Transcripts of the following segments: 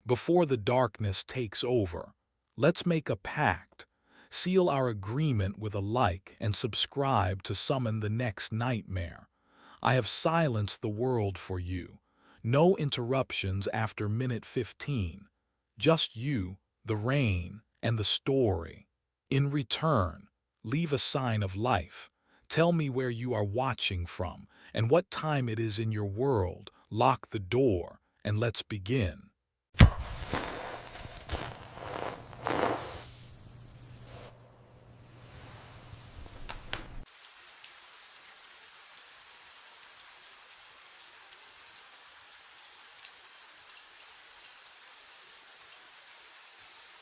Before the darkness takes over, let's make a pact, seal our agreement with a like and subscribe to summon the next nightmare. I have silenced the world for you. No interruptions after minute 15. Just you, the rain, and the story. In return, leave a sign of life. Tell me where you are watching from and what time it is in your world. Lock the door and let's begin.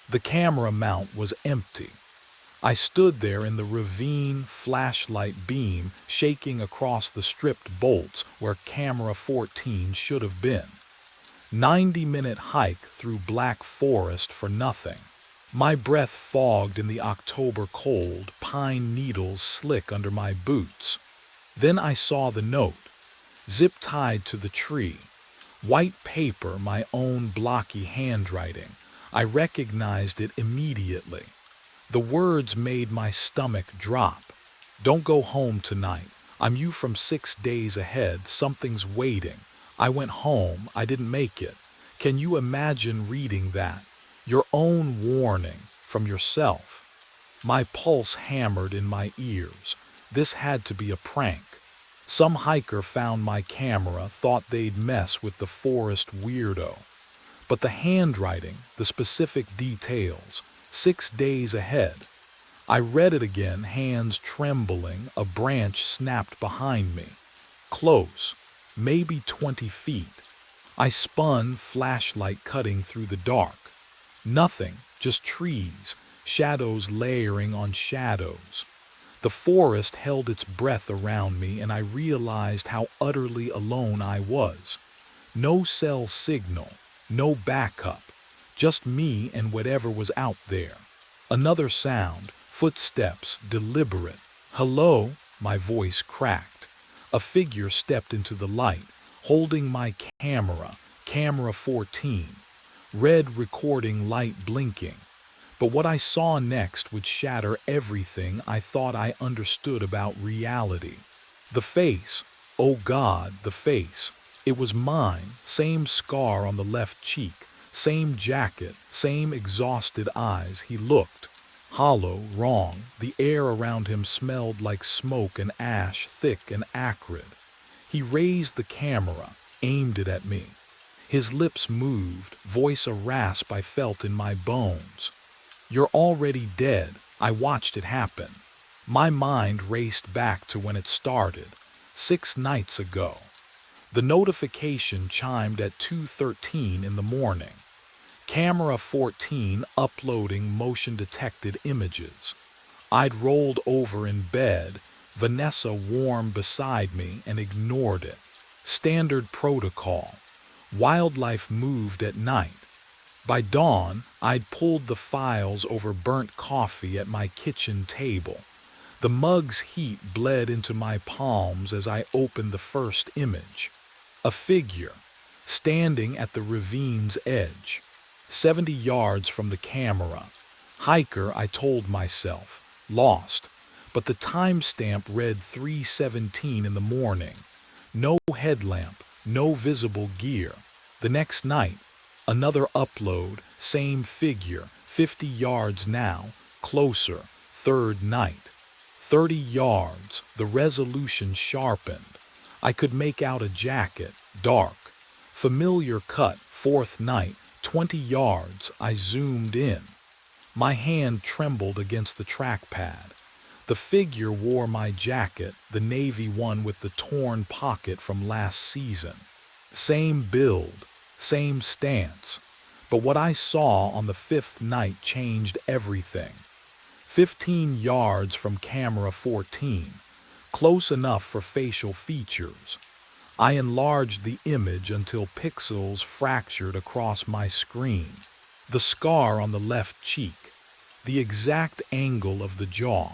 The camera mount was empty. I stood there in the ravine, flashlight beam shaking across the stripped bolts where camera 14 should have been. 90-minute hike through black forest for nothing. My breath fogged in the October cold, pine needles slick under my boots. Then I saw the note, zip-tied to the tree. White paper, my own blocky handwriting. I recognized it immediately. The words made my stomach drop. Don't go home tonight. I'm you from 6 days ahead. Something's waiting. I went home. I didn't make it. Can you imagine reading that? Your own warning from yourself. My pulse hammered in my ears. This had to be a prank. Some hiker found my camera, thought they'd mess with the forest weirdo. But the handwriting, the specific details, 6 days ahead. I read it again, hands trembling, a branch snapped behind me. Close, maybe 20 feet. I spun, flashlight cutting through the dark. Nothing, just trees, shadows layering on shadows. The forest held its breath around me and I realized how utterly alone I was. No cell signal, no backup, just me and whatever was out there. Another sound, footsteps, deliberate. Hello, my voice cracked. A figure stepped into the light, holding my camera 14. Red recording light blinking. But what I saw next would shatter everything I thought I understood about reality. The face, oh God, the face. It was mine, same scar on the left cheek, same jacket, same exhausted eyes. He looked hollow, wrong. The air around him smelled like smoke and ash, thick and acrid. He raised the camera, aimed it at me. His lips moved, voice a rasp I felt in my bones. You're already dead. I watched it happen. My mind raced back to when it started, 6 nights ago. The notification chimed at 2:13 in the morning. Camera 14 uploading motion-detected images. I'd rolled over in bed, Vanessa warm beside me, and ignored it. Standard protocol. Wildlife moved at night. By dawn, I'd pulled the files over burnt coffee at my kitchen table. The mug's heat bled into my palms as I opened the first image. A figure, standing at the ravine's edge, 70 yards from the camera. Hiker, I told myself, lost, but the timestamp read 3:17 in the morning. No headlamp, no visible gear. The next night, another upload, same figure, 50 yards now, closer, third night. 30 yards, the resolution sharpened. I could make out a jacket, dark. Familiar cut, fourth night, 20 yards, I zoomed in. My hand trembled against the trackpad. The figure wore my jacket, the navy one with the torn pocket from last season. Same build, same stance. But what I saw on the 5th night changed everything. 15 yards from camera 14, close enough for facial features. I enlarged the image until pixels fractured across my screen. The scar on the left cheek, the exact angle of the jaw,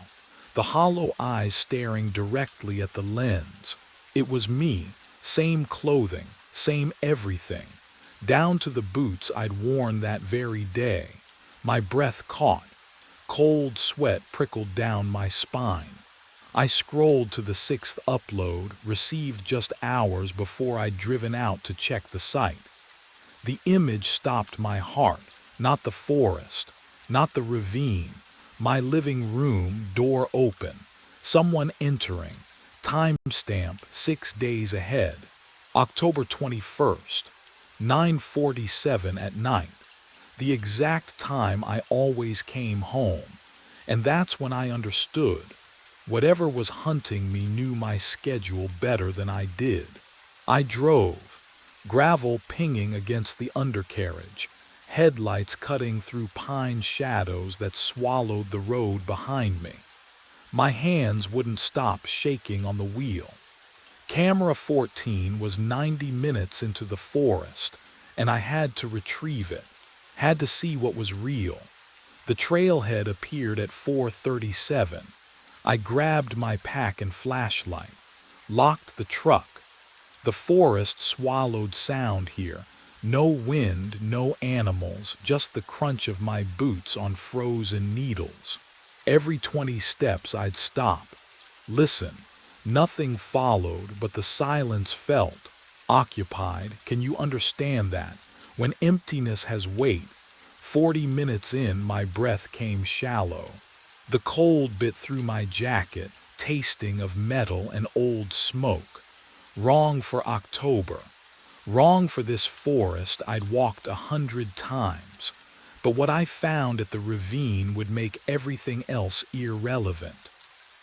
the hollow eyes staring directly at the lens. It was me, same clothing, same everything. down to the boots I'd worn that very day. My breath caught. Cold sweat prickled down my spine. I scrolled to the sixth upload, received just hours before I'd driven out to check the site. The image stopped my heart, not the forest, not the ravine. My living room, door open, someone entering, timestamp 6 days ahead. October 21st, 9:47 at night. The exact time I always came home. And that's when I understood. Whatever was hunting me knew my schedule better than I did. I drove, gravel pinging against the undercarriage, headlights cutting through pine shadows that swallowed the road behind me. My hands wouldn't stop shaking on the wheel. Camera 14 was 90 minutes into the forest, and I had to retrieve it. Had to see what was real. The trailhead appeared at 4:37. I grabbed my pack and flashlight, locked the truck. The forest swallowed sound here. No wind, no animals, just the crunch of my boots on frozen needles. Every 20 steps I'd stop. Listen. Nothing followed, but the silence felt. Occupied, can you understand that? When emptiness has weight. 40 minutes in, my breath came shallow. The cold bit through my jacket, tasting of metal and old smoke. Wrong for October. Wrong for this forest I'd walked 100 times. But what I found at the ravine would make everything else irrelevant.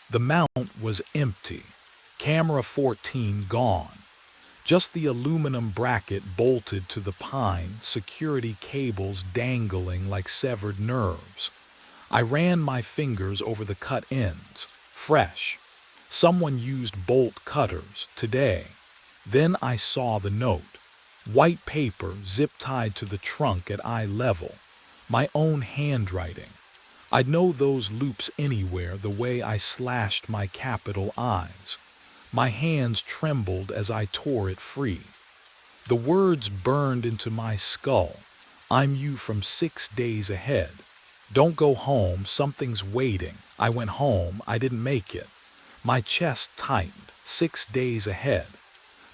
The mount was empty. Camera 14 gone. Just the aluminum bracket bolted to the pine, security cables dangling like severed nerves. I ran my fingers over the cut ends. Fresh. Someone used bolt cutters today. Then I saw the note. White paper zip-tied to the trunk at eye level. My own handwriting. I'd know those loops anywhere the way I slashed my capital I's. My hands trembled as I tore it free. The words burned into my skull. I'm you from 6 days ahead. Don't go home, something's waiting. I went home, I didn't make it. My chest tightened, 6 days ahead.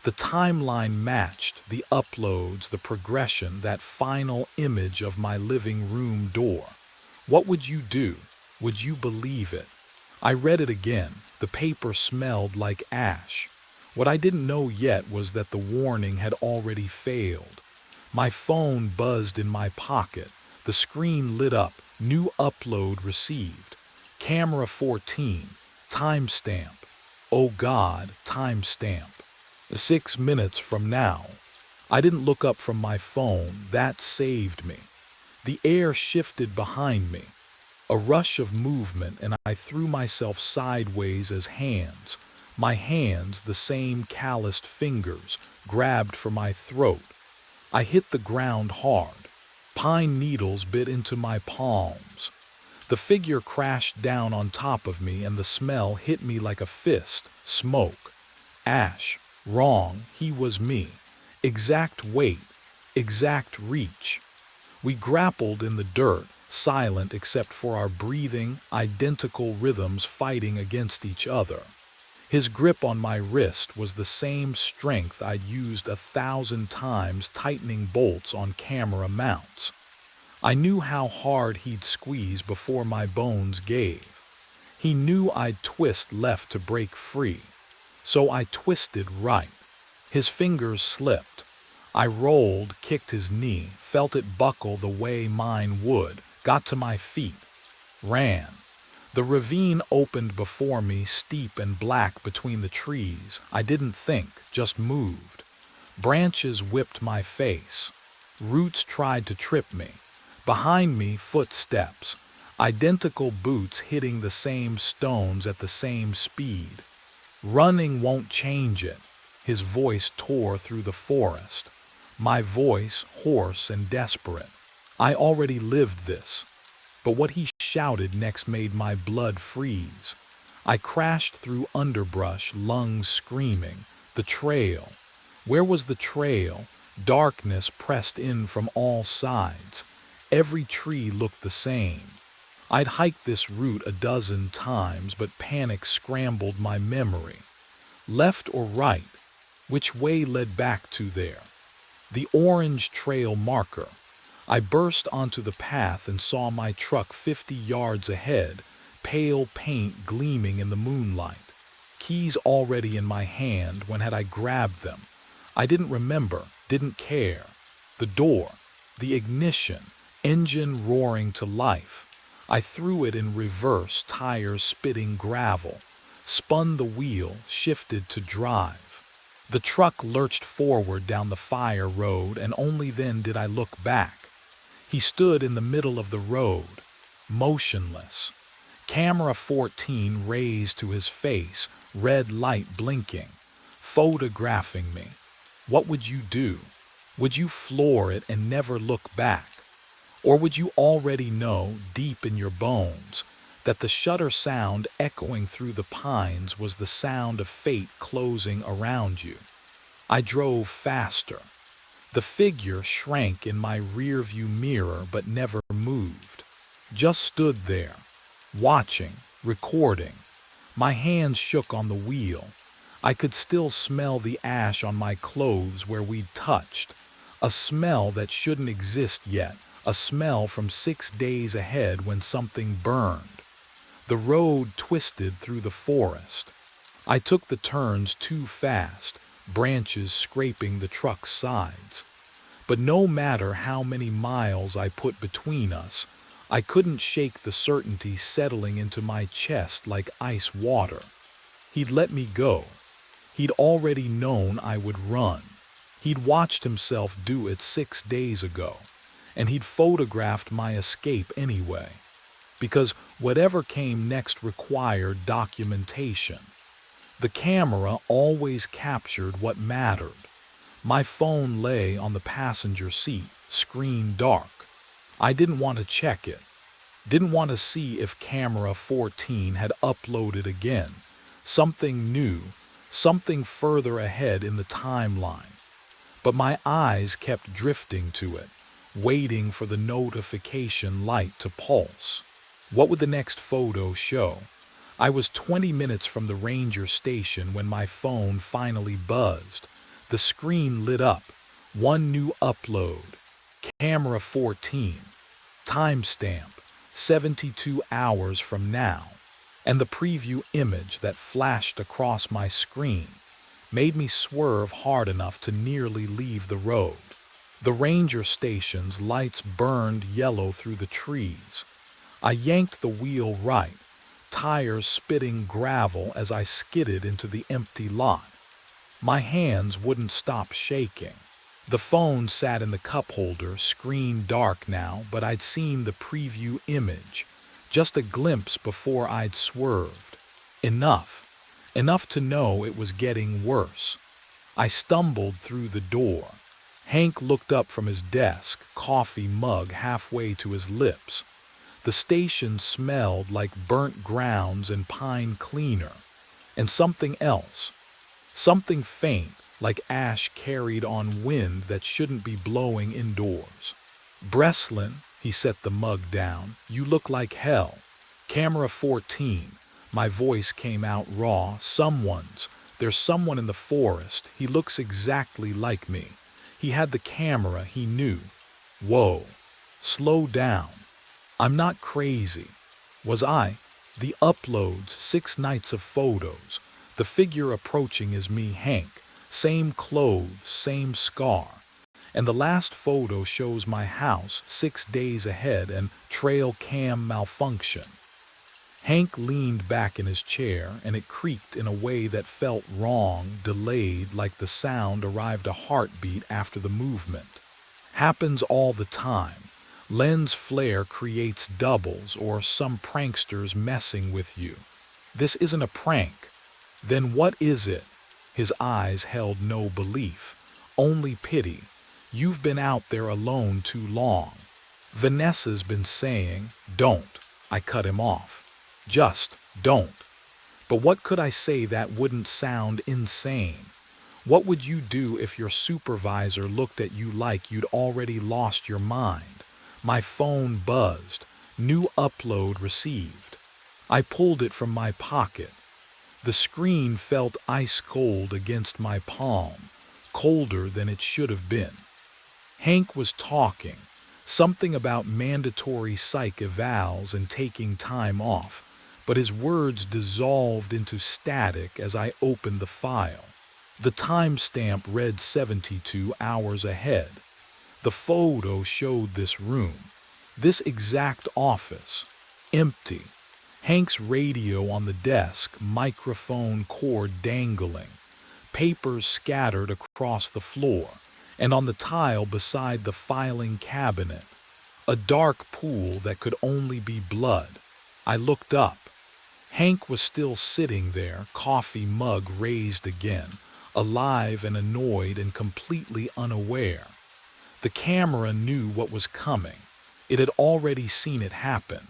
The timeline matched, the uploads, the progression, that final image of my living room door. What would you do? Would you believe it? I read it again. The paper smelled like ash. What I didn't know yet was that the warning had already failed. My phone buzzed in my pocket. The screen lit up. New upload received. Camera 14. Timestamp. Oh God, timestamp. 6 minutes from now. I didn't look up from my phone. That saved me. The air shifted behind me. A rush of movement, and I threw myself sideways as hands. My hands, the same calloused fingers, grabbed for my throat. I hit the ground hard. Pine needles bit into my palms. The figure crashed down on top of me, and the smell hit me like a fist. Smoke. Ash. Wrong. He was me. Exact weight. Exact reach. We grappled in the dirt, silent except for our breathing, identical rhythms fighting against each other. His grip on my wrist was the same strength I'd used 1,000 times tightening bolts on camera mounts. I knew how hard he'd squeeze before my bones gave. He knew I'd twist left to break free. So I twisted right. His fingers slipped. I rolled, kicked his knee, felt it buckle the way mine would, got to my feet, ran. The ravine opened before me, steep and black between the trees. I didn't think, just moved. Branches whipped my face. Roots tried to trip me. Behind me, footsteps. Identical boots hitting the same stones at the same speed. Running won't change it. His voice tore through the forest. My voice, hoarse and desperate. I already lived this. But what he shouted next made my blood freeze. I crashed through underbrush, lungs screaming. The trail. Where was the trail? Darkness pressed in from all sides. Every tree looked the same. I'd hiked this route a dozen times, but panic scrambled my memory. Left or right? Which way led back to there? The orange trail marker. I burst onto the path and saw my truck 50 yards ahead, pale paint gleaming in the moonlight. Keys already in my hand. When had I grabbed them? I didn't remember, didn't care. The door, the ignition, engine roaring to life. I threw it in reverse, tires spitting gravel, spun the wheel, shifted to drive. The truck lurched forward down the fire road, and only then did I look back. He stood in the middle of the road, motionless. Camera 14 raised to his face, red light blinking, photographing me. What would you do? Would you floor it and never look back? Or would you already know, deep in your bones, that the shutter sound echoing through the pines was the sound of fate closing around you? I drove faster. The figure shrank in my rearview mirror but never moved. Just stood there, watching, recording. My hands shook on the wheel. I could still smell the ash on my clothes where we'd touched. A smell that shouldn't exist yet, a smell from 6 days ahead when something burned. The road twisted through the forest. I took the turns too fast, branches scraping the truck's sides. But no matter how many miles I put between us, I couldn't shake the certainty settling into my chest like ice water. He'd let me go. He'd already known I would run. He'd watched himself do it 6 days ago, and he'd photographed my escape anyway. Because whatever came next required documentation. The camera always captured what mattered. My phone lay on the passenger seat, screen dark. I didn't want to check it. Didn't want to see if camera 14 had uploaded again. Something new, something further ahead in the timeline. But my eyes kept drifting to it, waiting for the notification light to pulse. What would the next photo show? I was 20 minutes from the ranger station when my phone finally buzzed. The screen lit up. One new upload. Camera 14. Timestamp. 72 hours from now. And the preview image that flashed across my screen made me swerve hard enough to nearly leave the road. The ranger station's lights burned yellow through the trees. I yanked the wheel right, tires spitting gravel as I skidded into the empty lot. My hands wouldn't stop shaking. The phone sat in the cup holder, screen dark now, but I'd seen the preview image, just a glimpse before I'd swerved. Enough to know it was getting worse. I stumbled through the door. Hank looked up from his desk, coffee mug halfway to his lips. The station smelled like burnt grounds and pine cleaner, and something else. Something faint, like ash carried on wind that shouldn't be blowing indoors. "Breslin," he set the mug down, "you look like hell." Camera 14. My voice came out raw. There's someone in the forest. He looks exactly like me. He had the camera, he knew. Whoa. Slow down. I'm not crazy. Was I? The uploads, 6 nights of photos. The figure approaching is me, Hank. Same clothes, same scar. And the last photo shows my house 6 days ahead and trail cam malfunction. Hank leaned back in his chair, and it creaked in a way that felt wrong, delayed, like the sound arrived a heartbeat after the movement. Happens all the time. Lens flare creates doubles, or some pranksters messing with you. This isn't a prank. Then what is it? His eyes held no belief, only pity. You've been out there alone too long. Vanessa's been saying, don't. I cut him off. Just don't. But what could I say that wouldn't sound insane? What would you do if your supervisor looked at you like you'd already lost your mind? My phone buzzed. New upload received. I pulled it from my pocket. The screen felt ice cold against my palm, colder than it should have been. Hank was talking, something about mandatory psych evals and taking time off, but his words dissolved into static as I opened the file. The timestamp read 72 hours ahead. The photo showed this room, this exact office, empty. Hank's radio on the desk, microphone cord dangling, papers scattered across the floor, and on the tile beside the filing cabinet, a dark pool that could only be blood. I looked up. Hank was still sitting there, coffee mug raised again, alive and annoyed and completely unaware. The camera knew what was coming. It had already seen it happen,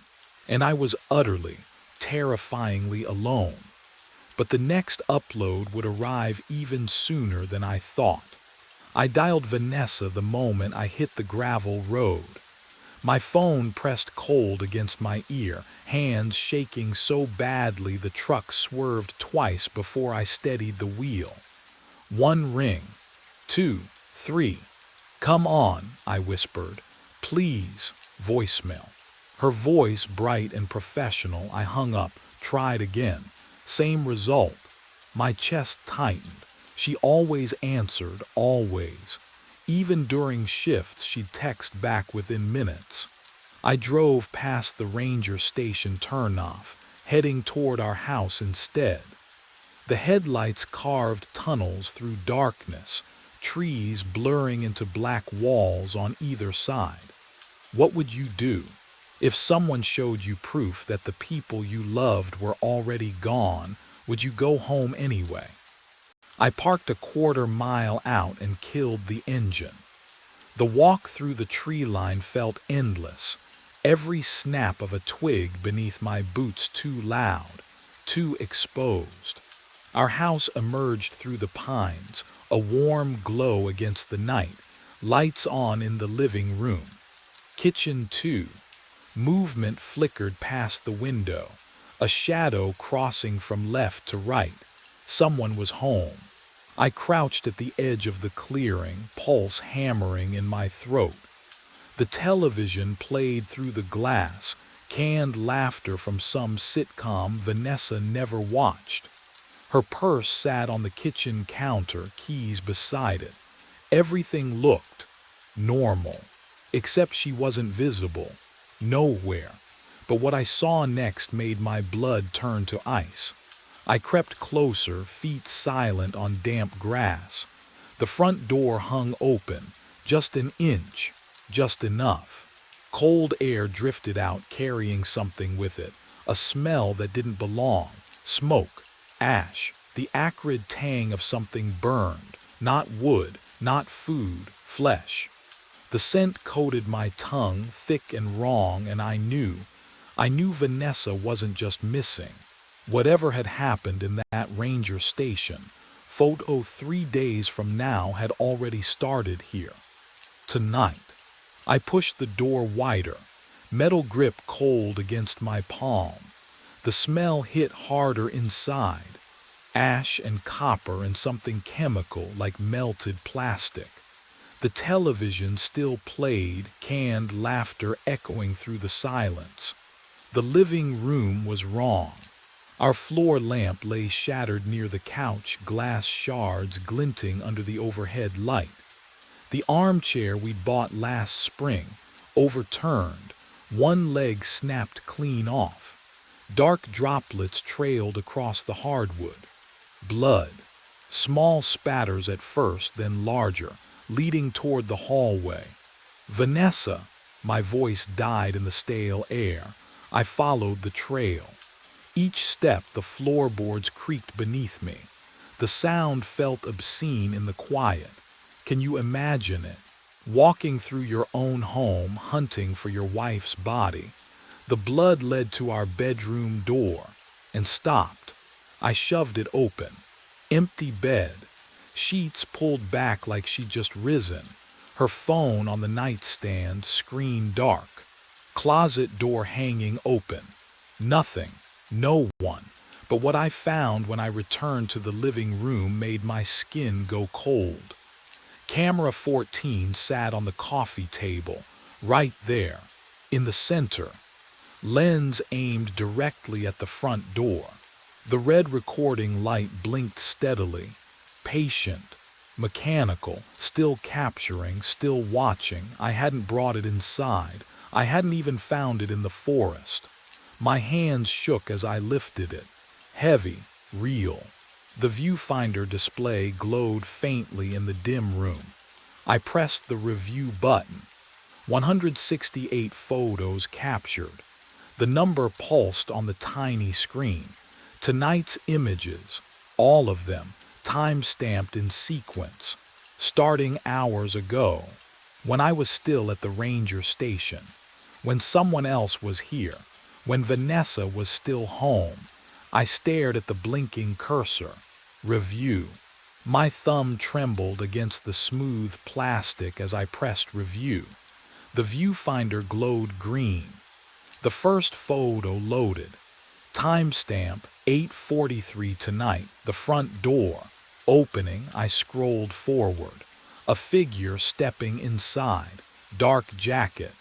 and I was utterly, terrifyingly alone. But the next upload would arrive even sooner than I thought. I dialed Vanessa the moment I hit the gravel road. My phone pressed cold against my ear, hands shaking so badly the truck swerved twice before I steadied the wheel. One ring, two, three. "Come on," I whispered. "Please." Voicemail. Her voice bright and professional. I hung up, tried again. Same result. My chest tightened. She always answered, always. Even during shifts, she'd text back within minutes. I drove past the ranger station turnoff, heading toward our house instead. The headlights carved tunnels through darkness, trees blurring into black walls on either side. What would you do if someone showed you proof that the people you loved were already gone? Would you go home anyway? I parked a quarter-mile out and killed the engine. The walk through the tree line felt endless, every snap of a twig beneath my boots too loud, too exposed. Our house emerged through the pines, a warm glow against the night, lights on in the living room. Kitchen too. Movement flickered past the window, a shadow crossing from left to right. Someone was home. I crouched at the edge of the clearing, pulse hammering in my throat. The television played through the glass, canned laughter from some sitcom Vanessa never watched. Her purse sat on the kitchen counter, keys beside it. Everything looked normal, except she wasn't visible, nowhere. But what I saw next made my blood turn to ice. I crept closer, feet silent on damp grass. The front door hung open, just an inch, just enough. Cold air drifted out, carrying something with it, a smell that didn't belong, smoke, ash, the acrid tang of something burned, not wood, not food, flesh. The scent coated my tongue, thick and wrong, and I knew Vanessa wasn't just missing. Whatever had happened in that ranger station, photo 3 days from now had already started here. Tonight. I pushed the door wider, metal grip cold against my palm. The smell hit harder inside, ash and copper and something chemical like melted plastic. The television still played, canned laughter echoing through the silence. The living room was wrong. Our floor lamp lay shattered near the couch, glass shards glinting under the overhead light. The armchair we'd bought last spring, overturned, one leg snapped clean off. Dark droplets trailed across the hardwood. Blood. Small spatters at first, then larger, leading toward the hallway. "Vanessa!" My voice died in the stale air. I followed the trail. Each step the floorboards creaked beneath me. The sound felt obscene in the quiet. Can you imagine it? Walking through your own home, hunting for your wife's body. The blood led to our bedroom door and stopped. I shoved it open. Empty bed. sheets pulled back like she'd just risen, her phone on the nightstand, screen dark, closet door hanging open. Nothing, no one. But what I found when I returned to the living room made my skin go cold. Camera 14 sat on the coffee table, right there, in the center, lens aimed directly at the front door. The red recording light blinked steadily, patient, mechanical, still capturing, still watching. I hadn't brought it inside. I hadn't even found it in the forest. My hands shook as I lifted it. Heavy, real. The viewfinder display glowed faintly in the dim room. I pressed the review button. 168 photos captured. The number pulsed on the tiny screen. Tonight's images, all of them, time-stamped in sequence, starting hours ago, when I was still at the ranger station, when someone else was here, when Vanessa was still home. I stared at the blinking cursor. Review. My thumb trembled against the smooth plastic as I pressed review. The viewfinder glowed green. The first photo loaded. Timestamp 8:43 tonight. The front door opening. I scrolled forward. A figure stepping inside. Dark jacket.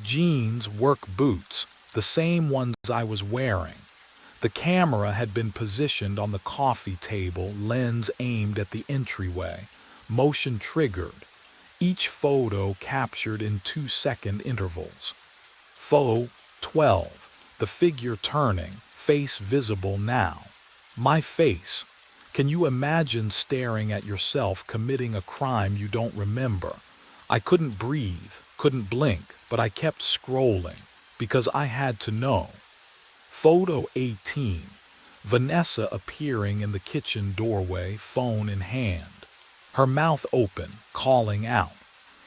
Jeans, work boots. The same ones I was wearing. The camera had been positioned on the coffee table, lens aimed at the entryway, motion triggered. Each photo captured in 2-second intervals. Photo 12. The figure turning, face visible now. My face. Can you imagine staring at yourself committing a crime you don't remember? I couldn't breathe, couldn't blink, but I kept scrolling, because I had to know. Photo 18. Vanessa appearing in the kitchen doorway, phone in hand. Her mouth open, calling out.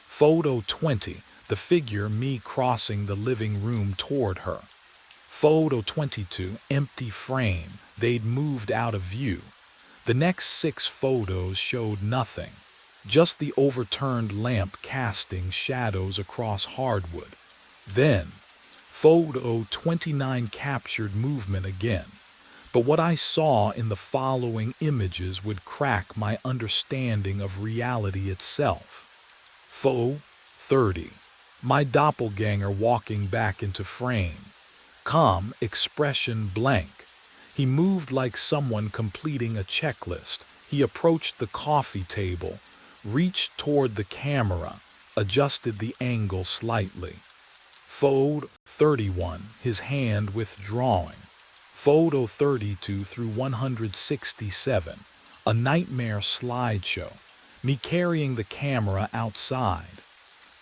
Photo 20. The figure, me crossing the living room toward her. Photo 22. Empty frame. They'd moved out of view. The next 6 photos showed nothing. Just the overturned lamp casting shadows across hardwood. Then, Photo 29 captured movement again, but what I saw in the following images would crack my understanding of reality itself. Photo 30. My doppelganger walking back into frame. Calm, expression blank. He moved like someone completing a checklist. He approached the coffee table, reached toward the camera, adjusted the angle slightly. Photo 31, his hand withdrawing. Photo 32 through 167, a nightmare slideshow. Me carrying the camera outside.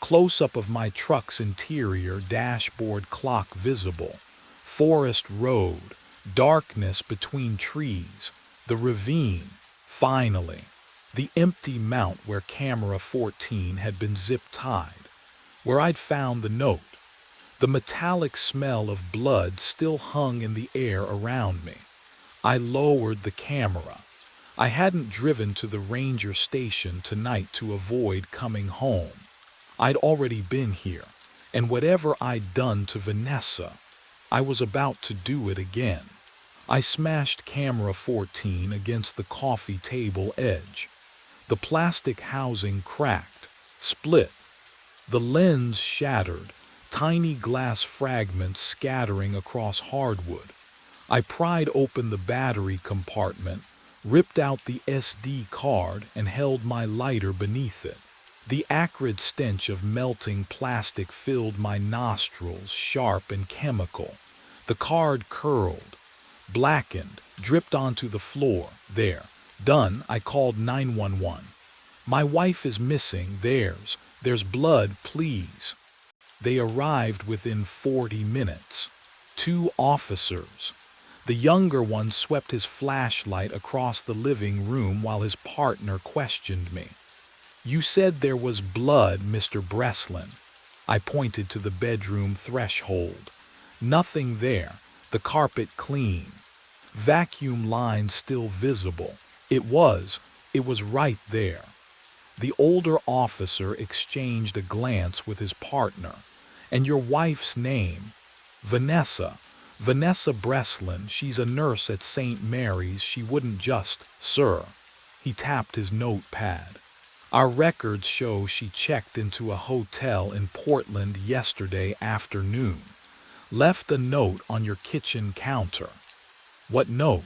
Close-up of my truck's interior, dashboard clock visible. Forest road, darkness between trees. The ravine, finally. The empty mount where camera 14 had been zip-tied. Where I'd found the note. The metallic smell of blood still hung in the air around me. I lowered the camera. I hadn't driven to the ranger station tonight to avoid coming home. I'd already been here, and whatever I'd done to Vanessa, I was about to do it again. I smashed camera 14 against the coffee table edge. The plastic housing cracked, split. The lens shattered. Tiny glass fragments scattering across hardwood. I pried open the battery compartment, ripped out the SD card, and held my lighter beneath it. The acrid stench of melting plastic filled my nostrils, sharp and chemical. The card curled, blackened, dripped onto the floor. There. Done. I called 911. My wife is missing. There's blood, please. They arrived within 40 minutes. 2 officers. The younger one swept his flashlight across the living room while his partner questioned me. You said there was blood, Mr. Breslin. I pointed to the bedroom threshold. Nothing there. The carpet clean. Vacuum line still visible. It was, It was right there. The older officer exchanged a glance with his partner. And your wife's name? Vanessa. Vanessa Breslin. She's a nurse at St. Mary's. She wouldn't just, sir. He tapped his notepad. Our records show she checked into a hotel in Portland yesterday afternoon. Left a note on your kitchen counter. What note?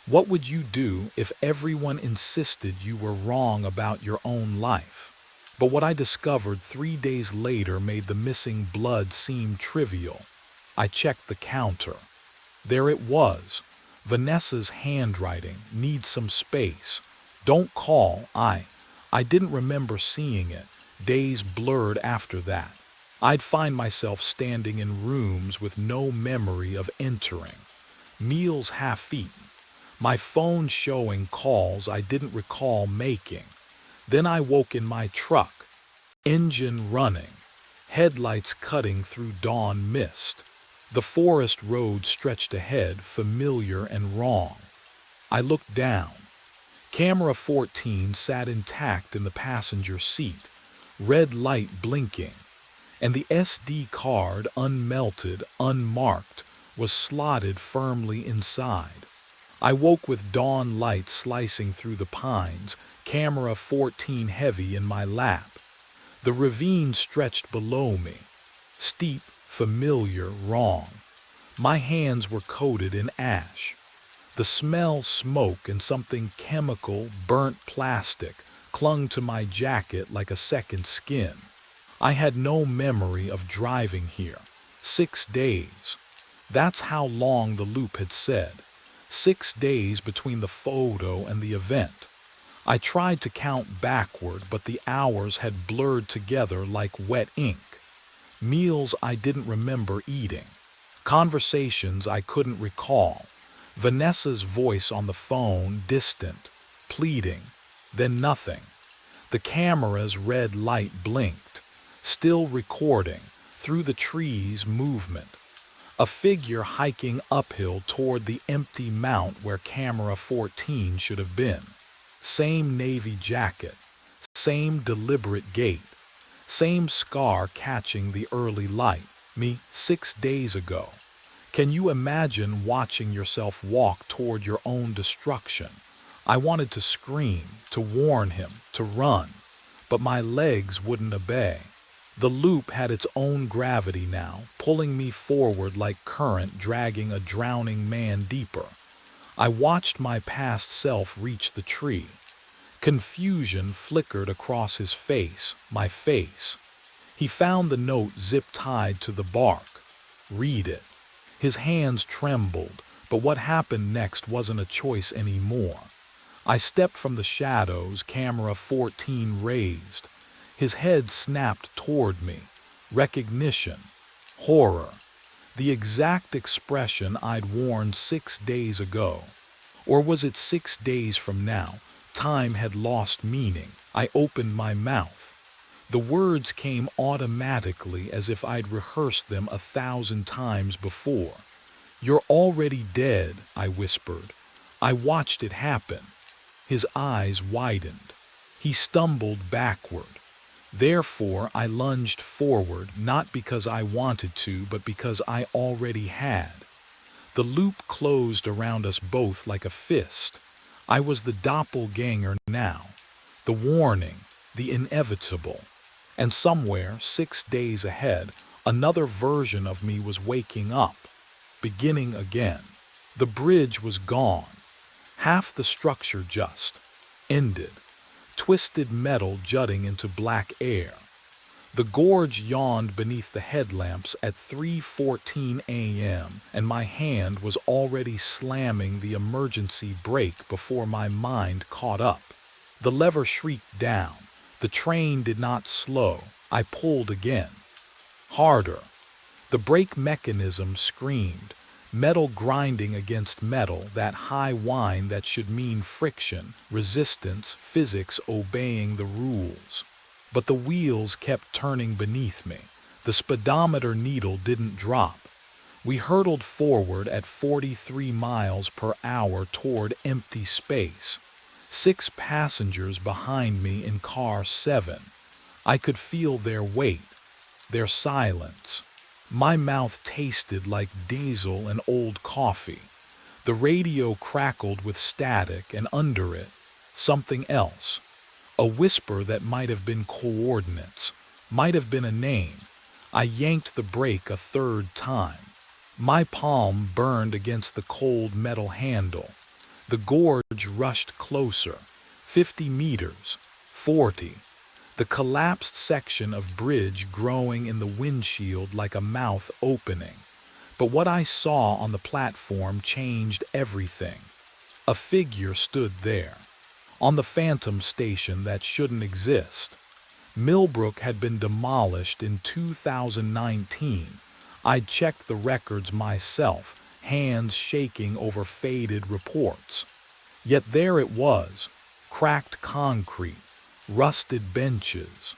What would you do if everyone insisted you were wrong about your own life? But what I discovered 3 days later made the missing blood seem trivial. I checked the counter. There it was. Vanessa's handwriting. Needs some space. Don't call. I didn't remember seeing it. Days blurred after that. I'd find myself standing in rooms with no memory of entering. Meals half-eaten. My phone showing calls I didn't recall making. Then I woke in my truck. Engine running. Headlights cutting through dawn mist. The forest road stretched ahead, familiar and wrong. I looked down. Camera 14 sat intact in the passenger seat, red light blinking, and the SD card, unmelted, unmarked, was slotted firmly inside. I woke with dawn light slicing through the pines, camera 14 heavy in my lap. The ravine stretched below me. Steep, familiar, wrong. My hands were coated in ash. The smell, smoke, and something chemical, burnt plastic, clung to my jacket like a second skin. I had no memory of driving here. 6 days. That's how long the loop had said. 6 days between the photo and the event. I tried to count backward, but the hours had blurred together like wet ink. Meals I didn't remember eating. Conversations I couldn't recall. Vanessa's voice on the phone, distant, pleading, then nothing. The camera's red light blinked, still recording, through the trees, movement. A figure hiking uphill toward the empty mount where camera 14 should have been. Same navy jacket, same deliberate gait, same scar catching the early light. Me, 6 days ago. Can you imagine watching yourself walk toward your own destruction? I wanted to scream, to warn him, to run, but my legs wouldn't obey. The loop had its own gravity now, pulling me forward like current dragging a drowning man deeper. I watched my past self reach the tree. Confusion flickered across his face, my face. He found the note zip-tied to the bark. Read it. His hands trembled, but what happened next wasn't a choice anymore. I stepped from the shadows, camera 14 raised. His head snapped toward me. Recognition. Horror. The exact expression I'd worn 6 days ago. Or was it 6 days from now? Time had lost meaning. I opened my mouth. The words came automatically as if I'd rehearsed them 1,000 times before. You're already dead, I whispered. I watched it happen. His eyes widened. He stumbled backward. Therefore, I lunged forward, not because I wanted to, but because I already had. The loop closed around us both like a fist. I was the doppelganger now. The warning, the inevitable. And somewhere, 6 days ahead, another version of me was waking up, beginning again. The bridge was gone. Half the structure just ended. Twisted metal jutting into black air. The gorge yawned beneath the headlamps at 3:14 a.m., and my hand was already slamming the emergency brake before my mind caught up. The lever shrieked down. The train did not slow. I pulled again. Harder. The brake mechanism screamed. Metal grinding against metal, that high whine that should mean friction, resistance, physics obeying the rules. But the wheels kept turning beneath me. The speedometer needle didn't drop. We hurtled forward at 43 miles per hour toward empty space. 6 passengers behind me in car 7. I could feel their weight, their silence. My mouth tasted like diesel and old coffee. The radio crackled with static, and under it, something else. A whisper that might have been coordinates, might have been a name. I yanked the brake a third time. My palm burned against the cold metal handle. The gorge rushed closer. 50 meters, 40. The collapsed section of bridge growing in the windshield like a mouth opening. But what I saw on the platform changed everything. A figure stood there, on the phantom station that shouldn't exist. Millbrook had been demolished in 2019. I'd checked the records myself, hands shaking over faded reports. Yet there it was, cracked concrete, rusted benches,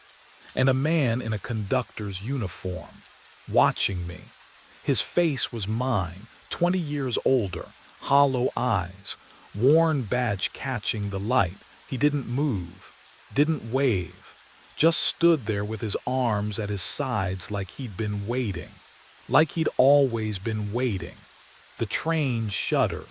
and a man in a conductor's uniform, watching me. His face was mine, 20 years older, hollow eyes, worn badge catching the light. He didn't move, didn't wave, just stood there with his arms at his sides like he'd been waiting, like he'd always been waiting. The train shuddered.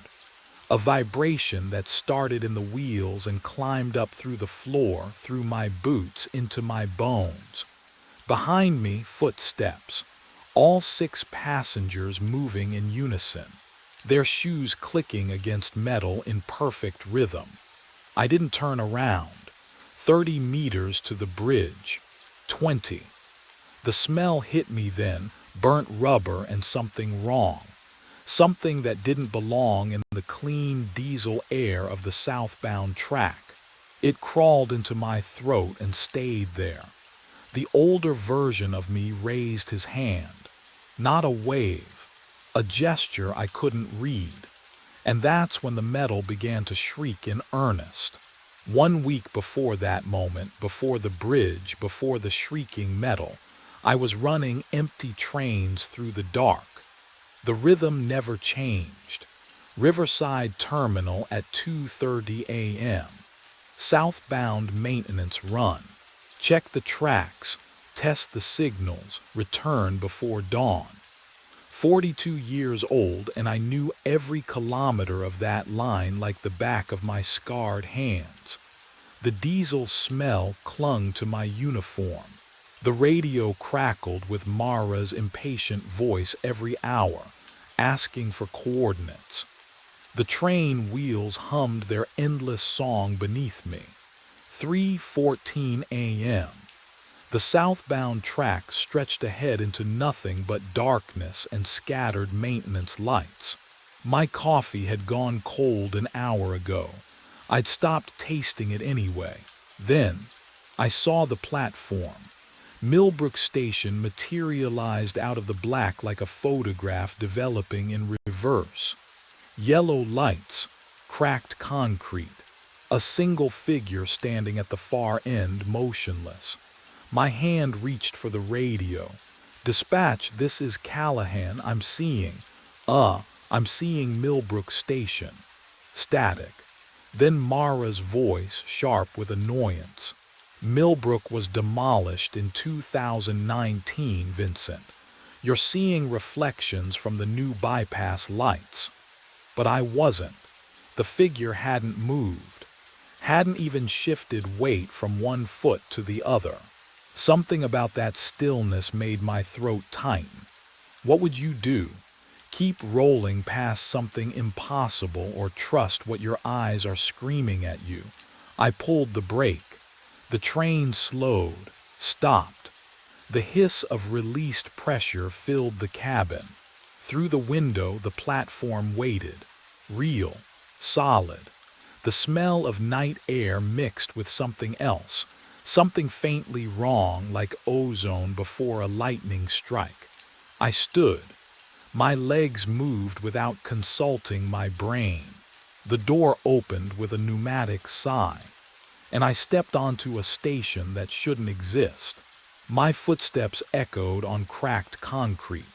A vibration that started in the wheels and climbed up through the floor, through my boots, into my bones. Behind me, footsteps. All 6 passengers moving in unison, their shoes clicking against metal in perfect rhythm. I didn't turn around. 30 meters to the bridge. 20. The smell hit me then, burnt rubber and something wrong. Something that didn't belong in the clean diesel air of the southbound track. It crawled into my throat and stayed there. The older version of me raised his hand. Not a wave, a gesture I couldn't read. And that's when the metal began to shriek in earnest. 1 week before that moment, before the bridge, before the shrieking metal, I was running empty trains through the dark. The rhythm never changed. Riverside Terminal at 2:30 a.m. Southbound maintenance run. Check the tracks, test the signals, return before dawn. 42 years old, and I knew every kilometer of that line like the back of my scarred hands. The diesel smell clung to my uniform. The radio crackled with Mara's impatient voice every hour, asking for coordinates. The train wheels hummed their endless song beneath me. 3:14 a.m. The southbound track stretched ahead into nothing but darkness and scattered maintenance lights. My coffee had gone cold an hour ago. I'd stopped tasting it anyway. Then, I saw the platform. Millbrook Station materialized out of the black like a photograph developing in reverse. Yellow lights, cracked concrete, a single figure standing at the far end, motionless. My hand reached for the radio. "Dispatch, this is Callahan. I'm seeing Millbrook Station." Static. Then Mara's voice, sharp with annoyance. "Millbrook was demolished in 2019, Vincent. You're seeing reflections from the new bypass lights." But I wasn't. The figure hadn't moved, hadn't even shifted weight from one foot to the other. Something about that stillness made my throat tighten. What would you do? Keep rolling past something impossible, or trust what your eyes are screaming at you? I pulled the brake. The train slowed, stopped. The hiss of released pressure filled the cabin. Through the window, the platform waited. Real, solid. The smell of night air mixed with something else. Something faintly wrong, like ozone before a lightning strike. I stood. My legs moved without consulting my brain. The door opened with a pneumatic sigh, and I stepped onto a station that shouldn't exist. My footsteps echoed on cracked concrete.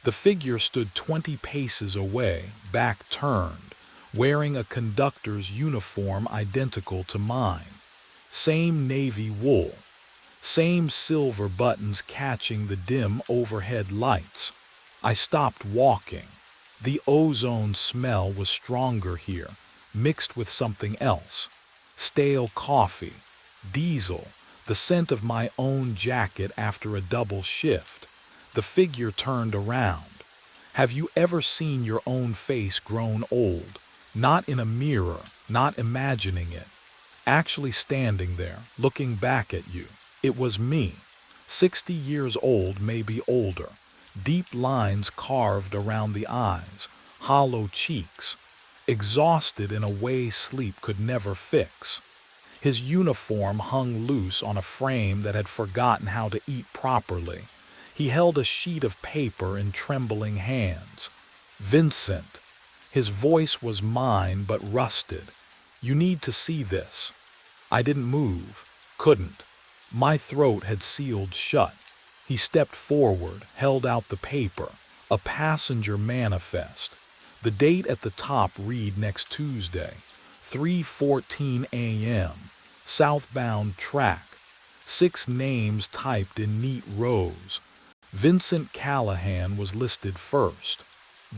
The figure stood 20 paces away, back turned, wearing a conductor's uniform identical to mine. Same navy wool, same silver buttons catching the dim overhead lights. I stopped walking. The ozone smell was stronger here, mixed with something else. Stale coffee, diesel, the scent of my own jacket after a double shift. The figure turned around. Have you ever seen your own face grown old? Not in a mirror, not imagining it. Actually standing there, looking back at you. It was me. 60 years old, maybe older. Deep lines carved around the eyes, hollow cheeks. Exhausted in a way sleep could never fix. His uniform hung loose on a frame that had forgotten how to eat properly. He held a sheet of paper in trembling hands. Vincent. His voice was mine but rusted. You need to see this. I didn't move. Couldn't. My throat had sealed shut. He stepped forward, held out the paper. A passenger manifest. The date at the top read next Tuesday, 3:14 a.m., southbound track. 6 names typed in neat rows. Vincent Callahan was listed first.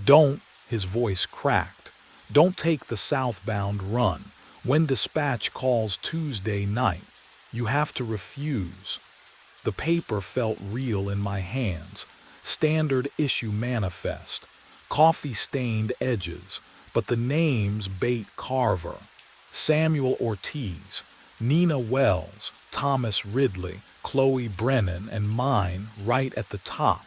Don't, his voice cracked, don't take the southbound run. When dispatch calls Tuesday night, you have to refuse. The paper felt real in my hands. Standard issue manifest. Coffee-stained edges, but the names Bate Carver, Samuel Ortiz, Nina Wells, Thomas Ridley, Chloe Brennan, and mine right at the top.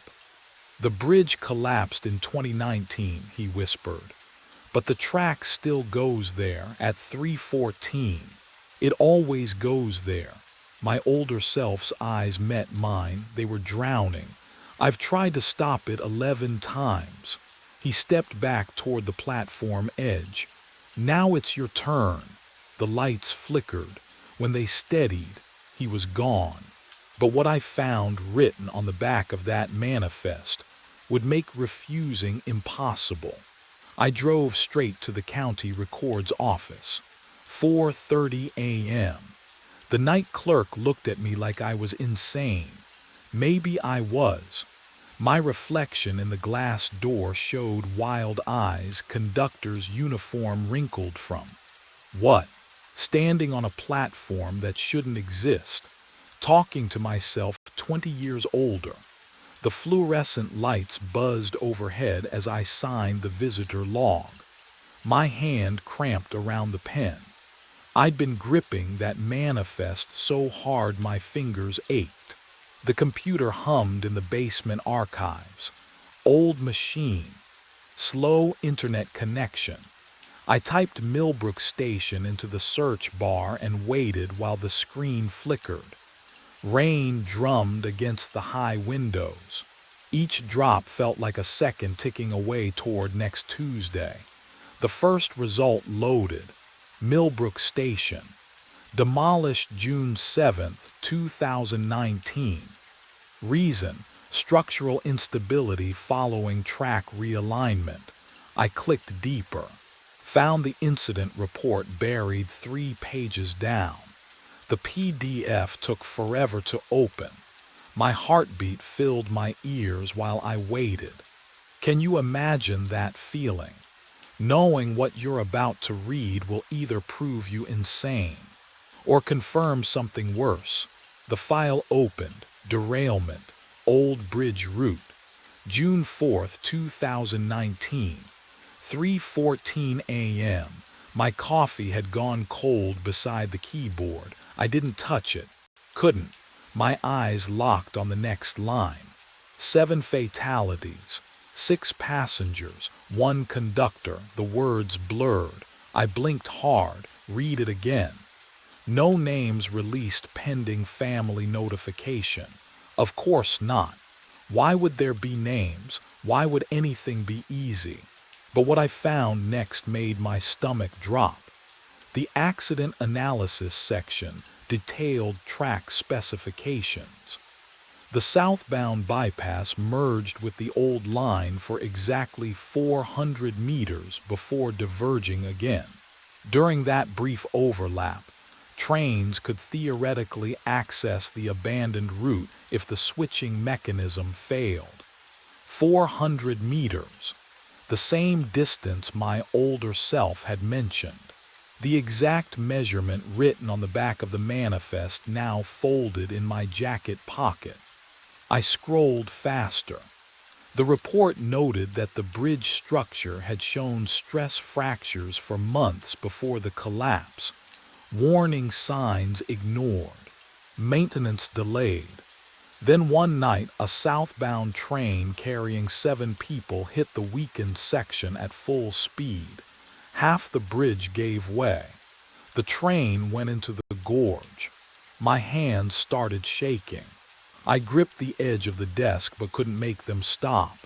The bridge collapsed in 2019, he whispered, but the track still goes there at 3:14. It always goes there. My older self's eyes met mine. They were drowning. I've tried to stop it 11 times. He stepped back toward the platform edge. Now it's your turn. The lights flickered. When they steadied, he was gone. But what I found written on the back of that manifest would make refusing impossible. I drove straight to the county records office. 4:30 a.m. The night clerk looked at me like I was insane. Maybe I was. My reflection in the glass door showed wild eyes, conductor's uniform wrinkled from. What? Standing on a platform that shouldn't exist. Talking to myself 20 years older. The fluorescent lights buzzed overhead as I signed the visitor log. My hand cramped around the pen. I'd been gripping that manifest so hard my fingers ached. The computer hummed in the basement archives. Old machine. Slow internet connection. I typed Millbrook Station into the search bar and waited while the screen flickered. Rain drummed against the high windows. Each drop felt like a second ticking away toward next Tuesday. The first result loaded. Millbrook Station. Demolished June 7, 2019. Reason: structural instability following track realignment. I clicked deeper. Found the incident report buried 3 pages down. The PDF took forever to open. My heartbeat filled my ears while I waited. Can you imagine that feeling? Knowing what you're about to read will either prove you insane or confirm something worse. The file opened. Derailment. Old Bridge Route. June 4, 2019. 3:14 a.m. My coffee had gone cold beside the keyboard. I didn't touch it. Couldn't. My eyes locked on the next line. 7 fatalities. 6 passengers. 1 conductor. The words blurred. I blinked hard. Read it again. No names released pending family notification. Of course not. Why would there be names? Why would anything be easy? But what I found next made my stomach drop. The accident analysis section detailed track specifications. The southbound bypass merged with the old line for exactly 400 meters before diverging again. During that brief overlap, trains could theoretically access the abandoned route if the switching mechanism failed. 400 meters, the same distance my older self had mentioned. The exact measurement written on the back of the manifest now folded in my jacket pocket. I scrolled faster. The report noted that the bridge structure had shown stress fractures for months before the collapse, warning signs ignored, maintenance delayed. Then one night, a southbound train carrying 7 people hit the weakened section at full speed. Half the bridge gave way. The train went into the gorge. My hands started shaking. I gripped the edge of the desk but couldn't make them stop.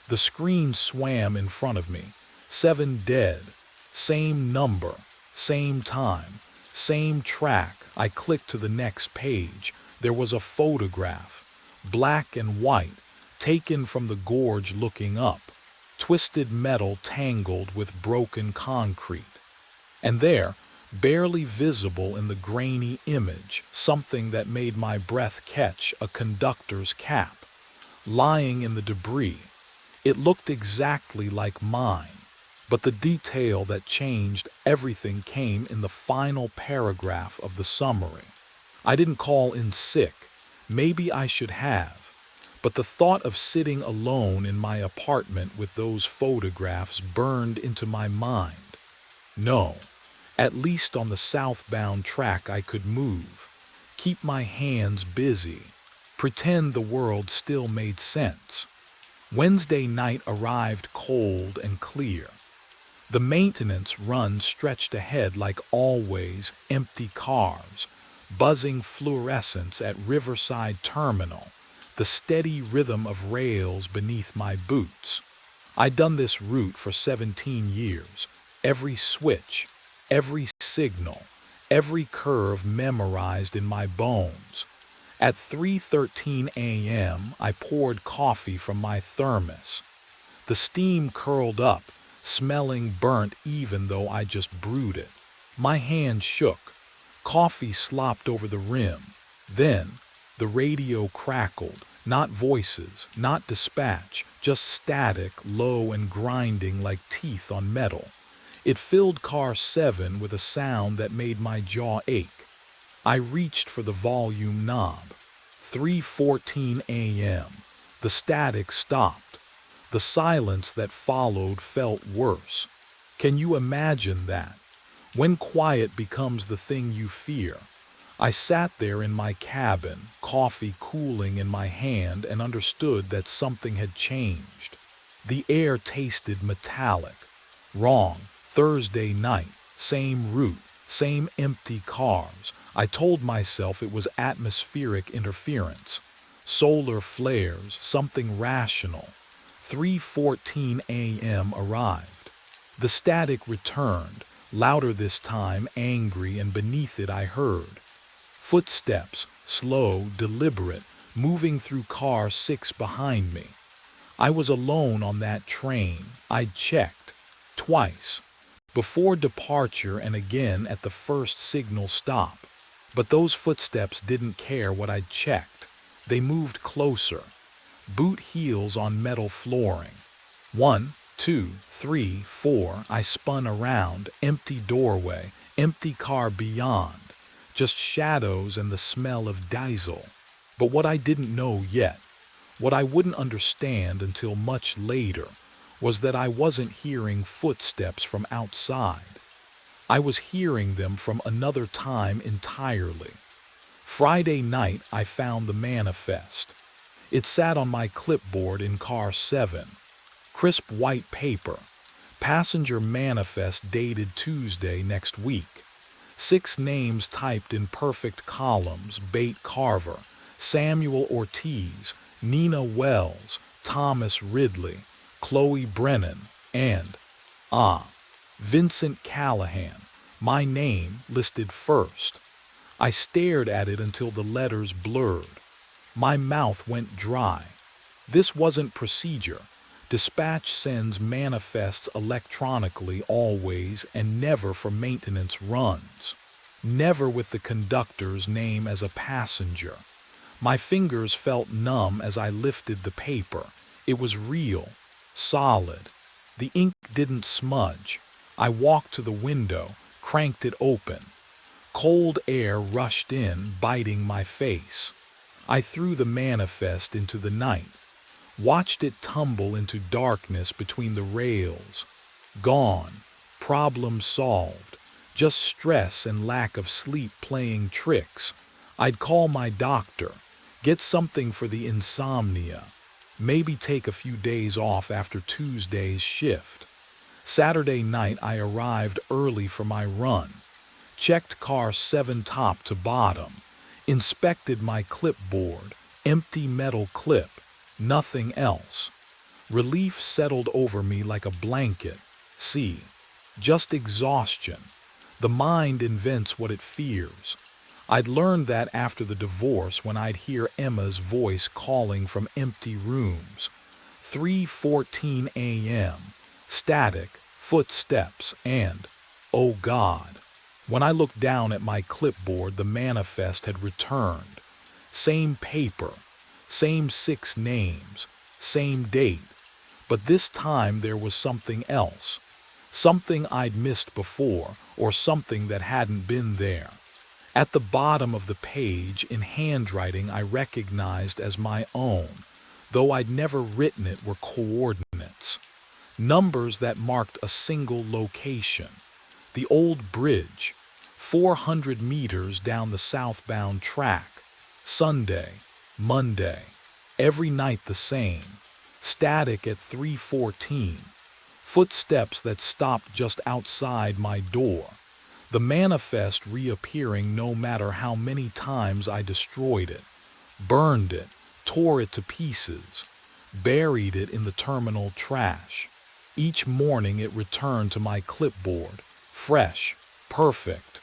The screen swam in front of me. 7 dead. Same number. Same time. Same track. I clicked to the next page. There was a photograph, black and white, taken from the gorge looking up. Twisted metal tangled with broken concrete. And there, barely visible in the grainy image, something that made my breath catch, a conductor's cap, lying in the debris. It looked exactly like mine, but the detail that changed everything came in the final paragraph of the summary. I didn't call in sick. Maybe I should have. But the thought of sitting alone in my apartment with those photographs burned into my mind. No, at least on the southbound track I could move, keep my hands busy, pretend the world still made sense. Wednesday night arrived cold and clear. The maintenance run stretched ahead like always, empty cars, buzzing fluorescents at Riverside Terminal, the steady rhythm of rails beneath my boots. I'd done this route for 17 years, every switch, every signal, every curve memorized in my bones. At 3:13 a.m., I poured coffee from my thermos. The steam curled up, smelling burnt even though I just brewed it. My hand shook. Coffee slopped over the rim. Then, the radio crackled. Not voices, not dispatch, just static, low and grinding like teeth on metal. It filled car 7 with a sound that made my jaw ache. I reached for the volume knob. 3:14 a.m. The static stopped. The silence that followed felt worse. Can you imagine that? When quiet becomes the thing you fear. I sat there in my cabin, coffee cooling in my hand, and understood that something had changed. The air tasted metallic. Wrong. Thursday night. Same route. Same empty cars. I told myself it was atmospheric interference. Solar flares, something rational. 3:14 a.m. arrived. The static returned, louder this time, angry, and beneath it I heard footsteps, slow, deliberate, moving through car 6 behind me. I was alone on that train. I'd checked. Twice. Before departure and again at the first signal stop. But those footsteps didn't care what I'd checked. They moved closer. Boot heels on metal flooring. 1, 2, 3, 4. I spun around. Empty doorway. Empty car beyond. Just shadows and the smell of diesel. But what I didn't know yet, what I wouldn't understand until much later, was that I wasn't hearing footsteps from outside. I was hearing them from another time entirely. Friday night I found the manifest. It sat on my clipboard in car 7. Crisp white paper. Passenger manifest dated Tuesday next week. 6 names typed in perfect columns: Bate Carver, Samuel Ortiz, Nina Wells, Thomas Ridley, Chloe Brennan, and, Vincent Callahan, my name listed first. I stared at it until the letters blurred. My mouth went dry. This wasn't procedure. Dispatch sends manifests electronically always and never for maintenance runs. Never with the conductor's name as a passenger. My fingers felt numb as I lifted the paper. It was real, solid. The ink didn't smudge. I walked to the window, cranked it open. Cold air rushed in, biting my face. I threw the manifest into the night, watched it tumble into darkness between the rails. Gone. Problem solved. Just stress and lack of sleep playing tricks. I'd call my doctor, get something for the insomnia. Maybe take a few days off after Tuesday's shift. Saturday night I arrived early for my run. Checked car 7 top to bottom. Inspected my clipboard. Empty metal clip. Nothing else. Relief settled over me like a blanket. See, just exhaustion. The mind invents what it fears. I'd learned that after the divorce when I'd hear Emma's voice calling from empty rooms. 3:14 a.m. Static, footsteps, and, oh God. When I looked down at my clipboard, the manifest had returned. Same paper, same 6 names, same date. But this time there was something else. Something I'd missed before, or something that hadn't been there. At the bottom of the page, in handwriting I recognized as my own, though I'd never written it, were coordinates. Numbers that marked a single location. The old bridge, 400 meters down the southbound track. Sunday, Monday, every night the same. Static at 3:14. Footsteps that stopped just outside my door. The manifest reappearing no matter how many times I destroyed it, burned it, tore it to pieces, buried it in the terminal trash. Each morning it returned to my clipboard, fresh, perfect.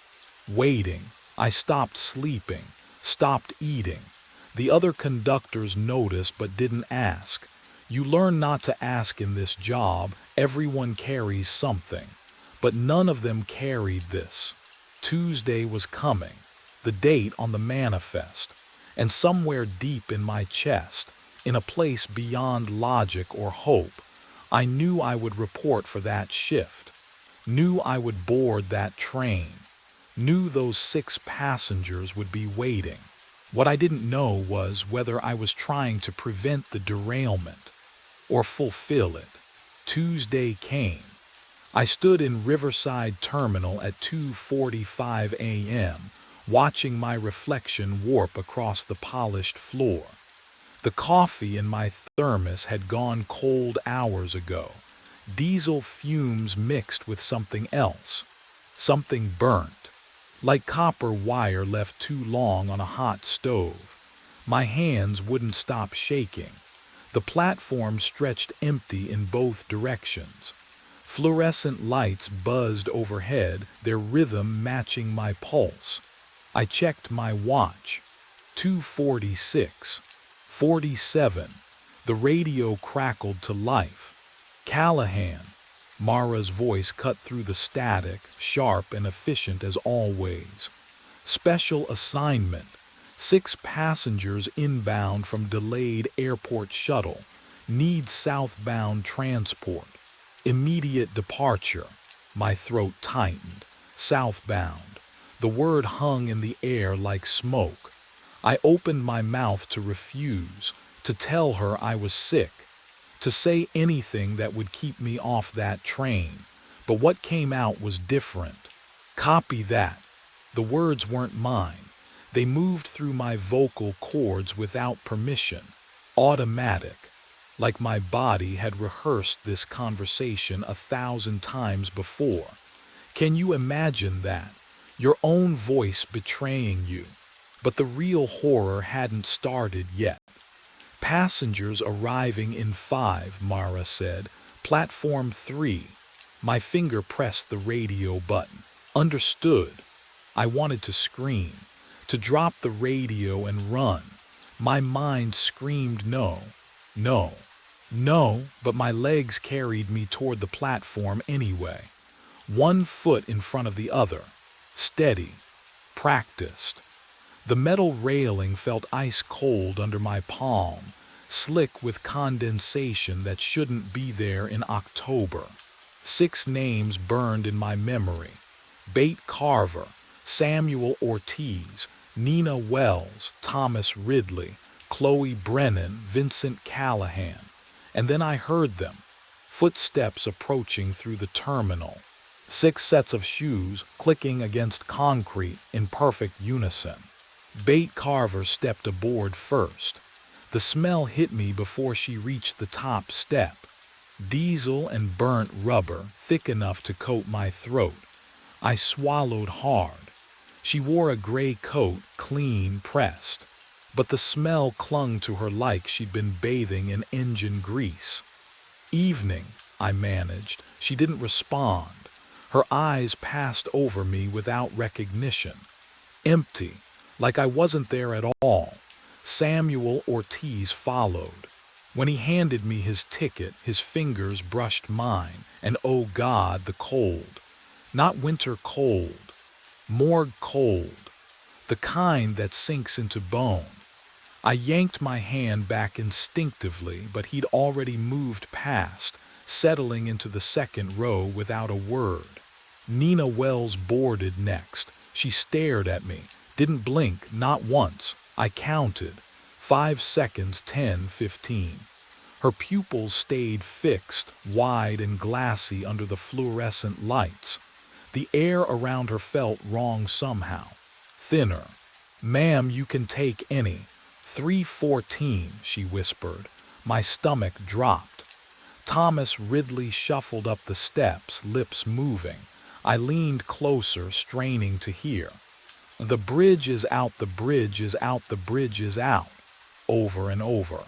Waiting, I stopped sleeping, stopped eating. The other conductors noticed but didn't ask. You learn not to ask in this job. Everyone carries something. But none of them carried this. Tuesday was coming, the date on the manifest, and somewhere deep in my chest, in a place beyond logic or hope, I knew I would report for that shift, knew I would board that train, knew those 6 passengers would be waiting. What I didn't know was whether I was trying to prevent the derailment or fulfill it. Tuesday came. I stood in Riverside Terminal at 2:45 a.m., watching my reflection warp across the polished floor. The coffee in my thermos had gone cold hours ago. Diesel fumes mixed with something else, something burnt, like copper wire left too long on a hot stove. My hands wouldn't stop shaking. The platform stretched empty in both directions. Fluorescent lights buzzed overhead, their rhythm matching my pulse. I checked my watch. 2:46. 47. The radio crackled to life. Callahan. Mara's voice cut through the static, sharp and efficient as always. Special assignment. 6 passengers inbound from delayed airport shuttle. Need southbound transport. Immediate departure. My throat tightened. Southbound. The word hung in the air like smoke. I opened my mouth to refuse, to tell her I was sick, to say anything that would keep me off that train. But what came out was different. Copy that. The words weren't mine. They moved through my vocal cords without permission. Automatic. Like my body had rehearsed this conversation 1,000 times before. Can you imagine that? Your own voice betraying you. But the real horror hadn't started yet. Passengers arriving in 5, Mara said. Platform 3. My finger pressed the radio button. Understood. I wanted to scream, to drop the radio and run. My mind screamed no, no, no, but my legs carried me toward the platform anyway, one foot in front of the other, steady, practiced. The metal railing felt ice cold under my palm, slick with condensation that shouldn't be there in October. 6 names burned in my memory: Bate Carver, Samuel Ortiz, Nina Wells, Thomas Ridley, Chloe Brennan, Vincent Callahan. And then I heard them, footsteps approaching through the terminal. 6 sets of shoes clicking against concrete in perfect unison. Bate Carver stepped aboard first. The smell hit me before she reached the top step. Diesel and burnt rubber, thick enough to coat my throat. I swallowed hard. She wore a gray coat, clean pressed, but the smell clung to her like she'd been bathing in engine grease. Evening, I managed. She didn't respond. Her eyes passed over me without recognition. Empty, like I wasn't there at all. Samuel Ortiz followed. When he handed me his ticket, his fingers brushed mine, and oh God, the cold. Not winter cold, morgue cold, the kind that sinks into bone. I yanked my hand back instinctively, but he'd already moved past, settling into the second row without a word. Nina Wells boarded next. She stared at me, didn't blink, not once. I counted. 5 seconds, 10, 15. Her pupils stayed fixed, wide and glassy under the fluorescent lights. The air around her felt wrong somehow. Thinner. "Ma'am, you can take any." 314, she whispered. My stomach dropped. Thomas Ridley shuffled up the steps, lips moving. I leaned closer, straining to hear. "The bridge is out, the bridge is out, the bridge is out." Over and over.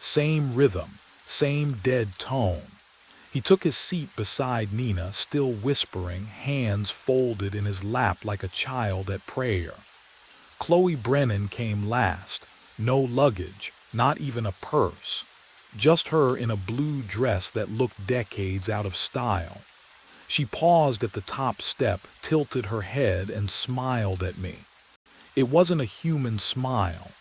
Same rhythm, same dead tone. He took his seat beside Nina, still whispering, hands folded in his lap like a child at prayer. Chloe Brennan came last. No luggage, not even a purse. Just her in a blue dress that looked decades out of style. She paused at the top step, tilted her head, and smiled at me. It wasn't a human smile.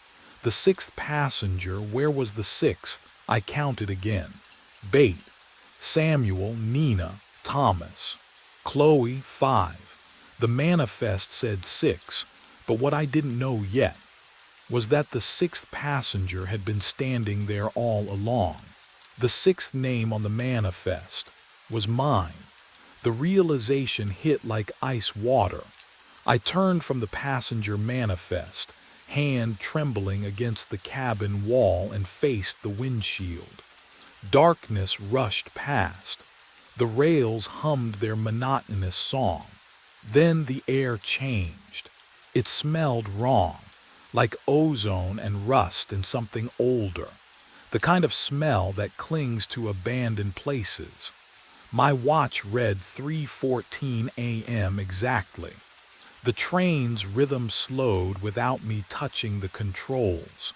The 6th passenger, where was the 6th? I counted again. Bate, Samuel, Nina, Thomas. Chloe, 5. The manifest said 6, but what I didn't know yet was that the 6th passenger had been standing there all along. The 6th name on the manifest was mine. The realization hit like ice water. I turned from the passenger manifest, hand trembling against the cabin wall, and faced the windshield. Darkness rushed past. The rails hummed their monotonous song. Then the air changed. It smelled wrong, like ozone and rust and something older, the kind of smell that clings to abandoned places. My watch read 3:14 a.m. exactly. The train's rhythm slowed without me touching the controls.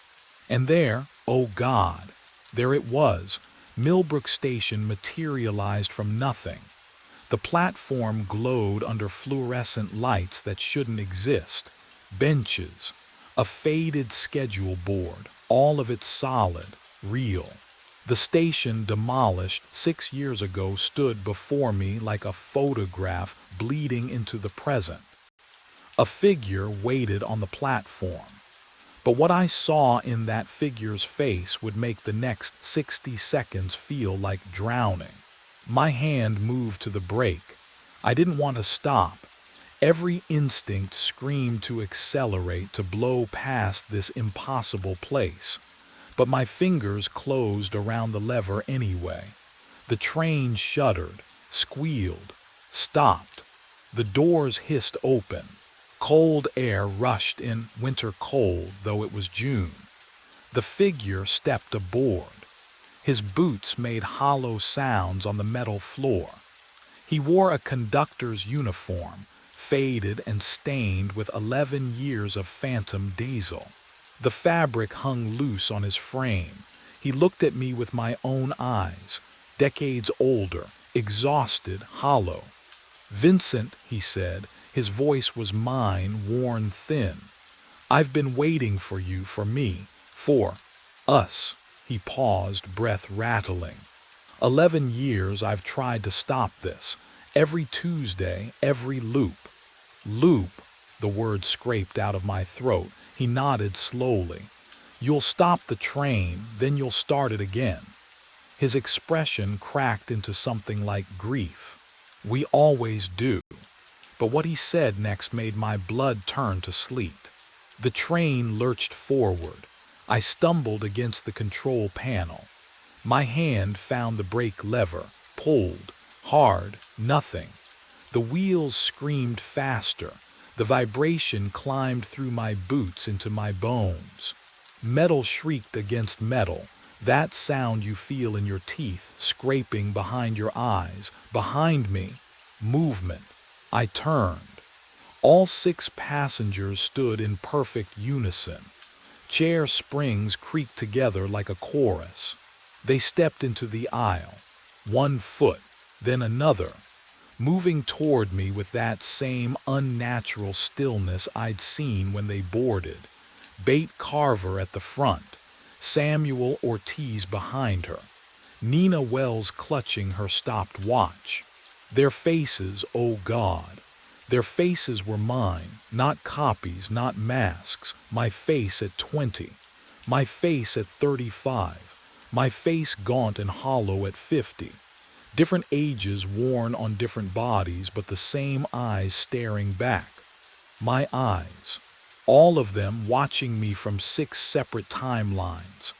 And there, oh God, there it was. Millbrook Station materialized from nothing. The platform glowed under fluorescent lights that shouldn't exist. Benches, a faded schedule board, all of it solid, real. The station, demolished 6 years ago, stood before me like a photograph bleeding into the present. A figure waited on the platform. But what I saw in that figure's face would make the next 60 seconds feel like drowning. My hand moved to the brake. I didn't want to stop. Every instinct screamed to accelerate, to blow past this impossible place. But my fingers closed around the lever anyway. The train shuddered, squealed, stopped. The doors hissed open. Cold air rushed in, winter cold, though it was June. The figure stepped aboard. His boots made hollow sounds on the metal floor. He wore a conductor's uniform, faded and stained with 11 years of phantom diesel. The fabric hung loose on his frame. He looked at me with my own eyes, decades older, exhausted, hollow. "Vincent," he said, his voice was mine, worn thin. "I've been waiting for you, for me, for us." He paused, breath rattling. 11 years I've tried to stop this. Every Tuesday, every loop. Loop, the word scraped out of my throat. He nodded slowly. "You'll stop the train, then you'll start it again." His expression cracked into something like grief. "We always do." But what he said next made my blood turn to sleet. The train lurched forward. I stumbled against the control panel. My hand found the brake lever, pulled, hard, nothing. The wheels screamed faster. The vibration climbed through my boots into my bones. Metal shrieked against metal, that sound you feel in your teeth, scraping behind your eyes. Behind me, movement. I turned. All 6 passengers stood in perfect unison. Chair springs creaked together like a chorus. They stepped into the aisle, 1 foot, then another, moving toward me with that same unnatural stillness I'd seen when they boarded. Bate Carver at the front, Samuel Ortiz behind her, Nina Wells clutching her stopped watch. Their faces, oh God, their faces were mine, not copies, not masks. My face at 20, my face at 35, my face gaunt and hollow at 50. Different ages worn on different bodies, but the same eyes staring back. My eyes, all of them watching me from 6 separate timelines.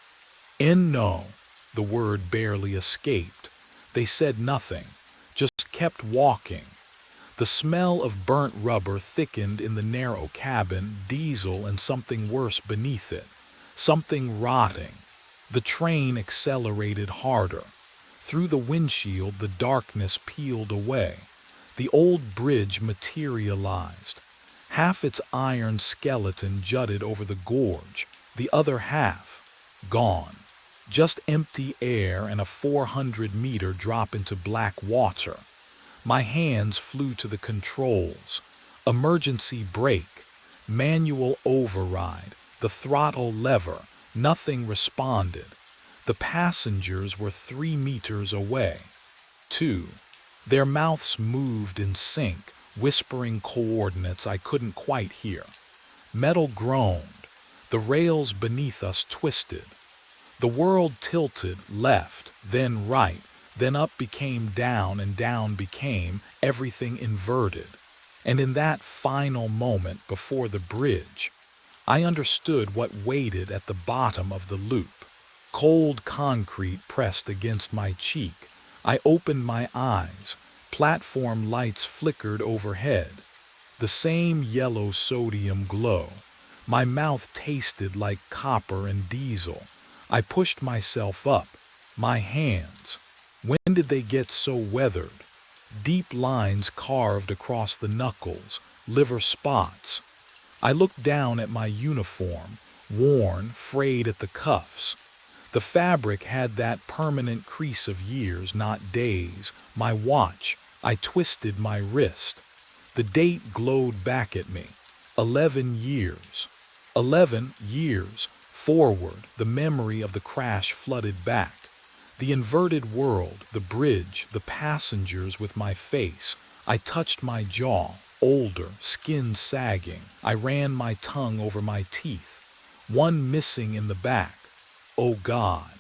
"And no," the word barely escaped. They said nothing, just kept walking. The smell of burnt rubber thickened in the narrow cabin, diesel and something worse beneath it, something rotting. The train accelerated harder. Through the windshield, the darkness peeled away. The old bridge materialized. Half its iron skeleton jutted over the gorge, the other half, gone. Just empty air and a 400-meter drop into black water. My hands flew to the controls. Emergency brake, manual override, the throttle lever. Nothing responded. The passengers were 3 meters away. 2. Their mouths moved in sync, whispering coordinates I couldn't quite hear. Metal groaned. The rails beneath us twisted. The world tilted left, then right, then up became down, and down became everything inverted. And in that final moment before the bridge, I understood what waited at the bottom of the loop. Cold concrete pressed against my cheek. I opened my eyes. Platform lights flickered overhead. The same yellow sodium glow. My mouth tasted like copper and diesel. I pushed myself up. My hands. When did they get so weathered? Deep lines carved across the knuckles, liver spots. I looked down at my uniform, worn, frayed at the cuffs. The fabric had that permanent crease of years, not days. My watch. I twisted my wrist. The date glowed back at me. 11 years. 11 years. Forward, the memory of the crash flooded back. The inverted world, the bridge, the passengers with my face. I touched my jaw, older, skin sagging. I ran my tongue over my teeth. One missing in the back. Oh God.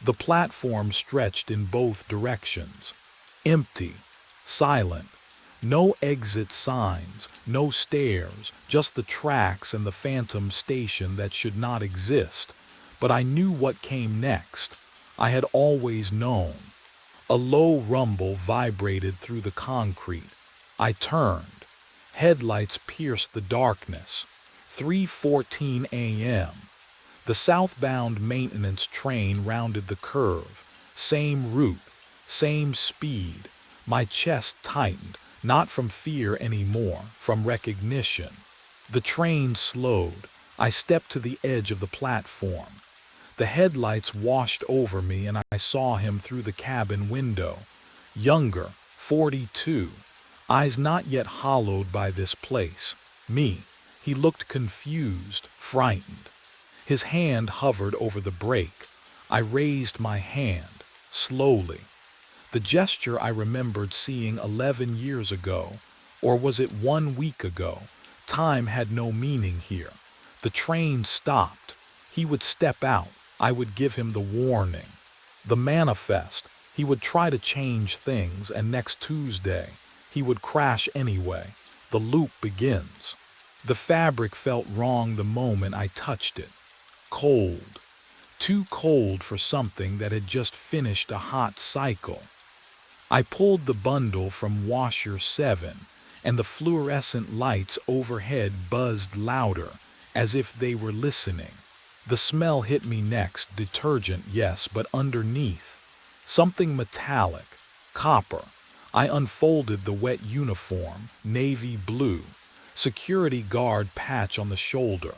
The platform stretched in both directions. Empty. Silent. No exit signs, no stairs, just the tracks and the phantom station that should not exist. But I knew what came next. I had always known. A low rumble vibrated through the concrete. I turned. Headlights pierced the darkness. 3:14 a.m. The southbound maintenance train rounded the curve. Same route, same speed. My chest tightened, not from fear anymore, from recognition. The train slowed. I stepped to the edge of the platform. The headlights washed over me and I saw him through the cabin window. Younger, 42, eyes not yet hollowed by this place. Me. He looked confused, frightened. His hand hovered over the brake. I raised my hand, slowly. The gesture I remembered seeing 11 years ago, or was it 1 week ago? Time had no meaning here. The train stopped. He would step out. I would give him the warning. The manifest. He would try to change things, and next Tuesday, he would crash anyway. The loop begins. The fabric felt wrong the moment I touched it. Cold. Too cold for something that had just finished a hot cycle. I pulled the bundle from washer 7, and the fluorescent lights overhead buzzed louder, as if they were listening. The smell hit me next, detergent, yes, but underneath, something metallic, copper. I unfolded the wet uniform, navy blue, security guard patch on the shoulder,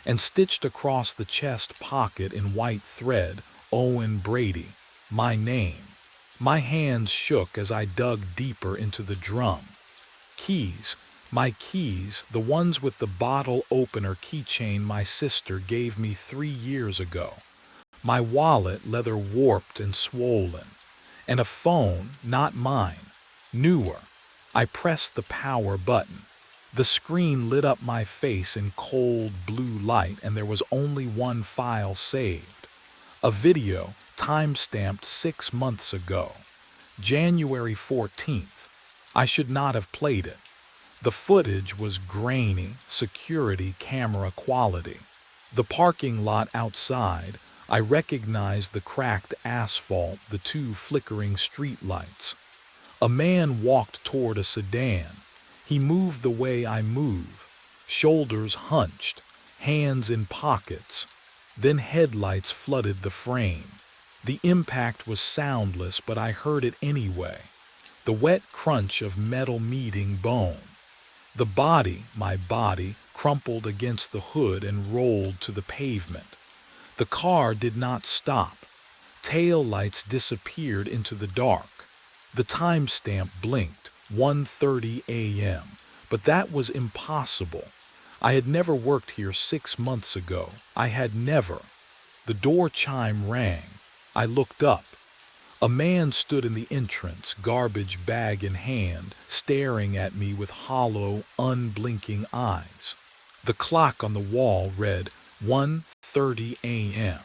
and stitched across the chest pocket in white thread, Owen Brady, my name. My hands shook as I dug deeper into the drum. Keys, my keys, the ones with the bottle opener keychain my sister gave me 3 years ago. My wallet, leather warped and swollen. And a phone, not mine, newer. I pressed the power button. The screen lit up my face in cold blue light, and there was only one file saved. A video, time-stamped 6 months ago. January 14th. I should not have played it. The footage was grainy, security camera quality. The parking lot outside, I recognized the cracked asphalt, the 2 flickering streetlights. A man walked toward a sedan. He moved the way I move, shoulders hunched, hands in pockets. Then headlights flooded the frame. The impact was soundless, but I heard it anyway. The wet crunch of metal meeting bone. The body, my body, crumpled against the hood and rolled to the pavement. The car did not stop. Tail lights disappeared into the dark. The timestamp blinked, 1:30 a.m., but that was impossible. I had never worked here 6 months ago. I had never. The door chime rang. I looked up. A man stood in the entrance, garbage bag in hand, staring at me with hollow, unblinking eyes. The clock on the wall read 1:30 a.m.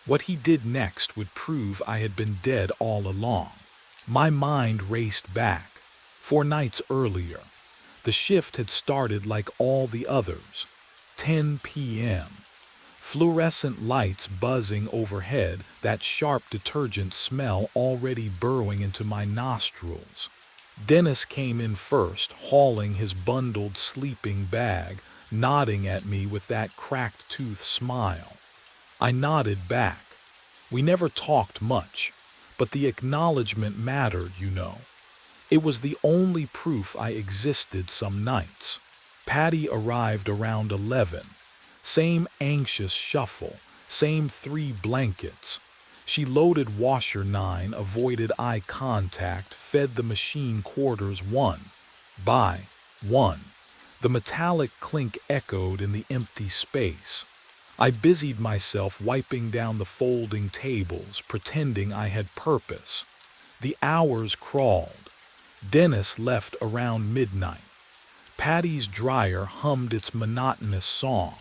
What he did next would prove I had been dead all along. My mind raced back. 4 nights earlier. The shift had started like all the others. 10 p.m. Fluorescent lights buzzing overhead, that sharp detergent smell already burrowing into my nostrils. Dennis came in first, hauling his bundled sleeping bag, nodding at me with that cracked tooth smile. I nodded back. We never talked much, but the acknowledgement mattered, you know. It was the only proof I existed some nights. Patty arrived around 11. Same anxious shuffle, same 3 blankets. She loaded washer 9, avoided eye contact, fed the machine quarters 1 by 1. The metallic clink echoed in the empty space. I busied myself wiping down the folding tables, pretending I had purpose. The hours crawled. Dennis left around midnight. Patty's dryer hummed its monotonous song.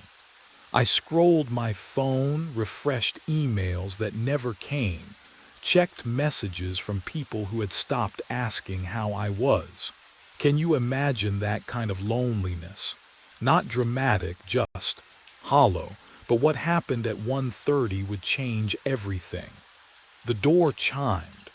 I scrolled my phone, refreshed emails that never came, checked messages from people who had stopped asking how I was. Can you imagine that kind of loneliness? Not dramatic, just hollow, but what happened at 1:30 would change everything. The door chimed.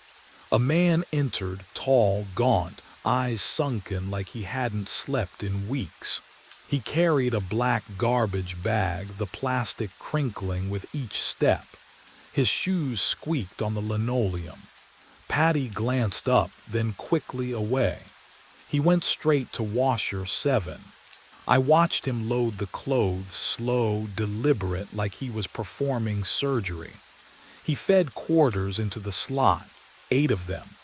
A man entered, tall, gaunt, eyes sunken like he hadn't slept in weeks. He carried a black garbage bag, the plastic crinkling with each step. His shoes squeaked on the linoleum. Patty glanced up, then quickly away. He went straight to washer 7. I watched him load the clothes, slow, deliberate, like he was performing surgery. He fed quarters into the slot, 8 of them.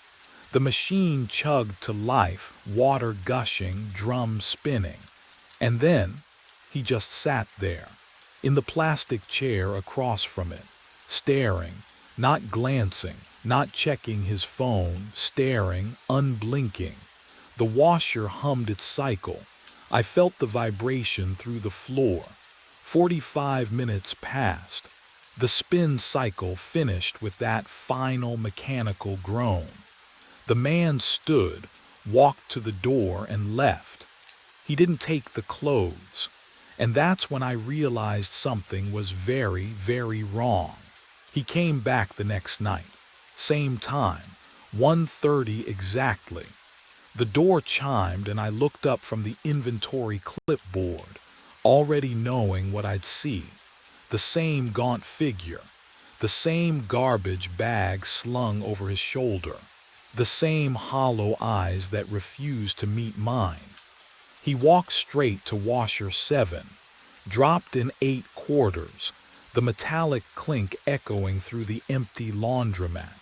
The machine chugged to life, water gushing, drums spinning. And then he just sat there, in the plastic chair across from it, staring, not glancing, not checking his phone, staring, unblinking. The washer hummed its cycle. I felt the vibration through the floor. 45 minutes passed. The spin cycle finished with that final mechanical groan. The man stood, walked to the door, and left. He didn't take the clothes. And that's when I realized something was very, very wrong. He came back the next night. Same time, 1:30 exactly. The door chimed and I looked up from the inventory clipboard, already knowing what I'd see. The same gaunt figure, the same garbage bag slung over his shoulder, the same hollow eyes that refused to meet mine. He walked straight to washer 7, dropped in 8 quarters, the metallic clink echoing through the empty laundromat.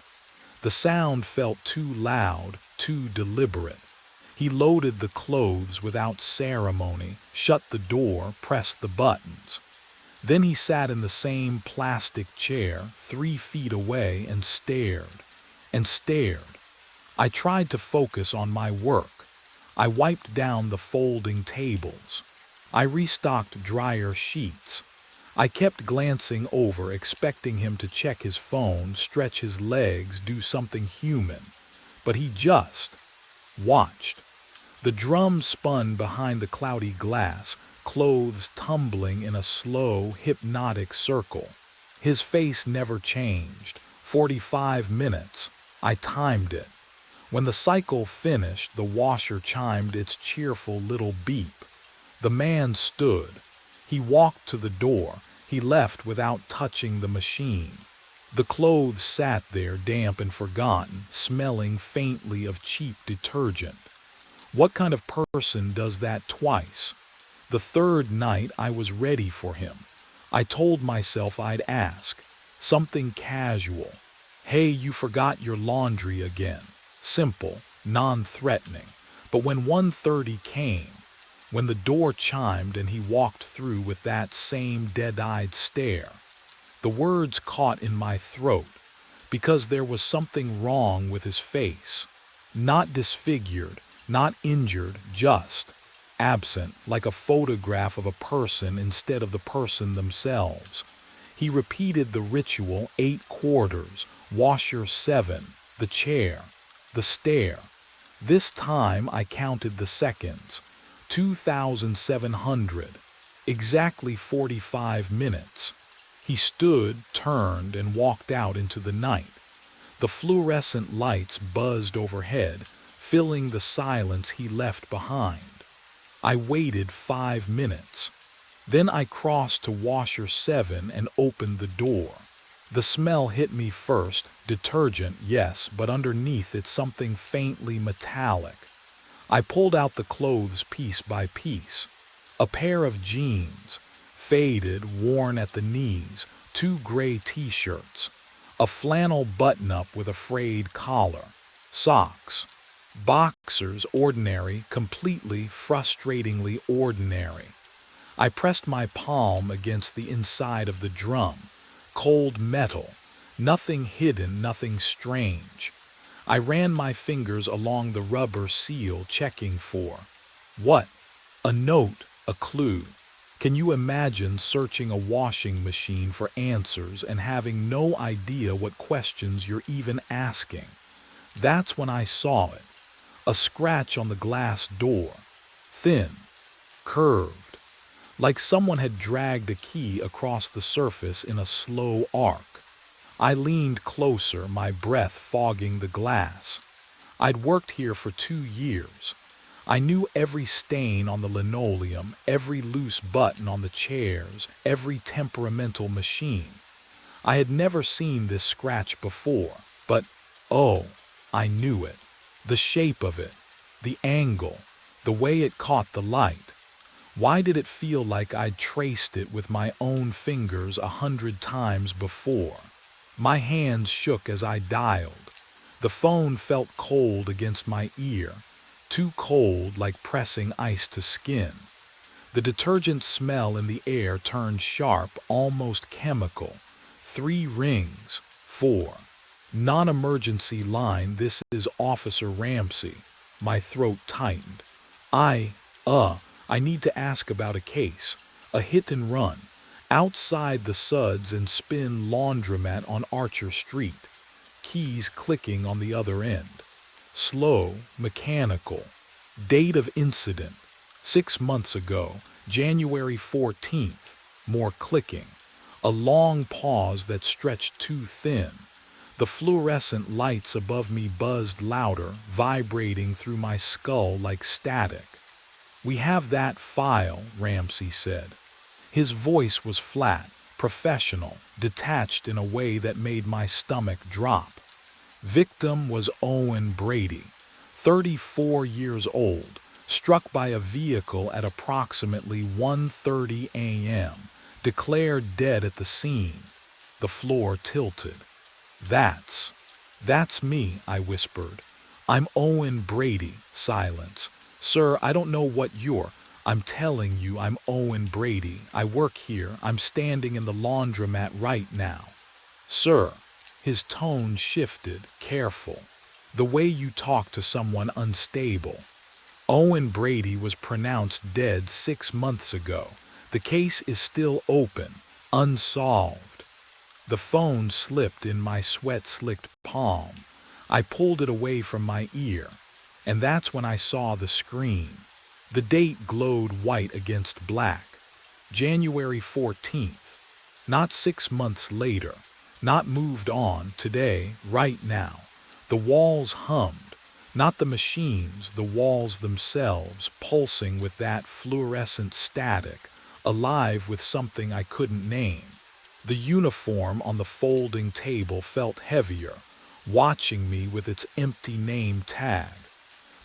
The sound felt too loud, too deliberate. He loaded the clothes without ceremony, shut the door, pressed the buttons. Then he sat in the same plastic chair 3 feet away and stared, and stared. I tried to focus on my work. I wiped down the folding tables. I restocked dryer sheets. I kept glancing over, expecting him to check his phone, stretch his legs, do something human. But he just watched. The drum spun behind the cloudy glass, clothes tumbling in a slow, hypnotic circle. His face never changed. 45 minutes. I timed it. When the cycle finished, the washer chimed its cheerful little beep. The man stood. He walked to the door. He left without touching the machine. The clothes sat there, damp and forgotten, smelling faintly of cheap detergent. What kind of person does that twice? The third night I was ready for him. I told myself I'd ask. Something casual. Hey, you forgot your laundry again. Simple, non-threatening. But when 1:30 came, when the door chimed and he walked through with that same dead-eyed stare, the words caught in my throat because there was something wrong with his face. Not disfigured, not injured, just absent, like a photograph of a person instead of the person themselves. He repeated the ritual 8 quarters, washer 7, the chair, the stare. This time I counted the seconds. 2,700. Exactly 45 minutes. He stood, turned, and walked out into the night. The fluorescent lights buzzed overhead, filling the silence he left behind. I waited 5 minutes. Then I crossed to washer 7 and opened the door. The smell hit me first, detergent, yes, but underneath it something faintly metallic. I pulled out the clothes piece by piece. A pair of jeans, faded, worn at the knees, 2 gray t-shirts, a flannel button-up with a frayed collar, socks, boxers, ordinary, completely, frustratingly ordinary. I pressed my palm against the inside of the drum. Cold metal, nothing hidden, nothing strange. I ran my fingers along the rubber seal, checking for what? A note, a clue. Can you imagine searching a washing machine for answers and having no idea what questions you're even asking? That's when I saw it. A scratch on the glass door. Thin, curved, like someone had dragged a key across the surface in a slow arc. I leaned closer, my breath fogging the glass. I'd worked here for 2 years. I knew every stain on the linoleum, every loose button on the chairs, every temperamental machine. I had never seen this scratch before, but, oh, I knew it. The shape of it, the angle, the way it caught the light. Why did it feel like I'd traced it with my own fingers 100 times before? My hands shook as I dialed. The phone felt cold against my ear, too cold like pressing ice to skin. The detergent smell in the air turned sharp, almost chemical. 3 rings. 4. Non-emergency line, this is Officer Ramsey. My throat tightened. I, I need to ask about a case. A hit and run. Outside the Suds and Spin laundromat on Archer Street. Keys clicking on the other end. Slow, mechanical. Date of incident. 6 months ago, January 14th. More clicking. A long pause that stretched too thin. The fluorescent lights above me buzzed louder, vibrating through my skull like static. "We have that file," Ramsey said. His voice was flat, professional, detached in a way that made my stomach drop. Victim was Owen Brady, 34 years old, struck by a vehicle at approximately 1:30 a.m., declared dead at the scene. The floor tilted. That's me," I whispered. "I'm Owen Brady." Silence. "Sir, I don't know what you're—" "I'm telling you I'm Owen Brady. I work here. I'm standing in the laundromat right now." "Sir." His tone shifted, careful. "The way you talk to someone unstable." Owen Brady was pronounced dead 6 months ago. The case is still open, unsolved. The phone slipped in my sweat-slicked palm. I pulled it away from my ear, and that's when I saw the screen. The date glowed white against black. January 14th. Not 6 months later. Not moved on, today, right now. The walls hummed. Not the machines, the walls themselves, pulsing with that fluorescent static, alive with something I couldn't name. The uniform on the folding table felt heavier, watching me with its empty name tag.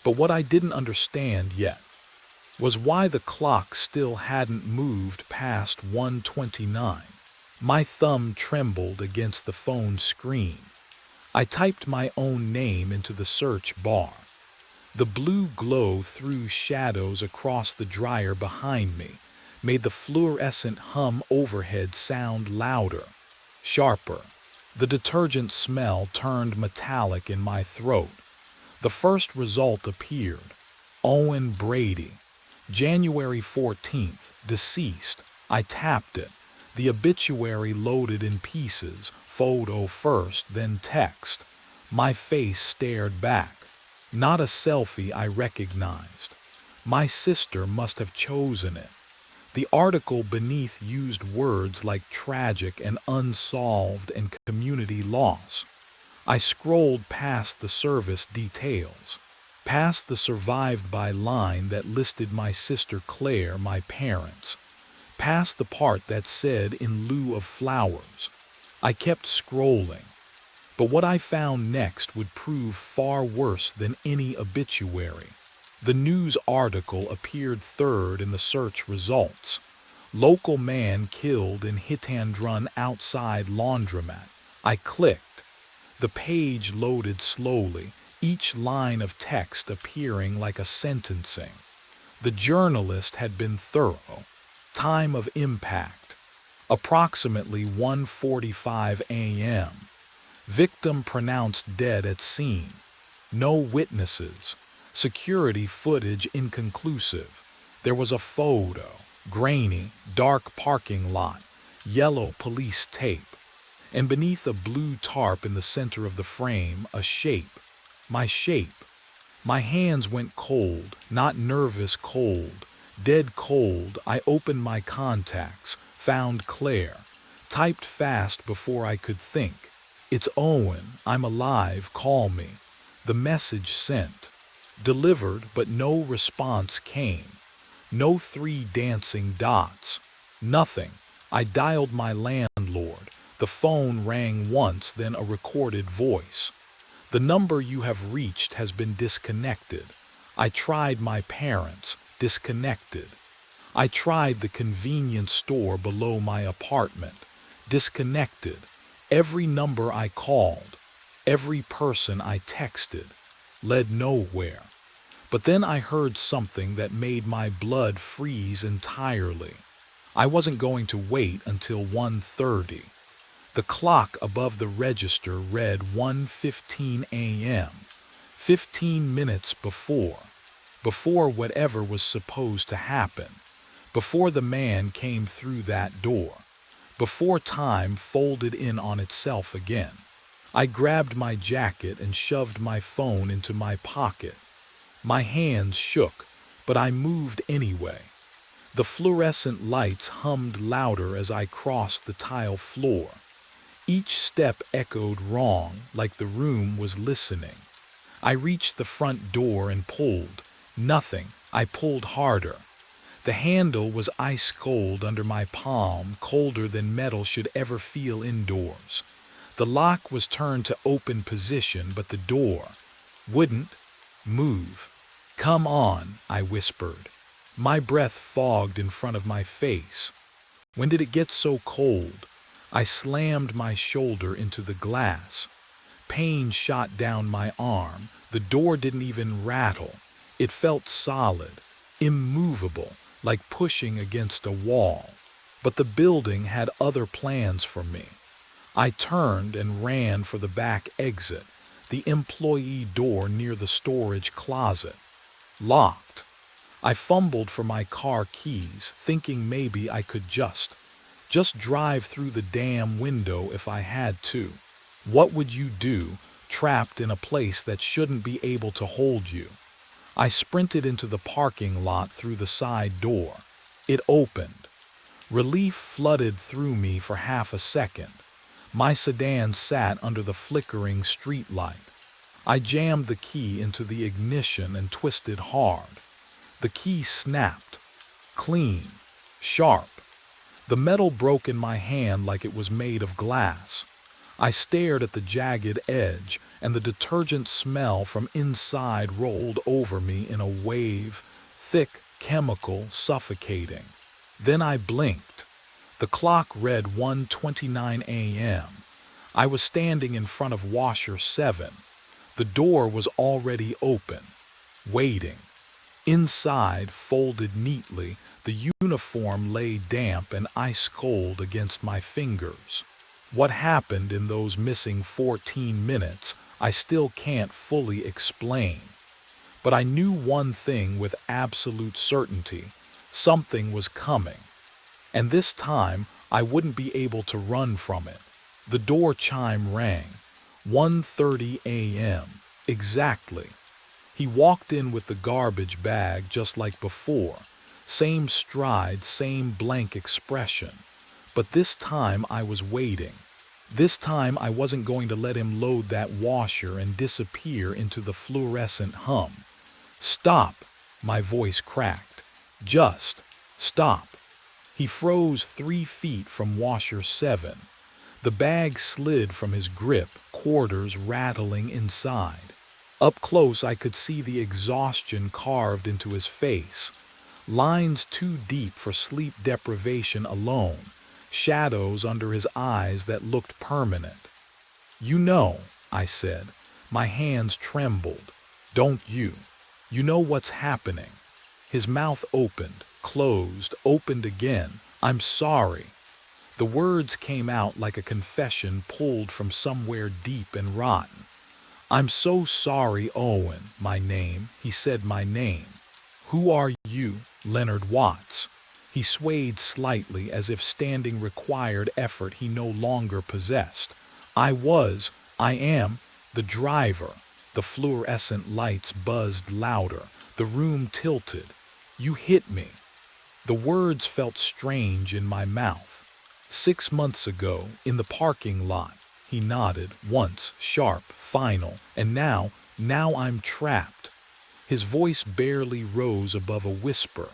But what I didn't understand yet was why the clock still hadn't moved past 1:29. My thumb trembled against the phone screen. I typed my own name into the search bar. The blue glow threw shadows across the dryer behind me, made the fluorescent hum overhead sound louder, sharper. The detergent smell turned metallic in my throat. The first result appeared. Owen Brady. January 14th, deceased. I tapped it. The obituary loaded in pieces, photo first, then text. My face stared back. Not a selfie I recognized. My sister must have chosen it. The article beneath used words like tragic and unsolved and community loss. I scrolled past the service details, past the survived by line that listed my sister Claire, my parents, past the part that said in lieu of flowers. I kept scrolling. But what I found next would prove far worse than any obituary. The news article appeared third in the search results. Local man killed in hit-and-run outside laundromat. I clicked. The page loaded slowly, each line of text appearing like a sentencing. The journalist had been thorough. Time of impact. Approximately 1:45 a.m. Victim pronounced dead at scene. No witnesses. Security footage inconclusive. There was a photo. Grainy, dark parking lot. Yellow police tape. And beneath a blue tarp in the center of the frame, a shape. My shape. My hands went cold, not nervous cold. Dead cold. I opened my contacts, found Claire. Typed fast before I could think. "It's Owen. I'm alive. Call me." The message sent. Delivered, but no response came. No 3 dancing dots. Nothing. I dialed my landlord. The phone rang once, then a recorded voice. "The number you have reached has been disconnected." I tried my parents. Disconnected. I tried the convenience store below my apartment, disconnected, every number I called, every person I texted, led nowhere. But then I heard something that made my blood freeze entirely. I wasn't going to wait until 1:30. The clock above the register read 1:15 a.m., 15 minutes before whatever was supposed to happen, before the man came through that door, before time folded in on itself again. I grabbed my jacket and shoved my phone into my pocket. My hands shook, but I moved anyway. The fluorescent lights hummed louder as I crossed the tile floor. Each step echoed wrong, like the room was listening. I reached the front door and pulled. Nothing. I pulled harder. The handle was ice cold under my palm, colder than metal should ever feel indoors. The lock was turned to open position, but the door wouldn't move. "Come on," I whispered. My breath fogged in front of my face. When did it get so cold? I slammed my shoulder into the glass. Pain shot down my arm. The door didn't even rattle. It felt solid, immovable, like pushing against a wall. But the building had other plans for me. I turned and ran for the back exit, the employee door near the storage closet. Locked. I fumbled for my car keys, thinking maybe I could just drive through the damn window if I had to. What would you do, trapped in a place that shouldn't be able to hold you? I sprinted into the parking lot through the side door. It opened. Relief flooded through me for half a second. My sedan sat under the flickering streetlight. I jammed the key into the ignition and twisted hard. The key snapped. Clean. Sharp. The metal broke in my hand like it was made of glass. I stared at the jagged edge, and the detergent smell from inside rolled over me in a wave, thick, chemical, suffocating. Then I blinked. The clock read 1:29 a.m. I was standing in front of washer 7. The door was already open, waiting. Inside, folded neatly, the uniform lay damp and ice-cold against my fingers. What happened in those missing 14 minutes, I still can't fully explain. But I knew one thing with absolute certainty: something was coming. And this time, I wouldn't be able to run from it. The door chime rang. 1:30 a.m. Exactly. He walked in with the garbage bag just like before. Same stride, same blank expression. But this time I was waiting. This time I wasn't going to let him load that washer and disappear into the fluorescent hum. "Stop," my voice cracked. "Just stop." He froze 3 feet from washer 7. The bag slid from his grip, quarters rattling inside. Up close I could see the exhaustion carved into his face. Lines too deep for sleep deprivation alone, shadows under his eyes that looked permanent. "You know," I said. My hands trembled. "Don't you? You know what's happening." His mouth opened, closed, opened again. "I'm sorry." The words came out like a confession pulled from somewhere deep and rotten. "I'm so sorry, Owen, my name." He said my name. "Who are you?" "Leonard Watts." He swayed slightly as if standing required effort he no longer possessed. I am, the driver." The fluorescent lights buzzed louder. The room tilted. "You hit me." The words felt strange in my mouth. 6 months ago, in the parking lot. He nodded, once, sharp, final, and now I'm trapped. His voice barely rose above a whisper.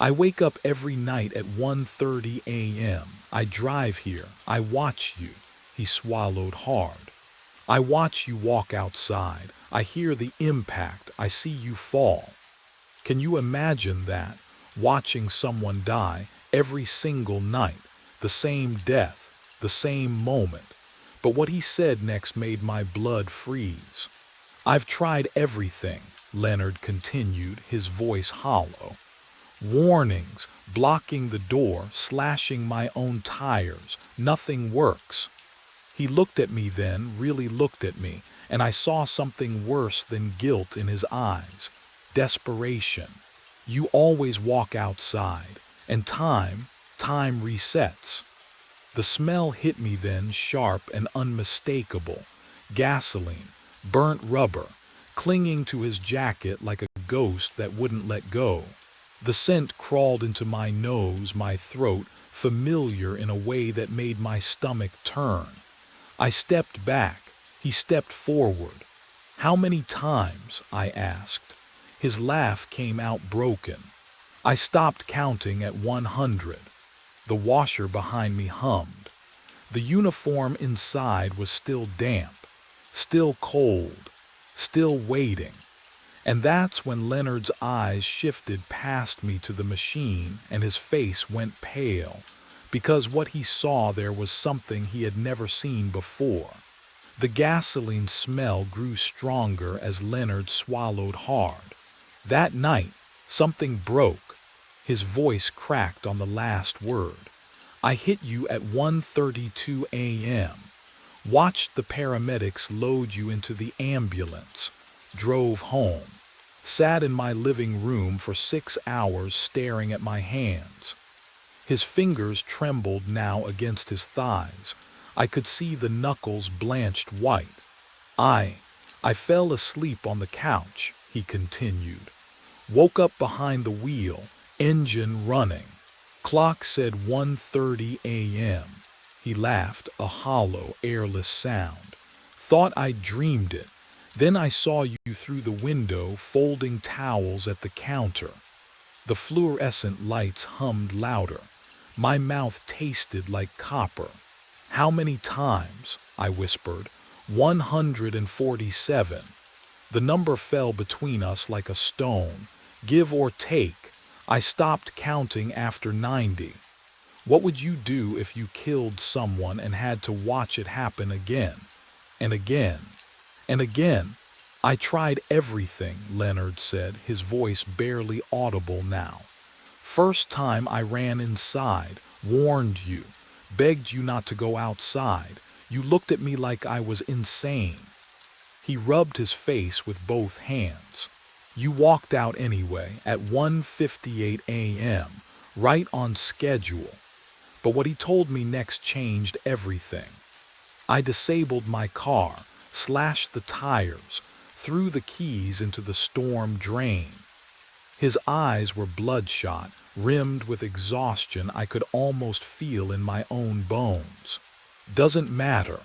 "I wake up every night at 1:30 a.m. I drive here. I watch you." He swallowed hard. "I watch you walk outside. I hear the impact. I see you fall. Can you imagine that? watching someone die every single night, the same death, the same moment. But what he said next made my blood freeze. I've tried everything, Leonard continued, his voice hollow. Warnings, blocking the door, slashing my own tires. Nothing works. He looked at me then, really looked at me, and I saw something worse than guilt in his eyes. Desperation. You always walk outside, and time resets. The smell hit me then, sharp and unmistakable. Gasoline, burnt rubber, clinging to his jacket like a ghost that wouldn't let go. The scent crawled into my nose, my throat, familiar in a way that made my stomach turn. I stepped back. He stepped forward. How many times? I asked. His laugh came out broken. I stopped counting at 100. The washer behind me hummed. The uniform inside was still damp, still cold, still waiting. And that's when Leonard's eyes shifted past me to the machine and his face went pale, because what he saw there was something he had never seen before. The gasoline smell grew stronger as Leonard swallowed hard. That night, something broke. His voice cracked on the last word. I hit you at 1:32 a.m. Watched the paramedics load you into the ambulance. Drove home. Sat in my living room for 6 hours staring at my hands. His fingers trembled now against his thighs. I could see the knuckles blanched white. I fell asleep on the couch, he continued. Woke up behind the wheel, engine running. Clock said 1:30 a.m. He laughed, a hollow, airless sound. Thought I dreamed it. Then I saw you through the window folding towels at the counter. The fluorescent lights hummed louder. My mouth tasted like copper. How many times? I whispered. 147. The number fell between us like a stone. Give or take. I stopped counting after 90. What would you do if you killed someone and had to watch it happen again, and again, and again? I tried everything, Leonard said, his voice barely audible now. First time I ran inside, warned you, begged you not to go outside. You looked at me like I was insane. He rubbed his face with both hands. You walked out anyway at 1:58 a.m., right on schedule. But what he told me next changed everything. I disabled my car, slashed the tires, threw the keys into the storm drain. His eyes were bloodshot, rimmed with exhaustion I could almost feel in my own bones. Doesn't matter.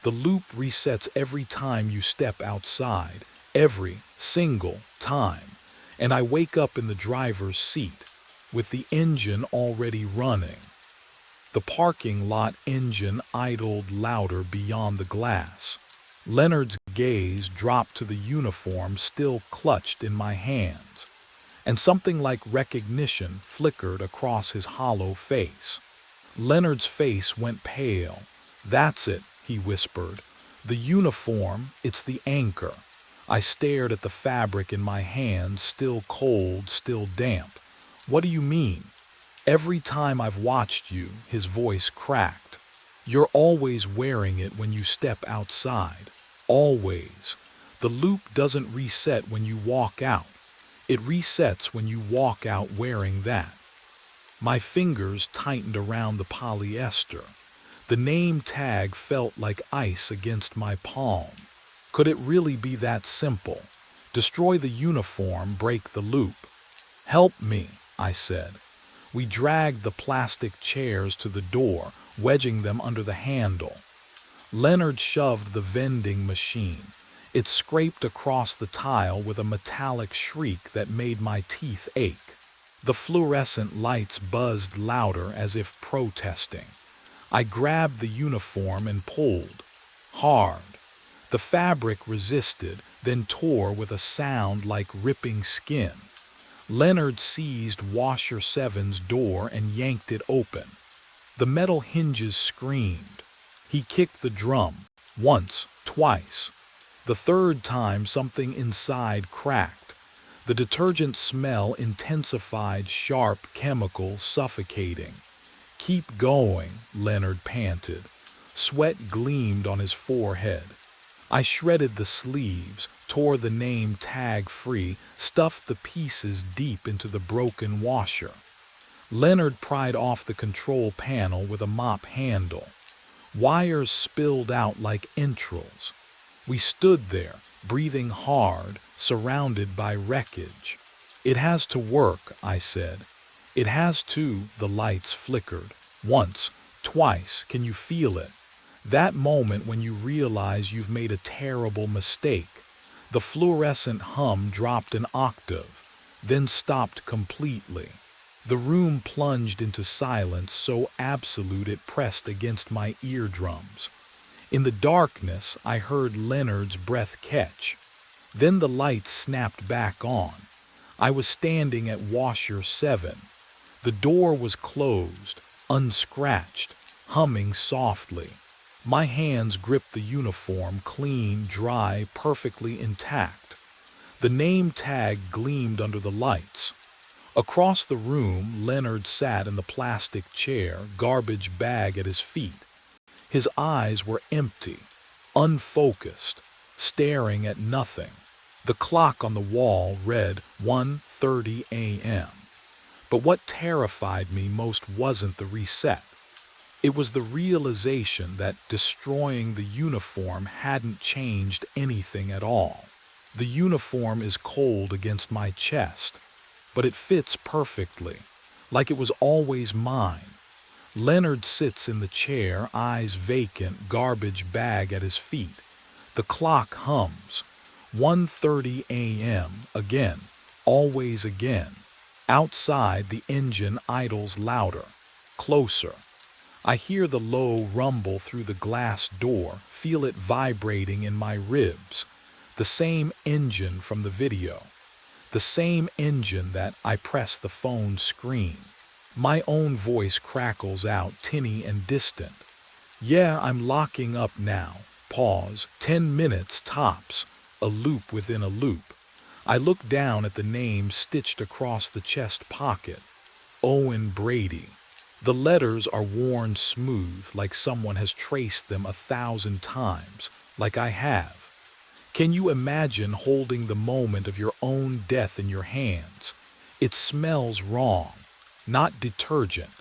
The loop resets every time you step outside, every single time. And I wake up in the driver's seat, with the engine already running. The parking lot engine idled louder beyond the glass. Leonard's gaze dropped to the uniform still clutched in my hands, and something like recognition flickered across his hollow face. Leonard's face went pale. That's it, he whispered. The uniform, it's the anchor. I stared at the fabric in my hands, still cold, still damp. What do you mean? Every time I've watched you, his voice cracked. You're always wearing it when you step outside. Always. The loop doesn't reset when you walk out. It resets when you walk out wearing that. My fingers tightened around the polyester. The name tag felt like ice against my palm. Could it really be that simple? Destroy the uniform, break the loop. Help me, I said. We dragged the plastic chairs to the door, wedging them under the handle. Leonard shoved the vending machine. It scraped across the tile with a metallic shriek that made my teeth ache. The fluorescent lights buzzed louder as if protesting. I grabbed the uniform and pulled. Hard. The fabric resisted, then tore with a sound like ripping skin. Leonard seized washer seven's door and yanked it open. The metal hinges screamed. He kicked the drum, once, twice. The third time something inside cracked. The detergent smell intensified, sharp chemical, suffocating. "Keep going," Leonard panted. Sweat gleamed on his forehead. I shredded the sleeves, tore the name tag free, stuffed the pieces deep into the broken washer. Leonard pried off the control panel with a mop handle. Wires spilled out like entrails. We stood there, breathing hard, surrounded by wreckage. "It has to work," I said. "It has to." The lights flickered. Once, twice. "Can you feel it?" That moment when you realize you've made a terrible mistake. The fluorescent hum dropped an octave, then stopped completely. The room plunged into silence so absolute it pressed against my eardrums. In the darkness, I heard Leonard's breath catch. Then the lights snapped back on. I was standing at washer 7. The door was closed, unscratched, humming softly. My hands gripped the uniform, clean, dry, perfectly intact. The name tag gleamed under the lights. Across the room, Leonard sat in the plastic chair, garbage bag at his feet. His eyes were empty, unfocused, staring at nothing. The clock on the wall read 1:30 a.m. But what terrified me most wasn't the reset. It was the realization that destroying the uniform hadn't changed anything at all. The uniform is cold against my chest, but it fits perfectly, like it was always mine. Leonard sits in the chair, eyes vacant, garbage bag at his feet. The clock hums. 1:30 a.m. again, always again. Outside, the engine idles louder, closer. I hear the low rumble through the glass door, feel it vibrating in my ribs. The same engine from the video. The same engine that I press the phone screen. My own voice crackles out, tinny and distant. "Yeah, I'm locking up now." Pause. 10 minutes tops. A loop within a loop. I look down at the name stitched across the chest pocket. Owen Brady. The letters are worn smooth, like someone has traced them 1,000 times, like I have. Can you imagine holding the moment of your own death in your hands? It smells wrong. Not detergent,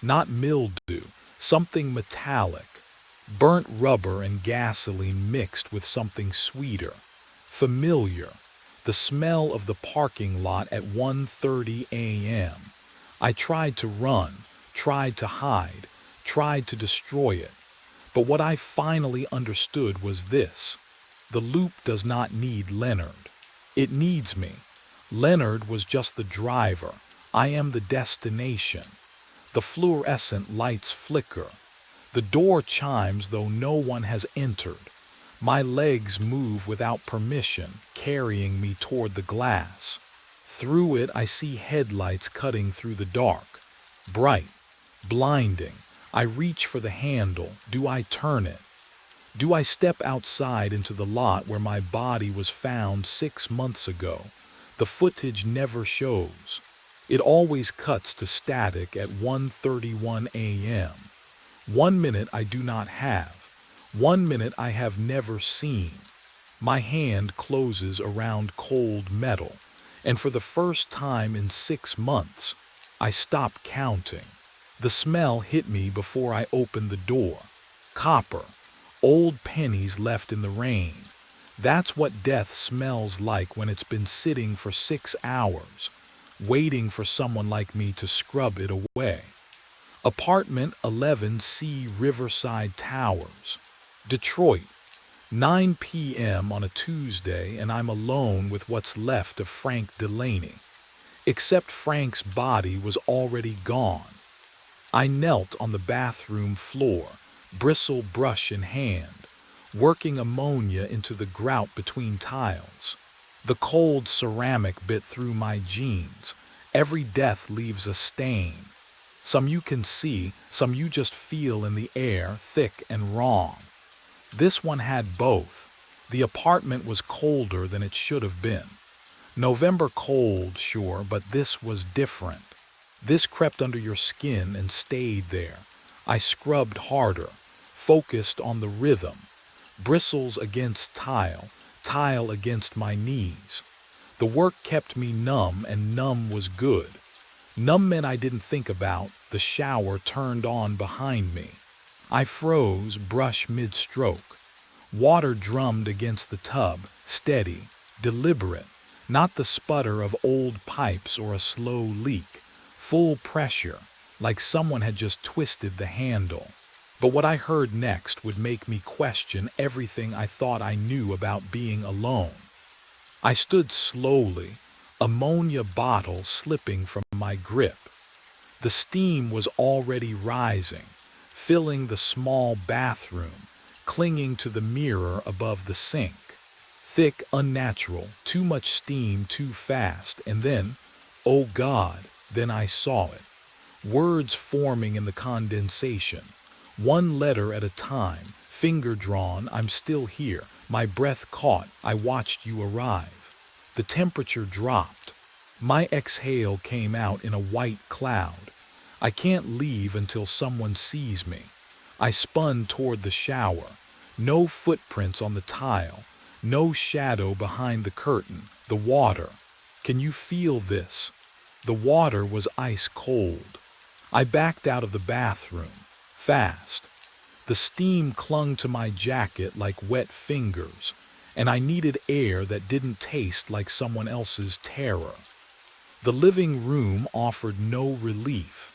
not mildew, something metallic. Burnt rubber and gasoline mixed with something sweeter. Familiar. The smell of the parking lot at 1:30 a.m. I tried to run, tried to hide, tried to destroy it. But what I finally understood was this. The loop does not need Leonard. It needs me. Leonard was just the driver. I am the destination. The fluorescent lights flicker. The door chimes though no one has entered. My legs move without permission, carrying me toward the glass. Through it I see headlights cutting through the dark. Bright, blinding. I reach for the handle. Do I turn it? Do I step outside into the lot where my body was found 6 months ago? The footage never shows. It always cuts to static at 1:31 a.m. 1 minute I do not have. 1 minute I have never seen. My hand closes around cold metal, and for the first time in 6 months, I stop counting. The smell hit me before I opened the door. Copper. Old pennies left in the rain. That's what death smells like when it's been sitting for 6 hours, waiting for someone like me to scrub it away. Apartment 11C, Riverside Towers, Detroit. 9 p.m. on a Tuesday, and I'm alone with what's left of Frank Delaney. Except Frank's body was already gone. I knelt on the bathroom floor, bristle brush in hand, working ammonia into the grout between tiles. The cold ceramic bit through my jeans. Every death leaves a stain. Some you can see, some you just feel in the air, thick and wrong. This one had both. The apartment was colder than it should have been. November cold, sure, but this was different. This crept under your skin and stayed there. I scrubbed harder, focused on the rhythm. Bristles against tile, tile against my knees. The work kept me numb, and numb was good. Numb meant I didn't think about. The shower turned on behind me. I froze, brush mid-stroke. Water drummed against the tub, steady, deliberate, not the sputter of old pipes or a slow leak. Full pressure, like someone had just twisted the handle. But what I heard next would make me question everything I thought I knew about being alone. I stood slowly, ammonia bottle slipping from my grip. The steam was already rising, filling the small bathroom, clinging to the mirror above the sink. Thick, unnatural, too much steam too fast, and then, oh God, then I saw it. Words forming in the condensation. One letter at a time, finger drawn, I'm still here. My breath caught, I watched you arrive. The temperature dropped. My exhale came out in a white cloud. I can't leave until someone sees me. I spun toward the shower. No footprints on the tile. No shadow behind the curtain. The water. Can you feel this? The water was ice cold. I backed out of the bathroom. Fast. The steam clung to my jacket like wet fingers, and I needed air that didn't taste like someone else's terror. The living room offered no relief.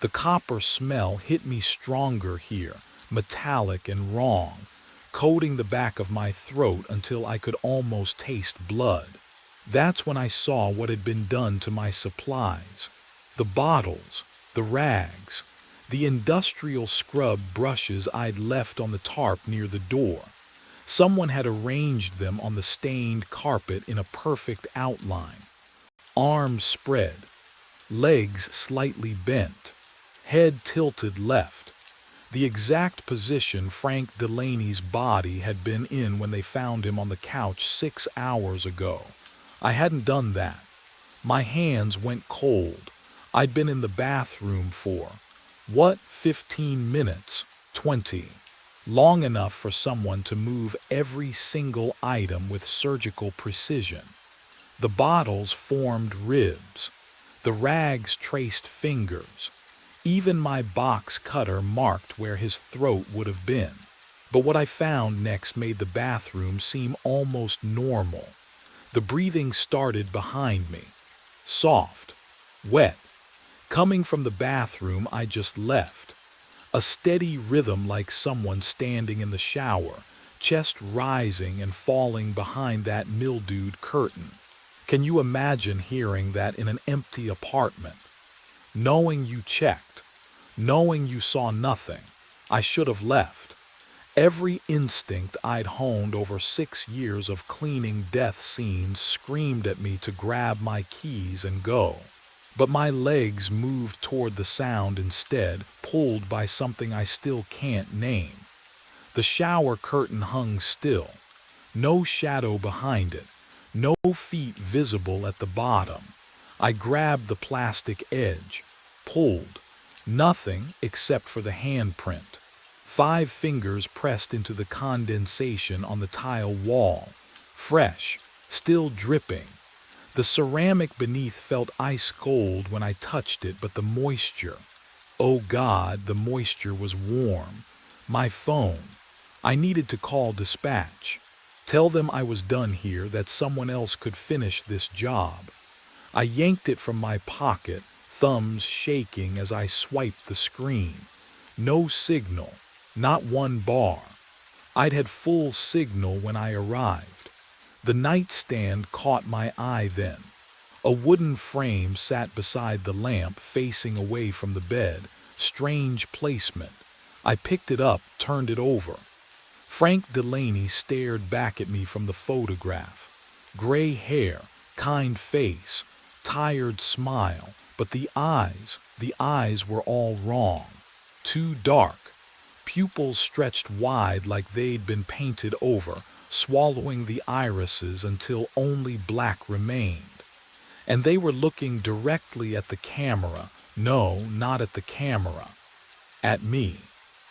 The copper smell hit me stronger here, metallic and wrong, coating the back of my throat until I could almost taste blood. That's when I saw what had been done to my supplies. The bottles, the rags, the industrial scrub brushes I'd left on the tarp near the door. Someone had arranged them on the stained carpet in a perfect outline. Arms spread, legs slightly bent, head tilted left. The exact position Frank Delaney's body had been in when they found him on the couch 6 hours ago. I hadn't done that. My hands went cold. I'd been in the bathroom for, 15 minutes? 20. Long enough for someone to move every single item with surgical precision. The bottles formed ribs. The rags traced fingers. Even my box cutter marked where his throat would have been. But what I found next made the bathroom seem almost normal. The breathing started behind me. Soft. Wet. Coming from the bathroom I just left. A steady rhythm like someone standing in the shower, chest rising and falling behind that mildewed curtain. Can you imagine hearing that in an empty apartment? Knowing you checked, knowing you saw nothing, I should have left. Every instinct I'd honed over 6 years of cleaning death scenes screamed at me to grab my keys and go. But my legs moved toward the sound instead, pulled by something I still can't name. The shower curtain hung still. No shadow behind it. No feet visible at the bottom. I grabbed the plastic edge. Pulled. Nothing except for the handprint. 5 fingers pressed into the condensation on the tile wall. Fresh. Still dripping. The ceramic beneath felt ice cold when I touched it, but the moisture. Oh God, the moisture was warm. My phone. I needed to call dispatch. Tell them I was done here, that someone else could finish this job. I yanked it from my pocket, thumbs shaking as I swiped the screen. No signal. Not one bar. I'd had full signal when I arrived. The nightstand caught my eye then. A wooden frame sat beside the lamp, facing away from the bed. Strange placement. I picked it up, turned it over. Frank Delaney stared back at me from the photograph. Gray hair, kind face, tired smile, but the eyes were all wrong. Too dark. Pupils stretched wide like they'd been painted over, swallowing the irises until only black remained. And they were looking directly at the camera. No, not at the camera. At me.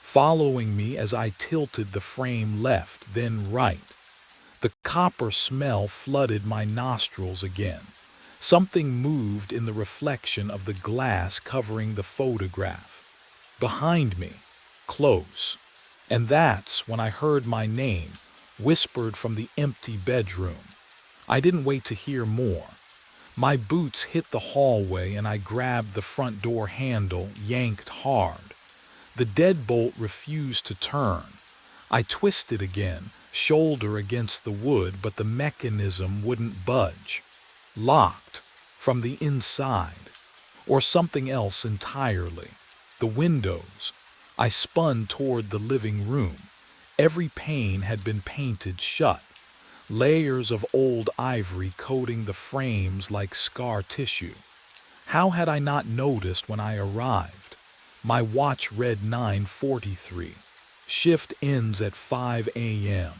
Following me as I tilted the frame left, then right. The copper smell flooded my nostrils again. Something moved in the reflection of the glass covering the photograph. Behind me. Close. And that's when I heard my name, whispered from the empty bedroom. I didn't wait to hear more. My boots hit the hallway and I grabbed the front door handle, yanked hard. The deadbolt refused to turn. I twisted again, shoulder against the wood, but the mechanism wouldn't budge. Locked. From the inside. Or something else entirely. The windows. I spun toward the living room. Every pane had been painted shut. Layers of old ivory coating the frames like scar tissue. How had I not noticed when I arrived? My watch read 9:43. Shift ends at 5 a.m.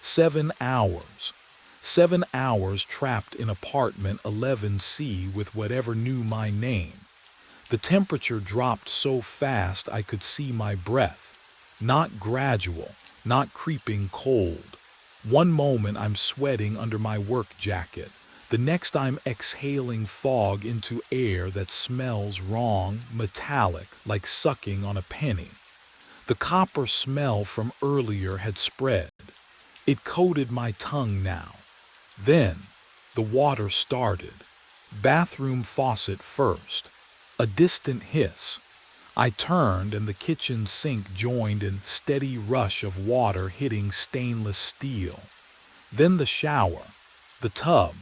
7 hours. 7 hours trapped in apartment 11C with whatever knew my name. The temperature dropped so fast I could see my breath. Not gradual, not creeping cold. One moment I'm sweating under my work jacket. The next I'm exhaling fog into air that smells wrong, metallic, like sucking on a penny. The copper smell from earlier had spread. It coated my tongue now. Then, the water started. Bathroom faucet first. A distant hiss. I turned and the kitchen sink joined in steady rush of water hitting stainless steel. Then the shower. The tub.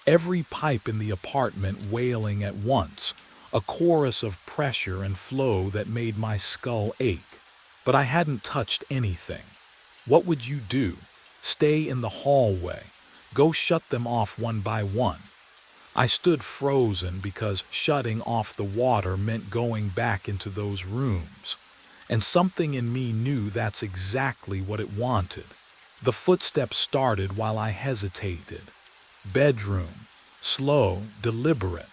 Every pipe in the apartment wailing at once. A chorus of pressure and flow that made my skull ache. But I hadn't touched anything. What would you do? Stay in the hallway. Go shut them off one by one. I stood frozen because shutting off the water meant going back into those rooms. And something in me knew that's exactly what it wanted. The footsteps started while I hesitated. Bedroom. Slow, deliberate.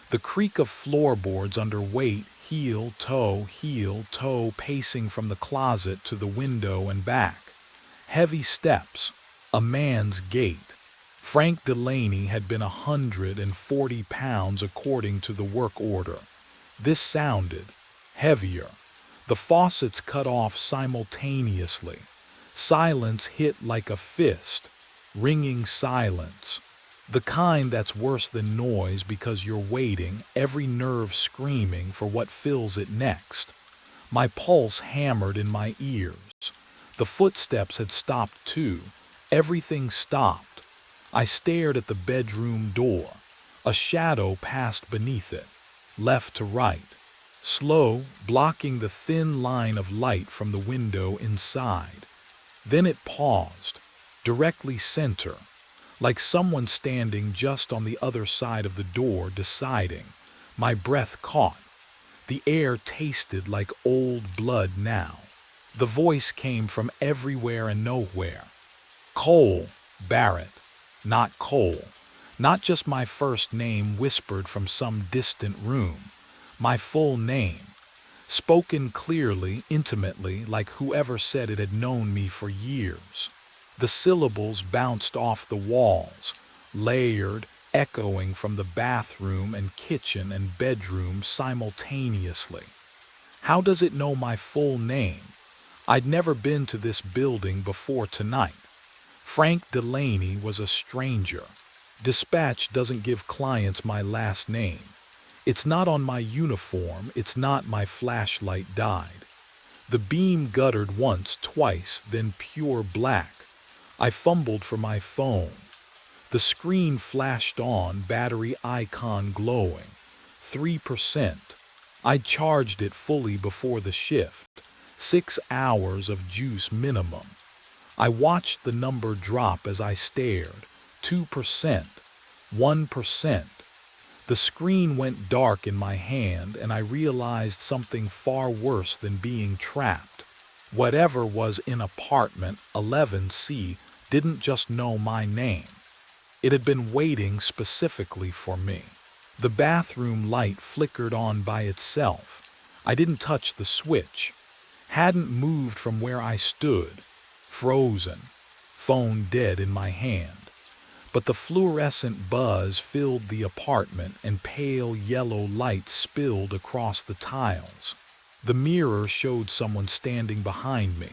The creak of floorboards under weight, heel, toe, pacing from the closet to the window and back. Heavy steps. A man's gait. Frank Delaney had been 140 pounds according to the work order. This sounded heavier. The faucets cut off simultaneously. Silence hit like a fist. Ringing silence. The kind that's worse than noise because you're waiting, every nerve screaming for what fills it next. My pulse hammered in my ears. The footsteps had stopped too. Everything stopped. I stared at the bedroom door. A shadow passed beneath it, left to right. Slow, blocking the thin line of light from the window inside. Then it paused, directly center, like someone standing just on the other side of the door deciding. My breath caught. The air tasted like old blood now. The voice came from everywhere and nowhere. Cole, Barrett. Not Cole. Not just my first name whispered from some distant room. My full name. Spoken clearly, intimately, like whoever said it had known me for years. The syllables bounced off the walls, layered, echoing from the bathroom and kitchen and bedroom simultaneously. How does it know my full name? I'd never been to this building before tonight. Frank Delaney was a stranger. Dispatch doesn't give clients my last name. It's not on my uniform, it's not my flashlight died. The beam guttered once, twice, then pure black. I fumbled for my phone. The screen flashed on, battery icon glowing. 3%. I charged it fully before the shift. 6 hours of juice minimum. I watched the number drop as I stared. 2%, 1%. The screen went dark in my hand, and I realized something far worse than being trapped. Whatever was in apartment 11C didn't just know my name. It had been waiting specifically for me. The bathroom light flickered on by itself. I didn't touch the switch. Hadn't moved from where I stood, frozen, phone dead in my hand. But the fluorescent buzz filled the apartment, and pale yellow light spilled across the tiles. The mirror showed someone standing behind me.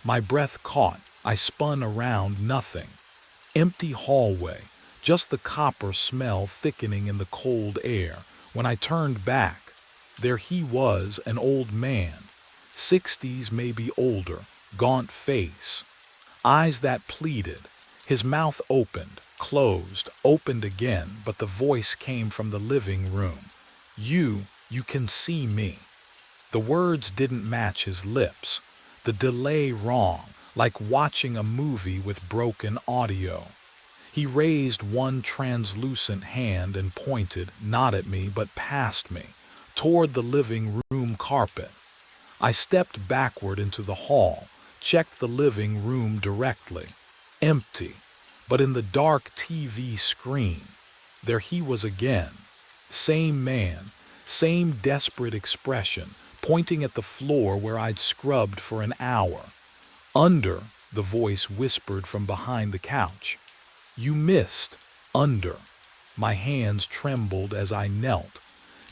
My breath caught. I spun around. Nothing. Empty hallway, just the copper smell thickening in the cold air. When I turned back, there he was, an old man, 60s maybe older, gaunt face, eyes that pleaded. His mouth opened, closed, opened again, but the voice came from the living room. You can see me." The words didn't match his lips. The delay wrong, like watching a movie with broken audio. He raised one translucent hand and pointed, not at me but past me, toward the living room carpet. I stepped backward into the hall, checked the living room directly. Empty. But in the dark TV screen, there he was again. Same man, same desperate expression, pointing at the floor where I'd scrubbed for an hour. "Under," the voice whispered from behind the couch. "You missed. Under." My hands trembled as I knelt,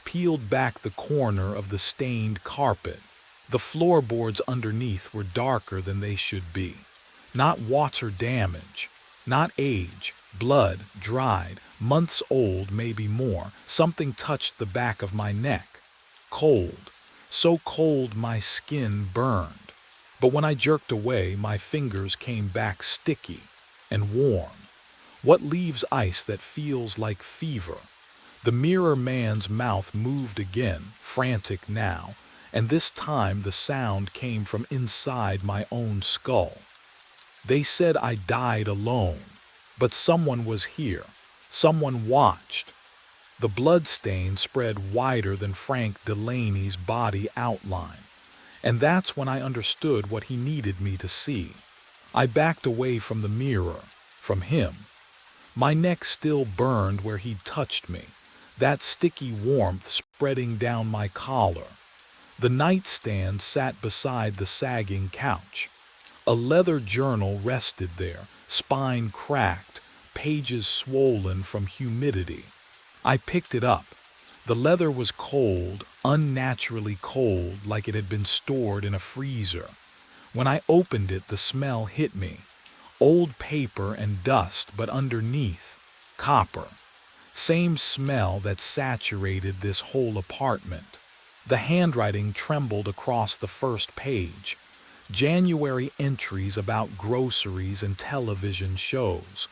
peeled back the corner of the stained carpet. The floorboards underneath were darker than they should be. Not water damage, not age, blood, dried, months old, maybe more. Something touched the back of my neck. Cold, so cold my skin burned. But when I jerked away, my fingers came back sticky and warm. What leaves ice that feels like fever? The mirror man's mouth moved again, frantic now, and this time the sound came from inside my own skull. "They said I died alone, but someone was here. Someone watched." The bloodstain spread wider than Frank Delaney's body outline, and that's when I understood what he needed me to see. I backed away from the mirror, from him. My neck still burned where he'd touched me, that sticky warmth spreading down my collar. The nightstand sat beside the sagging couch. A leather journal rested there, spine cracked, pages swollen from humidity. I picked it up. The leather was cold, unnaturally cold, like it had been stored in a freezer. When I opened it, the smell hit me. Old paper and dust, but underneath, copper. Same smell that saturated this whole apartment. The handwriting trembled across the first page. January entries about groceries and television shows.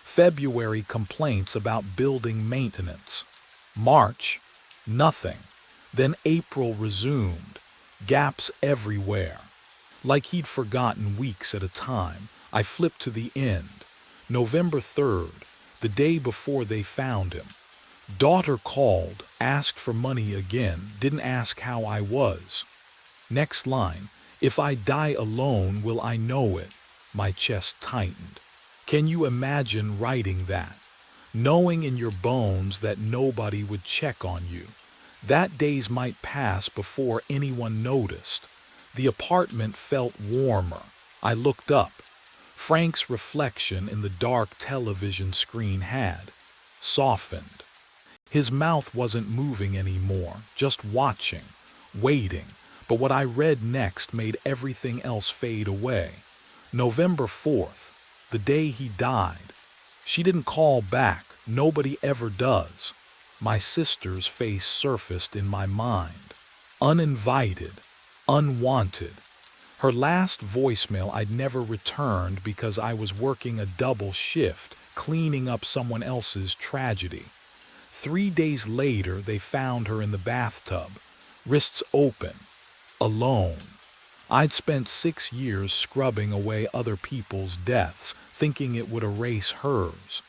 February complaints about building maintenance. March, nothing. Then April resumed. Gaps everywhere. Like he'd forgotten weeks at a time, I flipped to the end. November 3rd, the day before they found him. Daughter called, asked for money again, didn't ask how I was. Next line, "If I die alone, will I know it?" My chest tightened. Can you imagine writing that? Knowing in your bones that nobody would check on you. That days might pass before anyone noticed. The apartment felt warmer. I looked up. Frank's reflection in the dark television screen had softened. His mouth wasn't moving anymore, just watching, waiting. But what I read next made everything else fade away. November 4th, the day he died. She didn't call back. Nobody ever does. My sister's face surfaced in my mind. Uninvited, unwanted. Her last voicemail I'd never returned because I was working a double shift, cleaning up someone else's tragedy. 3 days later, they found her in the bathtub, wrists open, alone. I'd spent 6 years scrubbing away other people's deaths, thinking it would erase hers.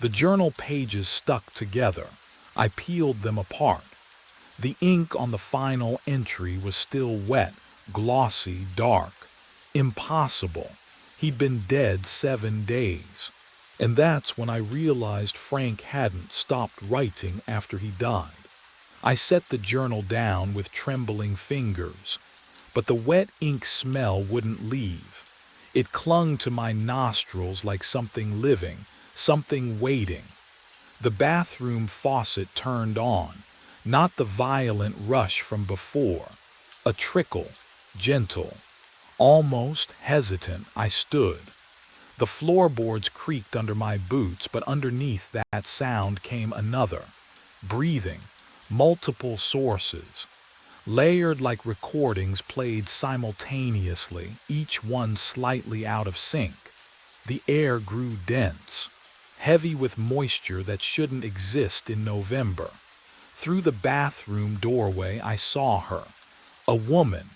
The journal pages stuck together. I peeled them apart. The ink on the final entry was still wet, glossy, dark. Impossible. He'd been dead 7 days. And that's when I realized Frank hadn't stopped writing after he died. I set the journal down with trembling fingers, but the wet ink smell wouldn't leave. It clung to my nostrils like something living, something waiting. The bathroom faucet turned on, not the violent rush from before. A trickle, gentle, almost hesitant. I stood. The floorboards creaked under my boots, but underneath that sound came another. Breathing, multiple sources, layered like recordings played simultaneously, each one slightly out of sync. The air grew dense, heavy with moisture that shouldn't exist in November. Through the bathroom doorway I saw her, a woman,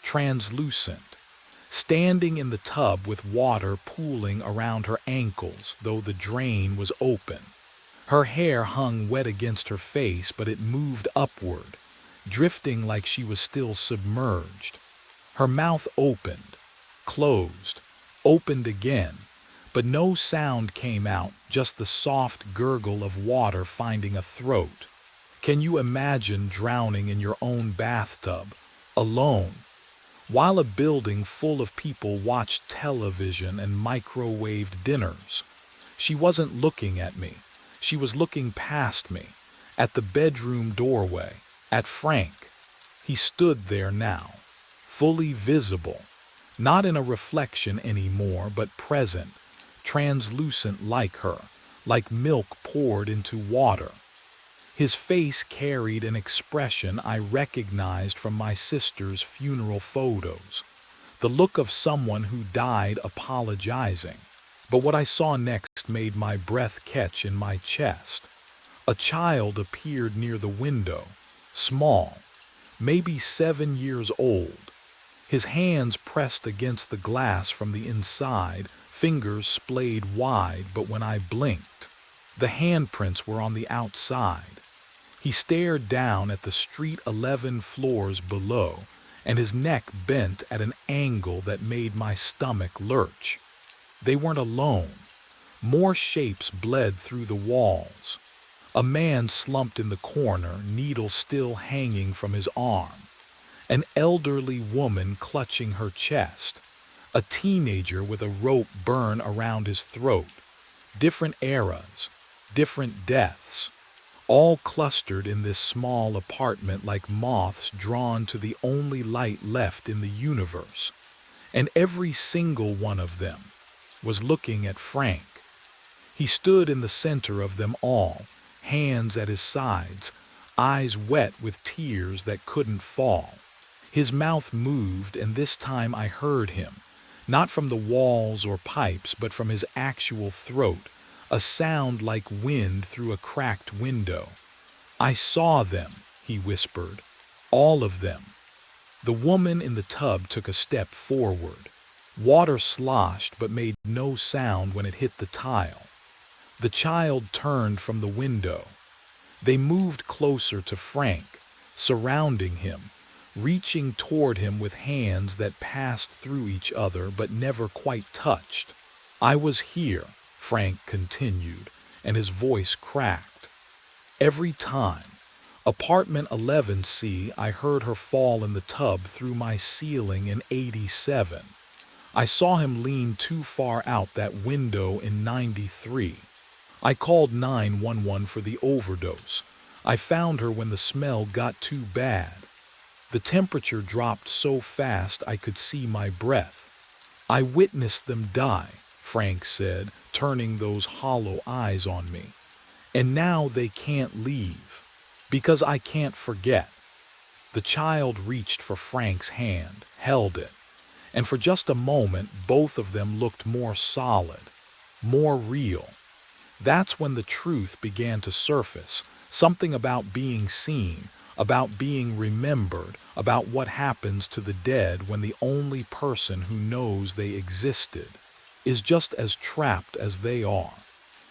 translucent, standing in the tub with water pooling around her ankles, though the drain was open. Her hair hung wet against her face, but it moved upward, drifting like she was still submerged. Her mouth opened, closed, opened again, but no sound came out, just the soft gurgle of water finding a throat. Can you imagine drowning in your own bathtub, alone, while a building full of people watched television and microwaved dinners? She wasn't looking at me. She was looking past me, at the bedroom doorway, at Frank. He stood there now, fully visible, not in a reflection anymore, but present, translucent like her, like milk poured into water. His face carried an expression I recognized from my sister's funeral photos, the look of someone who died apologizing. But what I saw next made my breath catch in my chest. A child appeared near the window, small, maybe 7 years old. His hands pressed against the glass from the inside, fingers splayed wide, but when I blinked, the handprints were on the outside. He stared down at the street 11 floors below, and his neck bent at an angle that made my stomach lurch. They weren't alone. More shapes bled through the walls. A man slumped in the corner, needle still hanging from his arm. An elderly woman clutching her chest. A teenager with a rope burn around his throat. Different eras, different deaths, all clustered in this small apartment like moths drawn to the only light left in the universe. And every single one of them was looking at Frank. He stood in the center of them all, hands at his sides, eyes wet with tears that couldn't fall. His mouth moved, and this time I heard him, not from the walls or pipes, but from his actual throat, a sound like wind through a cracked window. "I saw them," he whispered, "all of them." The woman in the tub took a step forward. Water sloshed but made no sound when it hit the tile. The child turned from the window. They moved closer to Frank, surrounding him, reaching toward him with hands that passed through each other but never quite touched. "I was here," Frank continued, and his voice cracked. "Every time. Apartment 11C, I heard her fall in the tub through my ceiling in 87. I saw him lean too far out that window in 93. I called 911 for the overdose. I found her when the smell got too bad. The temperature dropped so fast I could see my breath. I witnessed them die," Frank said, turning those hollow eyes on me. "And now they can't leave, because I can't forget." The child reached for Frank's hand, held it, and for just a moment both of them looked more solid, more real. That's when the truth began to surface, something about being seen, about being remembered, about what happens to the dead when the only person who knows they existed is just as trapped as they are.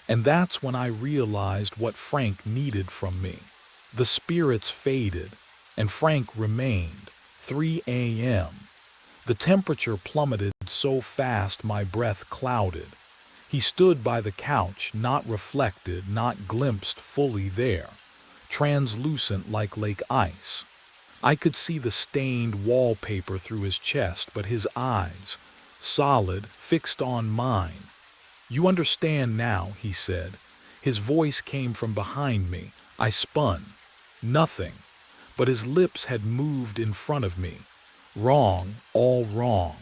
And that's when I realized what Frank needed from me. The spirits faded, and Frank remained. 3 a.m. The temperature plummeted so fast my breath clouded. He stood by the couch, not reflected, not glimpsed fully there, translucent like lake ice. I could see the stained wallpaper through his chest, but his eyes, solid, fixed on mine. "You understand now," he said. His voice came from behind me. I spun. Nothing. But his lips had moved in front of me. Wrong, all wrong.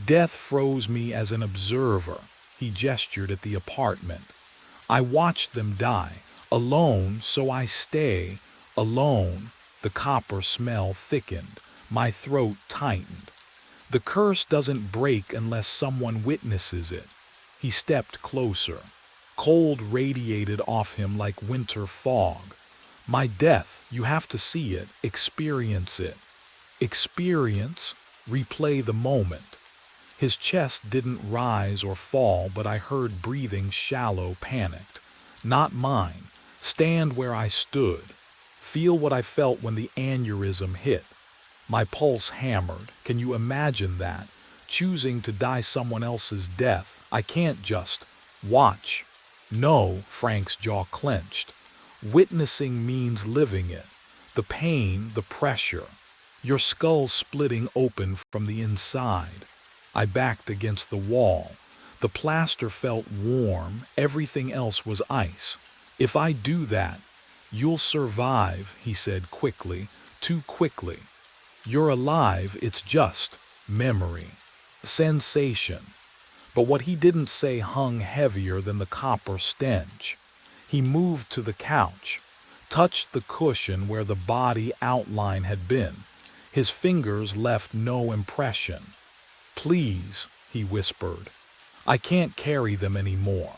Death froze me as an observer. He gestured at the apartment. I watched them die. Alone, so I stay. Alone. The copper smell thickened. My throat tightened. The curse doesn't break unless someone witnesses it. He stepped closer. Cold radiated off him like winter fog. My death, you have to see it, experience it. Experience, replay the moment. His chest didn't rise or fall, but I heard breathing shallow, panicked. Not mine. Stand where I stood. Feel what I felt when the aneurysm hit. My pulse hammered. Can you imagine that? Choosing to die someone else's death. I can't just watch. No, Frank's jaw clenched. Witnessing means living it. The pain, the pressure. Your skull splitting open from the inside. I backed against the wall. The plaster felt warm. Everything else was ice. If I do that, you'll survive, he said quickly, too quickly. You're alive, it's just memory. Sensation. But what he didn't say hung heavier than the copper stench. He moved to the couch, touched the cushion where the body outline had been. His fingers left no impression. "Please," he whispered. "I can't carry them anymore."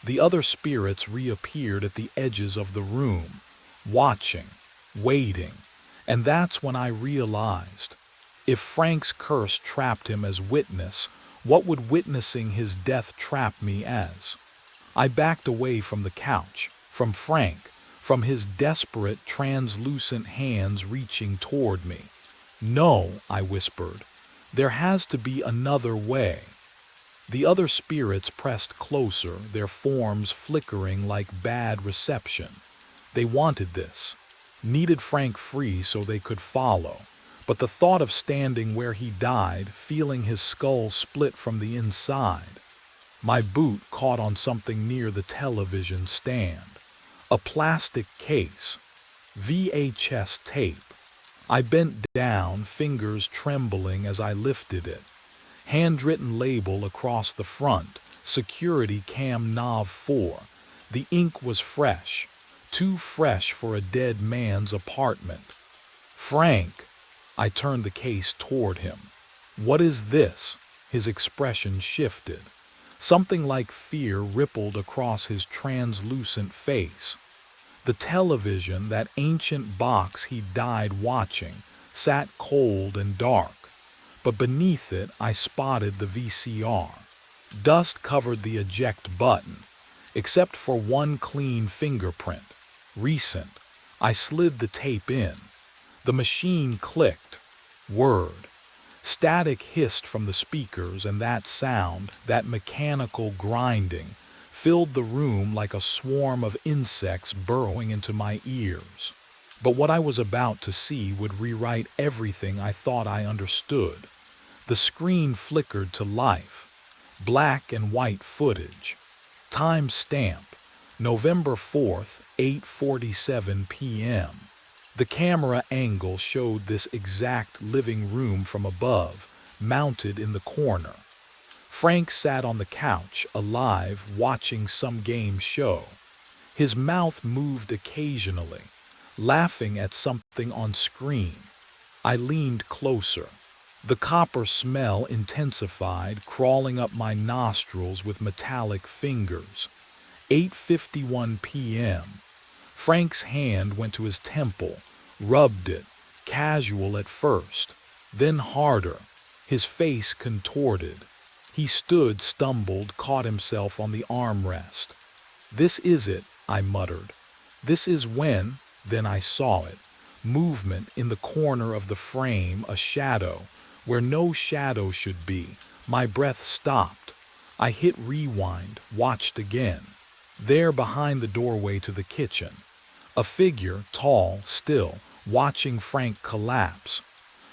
The other spirits reappeared at the edges of the room, watching, waiting, and that's when I realized. If Frank's curse trapped him as witness, what would witnessing his death trap me as? I backed away from the couch, from Frank, from his desperate, translucent hands reaching toward me. "No," I whispered. "There has to be another way." The other spirits pressed closer, their forms flickering like bad reception. They wanted this, needed Frank free so they could follow. But the thought of standing where he died, feeling his skull split from the inside. My boot caught on something near the television stand. A plastic case. VHS tape. I bent down, fingers trembling as I lifted it. Handwritten label across the front, Security Cam Nav 4. The ink was fresh, too fresh for a dead man's apartment. "Frank." I turned the case toward him. "What is this?" His expression shifted. Something like fear rippled across his translucent face. The television, that ancient box he died watching, sat cold and dark. But beneath it I spotted the VCR. Dust covered the eject button, except for one clean fingerprint. Recent. I slid the tape in. The machine clicked. Word. Static hissed from the speakers, and that sound, that mechanical grinding, filled the room like a swarm of insects burrowing into my ears. But what I was about to see would rewrite everything I thought I understood. The screen flickered to life. Black and white footage. Time stamp. November 4th, 8:47 p.m. The camera angle showed this exact living room from above, mounted in the corner. Frank sat on the couch, alive, watching some game show. His mouth moved occasionally, laughing at something on screen. I leaned closer. The copper smell intensified, crawling up my nostrils with metallic fingers. 8:51 p.m. Frank's hand went to his temple, rubbed it, casual at first, then harder. His face contorted. He stood, stumbled, caught himself on the armrest. "This is it," I muttered. "This is when—" Then I saw it. Movement in the corner of the frame, a shadow, where no shadow should be. My breath stopped. I hit rewind, watched again. There behind the doorway to the kitchen. A figure, tall, still, watching Frank collapse.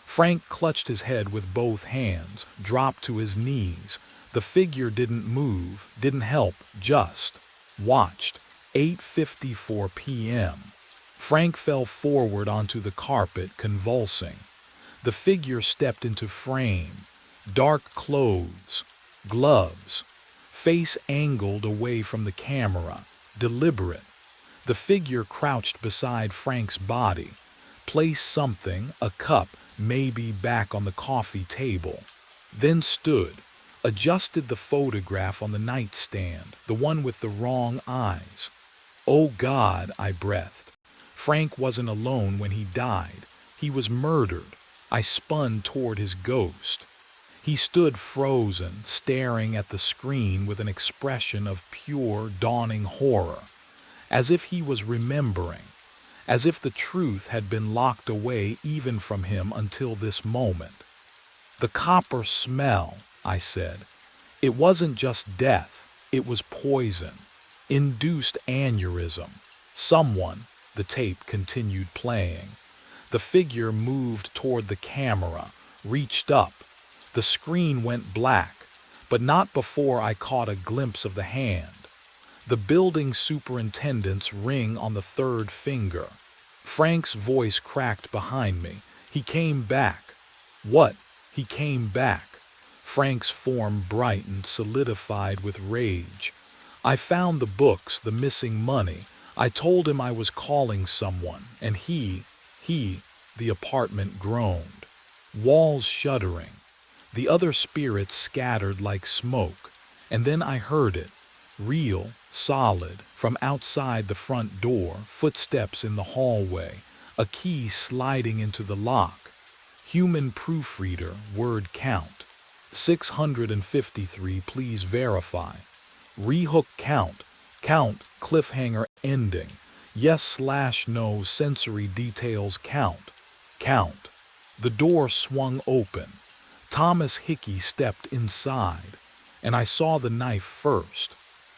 Frank clutched his head with both hands, dropped to his knees. The figure didn't move, didn't help, just watched. 8:54 p.m. Frank fell forward onto the carpet, convulsing. The figure stepped into frame. Dark clothes, gloves, face angled away from the camera, deliberate. The figure crouched beside Frank's body, placed something, a cup, maybe, back on the coffee table. Then stood, adjusted the photograph on the nightstand, the one with the wrong eyes. "Oh God," I breathed. Frank wasn't alone when he died. He was murdered. I spun toward his ghost. He stood frozen, staring at the screen with an expression of pure, dawning horror, as if he was remembering, as if the truth had been locked away even from him until this moment. "The copper smell," I said. "It wasn't just death, it was poison. Induced aneurysm. Someone—" The tape continued playing. The figure moved toward the camera, reached up. The screen went black, but not before I caught a glimpse of the hand. The building superintendent's ring on the third finger. Frank's voice cracked behind me. "He came back." "What?" "He came back." Frank's form brightened, solidified with rage. "I found the books, the missing money. I told him I was calling someone, and he, the apartment groaned. Walls shuddering. The other spirits scattered like smoke. And then I heard it. Real, solid, from outside the front door, footsteps in the hallway, a key sliding into the lock. Human proofreader, word count. 653, please verify. Rehook count, cliffhanger ending. Yes/no, sensory details count. The door swung open. Thomas Hickey stepped inside, and I saw the knife first.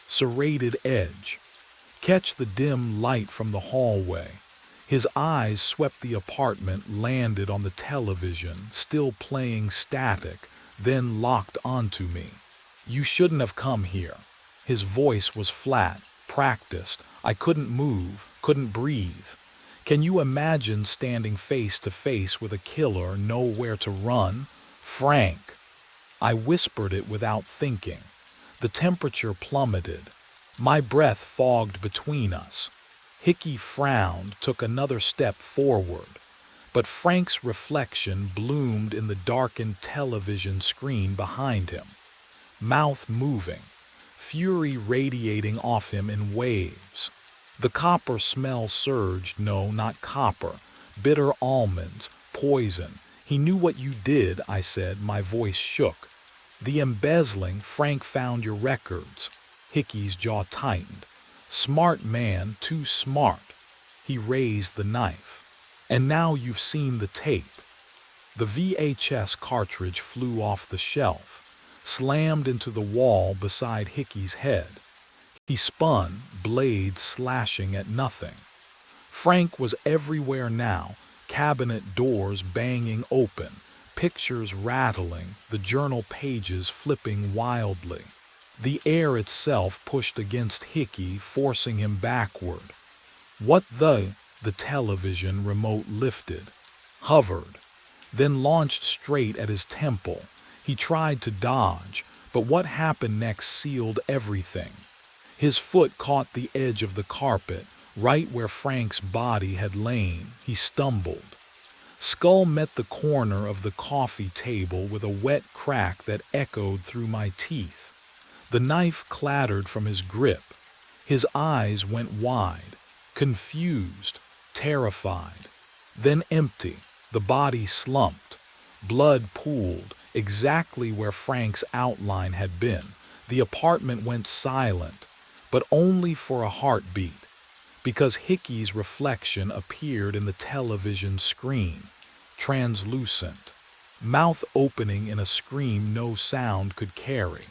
Serrated edge. Catch the dim light from the hallway. His eyes swept the apartment, landed on the television, still playing static, then locked onto me. "You shouldn't have come here." His voice was flat, practiced. I couldn't move, couldn't breathe. Can you imagine standing face to face with a killer, nowhere to run? "Frank." I whispered it without thinking. The temperature plummeted. My breath fogged between us. Hickey frowned, took another step forward. But Frank's reflection bloomed in the darkened television screen behind him. Mouth moving, fury radiating off him in waves. The copper smell surged. No, not copper. Bitter almonds, poison. "He knew what you did," I said, my voice shook. "The embezzling, Frank found your records." Hickey's jaw tightened. "Smart man, too smart." He raised the knife. "And now you've seen the tape." The VHS cartridge flew off the shelf, slammed into the wall beside Hickey's head. He spun, blades slashing at nothing. Frank was everywhere now, cabinet doors banging open, pictures rattling, the journal pages flipping wildly. The air itself pushed against Hickey, forcing him backward. "What the—" The television remote lifted, hovered, then launched straight at his temple. He tried to dodge, but what happened next sealed everything. His foot caught the edge of the carpet, right where Frank's body had lain. He stumbled. Skull met the corner of the coffee table with a wet crack that echoed through my teeth. The knife clattered from his grip. His eyes went wide, confused, terrified. Then empty. The body slumped. Blood pooled, exactly where Frank's outline had been. The apartment went silent. but only for a heartbeat, because Hickey's reflection appeared in the television screen, translucent, mouth opening in a scream no sound could carry.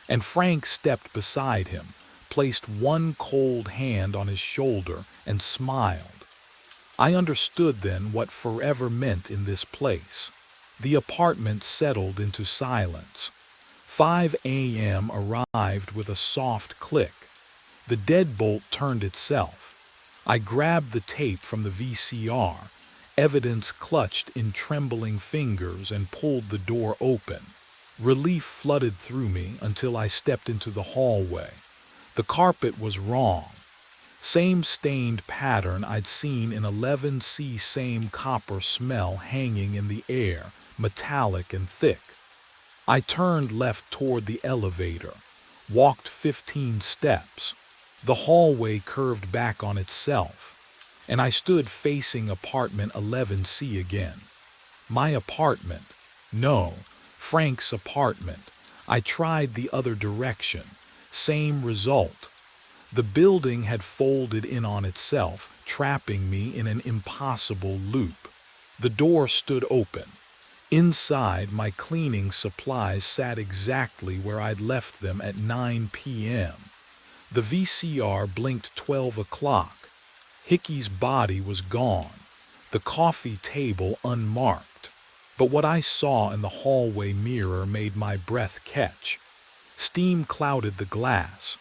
And Frank stepped beside him, placed one cold hand on his shoulder, and smiled. I understood then what forever meant in this place. The apartment settled into silence. 5 a.m. arrived with a soft click. The deadbolt turned itself. I grabbed the tape from the VCR, evidence clutched in trembling fingers, and pulled the door open. Relief flooded through me until I stepped into the hallway. The carpet was wrong. Same stained pattern I'd seen in 11C, same copper smell hanging in the air, metallic and thick. I turned left toward the elevator, walked 15 steps. The hallway curved back on itself, and I stood facing apartment 11C again. My apartment. No, Frank's apartment. I tried the other direction. Same result. The building had folded in on itself, trapping me in an impossible loop. The door stood open. Inside, my cleaning supplies sat exactly where I'd left them at 9 p.m. The VCR blinked 12 o'clock. Hickey's body was gone, the coffee table unmarked. But what I saw in the hallway mirror made my breath catch. Steam clouded the glass.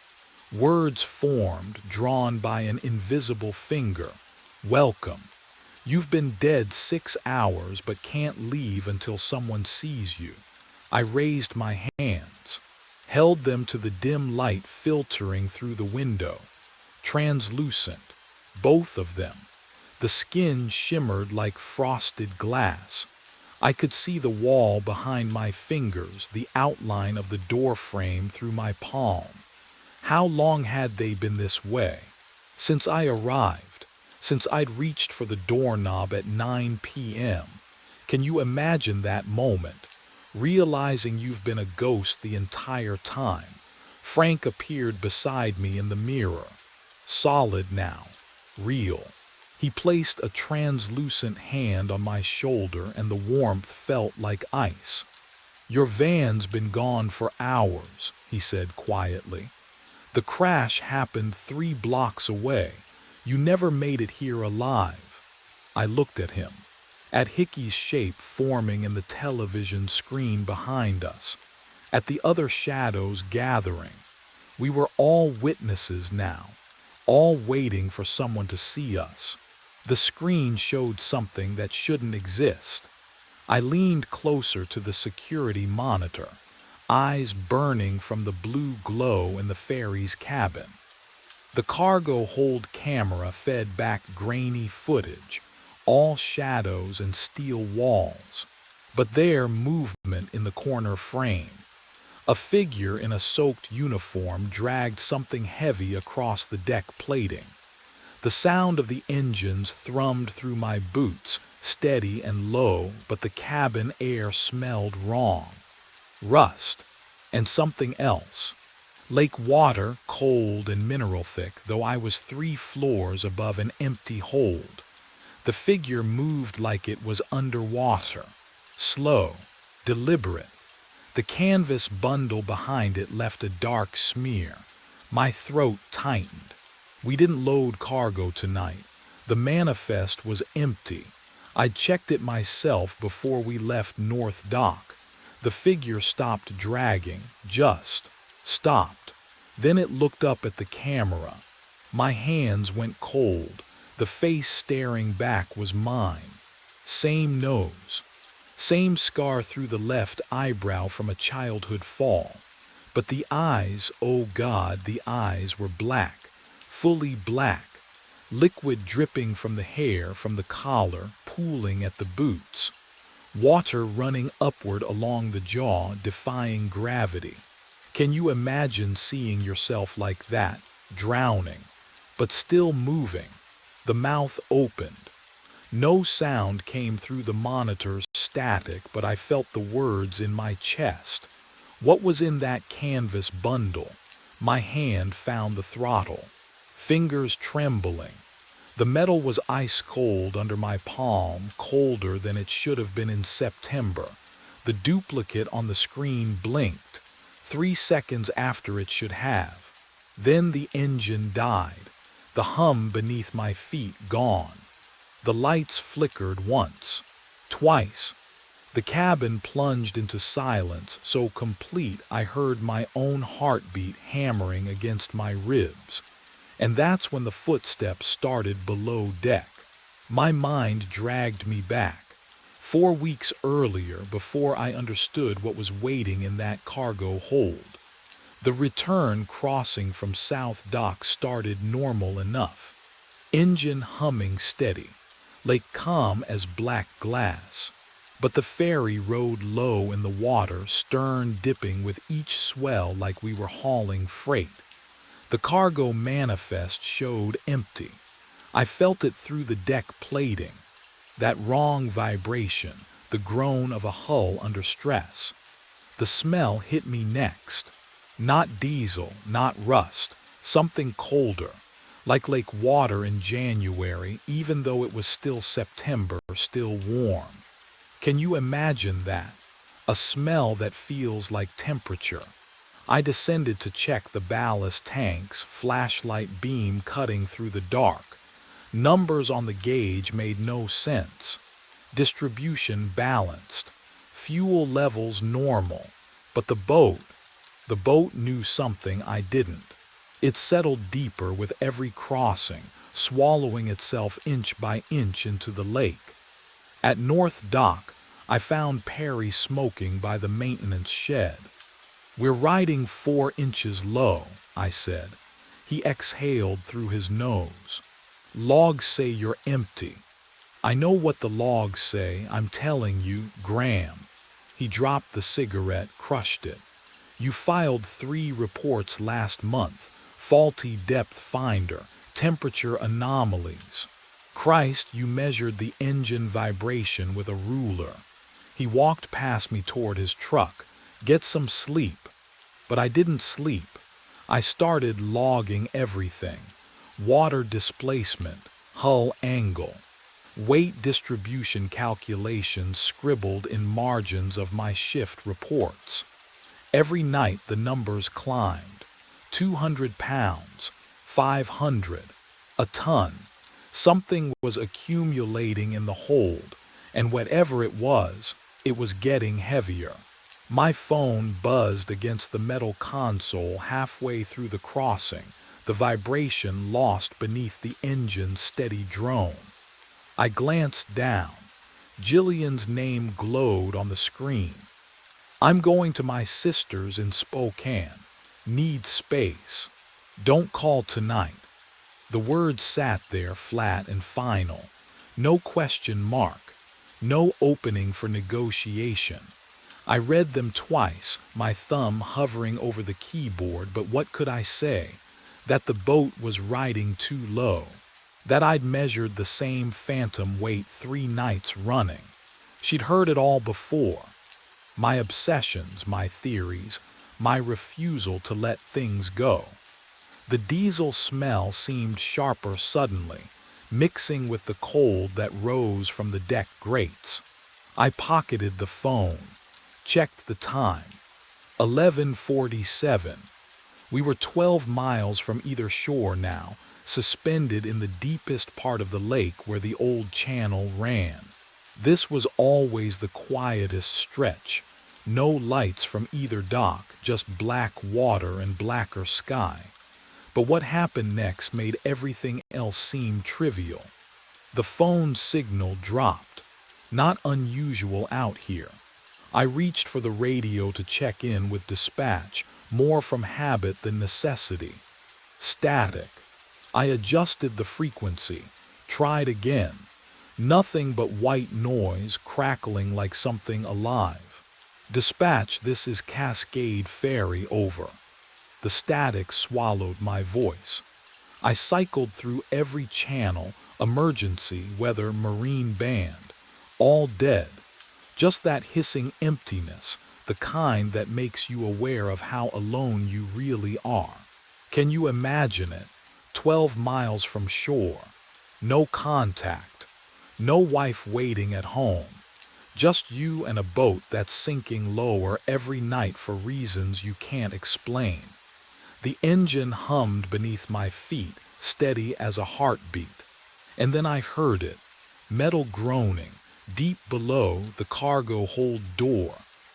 Words formed, drawn by an invisible finger. Welcome. You've been dead 6 hours but can't leave until someone sees you. I raised my hands, held them to the dim light filtering through the window. Translucent, both of them. The skin shimmered like frosted glass. I could see the wall behind my fingers, the outline of the door frame through my palm. How long had they been this way? Since I arrived, since I'd reached for the doorknob at 9 p.m. Can you imagine that moment, realizing you've been a ghost the entire time? Frank appeared beside me in the mirror, solid now, real. He placed a translucent hand on my shoulder and the warmth felt like ice. Your van's been gone for hours, he said quietly. The crash happened 3 blocks away. You never made it here alive. I looked at him, at Hickey's shape forming in the television screen behind us, at the other shadows gathering. We were all witnesses now, all waiting for someone to see us. The screen showed something that shouldn't exist. I leaned closer to the security monitor, eyes burning from the blue glow in the ferry's cabin. The cargo hold camera fed back grainy footage, all shadows and steel walls, but there movement in the corner frame. A figure in a soaked uniform dragged something heavy across the deck plating. The sound of the engines thrummed through my boots, steady and low, but the cabin air smelled wrong. Rust, and something else. Lake water, cold and mineral thick, though I was 3 floors above an empty hold. The figure moved like it was underwater, slow, deliberate. The canvas bundle behind it left a dark smear. My throat tightened. We didn't load cargo tonight. The manifest was empty. I'd checked it myself before we left North Dock. The figure stopped dragging, just stopped. Then it looked up at the camera. My hands went cold. The face staring back was mine. Same nose. Same scar through the left eyebrow from a childhood fall. But the eyes, oh God, the eyes were black. Fully black, liquid dripping from the hair, from the collar, pooling at the boots. Water running upward along the jaw, defying gravity. Can you imagine seeing yourself like that, drowning, but still moving? The mouth opened. No sound came through the monitor's static, but I felt the words in my chest. What was in that canvas bundle? My hand found the throttle, fingers trembling. The metal was ice cold under my palm, colder than it should have been in September. The duplicate on the screen blinked, 3 seconds after it should have. Then the engine died, the hum beneath my feet gone. The lights flickered once, twice. The cabin plunged into silence so complete I heard my own heartbeat hammering against my ribs. And that's when the footsteps started below deck. My mind dragged me back, 4 weeks earlier, before I understood what was waiting in that cargo hold. The return crossing from South Dock started normal enough. Engine humming steady, lake calm as black glass. But the ferry rode low in the water, stern dipping with each swell like we were hauling freight. The cargo manifest showed empty. I felt it through the deck plating. That wrong vibration, the groan of a hull under stress. The smell hit me next. Not diesel, not rust, something colder, like lake water in January, even though it was still September, still warm. Can you imagine that? A smell that feels like temperature. I descended to check the ballast tanks, flashlight beam cutting through the dark. Numbers on the gauge made no sense. Distribution balanced. Fuel levels normal. But the boat knew something I didn't. It settled deeper with every crossing, swallowing itself inch by inch into the lake. At North Dock, I found Perry smoking by the maintenance shed. "We're riding 4 inches low," I said. He exhaled through his nose. "Logs say you're empty." "I know what the logs say, I'm telling you, Graham." He dropped the cigarette, crushed it. "You filed 3 reports last month. Faulty depth finder, temperature anomalies. Christ, you measured the engine vibration with a ruler." He walked past me toward his truck. "Get some sleep." But I didn't sleep. I started logging everything. Water displacement, hull angle, weight distribution calculations scribbled in margins of my shift reports. Every night the numbers climbed. 200 pounds, 500, a ton. Something was accumulating in the hold, and whatever it was getting heavier. My phone buzzed against the metal console halfway through the crossing, the vibration lost beneath the engine's steady drone. I glanced down. Jillian's name glowed on the screen. "I'm going to my sister's in Spokane. Need space. Don't call tonight." The words sat there flat and final. No question mark. No opening for negotiation. I read them twice, my thumb hovering over the keyboard, but what could I say? That the boat was riding too low. That I'd measured the same phantom weight 3 nights running. She'd heard it all before. My obsessions, my theories, my refusal to let things go. The diesel smell seemed sharper suddenly, mixing with the cold that rose from the deck grates. I pocketed the phone, checked the time. 11:47. We were 12 miles from either shore now, suspended in the deepest part of the lake where the old channel ran. This was always the quietest stretch. No lights from either dock, just black water and blacker sky. But what happened next made everything else seem trivial. The phone signal dropped. Not unusual out here. I reached for the radio to check in with dispatch, more from habit than necessity. Static. I adjusted the frequency, tried again. Nothing but white noise crackling like something alive. "Dispatch, this is Cascade Ferry, over." The static swallowed my voice. I cycled through every channel, emergency, weather, marine band. All dead. Just that hissing emptiness, the kind that makes you aware of how alone you really are. Can you imagine it? 12 miles from shore, no contact, no wife waiting at home, just you and a boat that's sinking lower every night for reasons you can't explain. The engine hummed beneath my feet, steady as a heartbeat. And then I heard it, metal groaning, deep below the cargo hold door,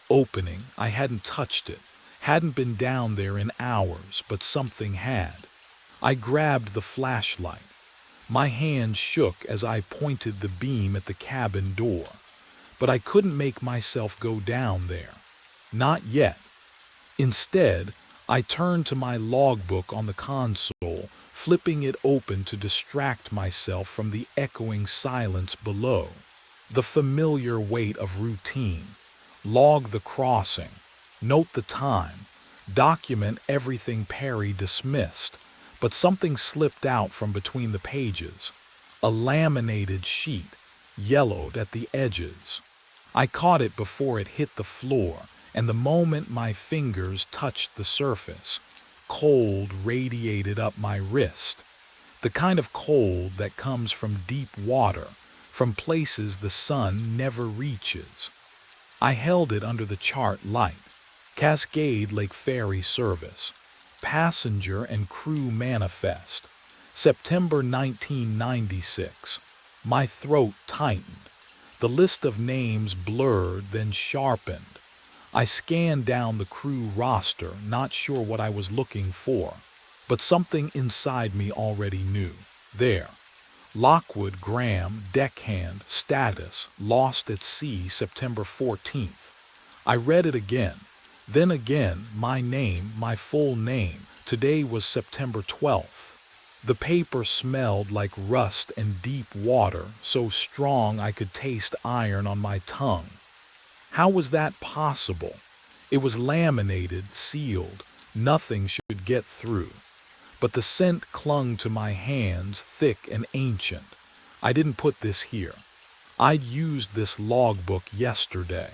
opening. I hadn't touched it, hadn't been down there in hours, but something had. I grabbed the flashlight. My hand shook as I pointed the beam at the cabin door, but I couldn't make myself go down there. Not yet. Instead, I turned to my logbook on the console, flipping it open to distract myself from the echoing silence below. The familiar weight of routine. Log the crossing. Note the time. Document everything Perry dismissed. But something slipped out from between the pages. A laminated sheet, yellowed at the edges. I caught it before it hit the floor, and the moment my fingers touched the surface, cold radiated up my wrist. The kind of cold that comes from deep water, from places the sun never reaches. I held it under the chart light. Cascade Lake Ferry Service. Passenger and crew manifest. September 1996. My throat tightened. The list of names blurred, then sharpened. I scanned down the crew roster, not sure what I was looking for, but something inside me already knew. There. Lockwood Graham, deckhand, status, lost at sea September 14th. I read it again. Then again, my name, my full name. Today was September 12th. The paper smelled like rust and deep water, so strong I could taste iron on my tongue. How was that possible? It was laminated, sealed. Nothing should get through. But the scent clung to my hands, thick and ancient. I didn't put this here. I'd used this logbook yesterday.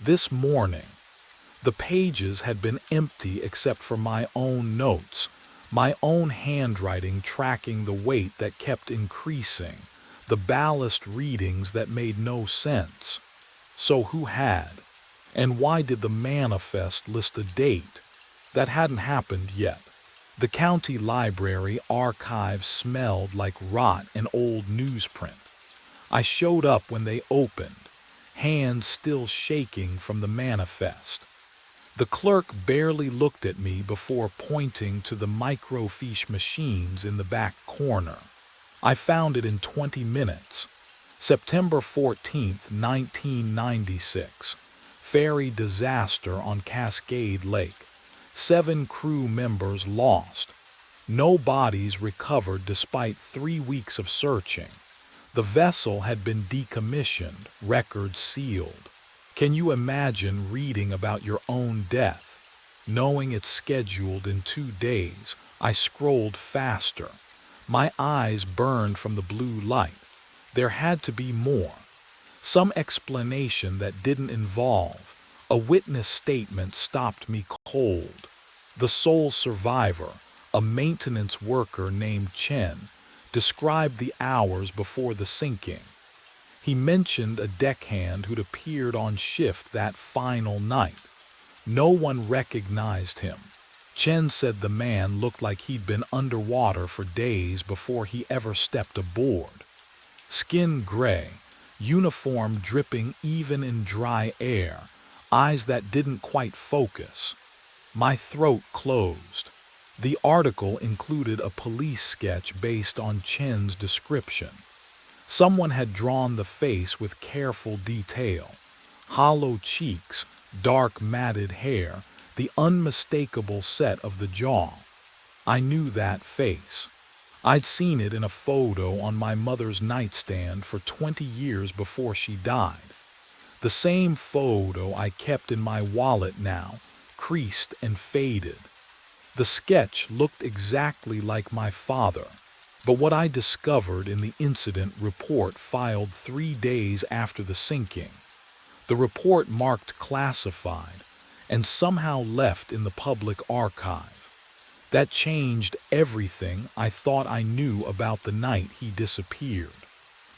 This morning. The pages had been empty except for my own notes, my own handwriting tracking the weight that kept increasing, the ballast readings that made no sense. So who had? And why did the manifest list a date? That hadn't happened yet. The county library archives smelled like rot and old newsprint. I showed up when they opened, hands still shaking from the manifest. The clerk barely looked at me before pointing to the microfiche machines in the back corner. I found it in 20 minutes. September 14th, 1996. Ferry disaster on Cascade Lake. 7 crew members lost. No bodies recovered despite 3 weeks of searching. The vessel had been decommissioned, records sealed. Can you imagine reading about your own death? Knowing it's scheduled in 2 days, I scrolled faster. My eyes burned from the blue light. There had to be more. Some explanation that didn't involve. A witness statement stopped me cold. The sole survivor, a maintenance worker named Chen, described the hours before the sinking. He mentioned a deckhand who'd appeared on shift that final night. No one recognized him. Chen said the man looked like he'd been underwater for days before he ever stepped aboard. Skin gray, uniform dripping even in dry air, eyes that didn't quite focus. My throat closed. The article included a police sketch based on Chen's description. Someone had drawn the face with careful detail. Hollow cheeks, dark matted hair, the unmistakable set of the jaw. I knew that face. I'd seen it in a photo on my mother's nightstand for 20 years before she died. The same photo I kept in my wallet now, creased and faded. The sketch looked exactly like my father. But what I discovered in the incident report filed 3 days after the sinking, the report marked classified and somehow left in the public archive. That changed everything I thought I knew about the night he disappeared.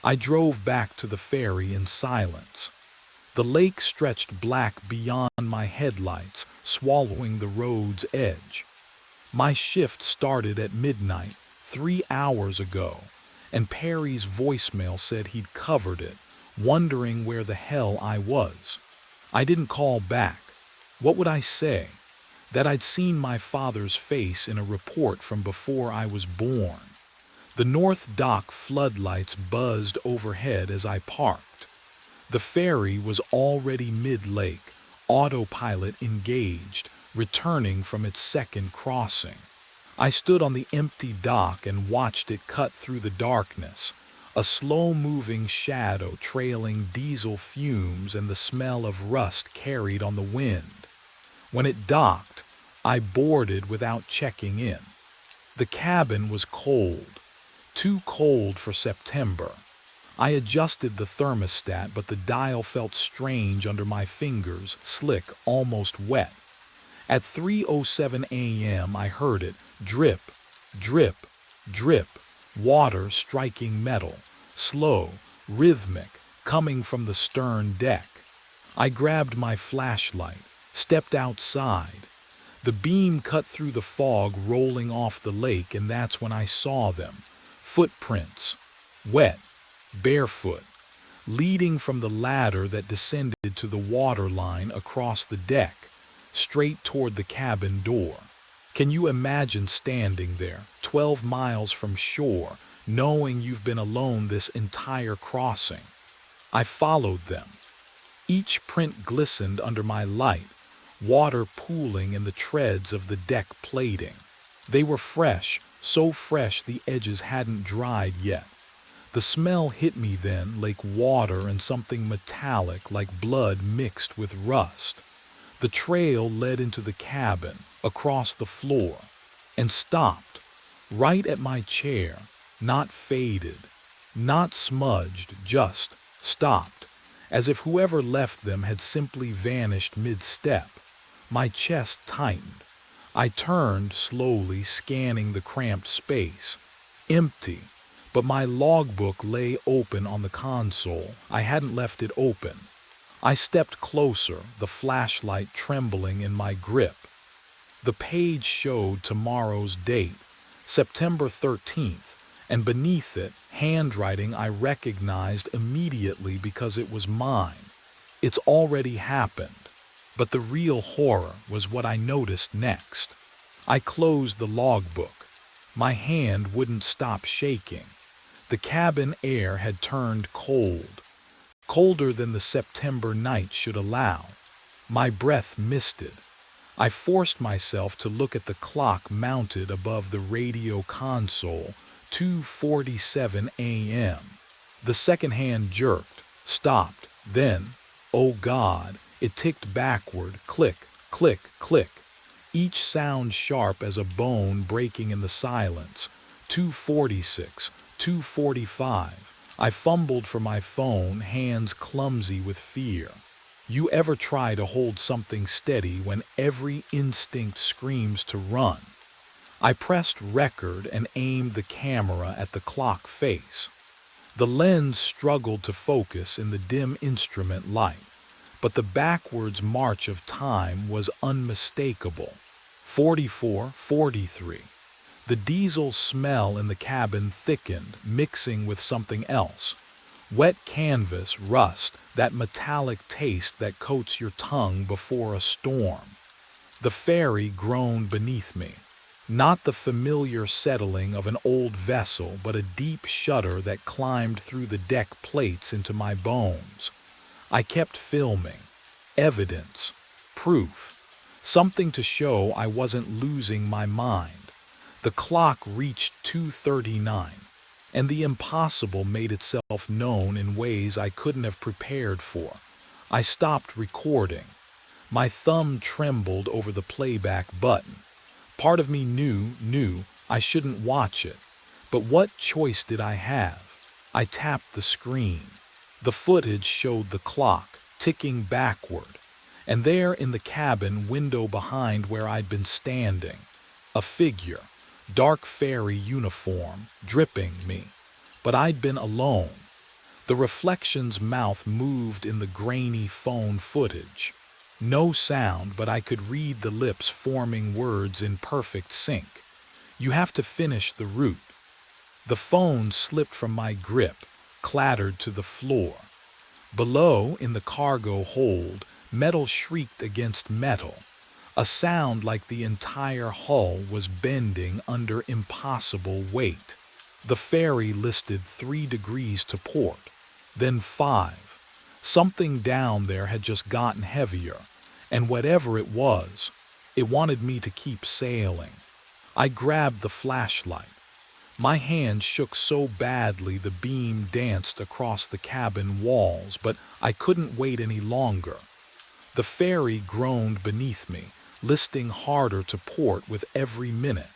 I drove back to the ferry in silence. The lake stretched black beyond my headlights, swallowing the road's edge. My shift started at midnight, 3 hours ago, and Perry's voicemail said he'd covered it, wondering where the hell I was. I didn't call back. What would I say? That I'd seen my father's face in a report from before I was born. The North Dock floodlights buzzed overhead as I parked. The ferry was already mid-lake, autopilot engaged, returning from its second crossing. I stood on the empty dock and watched it cut through the darkness, a slow-moving shadow trailing diesel fumes and the smell of rust carried on the wind. When it docked, I boarded without checking in. The cabin was cold, too cold for September. I adjusted the thermostat, but the dial felt strange under my fingers, slick, almost wet. At 3:07 a.m. I heard it, drip, drip, drip, water striking metal, slow, rhythmic, coming from the stern deck. I grabbed my flashlight, stepped outside. The beam cut through the fog rolling off the lake, and that's when I saw them. Footprints, wet, barefoot, leading from the ladder that descended to the waterline across the deck, straight toward the cabin door. Can you imagine standing there, 12 miles from shore, knowing you've been alone this entire crossing? I followed them. Each print glistened under my light, water pooling in the treads of the deck plating. They were fresh, so fresh the edges hadn't dried yet. The smell hit me then like water and something metallic like blood mixed with rust. The trail led into the cabin, across the floor, and stopped, right at my chair, not faded, not smudged, just stopped, as if whoever left them had simply vanished mid-step. My chest tightened. I turned slowly, scanning the cramped space. Empty, but my logbook lay open on the console. I hadn't left it open. I stepped closer, the flashlight trembling in my grip. The page showed tomorrow's date, September 13th, and beneath it, handwriting I recognized immediately because it was mine. It's already happened. But the real horror was what I noticed next. I closed the logbook. My hand wouldn't stop shaking. The cabin air had turned cold, colder than the September night should allow. My breath misted. I forced myself to look at the clock mounted above the radio console, 2:47 a.m. The second hand jerked, stopped, then, oh God, it ticked backward, click, click, click. Each sound sharp as a bone breaking in the silence. 2:46, 2:45. I fumbled for my phone, hands clumsy with fear. You ever try to hold something steady when every instinct screams to run? I pressed record and aimed the camera at the clock face. The lens struggled to focus in the dim instrument light, but the backwards march of time was unmistakable. 44, 43. The diesel smell in the cabin thickened, mixing with something else. Wet canvas, rust, that metallic taste that coats your tongue before a storm. The ferry groaned beneath me. Not the familiar settling of an old vessel, but a deep shudder that climbed through the deck plates into my bones. I kept filming. Evidence. Proof. Something to show I wasn't losing my mind. The clock reached 2:39, and the impossible made itself known in ways I couldn't have prepared for. I stopped recording. My thumb trembled over the playback button. Part of me knew I shouldn't watch it. But what choice did I have? I tapped the screen. The footage showed the clock, ticking backward. And there in the cabin window behind where I'd been standing, A figure, dark fairy uniform, dripping me. But I'd been alone. The reflection's mouth moved in the grainy phone footage. No sound, but I could read the lips forming words in perfect sync. You have to finish the route. The phone slipped from my grip, clattered to the floor. Below, in the cargo hold, metal shrieked against metal, a sound like the entire hull was bending under impossible weight. The ferry listed 3 degrees to port, then 5. Something down there had just gotten heavier, and whatever it was, it wanted me to keep sailing. I grabbed the flashlight. My hand shook so badly the beam danced across the cabin walls, but I couldn't wait any longer. The ferry groaned beneath me, listing harder to port with every minute.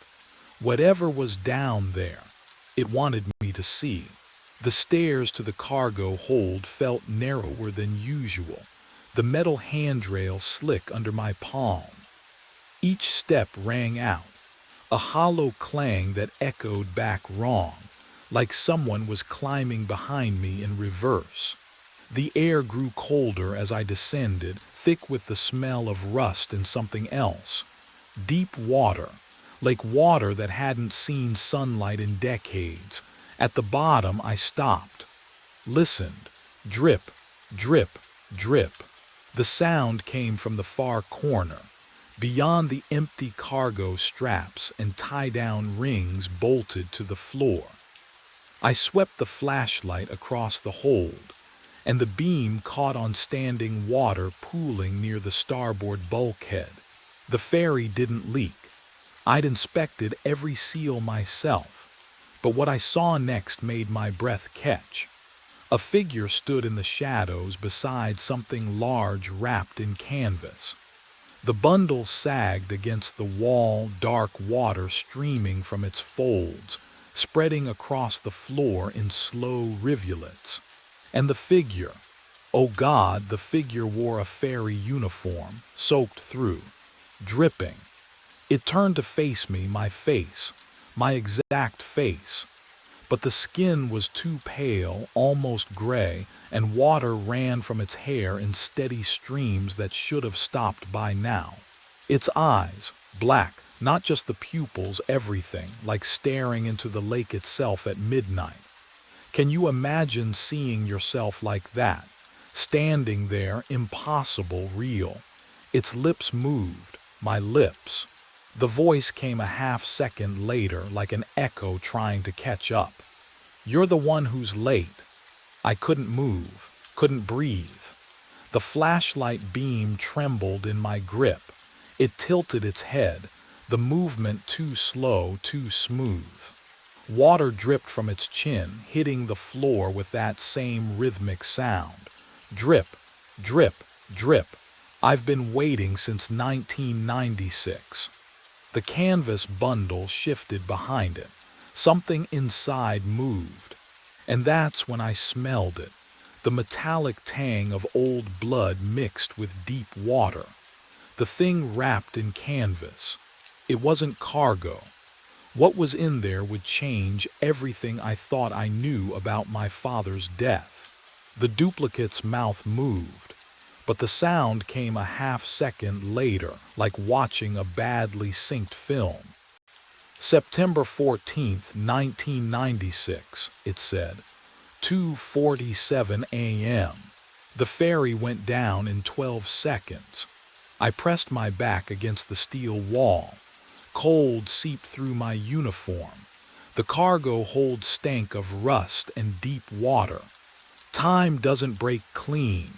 Whatever was down there, it wanted me to see. The stairs to the cargo hold felt narrower than usual, the metal handrail slick under my palm. Each step rang out, a hollow clang that echoed back wrong, like someone was climbing behind me in reverse. The air grew colder as I descended, thick with the smell of rust and something else. Deep water, like water that hadn't seen sunlight in decades. At the bottom, I stopped, listened. Drip, drip, drip. The sound came from the far corner, beyond the empty cargo straps and tie-down rings bolted to the floor. I swept the flashlight across the hold, and the beam caught on standing water pooling near the starboard bulkhead. The ferry didn't leak. I'd inspected every seal myself, but what I saw next made my breath catch. A figure stood in the shadows beside something large wrapped in canvas. The bundle sagged against the wall, dark water streaming from its folds, spreading across the floor in slow rivulets. And the figure, oh God, the figure wore a fairy uniform, soaked through, dripping. It turned to face me, my exact face. But the skin was too pale, almost gray, and water ran from its hair in steady streams that should have stopped by now. Its eyes, black, not just the pupils, everything, like staring into the lake itself at midnight. Can you imagine seeing yourself like that, standing there, impossible, real? Its lips moved, my lips. The voice came a half-second later, like an echo trying to catch up. You're the one who's late. I couldn't move, couldn't breathe. The flashlight beam trembled in my grip. It tilted its head, the movement too slow, too smooth. Water dripped from its chin, hitting the floor with that same rhythmic sound. Drip, drip, drip. I've been waiting since 1996. The canvas bundle shifted behind it. Something inside moved. And that's when I smelled it. The metallic tang of old blood mixed with deep water. The thing wrapped in canvas. It wasn't cargo. What was in there would change everything I thought I knew about my father's death. The duplicate's mouth moved, but the sound came a half-second later, like watching a badly synced film. September 14th, 1996, it said. 2:47 a.m. The ferry went down in 12 seconds. I pressed my back against the steel wall. Cold seeped through my uniform. The cargo hold stank of rust and deep water. Time doesn't break clean,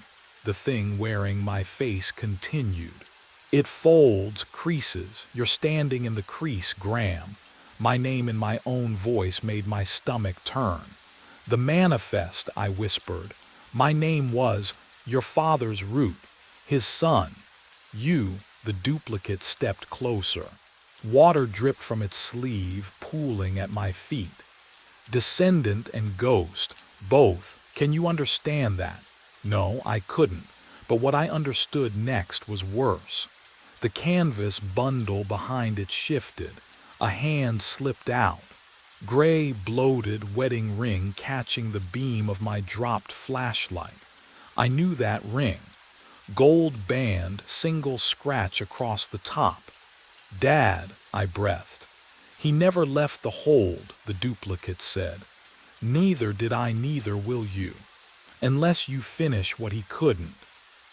the thing wearing my face continued. It folds, creases. You're standing in the crease, Graham. My name in my own voice made my stomach turn. The manifest, I whispered. My name was your father's root, his son. You, the duplicate, stepped closer. Water dripped from its sleeve, pooling at my feet. Descendant and ghost, both. Can you understand that? No, I couldn't. But what I understood next was worse. The canvas bundle behind it shifted. A hand slipped out. Gray, bloated wedding ring catching the beam of my dropped flashlight. I knew that ring. Gold band, single scratch across the top. Dad, I breathed. He never left the hold, the duplicate said. Neither did I, neither will you. Unless you finish what he couldn't.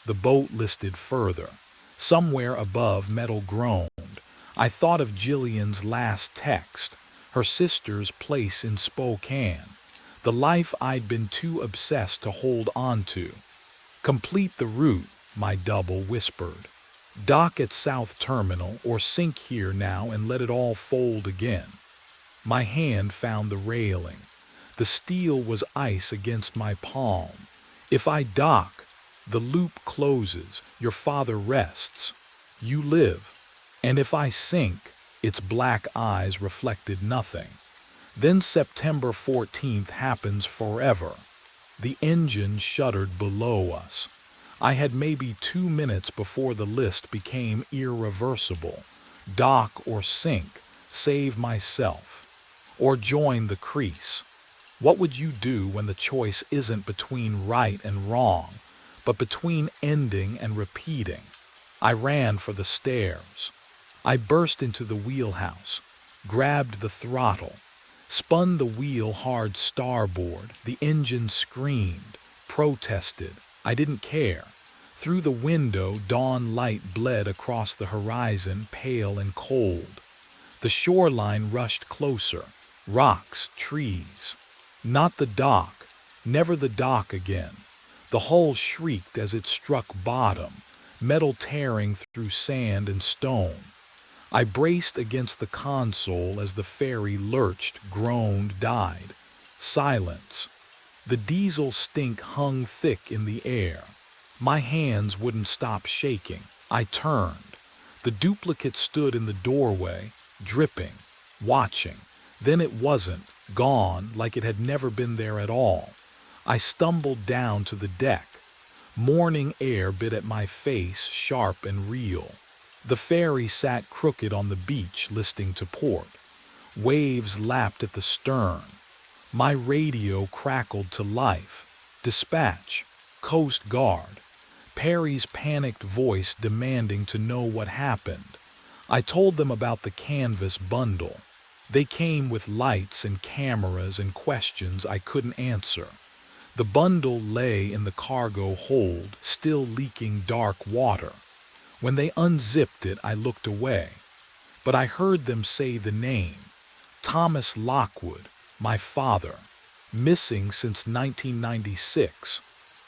The boat listed further. Somewhere above, metal groaned. I thought of Jillian's last text, her sister's place in Spokane, the life I'd been too obsessed to hold on to. Complete the route, my double whispered. Dock at South Terminal or sink here now and let it all fold again. My hand found the railing. The steel was ice against my palm. If I dock, the loop closes, your father rests. You live. And if I sink, its black eyes reflected nothing. Then September 14th happens forever. The engine shuddered below us. I had maybe 2 minutes before the list became irreversible. Dock or sink, save myself, or join the crease. What would you do when the choice isn't between right and wrong, but between ending and repeating? I ran for the stairs. I burst into the wheelhouse, grabbed the throttle, spun the wheel hard starboard. The engine screamed, protested. I didn't care. Through the window, dawn light bled across the horizon, pale and cold. The shoreline rushed closer, rocks, trees. Not the dock, never the dock again. The hull shrieked as it struck bottom, metal tearing through sand and stone. I braced against the console as the ferry lurched, groaned, died. Silence. The diesel stink hung thick in the air. My hands wouldn't stop shaking. I turned. The duplicate stood in the doorway, dripping, watching. Then it wasn't, gone like it had never been there at all. I stumbled down to the deck. Morning air bit at my face, sharp and real. The ferry sat crooked on the beach, listing to port. Waves lapped at the stern. My radio crackled to life. Dispatch, Coast Guard. Perry's panicked voice demanding to know what happened. I told them about the canvas bundle. They came with lights and cameras and questions I couldn't answer. The bundle lay in the cargo hold, still leaking dark water. When they unzipped it, I looked away. But I heard them say the name. Thomas Lockwood, my father. Missing since 1996.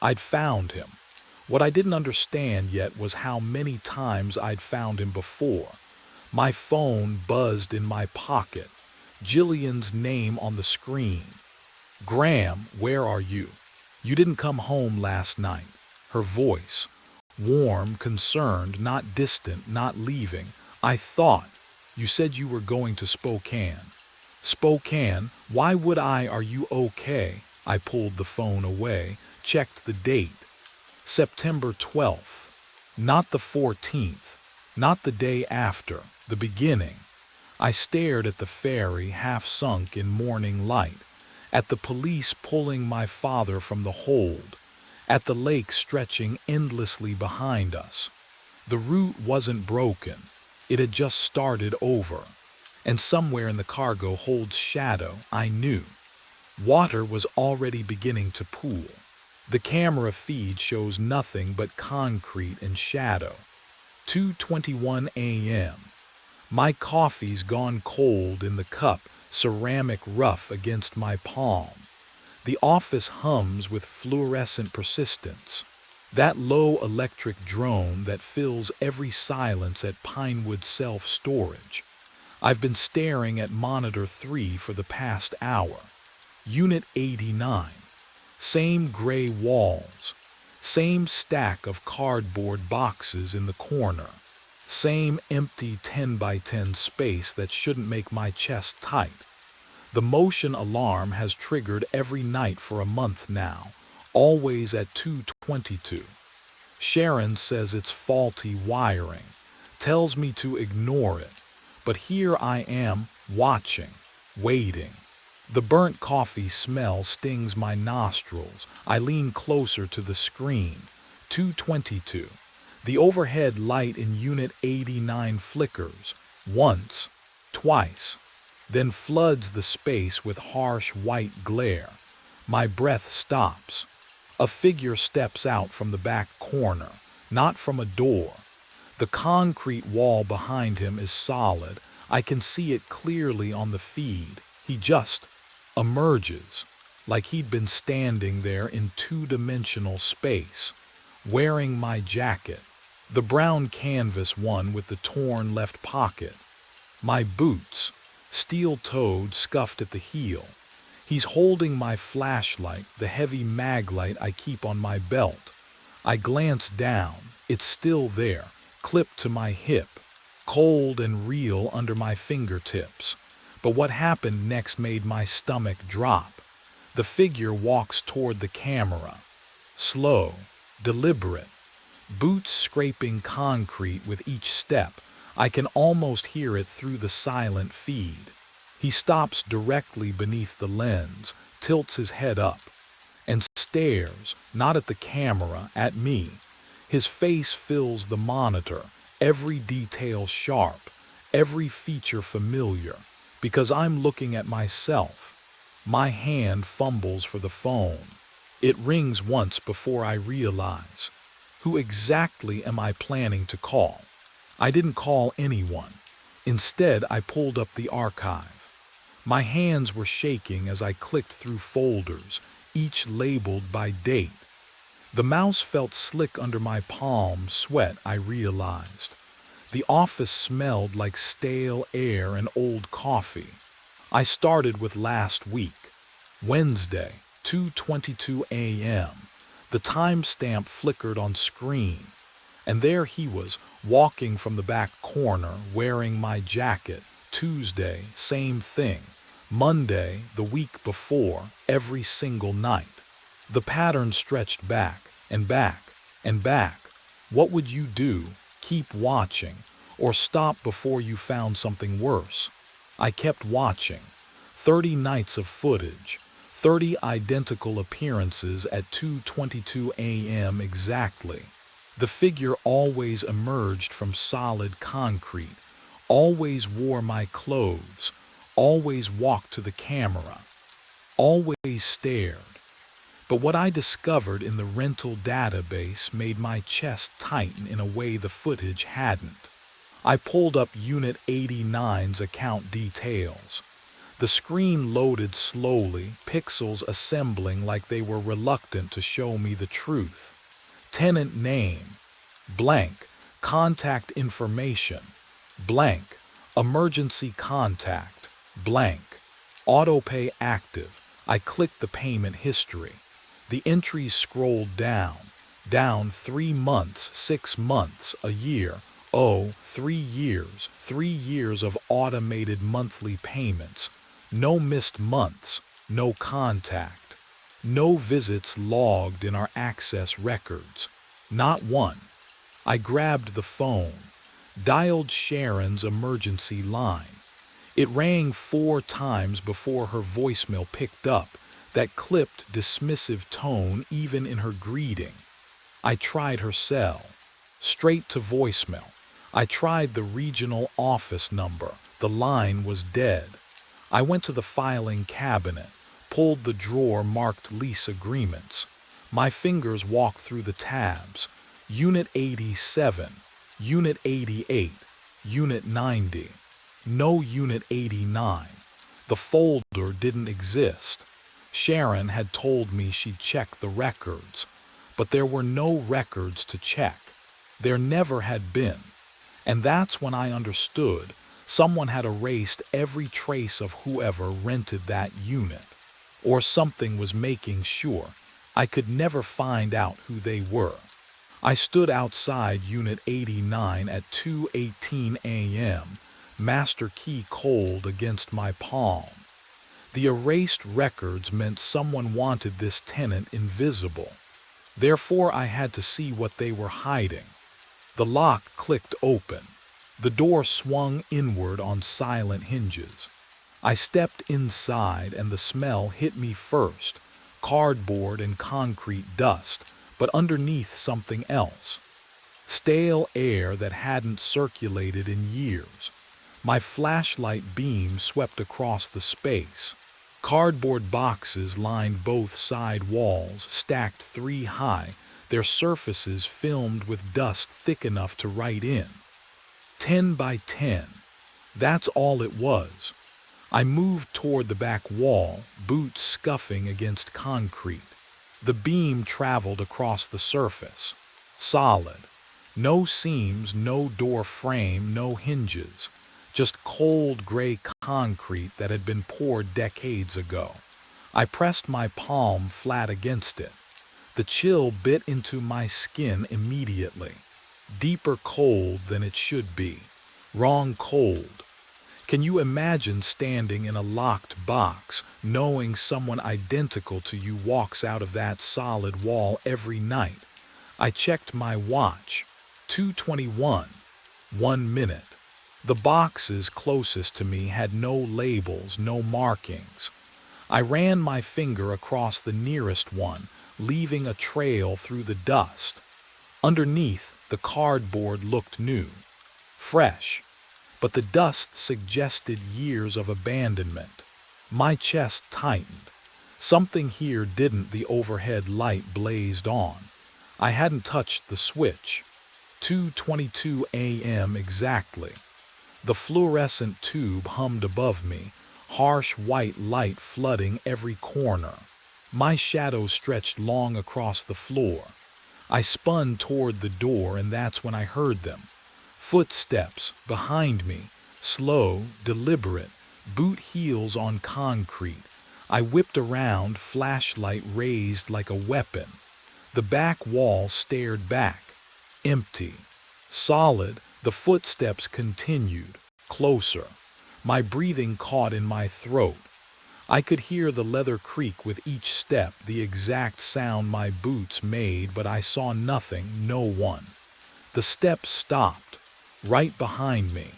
I'd found him. What I didn't understand yet was how many times I'd found him before. My phone buzzed in my pocket. Jillian's name on the screen. Graham, where are you? You didn't come home last night. Her voice. Warm, concerned, not distant, not leaving. I thought. You said you were going to Spokane. Spokane? Why would I? Are you okay? I pulled the phone away, checked the date. September 12th. Not the 14th. Not the day after. The beginning. I stared at the ferry, half sunk in morning light, at the police pulling my father from the hold, at the lake stretching endlessly behind us. The route wasn't broken. It had just started over. And somewhere in the cargo hold's shadow, I knew. Water was already beginning to pool. The camera feed shows nothing but concrete and shadow. 2:21 a.m. My coffee's gone cold in the cup, ceramic rough against my palm. The office hums with fluorescent persistence. That low electric drone that fills every silence at Pinewood Self-Storage. I've been staring at monitor 3 for the past hour. Unit 89. Same gray walls. Same stack of cardboard boxes in the corner. Same empty 10 by 10 space that shouldn't make my chest tight. The motion alarm has triggered every night for a month now, always at 2:22. Sharon says it's faulty wiring, tells me to ignore it, But here I am, watching, waiting. The burnt coffee smell stings my nostrils. I lean closer to the screen. 2:22. The overhead light in Unit 89 flickers. Once, twice, then floods the space with harsh white glare. My breath stops. A figure steps out from the back corner, not from a door. The concrete wall behind him is solid. I can see it clearly on the feed. He just emerges, like he'd been standing there in two-dimensional space, wearing my jacket, the brown canvas one with the torn left pocket. My boots, steel-toed, scuffed at the heel. He's holding my flashlight, the heavy mag light I keep on my belt. I glance down. It's still there, clipped to my hip, cold and real under my fingertips. But what happened next made my stomach drop. The figure walks toward the camera. Slow, deliberate, boots scraping concrete with each step. I can almost hear it through the silent feed. He stops directly beneath the lens, tilts his head up, and stares, not at the camera, at me. His face fills the monitor, every detail sharp, every feature familiar, because I'm looking at myself. My hand fumbles for the phone. It rings once before I realize. Who exactly am I planning to call? I didn't call anyone. Instead, I pulled up the archive. My hands were shaking as I clicked through folders, each labeled by date. The mouse felt slick under my palms, sweat, I realized. The office smelled like stale air and old coffee. I started with last week, Wednesday, 2:22 a.m. The timestamp flickered on screen, and there he was, walking from the back corner, wearing my jacket. Tuesday, same thing. Monday, the week before, every single night. The pattern stretched back and back and back. What would you do? Keep watching, or stop before you found something worse? I kept watching. 30 nights of footage, 30 identical appearances at 2:22 a.m. exactly. The figure always emerged from solid concrete, always wore my clothes, always walked to the camera, always stared. But what I discovered in the rental database made my chest tighten in a way the footage hadn't. I pulled up Unit 89's account details. The screen loaded slowly, pixels assembling like they were reluctant to show me the truth. Tenant name, blank. Contact information, blank. Emergency contact, blank. Autopay active. I clicked the payment history. The entries scrolled down 3 months, 6 months, a year. 3 years, 3 years of automated monthly payments. No missed months, no contact. No visits logged in our access records. Not one. I grabbed the phone, dialed Sharon's emergency line. It rang 4 times before her voicemail picked up, that clipped, dismissive tone even in her greeting. I tried her cell, straight to voicemail. I tried the regional office number. The line was dead. I went to the filing cabinet, pulled the drawer marked lease agreements. My fingers walked through the tabs. Unit 87, Unit 88, Unit 90. No Unit 89. The folder didn't exist. Sharon had told me she'd check the records, but there were no records to check. There never had been. And that's when I understood someone had erased every trace of whoever rented that unit, or something was making sure I could never find out who they were. I stood outside Unit 89 at 2:18 a.m., master key cold against my palm. The erased records meant someone wanted this tenant invisible. Therefore, I had to see what they were hiding. The lock clicked open. The door swung inward on silent hinges. I stepped inside and the smell hit me first, cardboard and concrete dust, but underneath something else. Stale air that hadn't circulated in years. My flashlight beam swept across the space. Cardboard boxes lined both side walls, stacked 3 high, their surfaces filmed with dust thick enough to write in. 10 by 10. That's all it was. I moved toward the back wall, boots scuffing against concrete. The beam traveled across the surface. Solid. No seams, no door frame, no hinges. Just cold gray concrete that had been poured decades ago. I pressed my palm flat against it. The chill bit into my skin immediately. Deeper cold than it should be. Wrong cold. Can you imagine standing in a locked box, knowing someone identical to you walks out of that solid wall every night? I checked my watch. 2:21. 1 minute. The boxes closest to me had no labels, no markings. I ran my finger across the nearest one, leaving a trail through the dust. Underneath, the cardboard looked new, fresh, but the dust suggested years of abandonment. My chest tightened. Something here didn't. The overhead light blazed on. I hadn't touched the switch. 2:22 a.m. exactly. The fluorescent tube hummed above me, harsh white light flooding every corner. My shadow stretched long across the floor. I spun toward the door, and that's when I heard them. Footsteps behind me, slow, deliberate, boot heels on concrete. I whipped around, flashlight raised like a weapon. The back wall stared back. Empty. Solid. The footsteps continued. Closer. My breathing caught in my throat. I could hear the leather creak with each step, the exact sound my boots made, but I saw nothing, no one. The steps stopped, right behind me.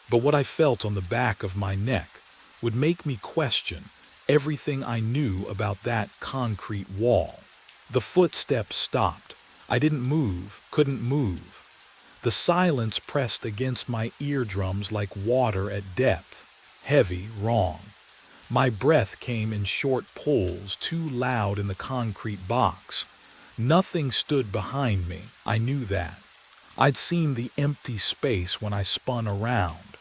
But what I felt on the back of my neck would make me question everything I knew about that concrete wall. The footsteps stopped. I didn't move, couldn't move. The silence pressed against my eardrums like water at depth. Heavy, wrong. My breath came in short pulls, too loud in the concrete box. Nothing stood behind me, I knew that. I'd seen the empty space when I spun around.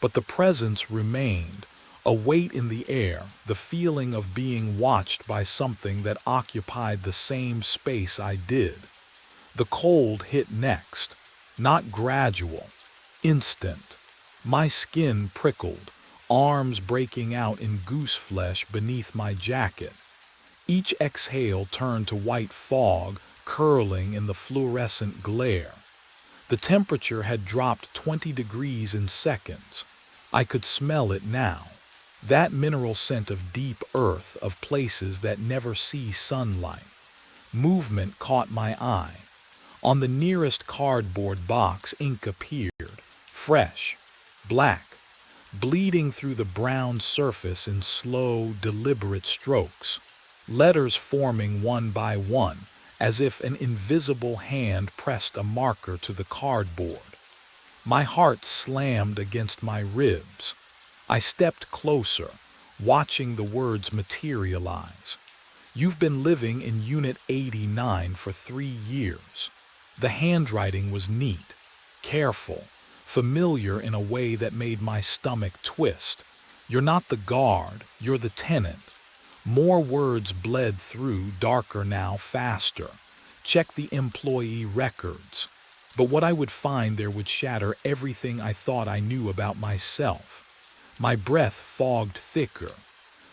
But the presence remained, a weight in the air, the feeling of being watched by something that occupied the same space I did. The cold hit next, not gradual, instant. My skin prickled, arms breaking out in goose flesh beneath my jacket. Each exhale turned to white fog, curling in the fluorescent glare. The temperature had dropped 20 degrees in seconds. I could smell it now. That mineral scent of deep earth, of places that never see sunlight. Movement caught my eye. On the nearest cardboard box, ink appeared, fresh, black, bleeding through the brown surface in slow, deliberate strokes. Letters forming one by one, as if an invisible hand pressed a marker to the cardboard. My heart slammed against my ribs. I stepped closer, watching the words materialize. You've been living in Unit 89 for 3 years. The handwriting was neat, careful, familiar in a way that made my stomach twist. You're not the guard, you're the tenant. More words bled through, darker now, faster. Check the employee records. But what I would find there would shatter everything I thought I knew about myself. My breath fogged thicker.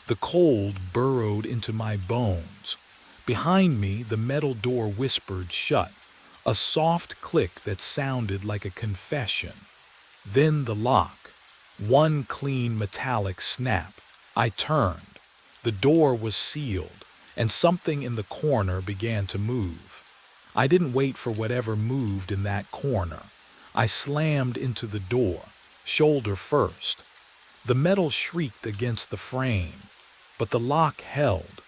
The cold burrowed into my bones. Behind me, the metal door whispered shut, a soft click that sounded like a confession. Then the lock. One clean metallic snap. I turned. The door was sealed, and something in the corner began to move. I didn't wait for whatever moved in that corner. I slammed into the door, shoulder first. The metal shrieked against the frame, but the lock held.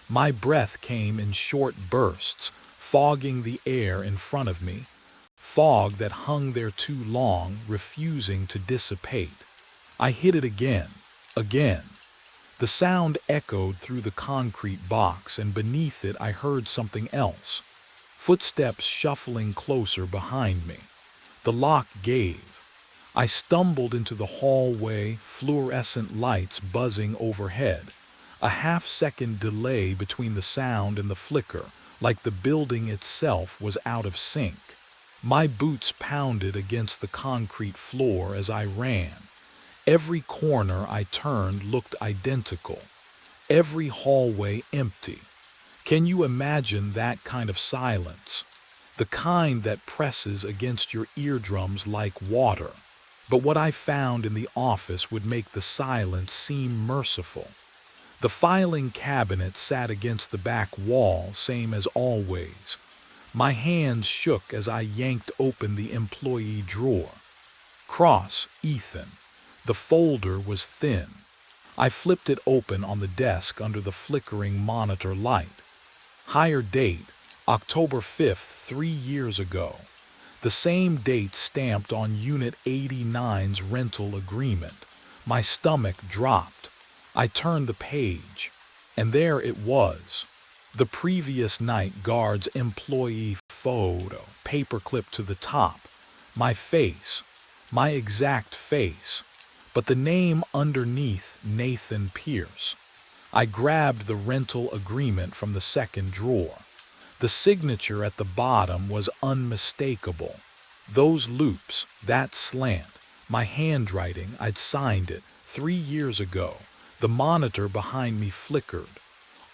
My breath came in short bursts, fogging the air in front of me, fog that hung there too long, refusing to dissipate. I hit it again, again. The sound echoed through the concrete box, and beneath it I heard something else. Footsteps shuffling closer behind me. The lock gave. I stumbled into the hallway, fluorescent lights buzzing overhead. A half-second delay between the sound and the flicker, like the building itself was out of sync. My boots pounded against the concrete floor as I ran. Every corner I turned looked identical. Every hallway empty. Can you imagine that kind of silence? The kind that presses against your eardrums like water. But what I found in the office would make the silence seem merciful. The filing cabinet sat against the back wall, same as always. My hands shook as I yanked open the employee drawer. Cross, Ethan. The folder was thin. I flipped it open on the desk under the flickering monitor light. Hire date, October 5th, 3 years ago. The same date stamped on Unit 89's rental agreement. My stomach dropped. I turned the page, and there it was. The previous night guard's employee photo, paperclip to the top. My face, my exact face, but the name underneath, Nathan Pierce. I grabbed the rental agreement from the second drawer. The signature at the bottom was unmistakable. Those loops, that slant, my handwriting, I'd signed it 3 years ago. The monitor behind me flickered.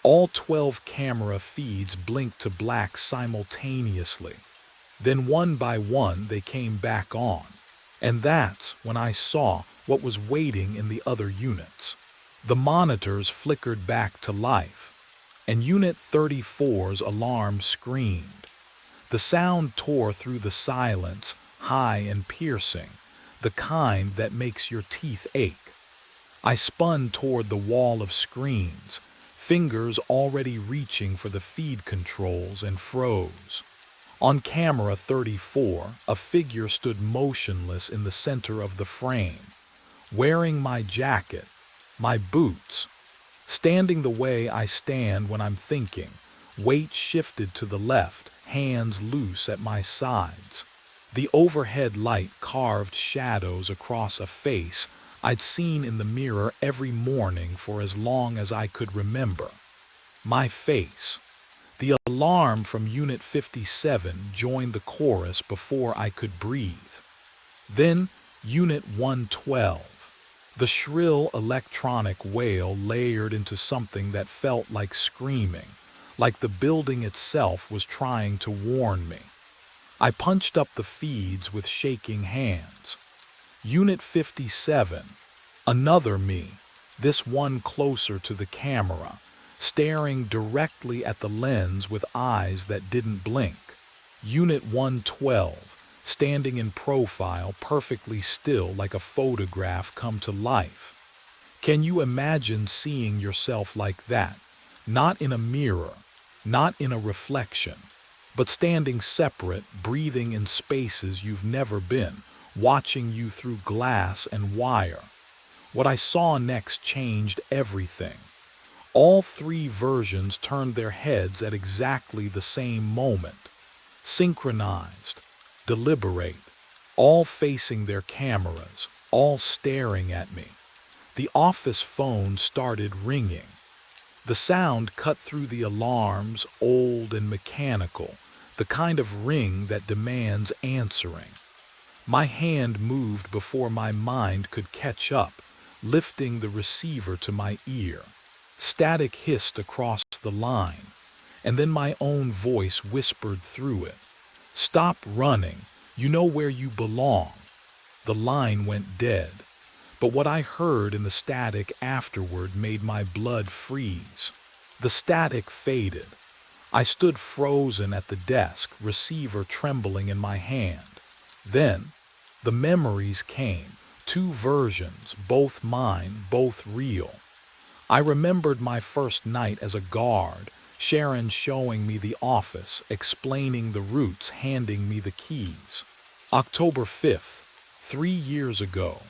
All 12 camera feeds blinked to black simultaneously. Then one by one they came back on. And that's when I saw what was waiting in the other units. The monitors flickered back to life, and Unit 34's alarm screamed. The sound tore through the silence, high and piercing, the kind that makes your teeth ache. I spun toward the wall of screens, fingers already reaching for the feed controls, and froze. On camera 34, a figure stood motionless in the center of the frame, wearing my jacket, my boots. Standing the way I stand when I'm thinking, weight shifted to the left, hands loose at my sides. The overhead light carved shadows across a face I'd seen in the mirror every morning for as long as I could remember. My face. The alarm from Unit 57 joined the chorus before I could breathe. Then Unit 112. The shrill electronic wail layered into something that felt like screaming, like the building itself was trying to warn me. I punched up the feeds with shaking hands. Unit 57, another me, this one closer to the camera, staring directly at the lens with eyes that didn't blink. Unit 112, standing in profile, perfectly still like a photograph come to life. Can you imagine seeing yourself like that? Not in a mirror, not in a reflection, but standing separate, breathing in spaces you've never been, watching you through glass and wire. What I saw next changed everything. All 3 versions turned their heads at exactly the same moment, synchronized, deliberate, all facing their cameras, all staring at me. The office phone started ringing. The sound cut through the alarms, old and mechanical, the kind of ring that demands answering. My hand moved before my mind could catch up, lifting the receiver to my ear. Static hissed across the line, and then my own voice whispered through it. "Stop running, you know where you belong." The line went dead, but what I heard in the static afterward made my blood freeze. The static faded. I stood frozen at the desk, receiver trembling in my hand. Then, the memories came, two versions, both mine, both real. I remembered my first night as a guard, Sharon showing me the office, explaining the routes, handing me the keys. October 5th, 3 years ago.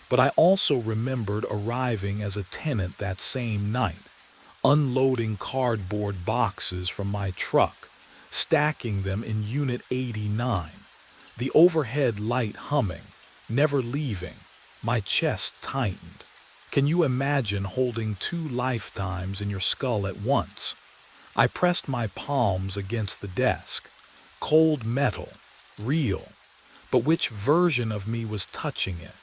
But I also remembered arriving as a tenant that same night, unloading cardboard boxes from my truck, stacking them in Unit 89, the overhead light humming, never leaving, my chest tightened. Can you imagine holding two lifetimes in your skull at once? I pressed my palms against the desk. Cold metal, real. But which version of me was touching it?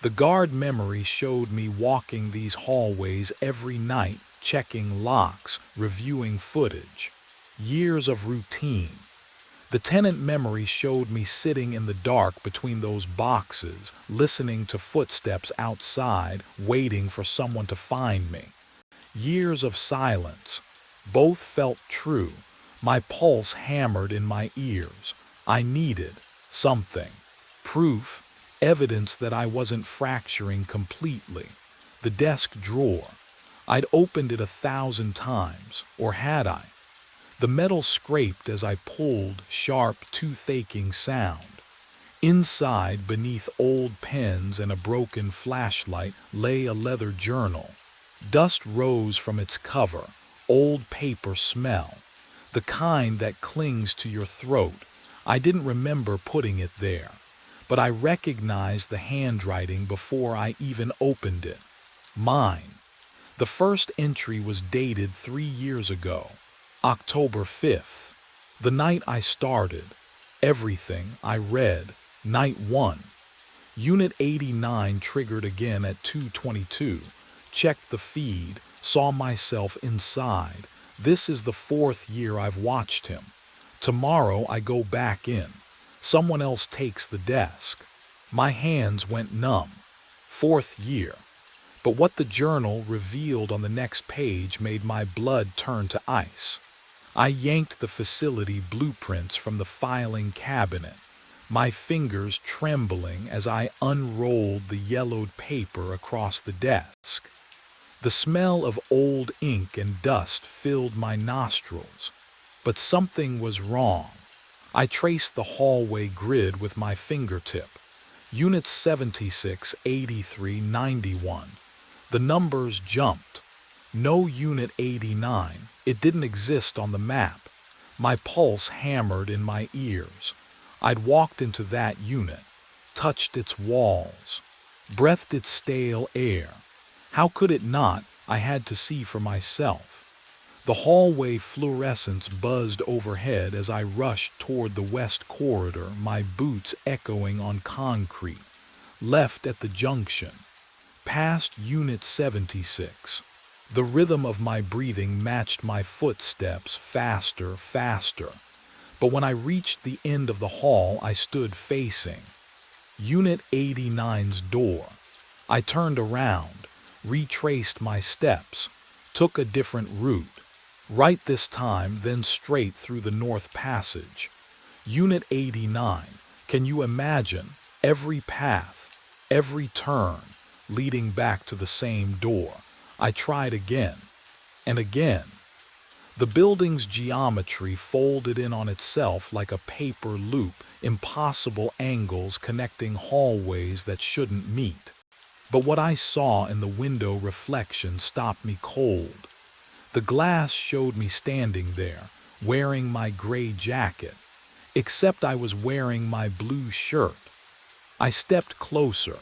The guard memory showed me walking these hallways every night, checking locks, reviewing footage. Years of routine. The tenant memory showed me sitting in the dark between those boxes, listening to footsteps outside, waiting for someone to find me. Years of silence. Both felt true. My pulse hammered in my ears. I needed something. Proof, evidence that I wasn't fracturing completely. The desk drawer. I'd opened it 1,000 times, or had I? The metal scraped as I pulled, sharp, tooth-aching sound. Inside, beneath old pens and a broken flashlight, lay a leather journal. Dust rose from its cover, old paper smell, the kind that clings to your throat. I didn't remember putting it there, but I recognized the handwriting before I even opened it. Mine. The first entry was dated 3 years ago, October 5th, the night I started. Everything I read, night 1. Unit 89 triggered again at 2:22. Checked the feed, saw myself inside. This is the 4th year I've watched him. Tomorrow I go back in. Someone else takes the desk. My hands went numb. 4th year. But what the journal revealed on the next page made my blood turn to ice. I yanked the facility blueprints from the filing cabinet, my fingers trembling as I unrolled the yellowed paper across the desk. The smell of old ink and dust filled my nostrils, but something was wrong. I traced the hallway grid with my fingertip. Units 76, 83, 91. The numbers jumped. No Unit 89, it didn't exist on the map. My pulse hammered in my ears. I'd walked into that unit, touched its walls, breathed its stale air. How could it not? I had to see for myself. The hallway fluorescence buzzed overhead as I rushed toward the west corridor, my boots echoing on concrete. Left at the junction. Past Unit 76. The rhythm of my breathing matched my footsteps, faster, faster. But when I reached the end of the hall, I stood facing Unit 89's door. I turned around, retraced my steps, took a different route. Right this time, then straight through the North Passage. Unit 89, can you imagine? Every path, every turn, leading back to the same door. I tried again, and again. The building's geometry folded in on itself like a paper loop, impossible angles connecting hallways that shouldn't meet. But what I saw in the window reflection stopped me cold. The glass showed me standing there, wearing my gray jacket, except I was wearing my blue shirt. I stepped closer,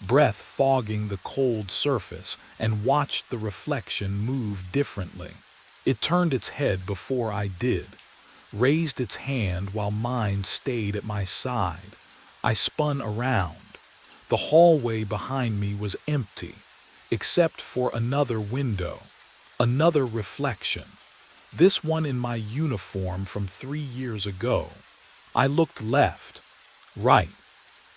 breath fogging the cold surface, and watched the reflection move differently. It turned its head before I did, raised its hand while mine stayed at my side. I spun around. The hallway behind me was empty, except for another window, another reflection. This one in my uniform from 3 years ago. I looked left, right.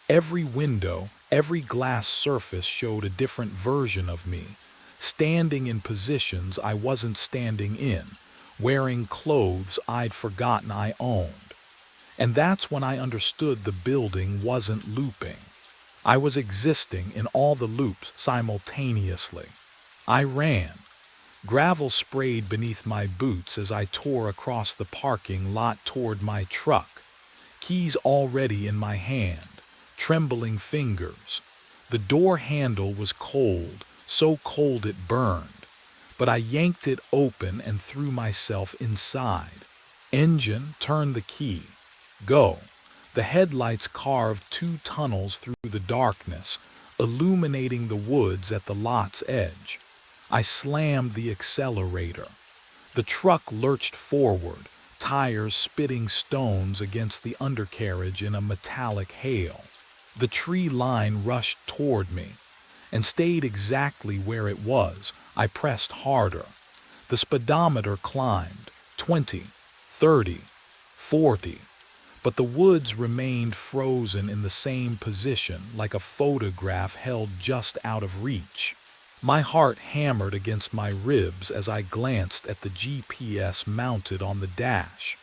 Every window, every glass surface showed a different version of me, standing in positions I wasn't standing in, wearing clothes I'd forgotten I owned. And that's when I understood the building wasn't looping. I was existing in all the loops simultaneously. I ran. Gravel sprayed beneath my boots as I tore across the parking lot toward my truck, keys already in my hand, trembling fingers. The door handle was cold, so cold it burned, but I yanked it open and threw myself inside. Engine, turn the key. Go. The headlights carved 2 tunnels through the darkness, illuminating the woods at the lot's edge. I slammed the accelerator. The truck lurched forward, tires spitting stones against the undercarriage in a metallic hail. The tree line rushed toward me and stayed exactly where it was. I pressed harder. The speedometer climbed, 20, 30, 40. But the woods remained frozen in the same position, like a photograph held just out of reach. My heart hammered against my ribs as I glanced at the GPS mounted on the dash.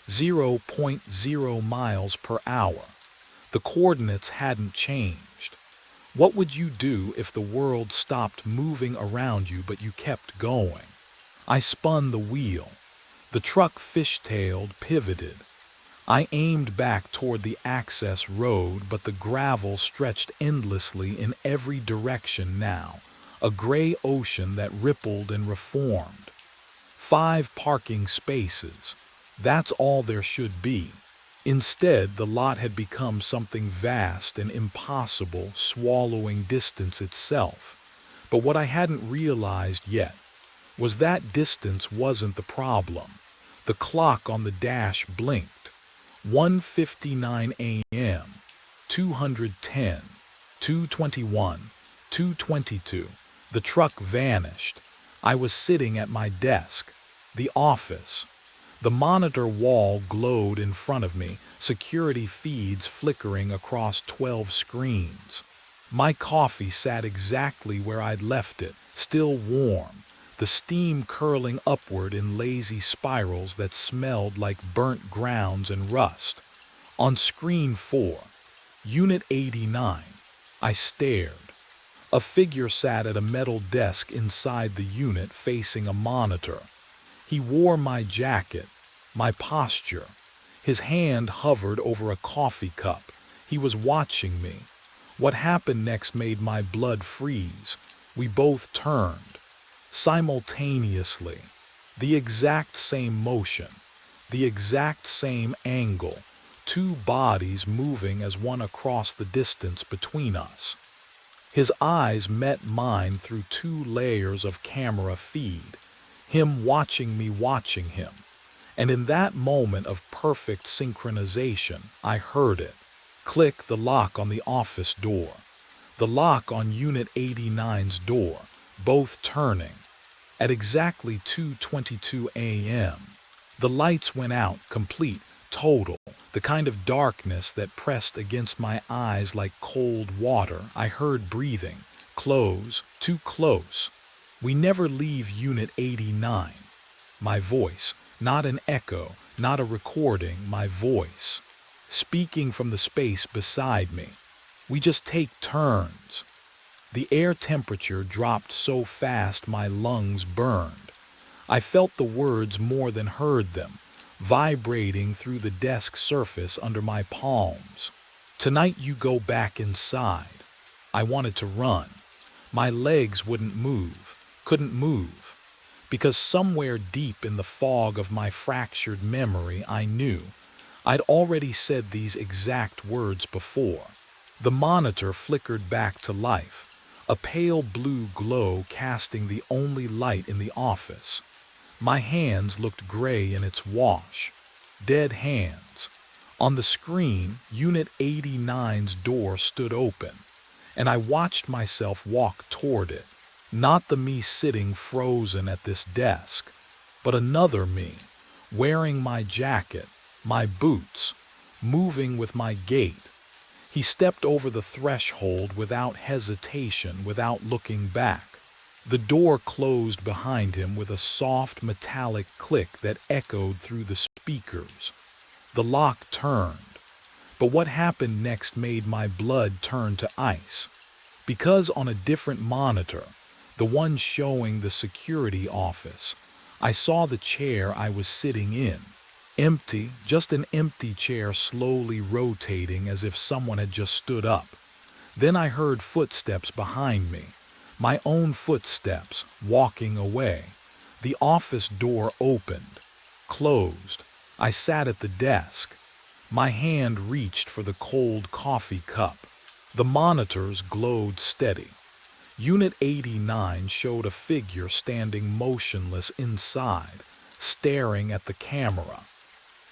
0.0 miles per hour. The coordinates hadn't changed. What would you do if the world stopped moving around you but you kept going? I spun the wheel. The truck fishtailed, pivoted. I aimed back toward the access road, but the gravel stretched endlessly in every direction now, a gray ocean that rippled and reformed. 5 parking spaces. That's all there should be. Instead, the lot had become something vast and impossible, swallowing distance itself. But what I hadn't realized yet was that distance wasn't the problem. The clock on the dash blinked. 1:59 a.m., 210, 221, 222. The truck vanished. I was sitting at my desk. The office. The monitor wall glowed in front of me, security feeds flickering across 12 screens. My coffee sat exactly where I'd left it, still warm, the steam curling upward in lazy spirals that smelled like burnt grounds and rust. On screen 4, Unit 89, I stared. A figure sat at a metal desk inside the unit facing a monitor. He wore my jacket, my posture. His hand hovered over a coffee cup. He was watching me. What happened next made my blood freeze. We both turned. Simultaneously. The exact same motion. The exact same angle. 2 bodies moving as one across the distance between us. His eyes met mine through 2 layers of camera feed. Him watching me watching him. And in that moment of perfect synchronization, I heard it. Click the lock on the office door. The lock on Unit 89's door, both turning. At exactly 2:22 a.m., the lights went out, complete, total, the kind of darkness that pressed against my eyes like cold water. I heard breathing. Close, too close. We never leave Unit 89. My voice, not an echo, not a recording, my voice, speaking from the space beside me. We just take turns. The air temperature dropped so fast my lungs burned. I felt the words more than heard them, vibrating through the desk surface under my palms. Tonight you go back inside. I wanted to run. My legs wouldn't move, couldn't move. Because somewhere deep in the fog of my fractured memory I knew I'd already said these exact words before. The monitor flickered back to life, a pale blue glow casting the only light in the office. My hands looked gray in its wash. Dead hands. On the screen, Unit 89's door stood open, and I watched myself walk toward it. Not the me sitting frozen at this desk, but another me, wearing my jacket, my boots, moving with my gait. He stepped over the threshold without hesitation, without looking back. The door closed behind him with a soft metallic click that echoed through the speakers. The lock turned, but what happened next made my blood turn to ice. Because on a different monitor, the one showing the security office, I saw the chair I was sitting in. Empty, just an empty chair slowly rotating as if someone had just stood up. Then I heard footsteps behind me, my own footsteps, walking away. The office door opened, closed. I sat at the desk. My hand reached for the cold coffee cup. The monitors glowed steady. Unit 89 showed a figure standing motionless inside, staring at the camera.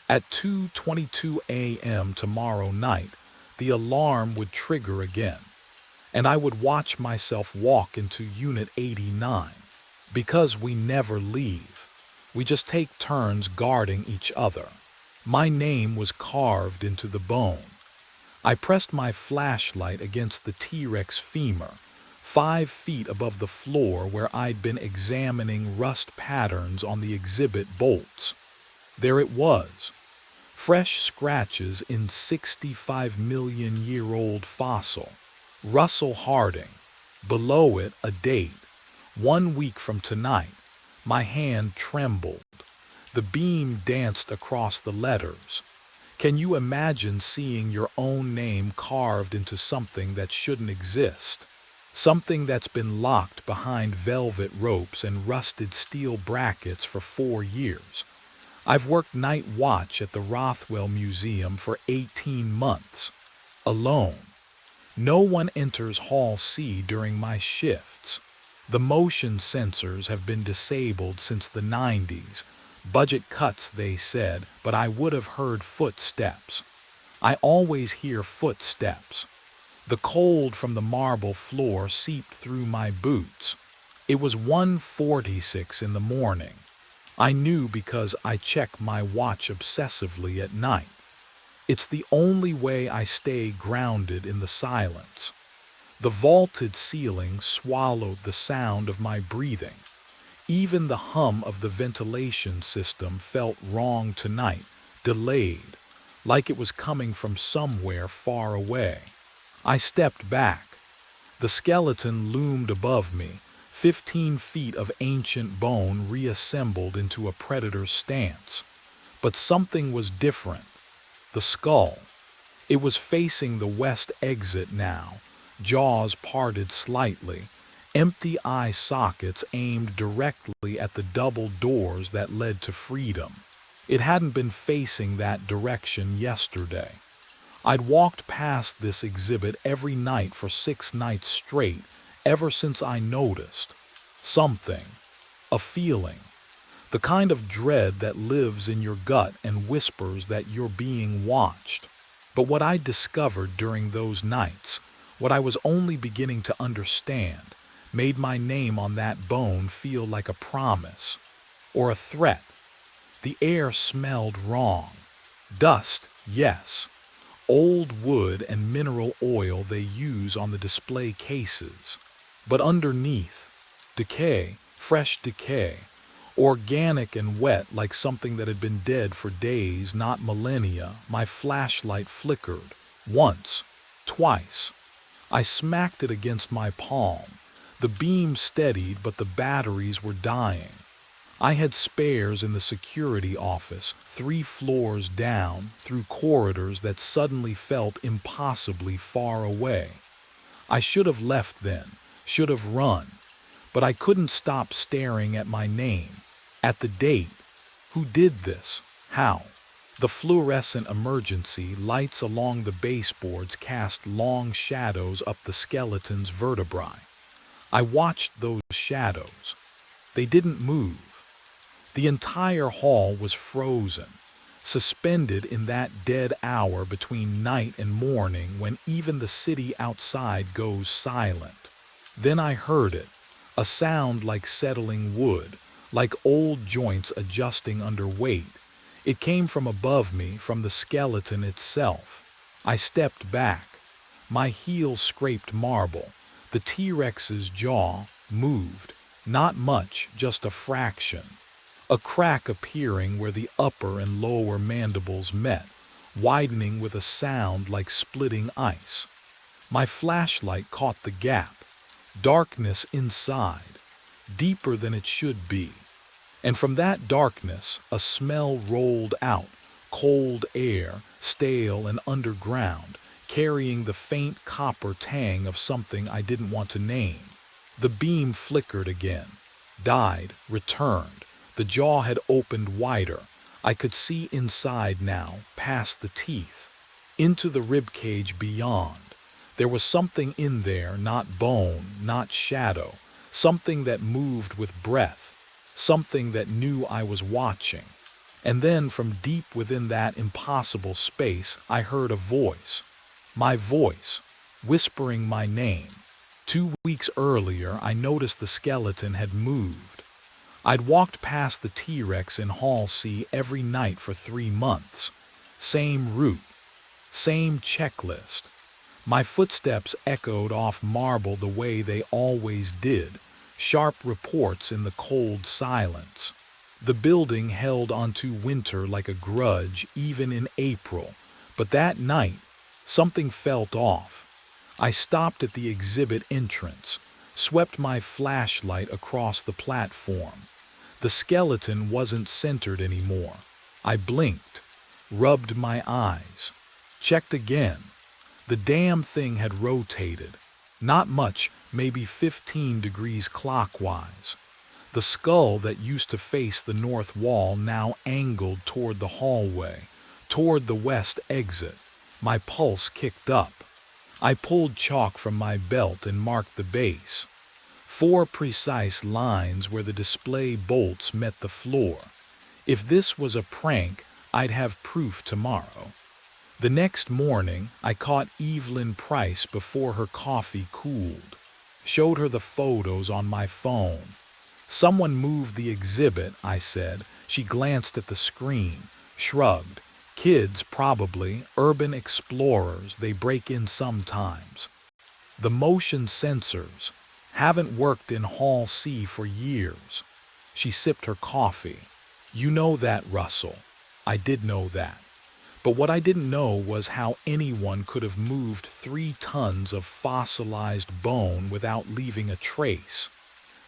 At 2:22 a.m. tomorrow night, the alarm would trigger again, and I would watch myself walk into Unit 89. Because we never leave. We just take turns guarding each other. My name was carved into the bone. I pressed my flashlight against the T-Rex femur, 5 feet above the floor where I'd been examining rust patterns on the exhibit bolts. There it was. Fresh scratches in 65-million-year-old fossil. Russell Harding. Below it, a date. 1 week from tonight. My hand trembled. The beam danced across the letters. Can you imagine seeing your own name carved into something that shouldn't exist? Something that's been locked behind velvet ropes and rusted steel brackets for 4 years. I've worked night watch at the Rothwell Museum for 18 months. Alone. No one enters Hall C during my shifts. The motion sensors have been disabled since the 90s. Budget cuts, they said, but I would have heard footsteps. I always hear footsteps. The cold from the marble floor seeped through my boots. It was 1:46 in the morning. I knew because I check my watch obsessively at night. It's the only way I stay grounded in the silence. The vaulted ceiling swallowed the sound of my breathing. Even the hum of the ventilation system felt wrong tonight, delayed, like it was coming from somewhere far away. I stepped back. The skeleton loomed above me, 15 feet of ancient bone reassembled into a predator's stance. But something was different. The skull. It was facing the west exit now, jaws parted slightly, empty eye sockets aimed directly at the double doors that led to freedom. It hadn't been facing that direction yesterday. I'd walked past this exhibit every night for 6 nights straight, ever since I noticed. Something. A feeling. The kind of dread that lives in your gut and whispers that you're being watched. But what I discovered during those nights, what I was only beginning to understand, made my name on that bone feel like a promise. Or a threat. The air smelled wrong. Dust, yes. Old wood and mineral oil they use on the display cases. But underneath, decay, fresh decay, organic and wet like something that had been dead for days, not millennia. My flashlight flickered. Once, twice. I smacked it against my palm. The beam steadied, but the batteries were dying. I had spares in the security office, 3 floors down, through corridors that suddenly felt impossibly far away. I should have left then, should have run, but I couldn't stop staring at my name, at the date. Who did this? How? The fluorescent emergency lights along the baseboards cast long shadows up the skeleton's vertebrae. I watched those shadows. They didn't move. The entire hall was frozen, suspended in that dead hour between night and morning when even the city outside goes silent. Then I heard it, a sound like settling wood, like old joints adjusting under weight. It came from above me, from the skeleton itself. I stepped back. My heels scraped marble. The T-Rex's jaw moved. Not much, just a fraction. a crack appearing where the upper and lower mandibles met, widening with a sound like splitting ice. My flashlight caught the gap. Darkness inside, deeper than it should be. And from that darkness, a smell rolled out, cold air, stale and underground, carrying the faint copper tang of something I didn't want to name. The beam flickered again, died, returned. The jaw had opened wider. I could see inside now, past the teeth, into the ribcage beyond. There was something in there, not bone, not shadow, something that moved with breath, something that knew I was watching. And then from deep within that impossible space, I heard a voice. My voice, whispering my name. 2 weeks earlier, I noticed the skeleton had moved. I'd walked past the T-Rex in Hall C every night for 3 months. Same route, same checklist. My footsteps echoed off marble the way they always did, sharp reports in the cold silence. The building held onto winter like a grudge even in April, but that night, something felt off. I stopped at the exhibit entrance, swept my flashlight across the platform. The skeleton wasn't centered anymore. I blinked, rubbed my eyes, checked again. The damn thing had rotated. Not much, maybe 15 degrees clockwise. The skull that used to face the north wall now angled toward the hallway, toward the west exit. My pulse kicked up. I pulled chalk from my belt and marked the base. 4 precise lines where the display bolts met the floor. If this was a prank, I'd have proof tomorrow. The next morning, I caught Evelyn Price before her coffee cooled. Showed her the photos on my phone. Someone moved the exhibit, I said. She glanced at the screen, shrugged. Kids, probably, urban explorers, they break in sometimes. The motion sensors haven't worked in Hall C for years. She sipped her coffee. You know that, Russell. I did know that. But what I didn't know was how anyone could have moved 3 tons of fossilized bone without leaving a trace.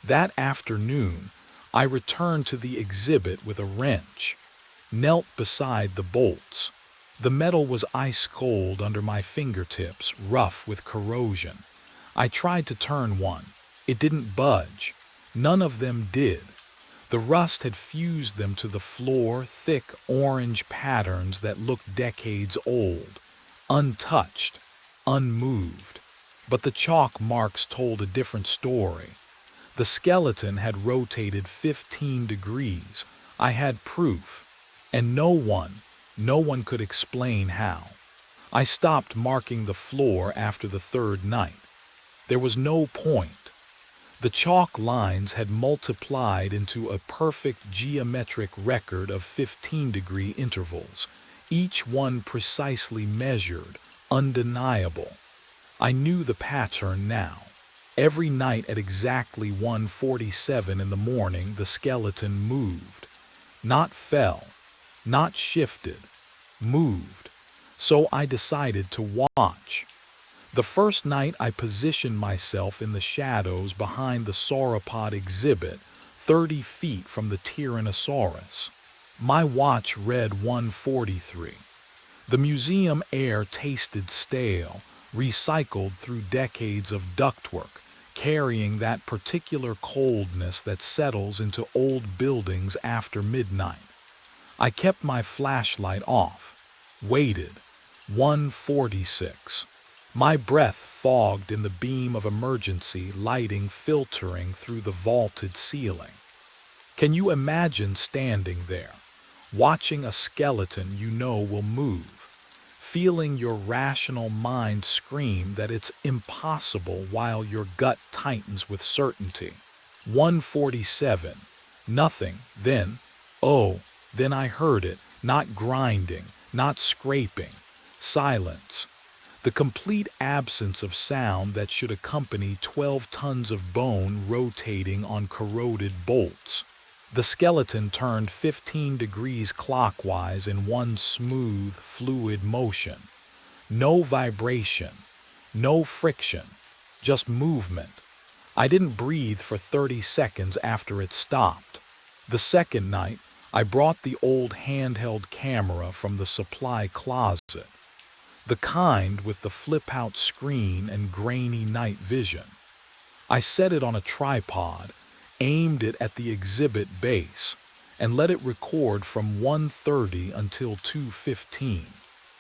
That afternoon, I returned to the exhibit with a wrench, knelt beside the bolts. The metal was ice cold under my fingertips, rough with corrosion. I tried to turn one. It didn't budge. None of them did. The rust had fused them to the floor, thick orange patterns that looked decades old, untouched, unmoved. But the chalk marks told a different story. The skeleton had rotated 15 degrees. I had proof. And no one could explain how. I stopped marking the floor after the 3rd night. There was no point. The chalk lines had multiplied into a perfect geometric record of 15-degree intervals, each one precisely measured, undeniable. I knew the pattern now. Every night at exactly 1:47 in the morning, the skeleton moved. Not fell, not shifted, moved. So I decided to watch. The first night I positioned myself in the shadows behind the sauropod exhibit, 30 feet from the Tyrannosaurus. My watch read 1:43. The museum air tasted stale, recycled through decades of ductwork, carrying that particular coldness that settles into old buildings after midnight. I kept my flashlight off, waited. 1:46. My breath fogged in the beam of emergency lighting filtering through the vaulted ceiling. Can you imagine standing there, watching a skeleton you know will move, feeling your rational mind scream that it's impossible while your gut tightens with certainty? 1:47. Nothing. Then I heard it, not grinding, not scraping. Silence. The complete absence of sound that should accompany 12 tons of bone rotating on corroded bolts. The skeleton turned 15 degrees clockwise in one smooth, fluid motion. No vibration, no friction, just movement. I didn't breathe for 30 seconds after it stopped. The second night, I brought the old handheld camera from the supply closet, the kind with the flip-out screen and grainy night vision. I set it on a tripod, aimed it at the exhibit base, and let it record from 1:30 until 2:15.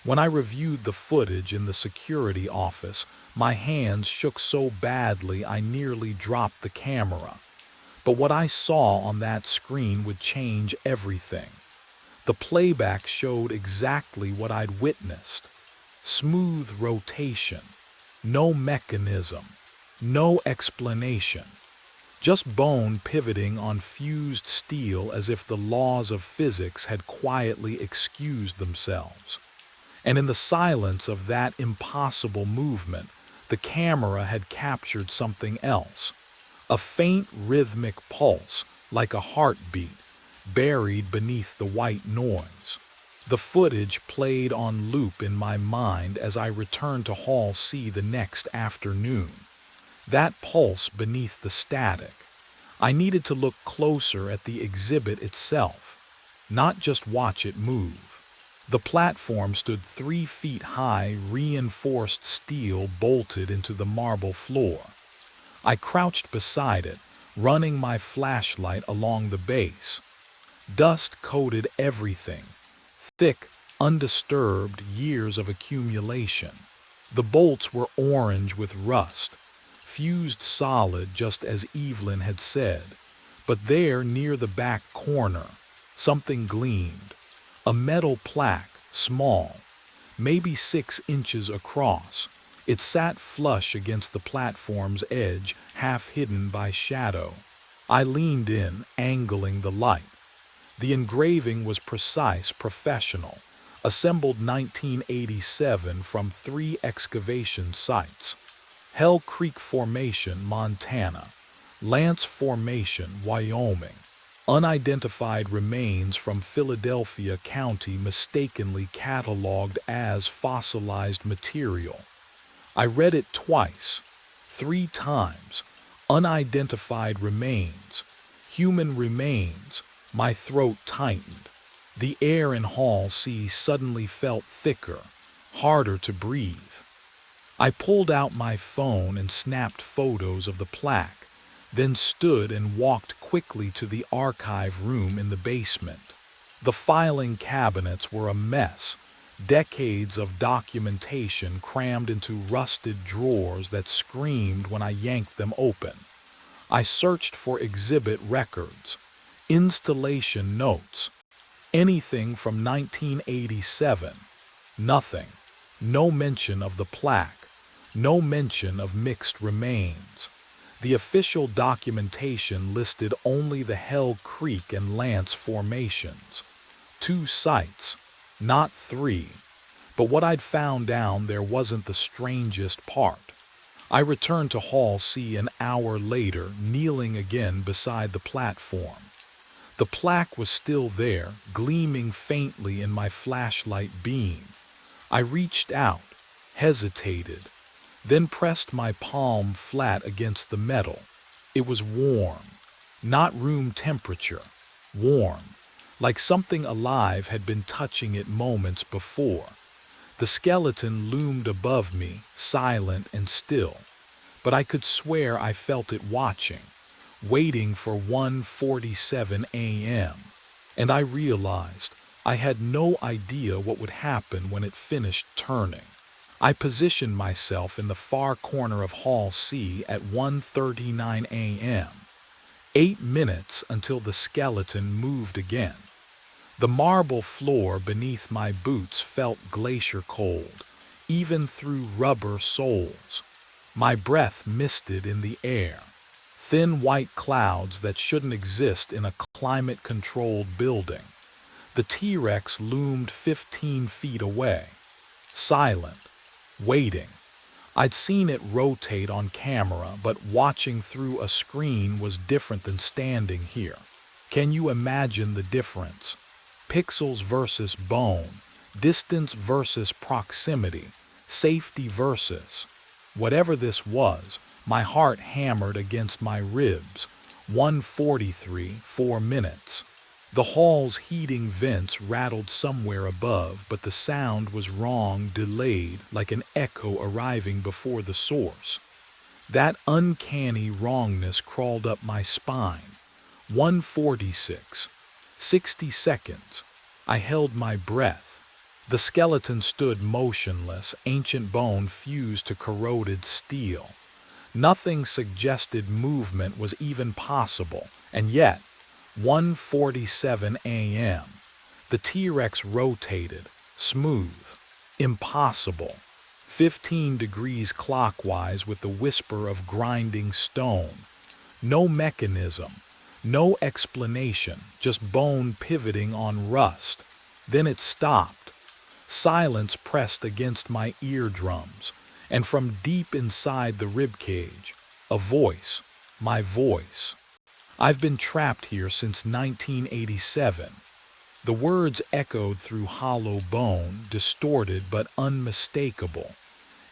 When I reviewed the footage in the security office, my hands shook so badly I nearly dropped the camera. But what I saw on that screen would change everything. The playback showed exactly what I'd witnessed. Smooth rotation, no mechanism, no explanation. Just bone pivoting on fused steel as if the laws of physics had quietly excused themselves. And in the silence of that impossible movement, the camera had captured something else. A faint rhythmic pulse, like a heartbeat, buried beneath the white noise. The footage played on loop in my mind as I returned to Hall C the next afternoon. That pulse beneath the static. I needed to look closer at the exhibit itself, not just watch it move. The platform stood 3 feet high, reinforced steel bolted into the marble floor. I crouched beside it, running my flashlight along the base. Dust coated everything, thick, undisturbed years of accumulation. The bolts were orange with rust, fused solid just as Evelyn had said. But there, near the back corner, something gleamed. A metal plaque, small, maybe 6 inches across. It sat flush against the platform's edge, half hidden by shadow. I leaned in, angling the light. The engraving was precise, professional, assembled 1987 from 3 excavation sites. Hell Creek Formation, Montana. Lance Formation, Wyoming. Unidentified remains from Philadelphia County mistakenly cataloged as fossilized material. I read it twice, 3 times. Unidentified remains, human remains. My throat tightened. The air in Hall C suddenly felt thicker, harder to breathe. I pulled out my phone and snapped photos of the plaque, then stood and walked quickly to the archive room in the basement. The filing cabinets were a mess, decades of documentation crammed into rusted drawers that screamed when I yanked them open. I searched for exhibit records, installation notes, anything from 1987. Nothing. No mention of the plaque, no mention of mixed remains. The official documentation listed only the Hell Creek and Lance formations. 2 sites, not 3. But what I'd found down there wasn't the strangest part. I returned to Hall C an hour later, kneeling again beside the platform. The plaque was still there, gleaming faintly in my flashlight beam. I reached out, hesitated, then pressed my palm flat against the metal. It was warm, not room temperature, warm, like something alive had been touching it moments before. The skeleton loomed above me, silent and still, but I could swear I felt it watching, waiting for 1:47 a.m. And I realized I had no idea what would happen when it finished turning. I positioned myself in the far corner of Hall C at 1:39 a.m. 8 minutes until the skeleton moved again. The marble floor beneath my boots felt glacier cold, even through rubber soles. My breath misted in the air. Thin white clouds that shouldn't exist in a climate-controlled building. The T-Rex loomed 15 feet away, silent, waiting. I'd seen it rotate on camera, but watching through a screen was different than standing here. Can you imagine the difference? Pixels versus bone, distance versus proximity, safety versus. Whatever this was, my heart hammered against my ribs. 1:43, 4 minutes. The hall's heating vents rattled somewhere above, but the sound was wrong, delayed, like an echo arriving before the source. That uncanny wrongness crawled up my spine. 1:46, 60 seconds. I held my breath. The skeleton stood motionless, ancient bone fused to corroded steel. Nothing suggested movement was even possible, and yet, 1:47 a.m. The T-Rex rotated, smooth, impossible. 15 degrees clockwise with the whisper of grinding stone. No mechanism, no explanation, just bone pivoting on rust. Then it stopped. Silence pressed against my eardrums, and from deep inside the ribcage, a voice, my voice. I've been trapped here since 1987. The words echoed through hollow bone, distorted but unmistakable.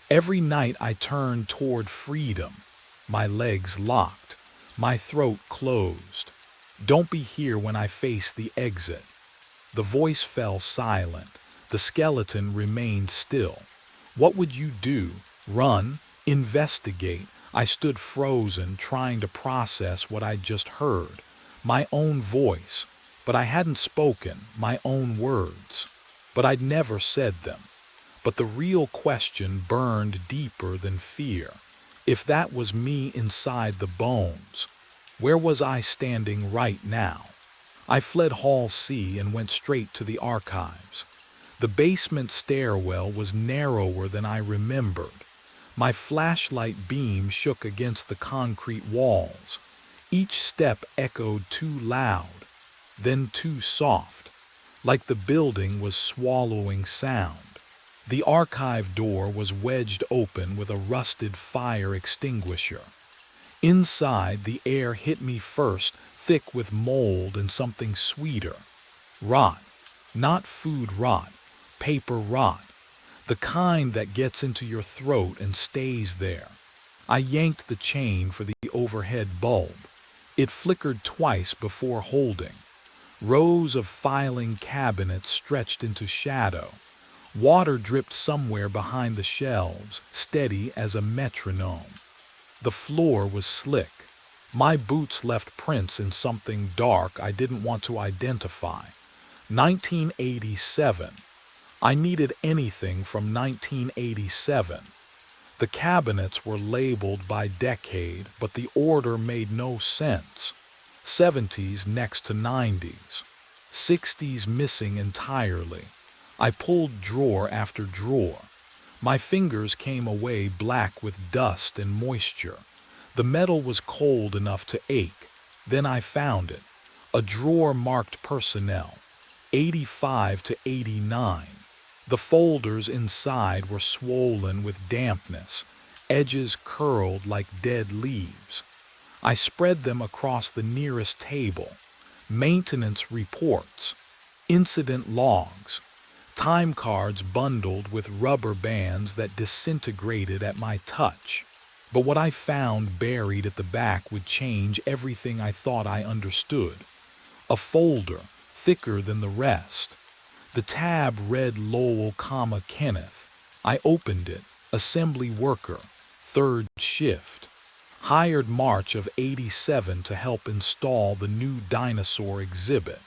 Every night I turned toward freedom, my legs locked, my throat closed. Don't be here when I face the exit. The voice fell silent. The skeleton remained still. What would you do? Run? Investigate? I stood frozen, trying to process what I'd just heard. My own voice. But I hadn't spoken, my own words. But I'd never said them. But the real question burned deeper than fear. If that was me inside the bones, where was I standing right now? I fled Hall C and went straight to the archives. The basement stairwell was narrower than I remembered. My flashlight beam shook against the concrete walls. Each step echoed too loud, then too soft, like the building was swallowing sound. The archive door was wedged open with a rusted fire extinguisher. Inside, the air hit me first, thick with mold and something sweeter. Rot. Not food rot, paper rot. The kind that gets into your throat and stays there. I yanked the chain for the overhead bulb. It flickered twice before holding. Rows of filing cabinets stretched into shadow. Water dripped somewhere behind the shelves, steady as a metronome. The floor was slick. My boots left prints in something dark I didn't want to identify. 1987. I needed anything from 1987. The cabinets were labeled by decade, but the order made no sense. 70s next to 90s. 60s missing entirely. I pulled drawer after drawer. My fingers came away black with dust and moisture. The metal was cold enough to ache. Then I found it. A drawer marked personnel. 85 to 89. The folders inside were swollen with dampness, edges curled like dead leaves. I spread them across the nearest table. Maintenance reports, incident logs, time cards bundled with rubber bands that disintegrated at my touch. But what I found buried at the back would change everything I thought I understood. A folder, thicker than the rest. The tab read Lowell, Kenneth. I opened it. Assembly worker, third shift. Hired March of '87 to help install the new dinosaur exhibit.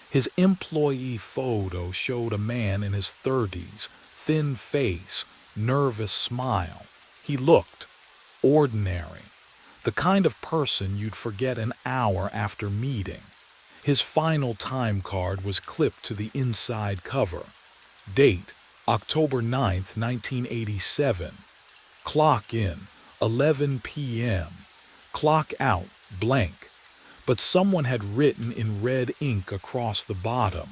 His employee photo showed a man in his 30s, thin face, nervous smile. He looked ordinary, the kind of person you'd forget an hour after meeting. His final time card was clipped to the inside cover. Date, October 9th, 1987. Clock in, 11 p.m. Clock out, blank. But someone had written in red ink across the bottom.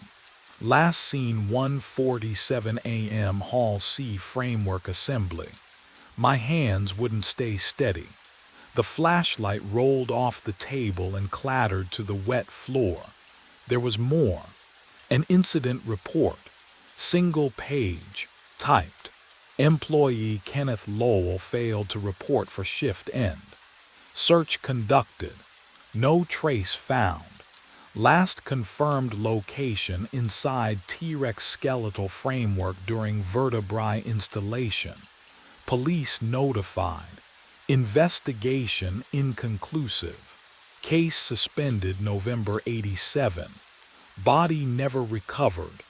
Last seen 1:47 a.m. Hall C framework assembly. My hands wouldn't stay steady. The flashlight rolled off the table and clattered to the wet floor. There was more. An incident report. Single page. Typed. Employee Kenneth Lowell failed to report for shift end. Search conducted. No trace found. Last confirmed location inside T-Rex skeletal framework during vertebrae installation. Police notified. Investigation inconclusive. Case suspended November '87. Body never recovered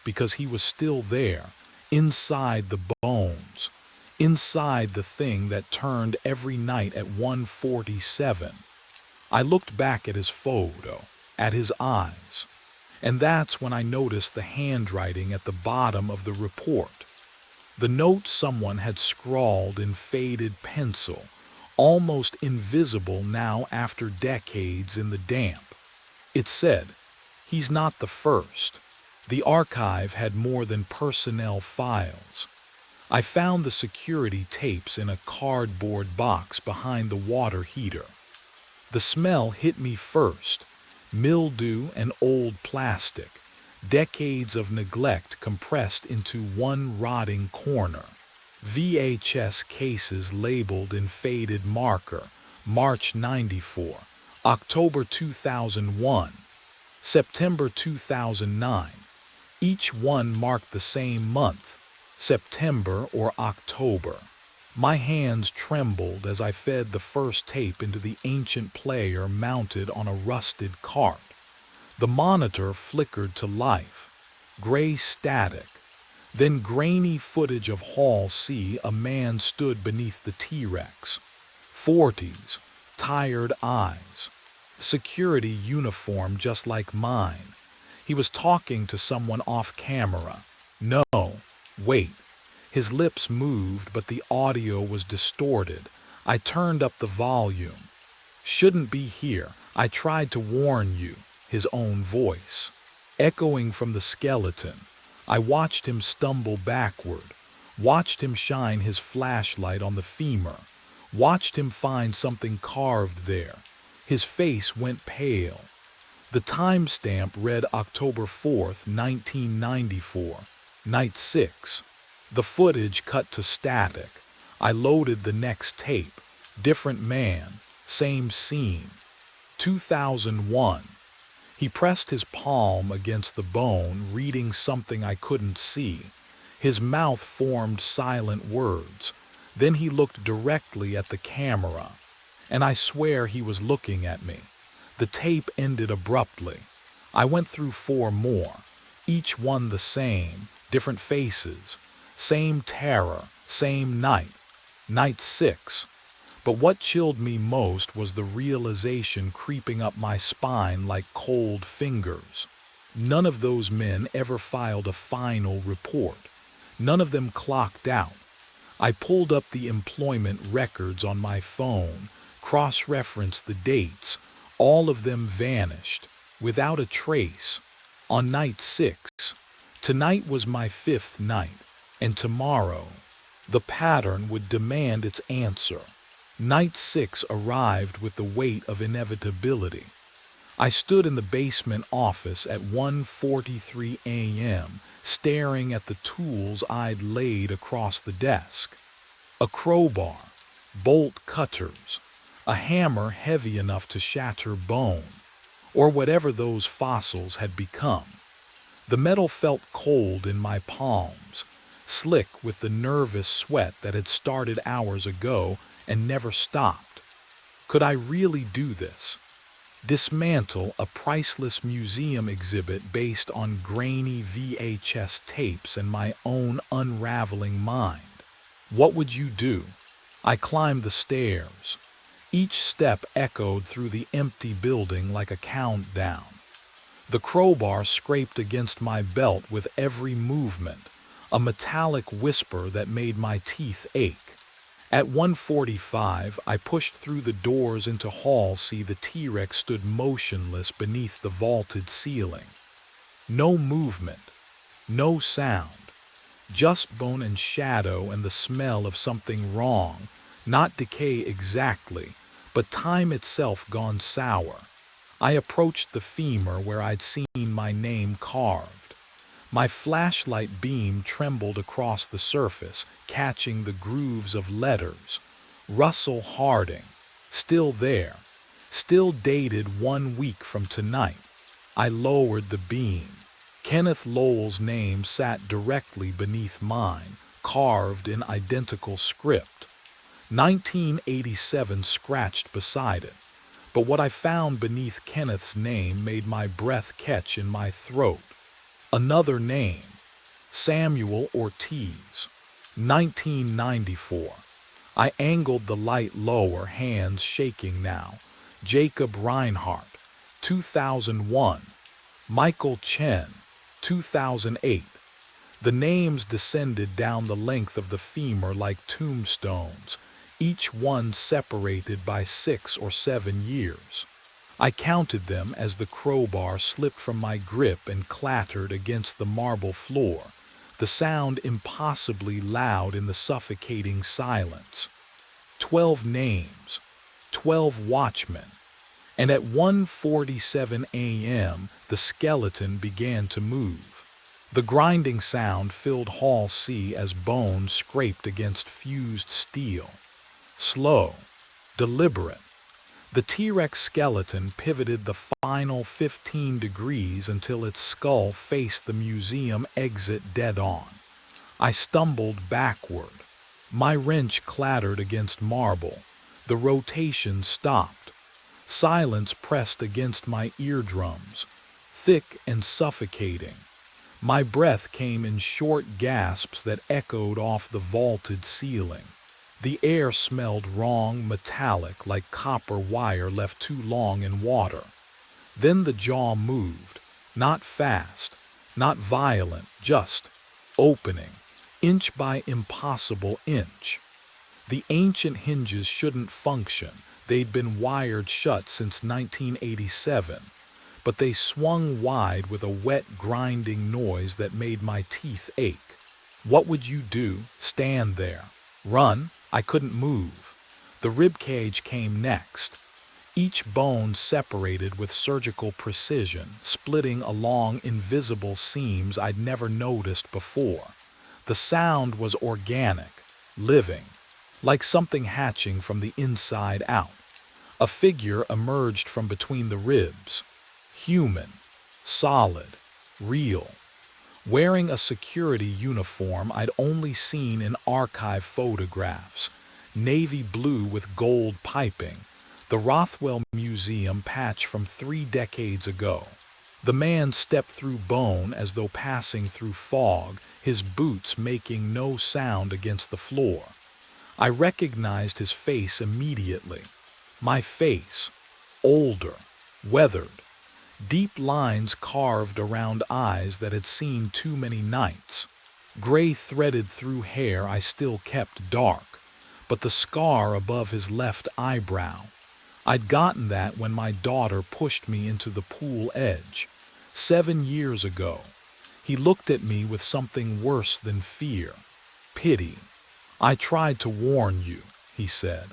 because he was still there, inside the bones, inside the thing that turned every night at 1:47. I looked back at his photo, at his eyes, and that's when I noticed the handwriting at the bottom of the report. The note someone had scrawled in faded pencil, almost invisible now after decades in the damp. It said, "He's not the first." The archive had more than personnel files. I found the security tapes in a cardboard box behind the water heater. The smell hit me first. Mildew and old plastic. Decades of neglect compressed into one rotting corner. VHS cases labeled in faded marker. March '94, October 2001, September 2009. Each one marked the same month, September or October. My hands trembled as I fed the first tape into the ancient player mounted on a rusted cart. The monitor flickered to life. Gray static. Then grainy footage of Hall C. A man stood beneath the T-Rex. 40s. Tired eyes. Security uniform just like mine. He was talking to someone off camera. No, wait. His lips moved, but the audio was distorted. I turned up the volume. "Shouldn't be here. I tried to warn you." His own voice. Echoing from the skeleton. I watched him stumble backward. Watched him shine his flashlight on the femur. Watched him find something carved there. His face went pale. The timestamp read October 4th, 1994. Night 6. The footage cut to static. I loaded the next tape. Different man, same scene. 2001. He pressed his palm against the bone, reading something I couldn't see. His mouth formed silent words. Then he looked directly at the camera. And I swear he was looking at me. The tape ended abruptly. I went through 4 more. Each one the same, different faces. Same terror, same night. Night 6. But what chilled me most was the realization creeping up my spine like cold fingers. None of those men ever filed a final report. None of them clocked out. I pulled up the employment records on my phone, cross-referenced the dates. All of them vanished, without a trace. On night 6. Tonight was my 5th night. And tomorrow, the pattern would demand its answer. Night 6 arrived with the weight of inevitability. I stood in the basement office at 1:43 a.m., staring at the tools I'd laid across the desk. A crowbar, bolt cutters, a hammer heavy enough to shatter bone, or whatever those fossils had become. The metal felt cold in my palms, slick with the nervous sweat that had started hours ago and never stopped. Could I really do this? Dismantle a priceless museum exhibit based on grainy VHS tapes and my own unraveling mind? What would you do? I climbed the stairs. Each step echoed through the empty building like a countdown. The crowbar scraped against my belt with every movement, a metallic whisper that made my teeth ache. At 1:45, I pushed through the doors into Hall C. The T-Rex stood motionless beneath the vaulted ceiling. No movement, no sound, just bone and shadow and the smell of something wrong, Not decay exactly, but time itself gone sour. I approached the femur where I'd seen my name carved. My flashlight beam trembled across the surface, catching the grooves of letters. Russell Harding, still there, still dated 1 week from tonight. I lowered the beam. Kenneth Lowell's name sat directly beneath mine, carved in identical script. 1987 scratched beside it, but what I found beneath Kenneth's name made my breath catch in my throat. Another name, Samuel Ortiz, 1994. I angled the light lower, hands shaking now. Jacob Reinhardt, 2001. Michael Chen, 2008. The names descended down the length of the femur like tombstones, each one separated by 6 or 7 years. I counted them as the crowbar slipped from my grip and clattered against the marble floor, the sound impossibly loud in the suffocating silence. 12 names, 12 watchmen, and at 1:47 a.m. the skeleton began to move. The grinding sound filled Hall C as bones scraped against fused steel. Slow, deliberate. The T-Rex skeleton pivoted the final 15 degrees until its skull faced the museum exit dead on. I stumbled backward. My wrench clattered against marble. The rotation stopped. Silence pressed against my eardrums, thick and suffocating. My breath came in short gasps that echoed off the vaulted ceiling. The air smelled wrong, metallic, like copper wire left too long in water. Then the jaw moved, not fast, not violent, just opening, inch by impossible inch. The ancient hinges shouldn't function. They'd been wired shut since 1987, but they swung wide with a wet, grinding noise that made my teeth ache. What would you do? Stand there? Run? I couldn't move. The ribcage came next. Each bone separated with surgical precision, splitting along invisible seams I'd never noticed before. The sound was organic, living, like something hatching from the inside out. A figure emerged from between the ribs. Human, solid, real. Wearing a security uniform I'd only seen in archive photographs, navy blue with gold piping, the Rothwell Museum patch from 3 decades ago. The man stepped through bone as though passing through fog, his boots making no sound against the floor. I recognized his face immediately. My face, older, weathered, deep lines carved around eyes that had seen too many nights. Gray threaded through hair I still kept dark, but the scar above his left eyebrow. I'd gotten that when my daughter pushed me into the pool edge, 7 years ago. He looked at me with something worse than fear, pity. I tried to warn you, he said.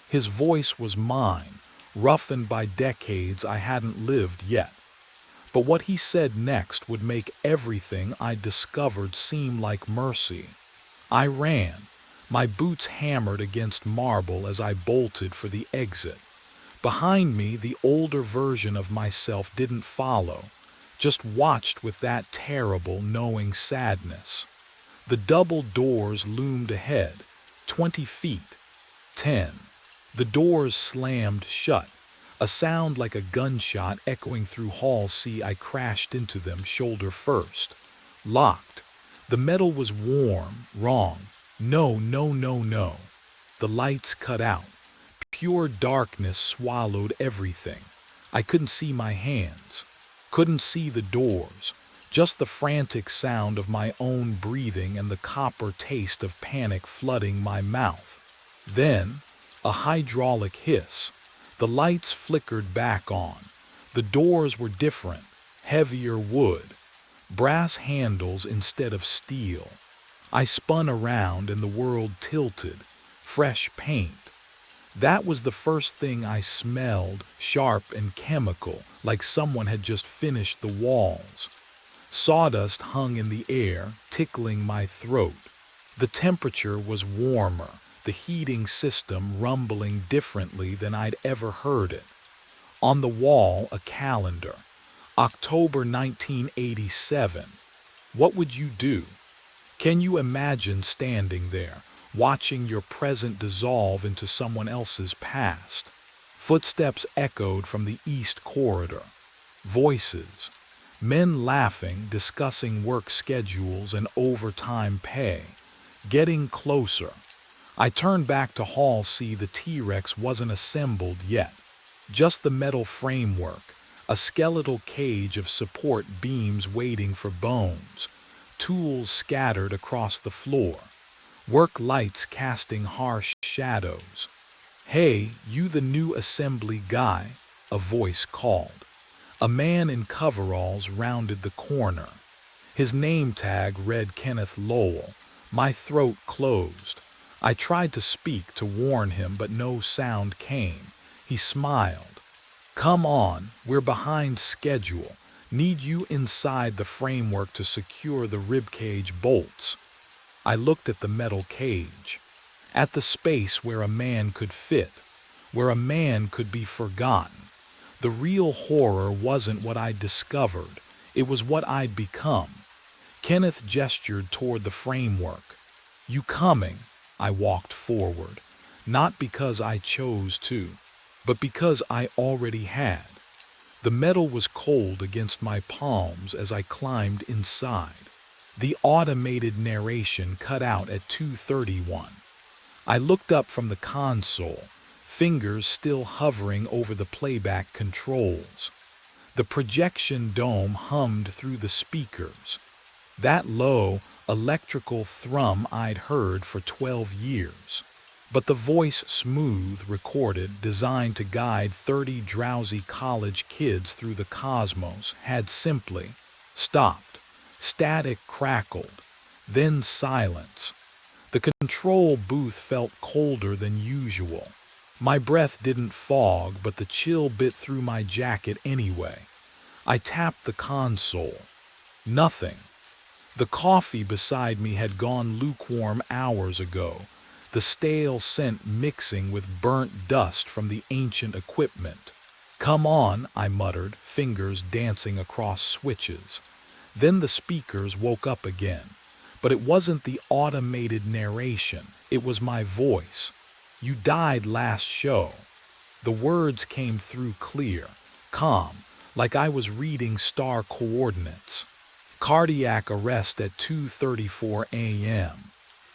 His voice was mine, roughened by decades I hadn't lived yet. But what he said next would make everything I discovered seem like mercy. I ran, my boots hammered against marble as I bolted for the exit. Behind me, the older version of myself didn't follow, just watched with that terrible, knowing sadness. The double doors loomed ahead, 20 feet, 10. The doors slammed shut, a sound like a gunshot echoing through Hall C. I crashed into them shoulder first. Locked. The metal was warm, wrong. No, no, no, no. The lights cut out. Pure darkness swallowed everything. I couldn't see my hands, couldn't see the doors, just the frantic sound of my own breathing and the copper taste of panic flooding my mouth. Then, a hydraulic hiss. The lights flickered back on. The doors were different, heavier wood, brass handles instead of steel. I spun around and the world tilted, fresh paint. That was the first thing I smelled, sharp and chemical, like someone had just finished the walls. Sawdust hung in the air, tickling my throat. The temperature was warmer, the heating system rumbling differently than I'd ever heard it. On the wall, a calendar. October 1987. What would you do? Can you imagine standing there, watching your present dissolve into someone else's past? Footsteps echoed from the east corridor. Voices. Men laughing, discussing work schedules and overtime pay. Getting closer. I turned back to Hall C. The T-Rex wasn't assembled yet. Just the metal framework, a skeletal cage of support beams waiting for bones, tools scattered across the floor, work lights casting harsh shadows. "Hey, you the new assembly guy," a voice called. A man in coveralls rounded the corner. His name tag read Kenneth Lowell. My throat closed. I tried to speak to warn him, but no sound came. He smiled. "Come on, we're behind schedule. Need you inside the framework to secure the ribcage bolts." I looked at the metal cage, at the space where a man could fit, where a man could be forgotten. The real horror wasn't what I'd discovered, it was what I'd become. Kenneth gestured toward the framework. "You coming?" I walked forward, not because I chose to, but because I already had. The metal was cold against my palms as I climbed inside. The automated narration cut out at 2:31. I looked up from the console, fingers still hovering over the playback controls. The projection dome hummed through the speakers. That low, electrical thrum I'd heard for 12 years. But the voice smooth, recorded, designed to guide 30 drowsy college kids through the cosmos, had simply stopped. Static crackled, then silence. The control booth felt colder than usual. My breath didn't fog, but the chill bit through my jacket anyway. I tapped the console. Nothing. The coffee beside me had gone lukewarm hours ago, the stale scent mixing with burnt dust from the ancient equipment. "Come on," I muttered, fingers dancing across switches. Then the speakers woke up again. But it wasn't the automated narration, it was my voice. "You died last show." The words came through clear, calm, like I was reading star coordinates. "Cardiac arrest at 2:34 a.m.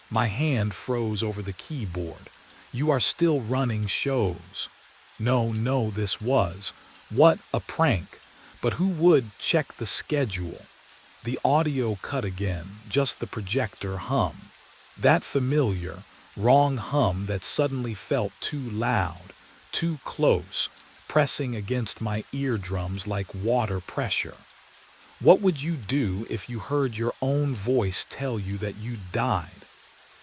My hand froze over the keyboard. "You are still running shows." No, this was. What a prank. But who would check the schedule? The audio cut again, just the projector hum. That familiar, wrong hum that suddenly felt too loud, too close, pressing against my eardrums like water pressure. What would you do if you heard your own voice tell you that you died?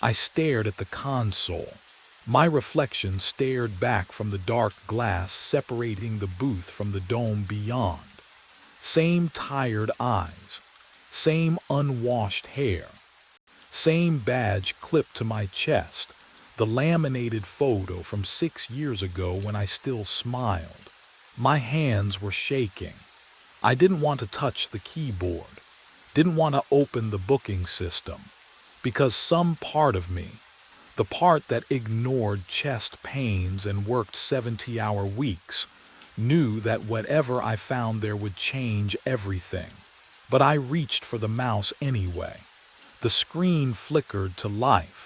I stared at the console. My reflection stared back from the dark glass separating the booth from the dome beyond. Same tired eyes, same unwashed hair, same badge clipped to my chest, the laminated photo from 6 years ago when I still smiled. My hands were shaking. I didn't want to touch the keyboard, didn't want to open the booking system, because some part of me, the part that ignored chest pains and worked 70-hour weeks, knew that whatever I found there would change everything. But I reached for the mouse anyway. The screen flickered to life.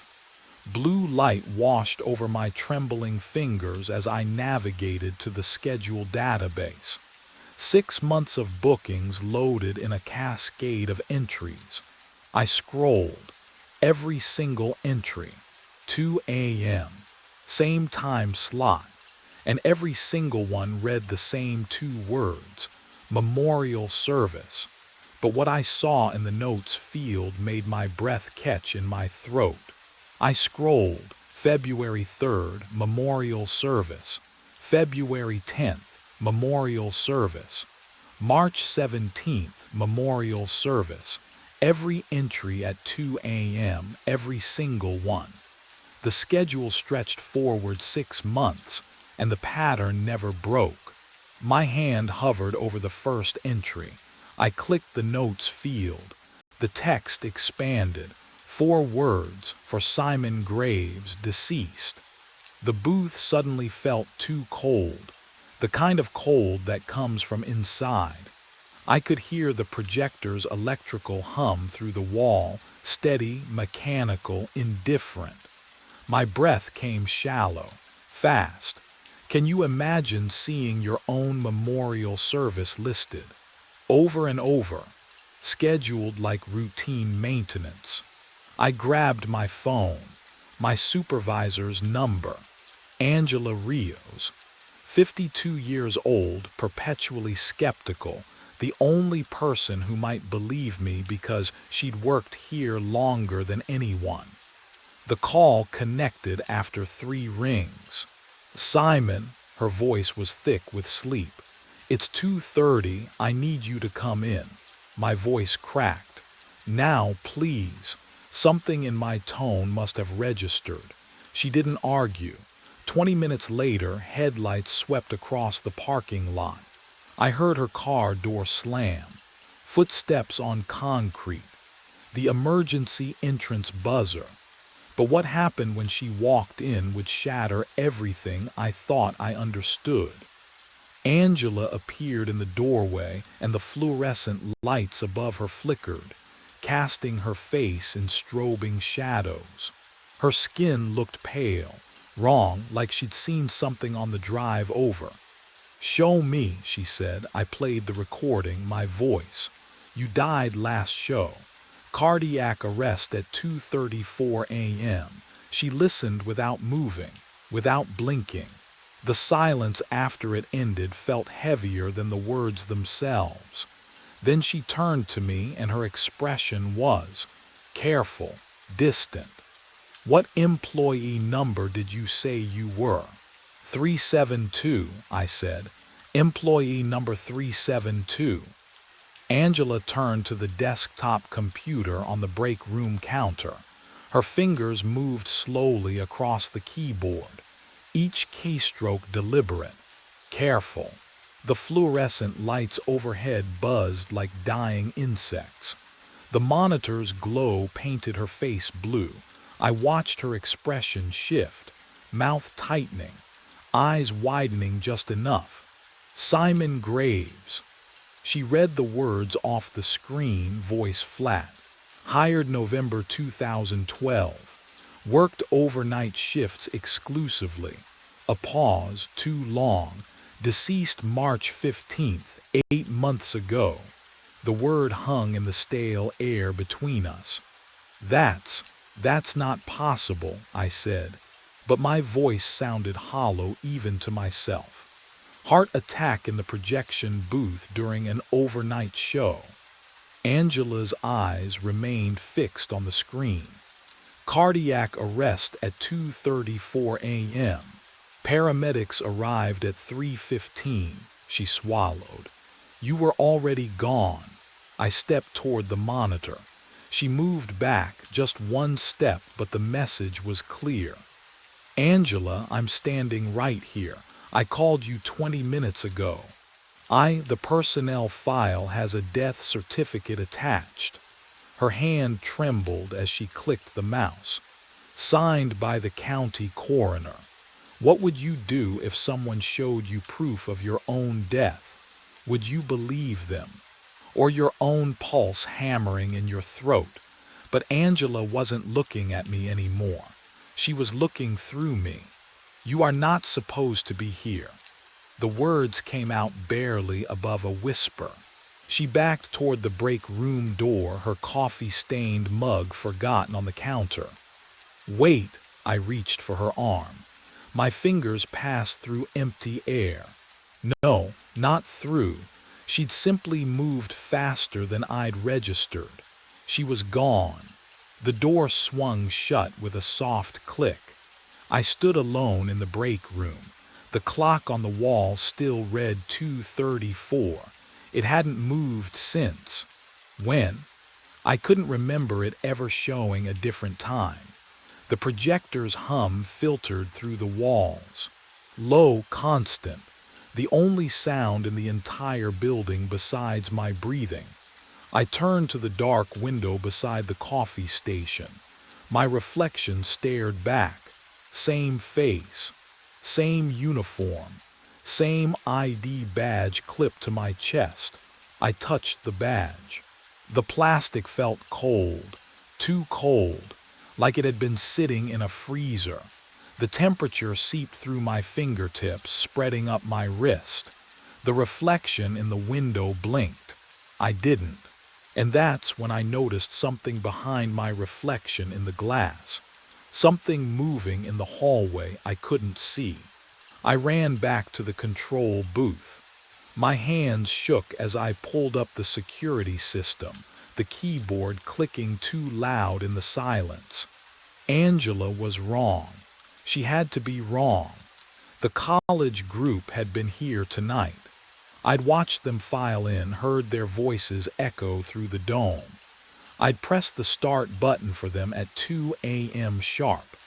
Blue light washed over my trembling fingers as I navigated to the schedule database. 6 months of bookings loaded in a cascade of entries. I scrolled. Every single entry. 2 a.m. Same time slot. And every single one read the same 2 words. Memorial service. But what I saw in the notes field made my breath catch in my throat. I scrolled, February 3rd, memorial service. February 10th, memorial service. March 17th, memorial service. Every entry at 2 a.m., every single one. The schedule stretched forward 6 months, and the pattern never broke. My hand hovered over the first entry. I clicked the notes field. The text expanded. 4 words for Simon Graves, deceased. The booth suddenly felt too cold, the kind of cold that comes from inside. I could hear the projector's electrical hum through the wall, steady, mechanical, indifferent. My breath came shallow, fast. Can you imagine seeing your own memorial service listed? Over and over, scheduled like routine maintenance. I grabbed my phone, my supervisor's number, Angela Rios, 52 years old, perpetually skeptical, the only person who might believe me because she'd worked here longer than anyone. The call connected after 3 rings. Simon, her voice was thick with sleep. It's 2:30, I need you to come in. My voice cracked. Now, please. Something in my tone must have registered. She didn't argue. 20 minutes later, headlights swept across the parking lot. I heard her car door slam. Footsteps on concrete. The emergency entrance buzzer. But what happened when she walked in would shatter everything I thought I understood. Angela appeared in the doorway, and the fluorescent lights above her flickered, casting her face in strobing shadows. Her skin looked pale, wrong, like she'd seen something on the drive over. "Show me," she said. I played the recording, my voice. "You died last show. Cardiac arrest at 2:34 a.m. She listened without moving, without blinking. The silence after it ended felt heavier than the words themselves. Then she turned to me, and her expression was careful, distant. "What employee number did you say you were?" 372, I said. "Employee number 372. Angela turned to the desktop computer on the break room counter. Her fingers moved slowly across the keyboard, each keystroke deliberate, careful. The fluorescent lights overhead buzzed like dying insects. The monitor's glow painted her face blue. I watched her expression shift, mouth tightening, eyes widening just enough. "Simon Graves." She read the words off the screen, voice flat. "Hired November 2012. Worked overnight shifts exclusively." A pause, too long. "Deceased March 15th, 8 months ago." The word hung in the stale air between us. That's not possible," I said, but my voice sounded hollow even to myself. Heart attack in the projection booth during an overnight show. Angela's eyes remained fixed on the screen. "Cardiac arrest at 2:34 a.m. Paramedics arrived at 3:15. She swallowed. "You were already gone." I stepped toward the monitor. She moved back, just one step, but the message was clear. "Angela, I'm standing right here. I called you 20 minutes ago. The personnel file has a death certificate attached." Her hand trembled as she clicked the mouse. "Signed by the county coroner." What would you do if someone showed you proof of your own death? Would you believe them? Or your own pulse hammering in your throat? But Angela wasn't looking at me anymore. She was looking through me. "You are not supposed to be here." The words came out barely above a whisper. She backed toward the break room door, her coffee-stained mug forgotten on the counter. "Wait," I reached for her arm. My fingers passed through empty air. No, not through. She'd simply moved faster than I'd registered. She was gone. The door swung shut with a soft click. I stood alone in the break room. The clock on the wall still read 2:34. It hadn't moved since. When? I couldn't remember it ever showing a different time. The projector's hum filtered through the walls. Low, constant, the only sound in the entire building besides my breathing. I turned to the dark window beside the coffee station. My reflection stared back. Same face, same uniform, same ID badge clipped to my chest. I touched the badge. The plastic felt cold, too cold, like it had been sitting in a freezer. The temperature seeped through my fingertips, spreading up my wrist. The reflection in the window blinked. I didn't. And that's when I noticed something behind my reflection in the glass. Something moving in the hallway I couldn't see. I ran back to the control booth. My hands shook as I pulled up the security system, the keyboard clicking too loud in the silence. Angela was wrong. She had to be wrong. The college group had been here tonight. I'd watched them file in, heard their voices echo through the dome. I'd pressed the start button for them at 2 a.m. sharp.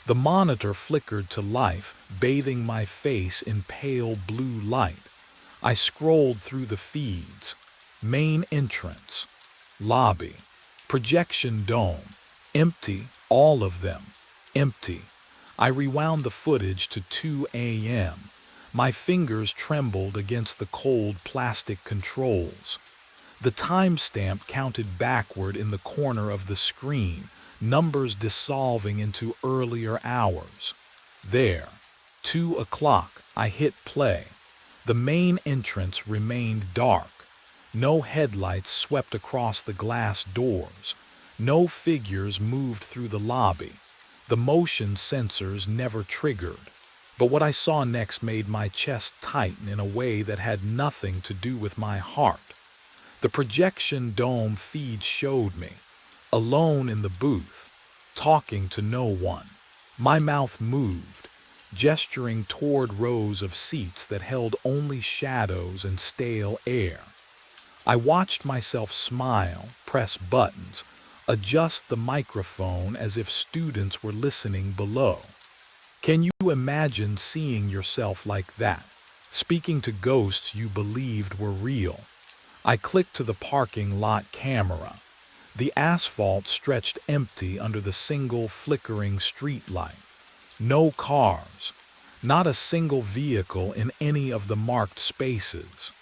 The monitor flickered to life, bathing my face in pale blue light. I scrolled through the feeds. Main entrance. Lobby. Projection dome. Empty, all of them. Empty. I rewound the footage to 2 a.m. My fingers trembled against the cold plastic controls. The timestamp counted backward in the corner of the screen, numbers dissolving into earlier hours. There, 2 o'clock, I hit play. The main entrance remained dark. No headlights swept across the glass doors. No figures moved through the lobby. The motion sensors never triggered. But what I saw next made my chest tighten in a way that had nothing to do with my heart. The projection dome feed showed me, alone in the booth, talking to no one. My mouth moved, gesturing toward rows of seats that held only shadows and stale air. I watched myself smile, press buttons, adjust the microphone as if students were listening below. Can you imagine seeing yourself like that, speaking to ghosts you believed were real? I clicked to the parking lot camera. The asphalt stretched empty under the single flickering streetlight. No cars, not a single vehicle in any of the marked spaces.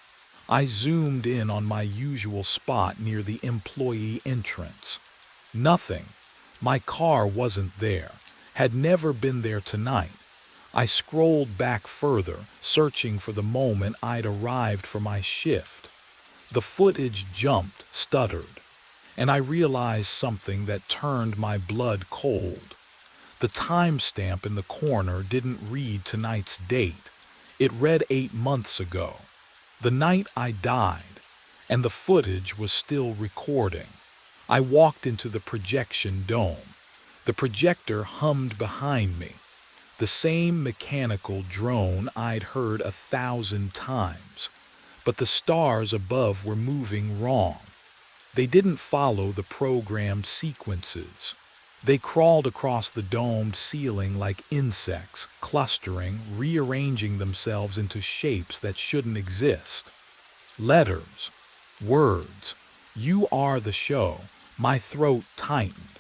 I zoomed in on my usual spot near the employee entrance. Nothing. My car wasn't there, had never been there tonight. I scrolled back further, searching for the moment I'd arrived for my shift. The footage jumped, stuttered, and I realized something that turned my blood cold. The timestamp in the corner didn't read tonight's date. It read 8 months ago, the night I died, and the footage was still recording. I walked into the projection dome. The projector hummed behind me, the same mechanical drone I'd heard 1,000 times. But the stars above were moving wrong. They didn't follow the programmed sequences. They crawled across the domed ceiling like insects, clustering, rearranging themselves into shapes that shouldn't exist. Letters, words, "You are the show." My throat tightened.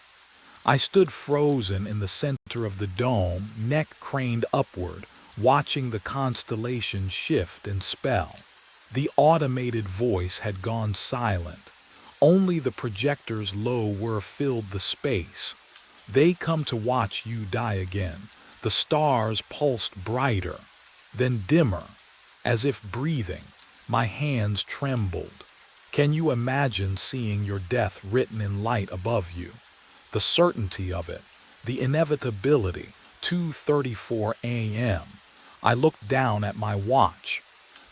I stood frozen in the center of the dome, neck craned upward, watching the constellation shift and spell. The automated voice had gone silent. Only the projector's low whir filled the space. "They come to watch you die again." The stars pulsed brighter, then dimmer, as if breathing. My hands trembled. Can you imagine seeing your death written in light above you? The certainty of it, the inevitability. 2:34 a.m. I looked down at my watch.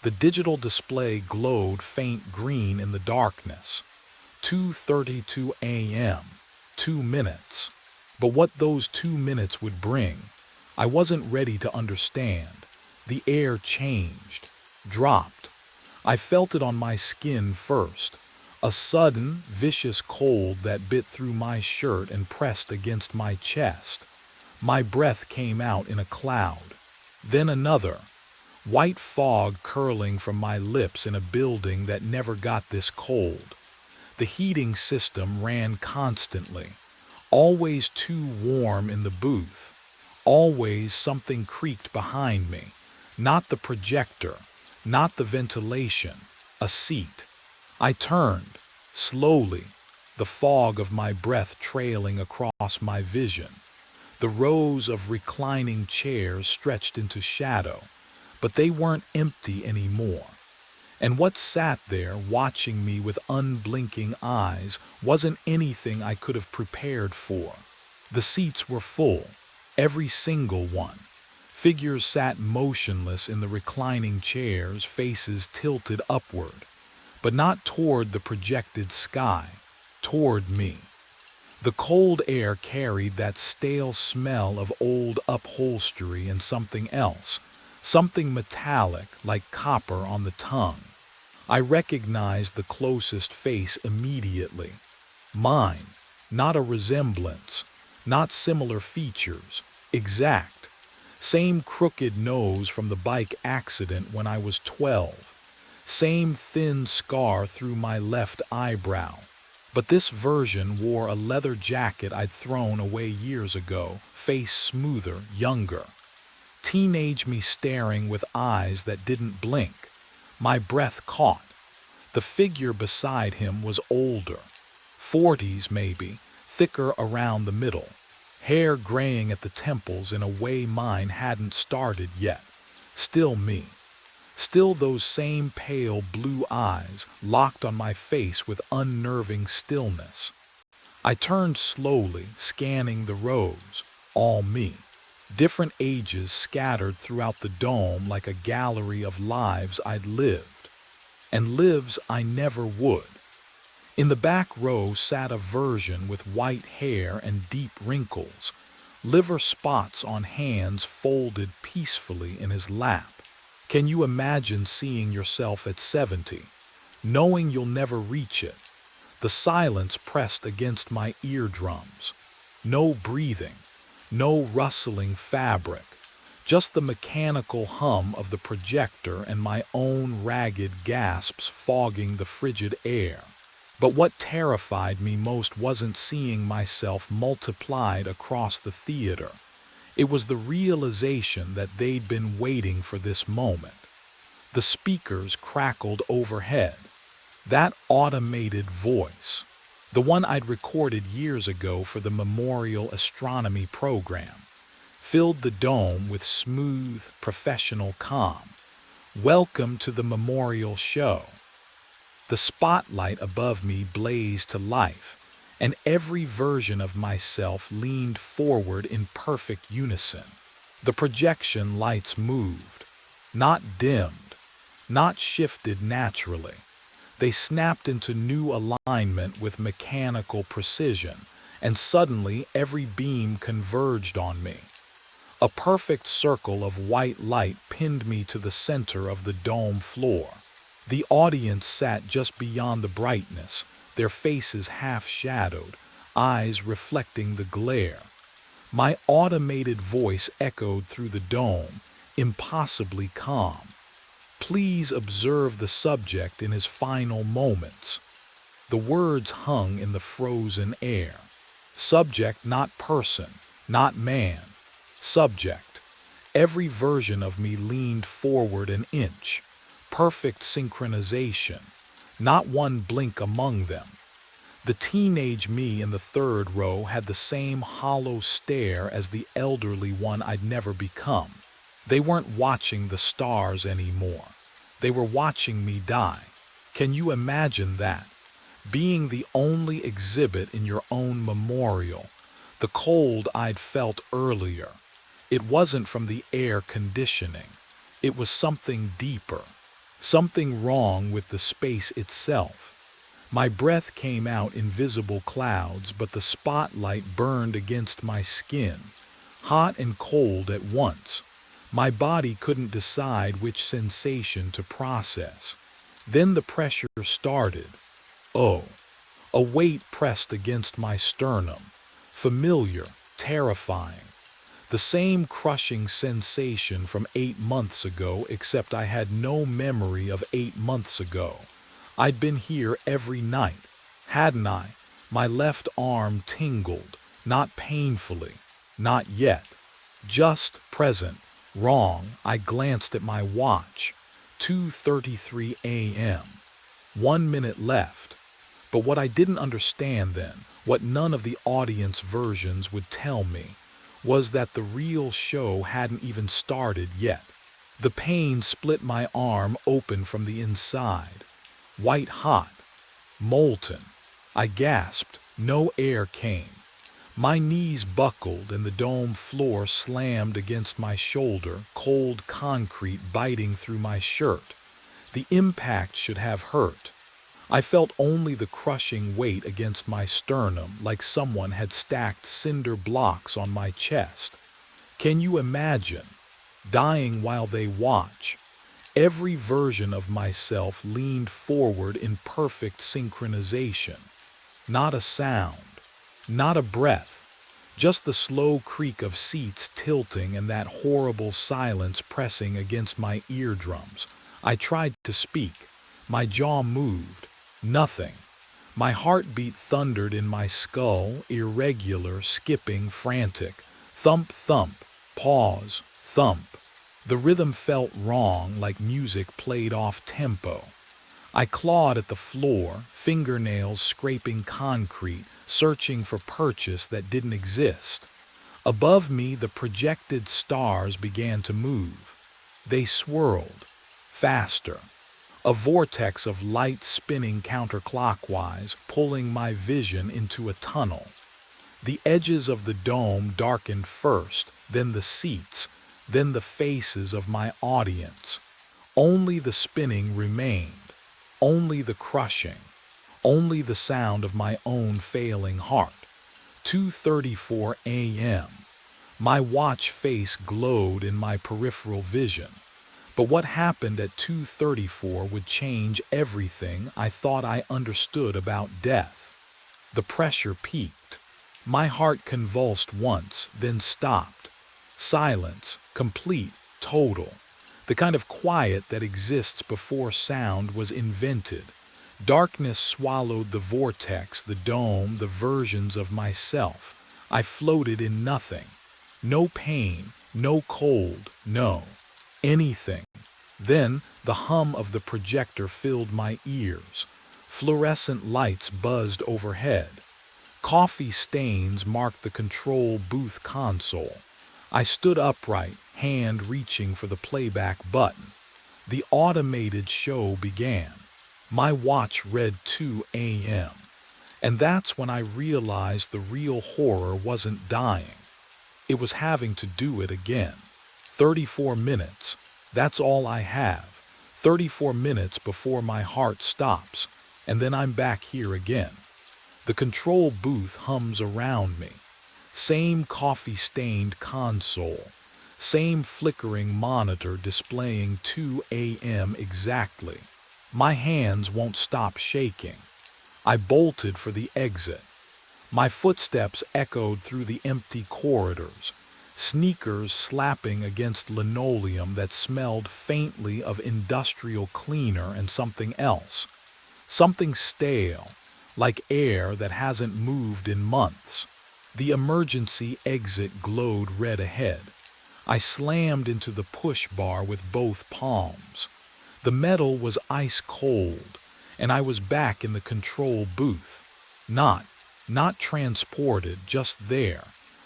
The digital display glowed faint green in the darkness. 2:32 a.m. 2 minutes. But what those 2 minutes would bring? I wasn't ready to understand. The air changed, dropped. I felt it on my skin first. A sudden, vicious cold that bit through my shirt and pressed against my chest. My breath came out in a cloud. Then another. White fog curling from my lips in a building that never got this cold. The heating system ran constantly. Always too warm in the booth. Always something creaked behind me. Not the projector, not the ventilation, a seat. I turned, slowly, the fog of my breath trailing across my vision. The rows of reclining chairs stretched into shadow, but they weren't empty anymore. And what sat there watching me with unblinking eyes wasn't anything I could have prepared for. The seats were full, every single one. Figures sat motionless in the reclining chairs, faces tilted upward, but not toward the projected sky, toward me. The cold air carried that stale smell of old upholstery and something else, something metallic like copper on the tongue. I recognized the closest face immediately. Mine, not a resemblance, not similar features, exact. Same crooked nose from the bike accident when I was 12. Same thin scar through my left eyebrow. But this version wore a leather jacket I'd thrown away years ago, face smoother, younger. Teenage me staring with eyes that didn't blink. My breath caught. The figure beside him was older. 40s maybe, thicker around the middle. Hair graying at the temples in a way mine hadn't started yet. Still me. Still those same pale blue eyes locked on my face with unnerving stillness. I turned slowly, scanning the rows. All me. Different ages scattered throughout the dome like a gallery of lives I'd lived. And lives I never would. In the back row sat a version with white hair and deep wrinkles, liver spots on hands folded peacefully in his lap. Can you imagine seeing yourself at 70, knowing you'll never reach it? The silence pressed against my eardrums. No breathing, no rustling fabric, just the mechanical hum of the projector and my own ragged gasps fogging the frigid air. But what terrified me most wasn't seeing myself multiplied across the theater. It was the realization that they'd been waiting for this moment. The speakers crackled overhead. That automated voice, the one I'd recorded years ago for the Memorial Astronomy program, filled the dome with smooth, professional calm. Welcome to the memorial show. The spotlight above me blazed to life, and every version of myself leaned forward in perfect unison. The projection lights moved, not dimmed, not shifted naturally. They snapped into new alignment with mechanical precision, and suddenly every beam converged on me. A perfect circle of white light pinned me to the center of the dome floor. The audience sat just beyond the brightness, their faces half-shadowed, eyes reflecting the glare. My automated voice echoed through the dome, impossibly calm. Please observe the subject in his final moments. The words hung in the frozen air. Subject, not person, not man. Subject. Every version of me leaned forward an inch. Perfect synchronization, not one blink among them. The teenage me in the third row had the same hollow stare as the elderly one I'd never become. They weren't watching the stars anymore. They were watching me die. Can you imagine that? Being the only exhibit in your own memorial. The cold I'd felt earlier. It wasn't from the air conditioning. It was something deeper. Something wrong with the space itself. My breath came out in visible clouds, but the spotlight burned against my skin. hot and cold at once. My body couldn't decide which sensation to process. Then the pressure started. Oh, a weight pressed against my sternum. Familiar, terrifying. The same crushing sensation from 8 months ago, except I had no memory of 8 months ago. I'd been here every night, hadn't I? My left arm tingled, not painfully, not yet. Just present, wrong. I glanced at my watch. 2:33 a.m. 1 minute left. But what I didn't understand then, what none of the audience versions would tell me, was that the real show hadn't even started yet. The pain split my arm open from the inside. White hot. Molten. I gasped. No air came. My knees buckled and the dome floor slammed against my shoulder, cold concrete biting through my shirt. The impact should have hurt. I felt only the crushing weight against my sternum, like someone had stacked cinder blocks on my chest. Can you imagine? Dying while they watch. Every version of myself leaned forward in perfect synchronization. Not a sound, not a breath, just the slow creak of seats tilting and that horrible silence pressing against my eardrums. I tried to speak. My jaw moved. Nothing. My heartbeat thundered in my skull, irregular, skipping, frantic. Thump, thump, pause, thump. The rhythm felt wrong, like music played off tempo. I clawed at the floor, fingernails scraping concrete, searching for purchase that didn't exist. Above me, the projected stars began to move. They swirled. Faster. A vortex of light spinning counterclockwise, pulling my vision into a tunnel. The edges of the dome darkened first, then the seats, then the faces of my audience. Only the spinning remained, only the crushing, only the sound of my own failing heart. 2:34 a.m. My watch face glowed in my peripheral vision. But what happened at 2:34 would change everything I thought I understood about death. The pressure peaked. My heart convulsed once, then stopped. Silence, complete, total. The kind of quiet that exists before sound was invented. Darkness swallowed the vortex, the dome, the versions of myself. I floated in nothing. No pain, no cold, no anything. Then the hum of the projector filled my ears. Fluorescent lights buzzed overhead. Coffee stains marked the control booth console. I stood upright, hand reaching for the playback button. The automated show began. My watch read 2 a.m. And that's when I realized the real horror wasn't dying. It was having to do it again. 34 minutes. That's all I have. 34 minutes before my heart stops, and then I'm back here again. The control booth hums around me. Same coffee-stained console. Same flickering monitor displaying 2 a.m. exactly. My hands won't stop shaking. I bolted for the exit. My footsteps echoed through the empty corridors. Sneakers slapping against linoleum that smelled faintly of industrial cleaner and something else. Something stale, like air that hasn't moved in months. The emergency exit glowed red ahead. I slammed into the push bar with both palms. The metal was ice cold, and I was back in the control booth. Not transported, just there,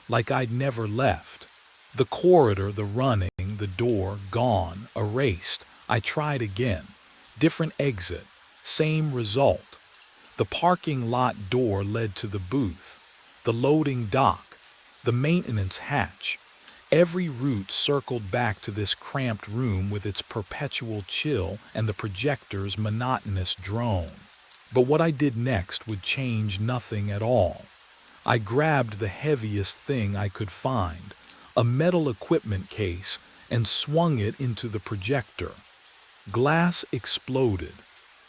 like I'd never left. The corridor, the running, the door, gone, erased. I tried again. Different exit, same result. The parking lot door led to the booth, the loading dock, the maintenance hatch. Every route circled back to this cramped room with its perpetual chill and the projector's monotonous drone. But what I did next would change nothing at all. I grabbed the heaviest thing I could find, a metal equipment case, and swung it into the projector. Glass exploded.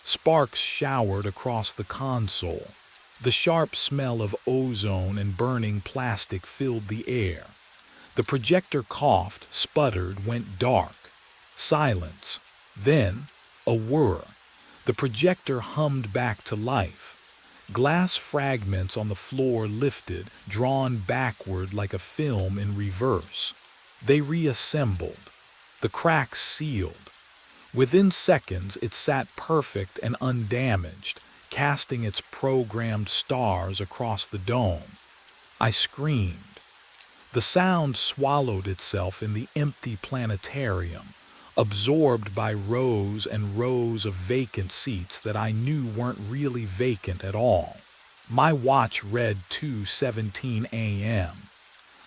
Sparks showered across the console. The sharp smell of ozone and burning plastic filled the air. The projector coughed, sputtered, went dark. Silence. Then, a whir. The projector hummed back to life. Glass fragments on the floor lifted, drawn backward like a film in reverse. They reassembled. The cracks sealed. Within seconds, it sat perfect and undamaged, casting its programmed stars across the dome. I screamed. The sound swallowed itself in the empty planetarium, absorbed by rows and rows of vacant seats that I knew weren't really vacant at all. My watch read 2:17 a.m.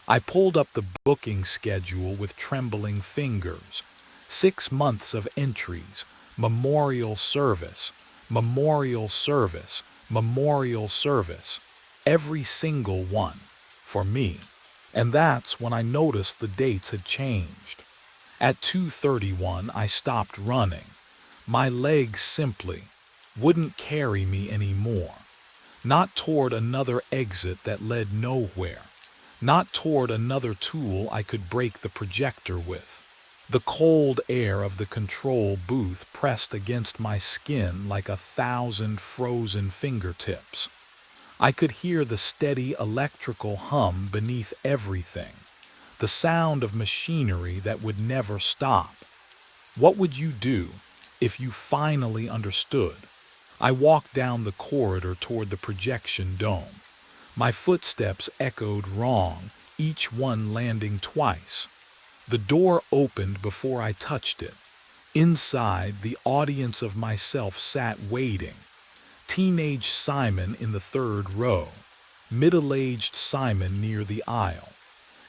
I pulled up the booking schedule with trembling fingers. 6 months of entries, memorial service, memorial service, memorial service, every single one, for me. And that's when I noticed the dates had changed. At 2:31, I stopped running. My legs simply wouldn't carry me anymore. Not toward another exit that led nowhere. Not toward another tool I could break the projector with. The cold air of the control booth pressed against my skin like 1,000 frozen fingertips. I could hear the steady electrical hum beneath everything, the sound of machinery that would never stop. What would you do if you finally understood? I walked down the corridor toward the projection dome. My footsteps echoed wrong, each one landing twice. The door opened before I touched it. Inside, the audience of myself sat waiting. Teenage Simon in the third row, middle-aged Simon near the aisle.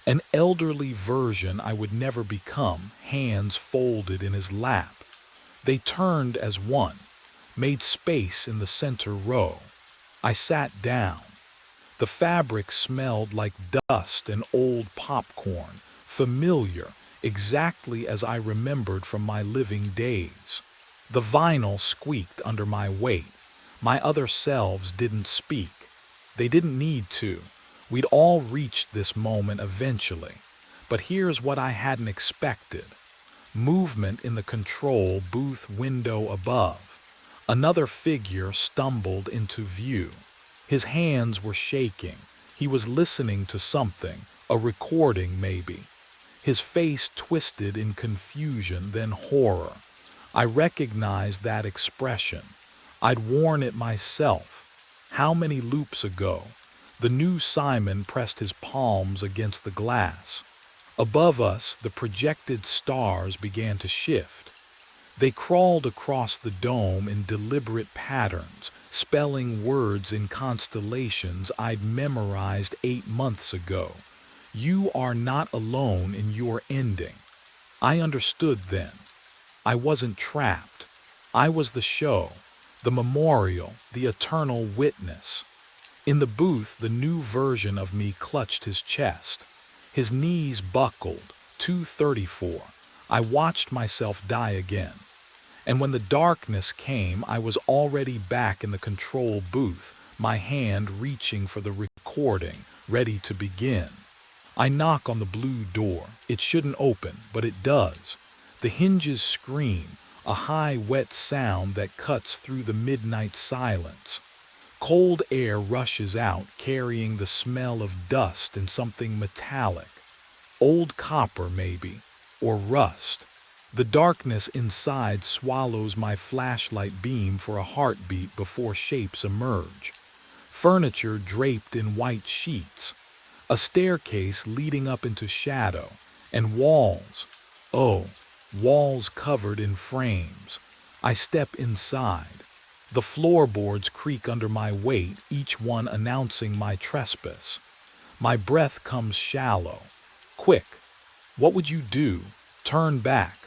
An elderly version I would never become, hands folded in his lap. They turned as one, made space in the center row. I sat down. The fabric smelled like dust and old popcorn, familiar, exactly as I remembered from my living days. The vinyl squeaked under my weight. My other selves didn't speak. They didn't need to. We'd all reached this moment eventually. But here's what I hadn't expected. Movement in the control booth window above. Another figure stumbled into view. His hands were shaking. He was listening to something, a recording maybe. His face twisted in confusion, then horror. I recognized that expression. I'd worn it myself. How many loops ago? The new Simon pressed his palms against the glass. Above us, the projected stars began to shift. They crawled across the dome in deliberate patterns, spelling words in constellations I'd memorized 8 months ago. You are not alone in your ending. I understood then. I wasn't trapped. I was the show, the memorial, the eternal witness. In the booth, the new version of me clutched his chest. His knees buckled. 2:34. I watched myself die again. And when the darkness came, I was already back in the control booth, my hand reaching for the recording, ready to begin. I knock on the blue door. It shouldn't open, but it does. The hinges scream, a high, wet sound that cuts through the midnight silence. Cold air rushes out, carrying the smell of dust and something metallic. Old copper, maybe, or rust. The darkness inside swallows my flashlight beam for a heartbeat before shapes emerge. Furniture draped in white sheets. A staircase leading up into shadow. And walls. Oh, walls covered in frames. I step inside. The floorboards creak under my weight, each one announcing my trespass. My breath comes shallow. Quick. What would you do? Turn back.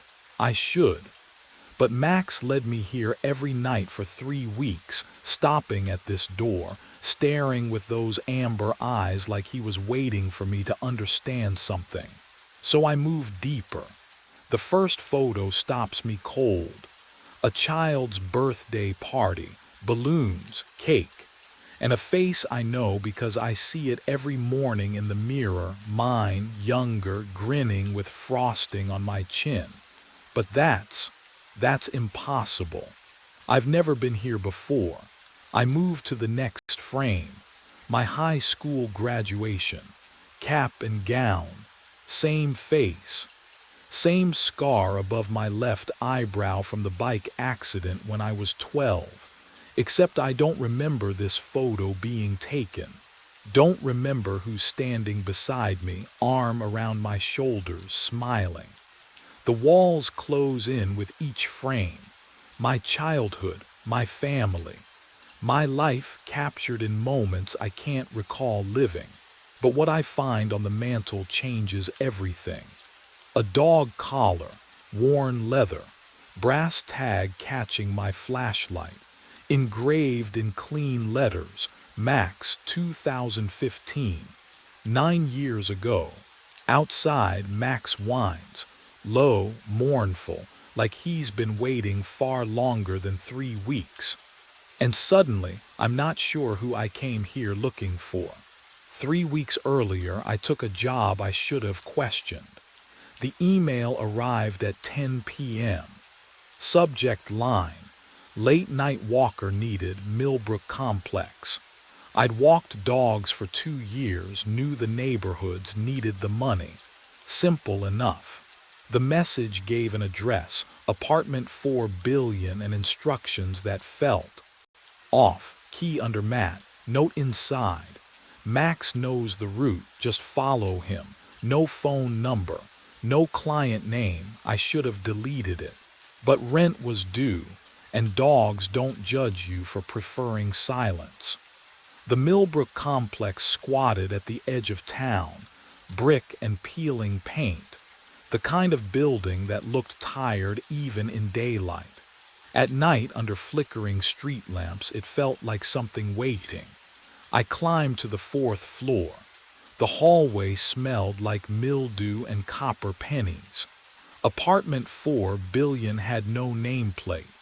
I should. But Max led me here every night for 3 weeks, stopping at this door, staring with those amber eyes like he was waiting for me to understand something. So I move deeper. The first photo stops me cold. A child's birthday party, balloons, cake, and a face I know because I see it every morning in the mirror, mine, younger, grinning with frosting on my chin. But that's impossible. I've never been here before. I move to the next frame. My high school graduation, cap and gown, same face, same scar above my left eyebrow from the bike accident when I was 12. Except I don't remember this photo being taken. Don't remember who's standing beside me, arm around my shoulders, smiling. The walls close in with each frame. My childhood, my family, my life captured in moments I can't recall living. But what I find on the mantel changes everything. A dog collar, worn leather, brass tag catching my flashlight, engraved in clean letters, Max 2015, 9 years ago. Outside, Max whines, low, mournful, like he's been waiting far longer than 3 weeks. And suddenly, I'm not sure who I came here looking for. 3 weeks earlier, I took a job I should have questioned. The email arrived at 10 p.m. Subject line, late night walker needed, Millbrook Complex. I'd walked dogs for 2 years, knew the neighborhoods, needed the money. Simple enough. The message gave an address, apartment 4 billion, and instructions that felt off, key under mat, note inside. Max knows the route, just follow him. No phone number, no client name, I should have deleted it. But rent was due, and dogs don't judge you for preferring silence. The Millbrook Complex squatted at the edge of town, brick and peeling paint, the kind of building that looked tired even in daylight. At night, under flickering street lamps, it felt like something waiting. I climbed to the 4th floor. The hallway smelled like mildew and copper pennies. Apartment 4 billion had no nameplate,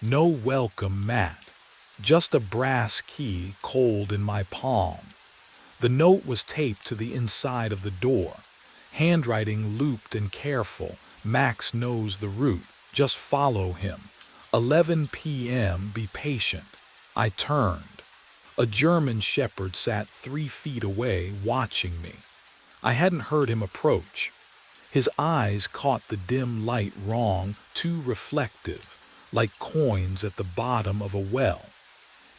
no welcome mat, just a brass key cold in my palm. The note was taped to the inside of the door, handwriting looped and careful. Max knows the route, just follow him. 11 p.m., be patient. I turned. A German shepherd sat 3 feet away, watching me. I hadn't heard him approach. His eyes caught the dim light wrong, too reflective, like coins at the bottom of a well.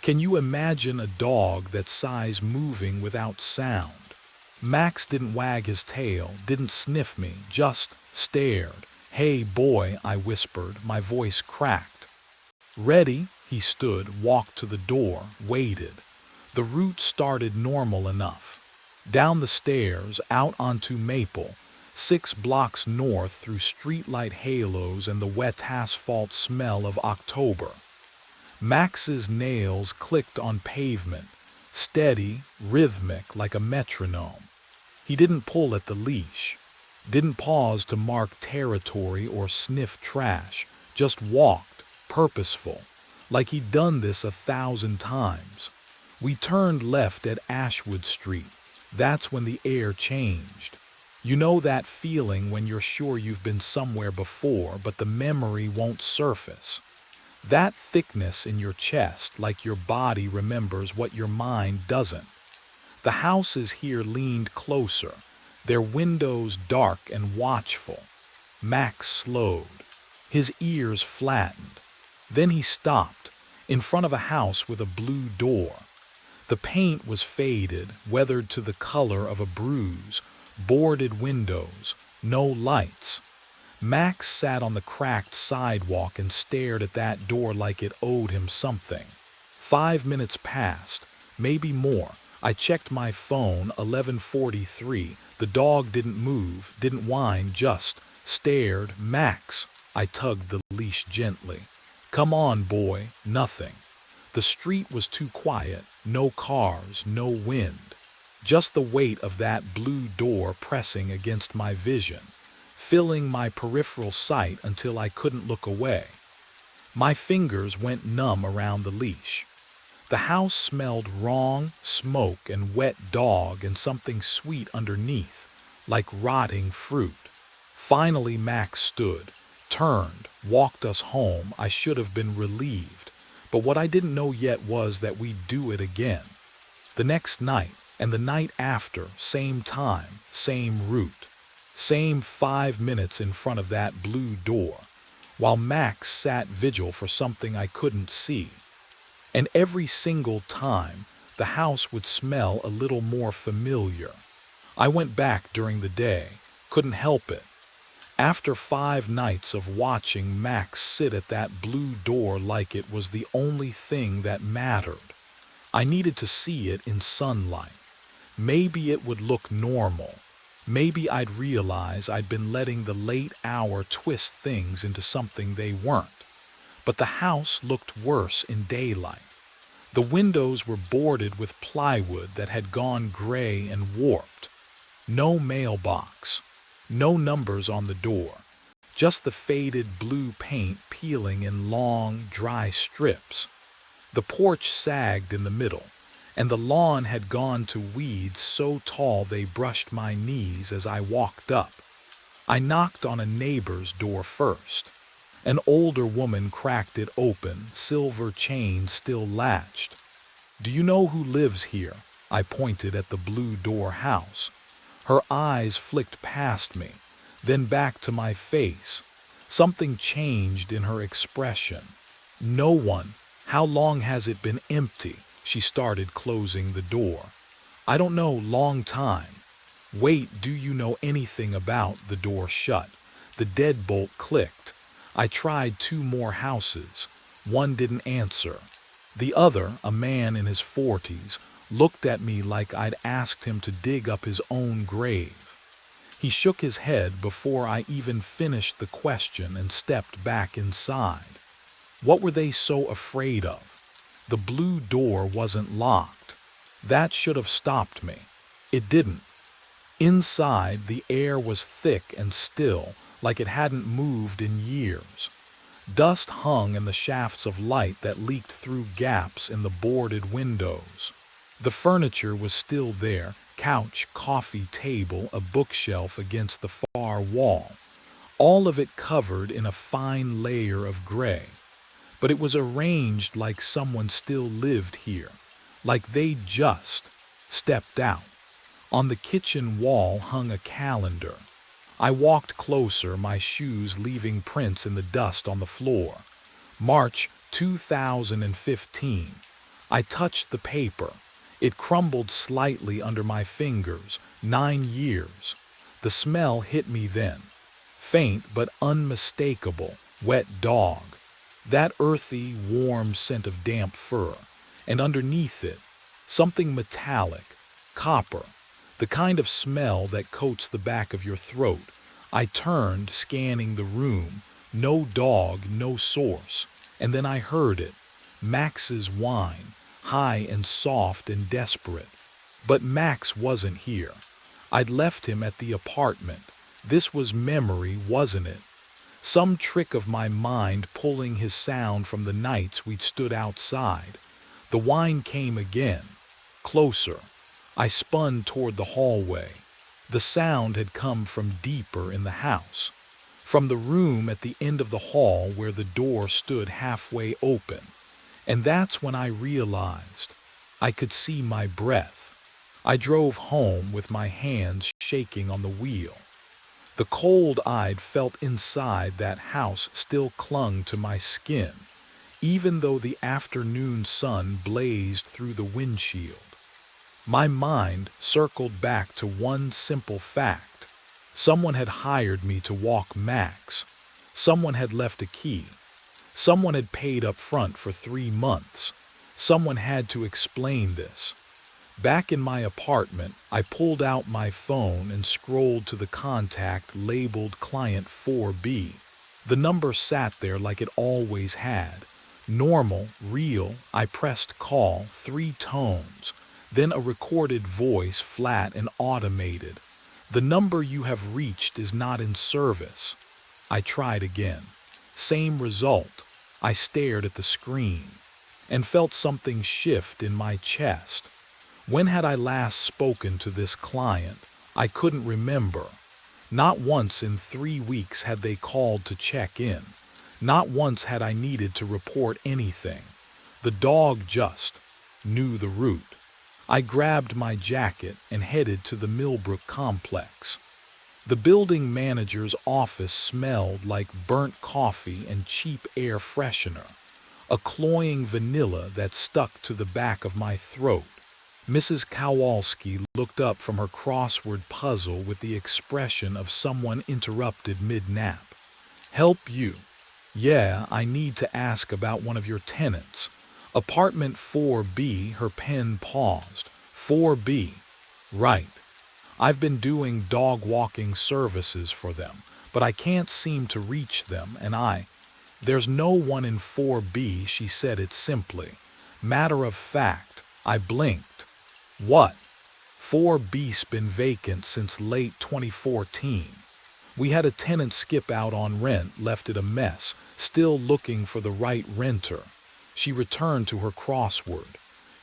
Can you imagine a dog that size moving without sound? Max didn't wag his tail, didn't sniff me, just stared. Hey boy, I whispered, my voice cracked. Ready? He stood, walked to the door, waited. The route started normal enough. Down the stairs, out onto Maple, 6 blocks north through streetlight halos and the wet asphalt smell of October. Max's nails clicked on pavement, steady, rhythmic, like a metronome. He didn't pull at the leash, didn't pause to mark territory or sniff trash, just walked, purposeful, like he'd done this 1,000 times. We turned left at Ashwood Street. That's when the air changed. You know that feeling when you're sure you've been somewhere before, but the memory won't surface. That thickness in your chest, like your body remembers what your mind doesn't. The houses here leaned closer, their windows dark and watchful. Max slowed. His ears flattened. Then he stopped, in front of a house with a blue door. The paint was faded, weathered to the color of a bruise, boarded windows, no lights. Max sat on the cracked sidewalk and stared at that door like it owed him something. 5 minutes passed, maybe more. I checked my phone, 11:43. The dog didn't move, didn't whine, just stared. Max, I tugged the leash gently. Come on, boy, nothing. The street was too quiet, no cars, no wind. Just the weight of that blue door pressing against my vision, filling my peripheral sight until I couldn't look away. My fingers went numb around the leash. The house smelled wrong, smoke and wet dog and something sweet underneath, like rotting fruit. Finally Max stood, turned, walked us home. I should have been relieved, but what I didn't know yet was that we'd do it again. The next night, and the night after, same time, same route, same 5 minutes in front of that blue door, while Max sat vigil for something I couldn't see. And every single time, the house would smell a little more familiar. I went back during the day, couldn't help it. After 5 nights of watching Max sit at that blue door like it was the only thing that mattered, I needed to see it in sunlight. Maybe it would look normal. Maybe I'd realize I'd been letting the late hour twist things into something they weren't. But the house looked worse in daylight. The windows were boarded with plywood that had gone gray and warped. No mailbox. No numbers on the door. Just the faded blue paint peeling in long, dry strips. The porch sagged in the middle, and the lawn had gone to weeds so tall they brushed my knees as I walked up. I knocked on a neighbor's door first. An older woman cracked it open, silver chain still latched. "Do you know who lives here?" I pointed at the blue door house. Her eyes flicked past me, then back to my face. Something changed in her expression. "No one. How long has it been empty?" She started closing the door. "I don't know, long time." "Wait, do you know anything about?" The door shut. The deadbolt clicked. I tried 2 more houses. One didn't answer. The other, a man in his 40s, looked at me like I'd asked him to dig up his own grave. He shook his head before I even finished the question and stepped back inside. What were they so afraid of? The blue door wasn't locked. That should have stopped me. It didn't. Inside, the air was thick and still, like it hadn't moved in years. Dust hung in the shafts of light that leaked through gaps in the boarded windows. The furniture was still there, couch, coffee table, a bookshelf against the far wall, all of it covered in a fine layer of gray. But it was arranged like someone still lived here, like they'd just stepped out. On the kitchen wall hung a calendar. I walked closer, my shoes leaving prints in the dust on the floor. March 2015. I touched the paper. It crumbled slightly under my fingers. 9 years. The smell hit me then. Faint but unmistakable, wet dog. That earthy, warm scent of damp fur. And underneath it, something metallic, copper. The kind of smell that coats the back of your throat. I turned, scanning the room. No dog, no source. And then I heard it. Max's whine, high and soft and desperate. But Max wasn't here. I'd left him at the apartment. This was memory, wasn't it? Some trick of my mind pulling his sound from the nights we'd stood outside. The whine came again. Closer. I spun toward the hallway. The sound had come from deeper in the house, from the room at the end of the hall where the door stood halfway open. And that's when I realized I could see my breath. I drove home with my hands shaking on the wheel. The cold I'd felt inside that house still clung to my skin, even though the afternoon sun blazed through the windshield. My mind circled back to one simple fact. Someone had hired me to walk Max. Someone had left a key. Someone had paid up front for 3 months. Someone had to explain this. Back in my apartment, I pulled out my phone and scrolled to the contact labeled Client 4B. The number sat there like it always had. Normal, real. I pressed call, 3 tones. Then a recorded voice, flat and automated. "The number you have reached is not in service." I tried again. Same result. I stared at the screen and felt something shift in my chest. When had I last spoken to this client? I couldn't remember. Not once in 3 weeks had they called to check in. Not once had I needed to report anything. The dog just knew the route. I grabbed my jacket and headed to the Millbrook complex. The building manager's office smelled like burnt coffee and cheap air freshener, a cloying vanilla that stuck to the back of my throat. Mrs. Kowalski looked up from her crossword puzzle with the expression of someone interrupted mid-nap. "Help you?" "Yeah, I need to ask about one of your tenants. Apartment 4B, her pen paused. 4B. Right. I've been doing dog walking services for them, but I can't seem to reach them, and There's no one in 4B, she said it simply. Matter of fact, I blinked. What? 4B's been vacant since late 2014. We had a tenant skip out on rent, left it a mess, still looking for the right renter. She returned to her crossword.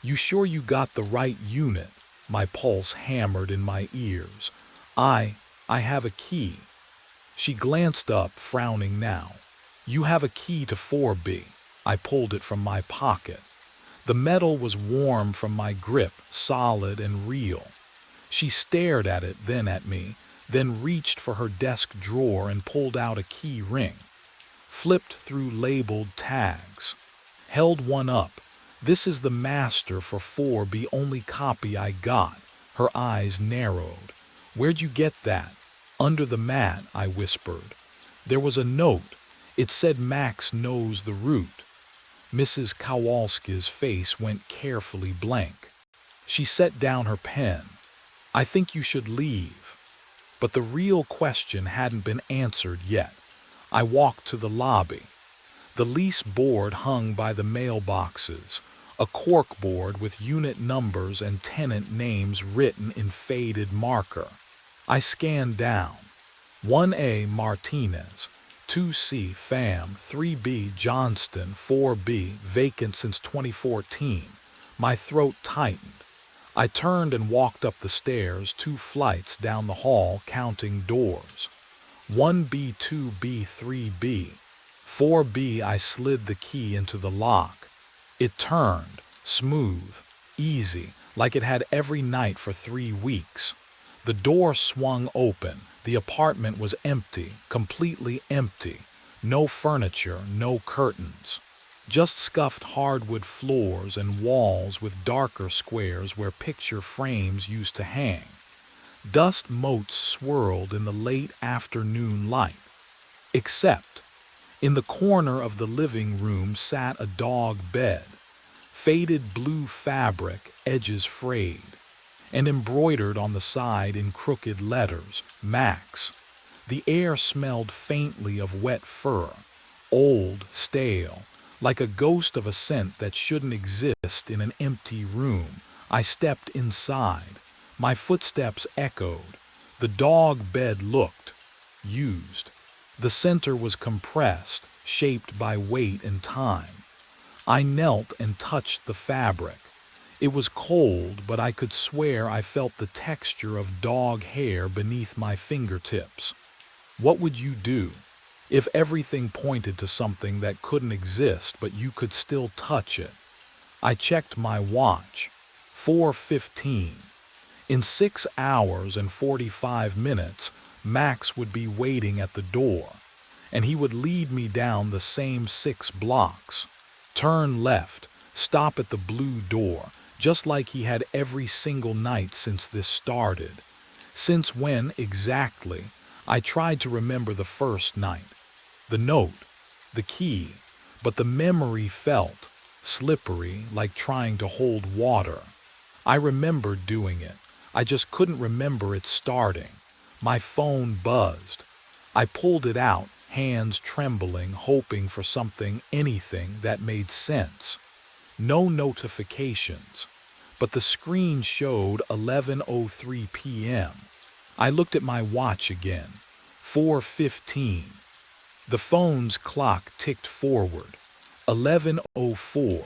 "You sure you got the right unit?" My pulse hammered in my ears. I have a key." She glanced up, frowning now. "You have a key to 4B. I pulled it from my pocket. The metal was warm from my grip, solid and real. She stared at it, then at me, then reached for her desk drawer and pulled out a key ring. Flipped through labeled tags. Held one up. "This is the master for 4B, only copy I got." Her eyes narrowed. "Where'd you get that?" "Under the mat," I whispered. There was a note. It said Max knows the route. Mrs. Kowalski's face went carefully blank. She set down her pen. "I think you should leave." But the real question hadn't been answered yet. I walked to the lobby. The lease board hung by the mailboxes, a cork board with unit numbers and tenant names written in faded marker. I scanned down. 1A Martinez, 2C Pham, 3B Johnston, 4B vacant since 2014. My throat tightened. I turned and walked up the stairs, 2 flights down the hall, counting doors. 1B, 2B, 3B. 4B, I slid the key into the lock. It turned, smooth, easy, like it had every night for 3 weeks. The door swung open. The apartment was empty, completely empty. No furniture, no curtains. Just scuffed hardwood floors and walls with darker squares where picture frames used to hang. Dust motes swirled in the late afternoon light. Except, in the corner of the living room sat a dog bed. Faded blue fabric, edges frayed, and embroidered on the side in crooked letters, Max. The air smelled faintly of wet fur, old, stale, like a ghost of a scent that shouldn't exist in an empty room. I stepped inside. My footsteps echoed. The dog bed looked used. The center was compressed, shaped by weight and time. I knelt and touched the fabric. It was cold, but I could swear I felt the texture of dog hair beneath my fingertips. What would you do if everything pointed to something that couldn't exist, but you could still touch it? I checked my watch. 4:15. In 6 hours and 45 minutes, Max would be waiting at the door, and he would lead me down the same 6 blocks. Turn left, stop at the blue door, just like he had every single night since this started. Since when exactly? I tried to remember the first night, the note, the key, but the memory felt slippery, like trying to hold water. I remembered doing it. I just couldn't remember it starting. My phone buzzed. I pulled it out, hands trembling, hoping for something, anything that made sense. No notifications. but the screen showed 11:03 p.m. I looked at my watch again. 4:15. The phone's clock ticked forward. 11:04.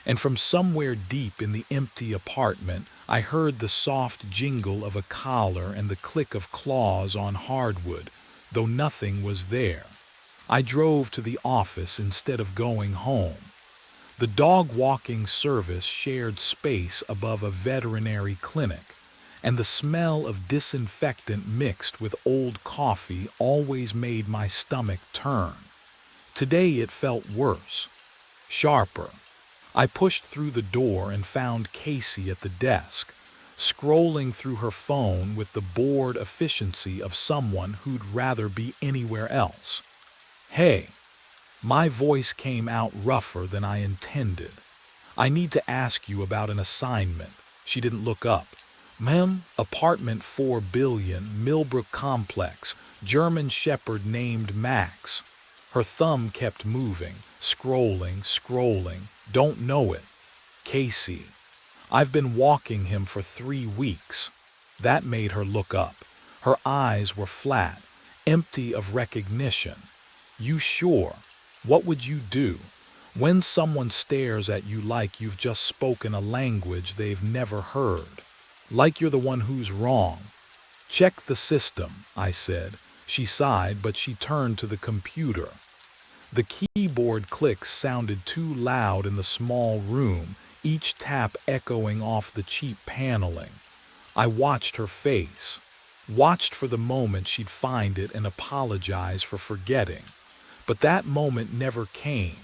And from somewhere deep in the empty apartment, I heard the soft jingle of a collar and the click of claws on hardwood, though nothing was there. I drove to the office instead of going home. The dog walking service shared space above a veterinary clinic, and the smell of disinfectant mixed with old coffee always made my stomach turn. Today it felt worse, sharper. I pushed through the door and found Casey at the desk, scrolling through her phone with the bored efficiency of someone who'd rather be anywhere else. "Hey." My voice came out rougher than I intended. "I need to ask you about an assignment." She didn't look up. "Ma'am, apartment 4 billion, Millbrook Complex, German Shepherd named Max." Her thumb kept moving, scrolling. "Don't know it." "Casey. I've been walking him for 3 weeks." That made her look up. Her eyes were flat, empty of recognition. "You sure? What would you do when someone stares at you like you've just spoken a language they've never heard? Like you're the one who's wrong?" "Check the system," I said. She sighed, but she turned to the computer. The keyboard clicks sounded too loud in the small room, each tap echoing off the cheap paneling. I watched her face, watched for the moment she'd find it and apologize for forgetting. But that moment never came.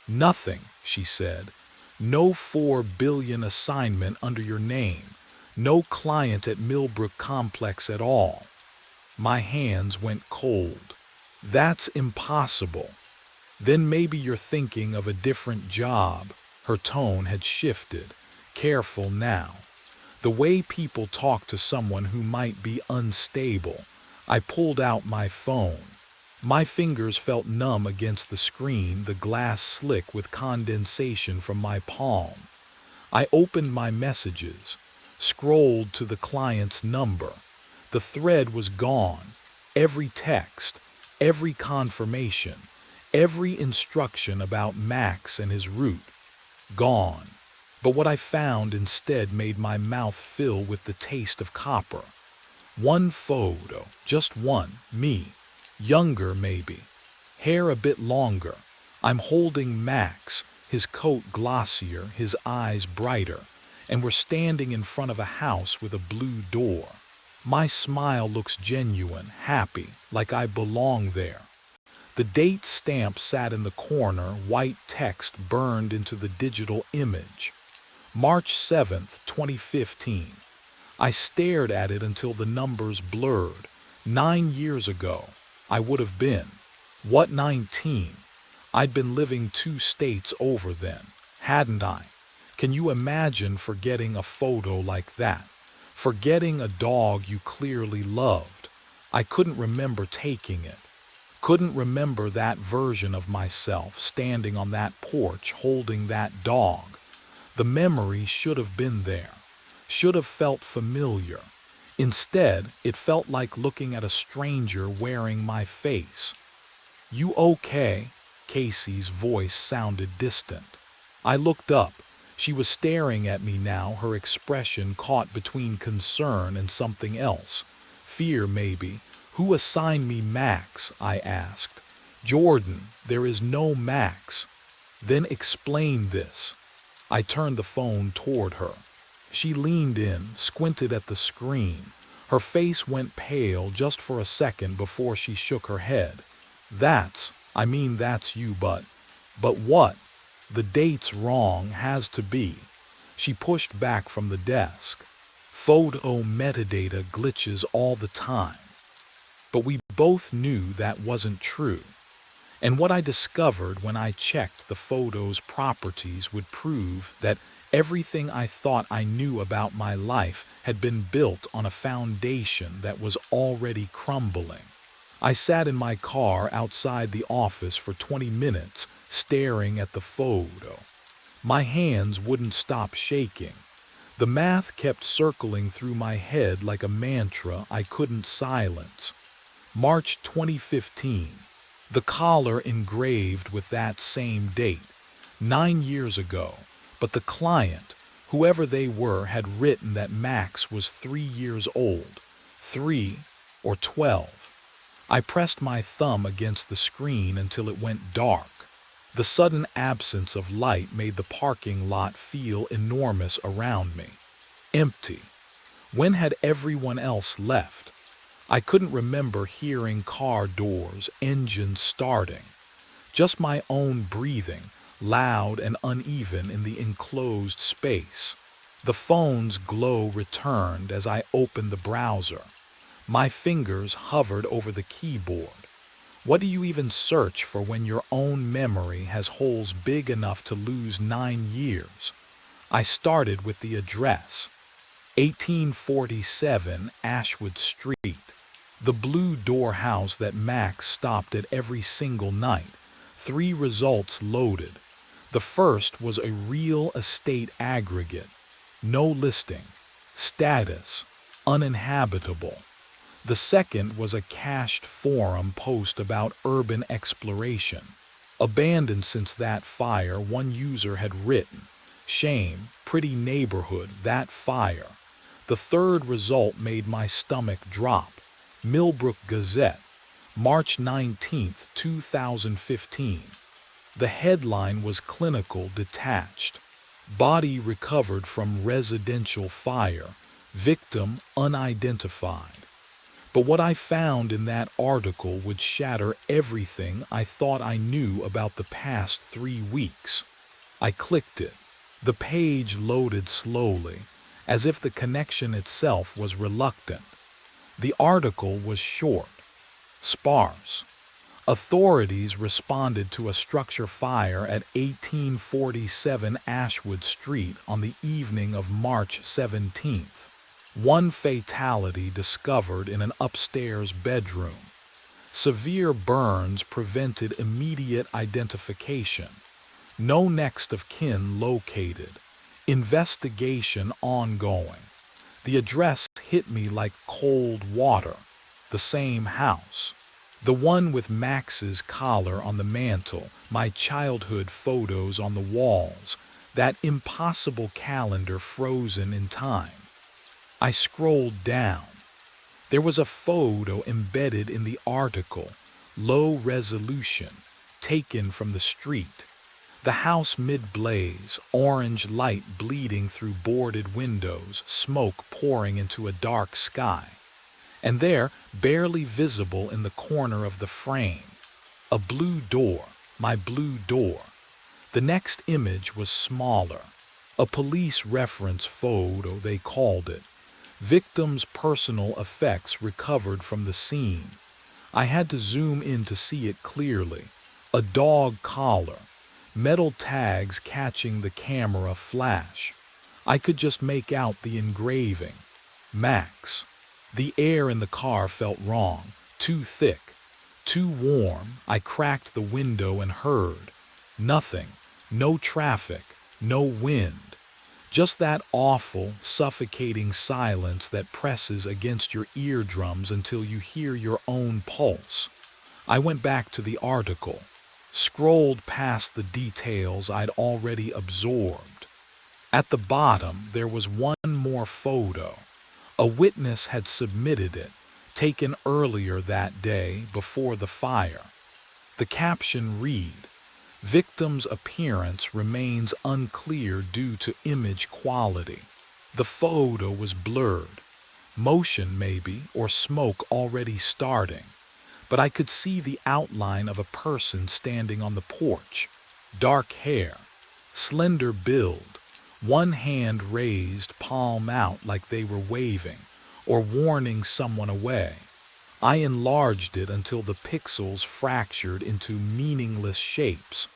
"Nothing," she said. "No 4 billion assignment under your name. No client at Millbrook Complex at all." My hands went cold. "That's impossible." "Then maybe you're thinking of a different job." Her tone had shifted. "Careful now. The way people talk to someone who might be unstable." I pulled out my phone. My fingers felt numb against the screen, the glass slick with condensation from my palm. I opened my messages, scrolled to the client's number. The thread was gone. Every text, every confirmation, every instruction about Max and his route. Gone. But what I found instead made my mouth fill with the taste of copper. One photo, just one, me. Younger maybe, hair a bit longer. I'm holding Max, his coat glossier, his eyes brighter, and we're standing in front of a house with a blue door. My smile looks genuine, happy, like I belong there. The date stamp sat in the corner, white text burned into the digital image. March 7th, 2015. I stared at it until the numbers blurred. 9 years ago. I would have been. What, 19? I'd been living 2 states over then, hadn't I? Can you imagine forgetting a photo like that? Forgetting a dog you clearly loved. I couldn't remember taking it. Couldn't remember that version of myself standing on that porch holding that dog. The memory should have been there. Should have felt familiar. Instead, it felt like looking at a stranger wearing my face. "You okay?" Casey's voice sounded distant. I looked up. She was staring at me now, her expression caught between concern and something else. Fear, maybe. "Who assigned me Max?" I asked. "Jordan, there is no Max." "Then explain this." I turned the phone toward her. She leaned in, squinted at the screen. Her face went pale just for a second before she shook her head. That's you, but what? The date's wrong, has to be." She pushed back from the desk. "Photo metadata glitches all the time." But we both knew that wasn't true. And what I discovered when I checked the photo's properties would prove that everything I thought I knew about my life had been built on a foundation that was already crumbling. I sat in my car outside the office for 20 minutes, staring at the photo. My hands wouldn't stop shaking. The math kept circling through my head like a mantra I couldn't silence. March 2015. The collar engraved with that same date, 9 years ago, but the client, whoever they were, had written that Max was 3 years old, 3 or 12. I pressed my thumb against the screen until it went dark. The sudden absence of light made the parking lot feel enormous around me. Empty. When had everyone else left? I couldn't remember hearing car doors, engines starting. Just my own breathing, loud and uneven in the enclosed space. The phone's glow returned as I opened the browser. My fingers hovered over the keyboard. What do you even search for when your own memory has holes big enough to lose 9 years? I started with the address. 1847 Ashwood Street. The blue door house that Max stopped at every single night. 3 results loaded. The first was a real estate aggregate. No listing. Status: uninhabitable. The second was a cached forum post about urban exploration. Abandoned since that fire, one user had written. Shame, pretty neighborhood, that fire. The third result made my stomach drop. Millbrook Gazette, March 19, 2015. The headline was clinical, detached. Body recovered from residential fire. Victim unidentified. But what I found in that article would shatter everything I thought I knew about the past 3 weeks. I clicked it. The page loaded slowly, as if the connection itself was reluctant. The article was short, sparse. Authorities responded to a structure fire at 1847 Ashwood Street on the evening of March 17th. 1 fatality discovered in an upstairs bedroom. Severe burns prevented immediate identification. No next of kin located. Investigation ongoing. The address hit me like cold water. The same house. The one with Max's collar on the mantel, my childhood photos on the walls, that impossible calendar frozen in time. I scrolled down. There was a photo embedded in the article, low resolution, taken from the street. The house mid-blaze, orange light bleeding through boarded windows, smoke pouring into a dark sky. And there, barely visible in the corner of the frame, a blue door, my blue door. The next image was smaller. A police reference photo, they called it. Victim's personal effects recovered from the scene. I had to zoom in to see it clearly. A dog collar. Metal tags catching the camera flash. I could just make out the engraving. Max. The air in the car felt wrong. Too thick. Too warm. I cracked the window and heard. Nothing. No traffic. No wind. Just that awful, suffocating silence that presses against your eardrums until you hear your own pulse. I went back to the article, scrolled past the details I'd already absorbed. At the bottom, there was one more photo. A witness had submitted it, taken earlier that day before the fire. The caption read, "Victim's appearance remains unclear due to image quality." The photo was blurred. Motion maybe, or smoke already starting. But I could see the outline of a person standing on the porch. Dark hair, slender build, one hand raised, palm out like they were waving, or warning someone away. I enlarged it until the pixels fractured into meaningless shapes.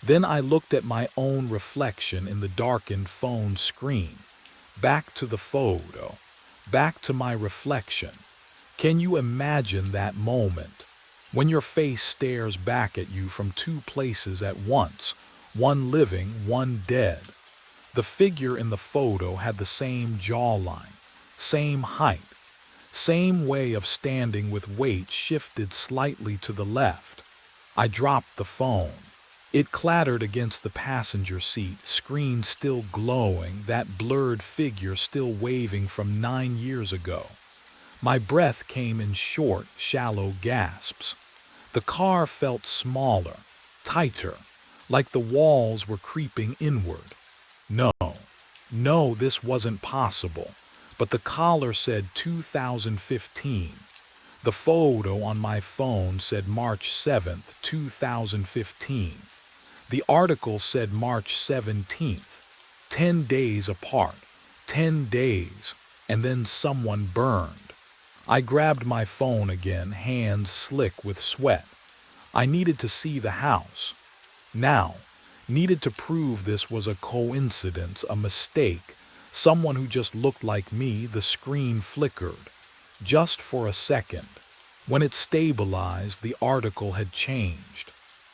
Then I looked at my own reflection in the darkened phone screen. Back to the photo. Back to my reflection. Can you imagine that moment? When your face stares back at you from 2 places at once, one living, one dead. The figure in the photo had the same jawline, same height, same way of standing with weight shifted slightly to the left. I dropped the phone. It clattered against the passenger seat, screen still glowing, that blurred figure still waving from 9 years ago. My breath came in short, shallow gasps. The car felt smaller, tighter, like the walls were creeping inward. No, no, this wasn't possible. But the collar said 2015. The photo on my phone said March 7th, 2015. The article said March 17th. 10 days apart. 10 days. And then someone burned. I grabbed my phone again, hands slick with sweat. I needed to see the house. Now, needed to prove this was a coincidence, a mistake, someone who just looked like me. The screen flickered. Just for a second. When it stabilized, the article had changed.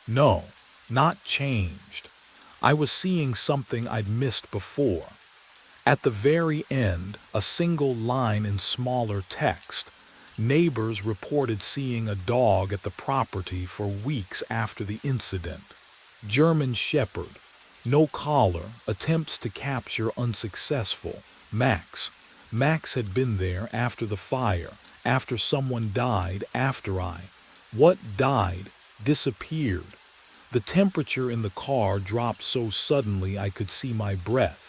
No, not changed. I was seeing something I'd missed before. At the very end, a single line in smaller text. Neighbors reported seeing a dog at the property for weeks after the incident. German Shepherd. No collar, attempts to capture unsuccessful. Max. Max had been there after the fire, after someone died, What died? Disappeared. The temperature in the car dropped so suddenly I could see my breath.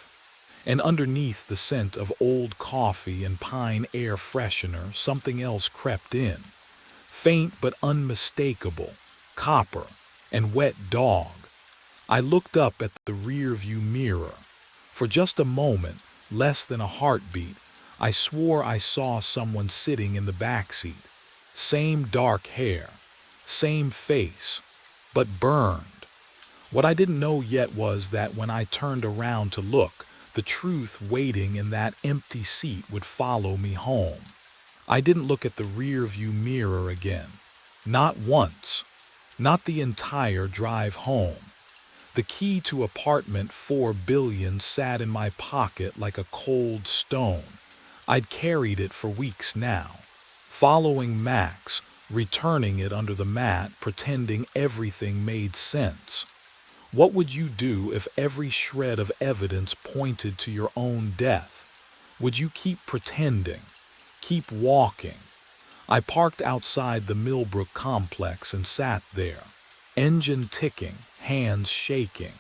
And underneath the scent of old coffee and pine air freshener, something else crept in. Faint but unmistakable. Copper. And wet dog. I looked up at the rearview mirror. For just a moment, less than a heartbeat, I swore I saw someone sitting in the backseat. Same dark hair. Same face. But burned. What I didn't know yet was that when I turned around to look, the truth waiting in that empty seat would follow me home. I didn't look at the rearview mirror again. Not once. Not the entire drive home. The key to apartment 4 billion sat in my pocket like a cold stone. I'd carried it for weeks now. Following Max, returning it under the mat, pretending everything made sense. What would you do if every shred of evidence pointed to your own death? Would you keep pretending? Keep walking? I parked outside the Millbrook complex and sat there. Engine ticking, hands shaking.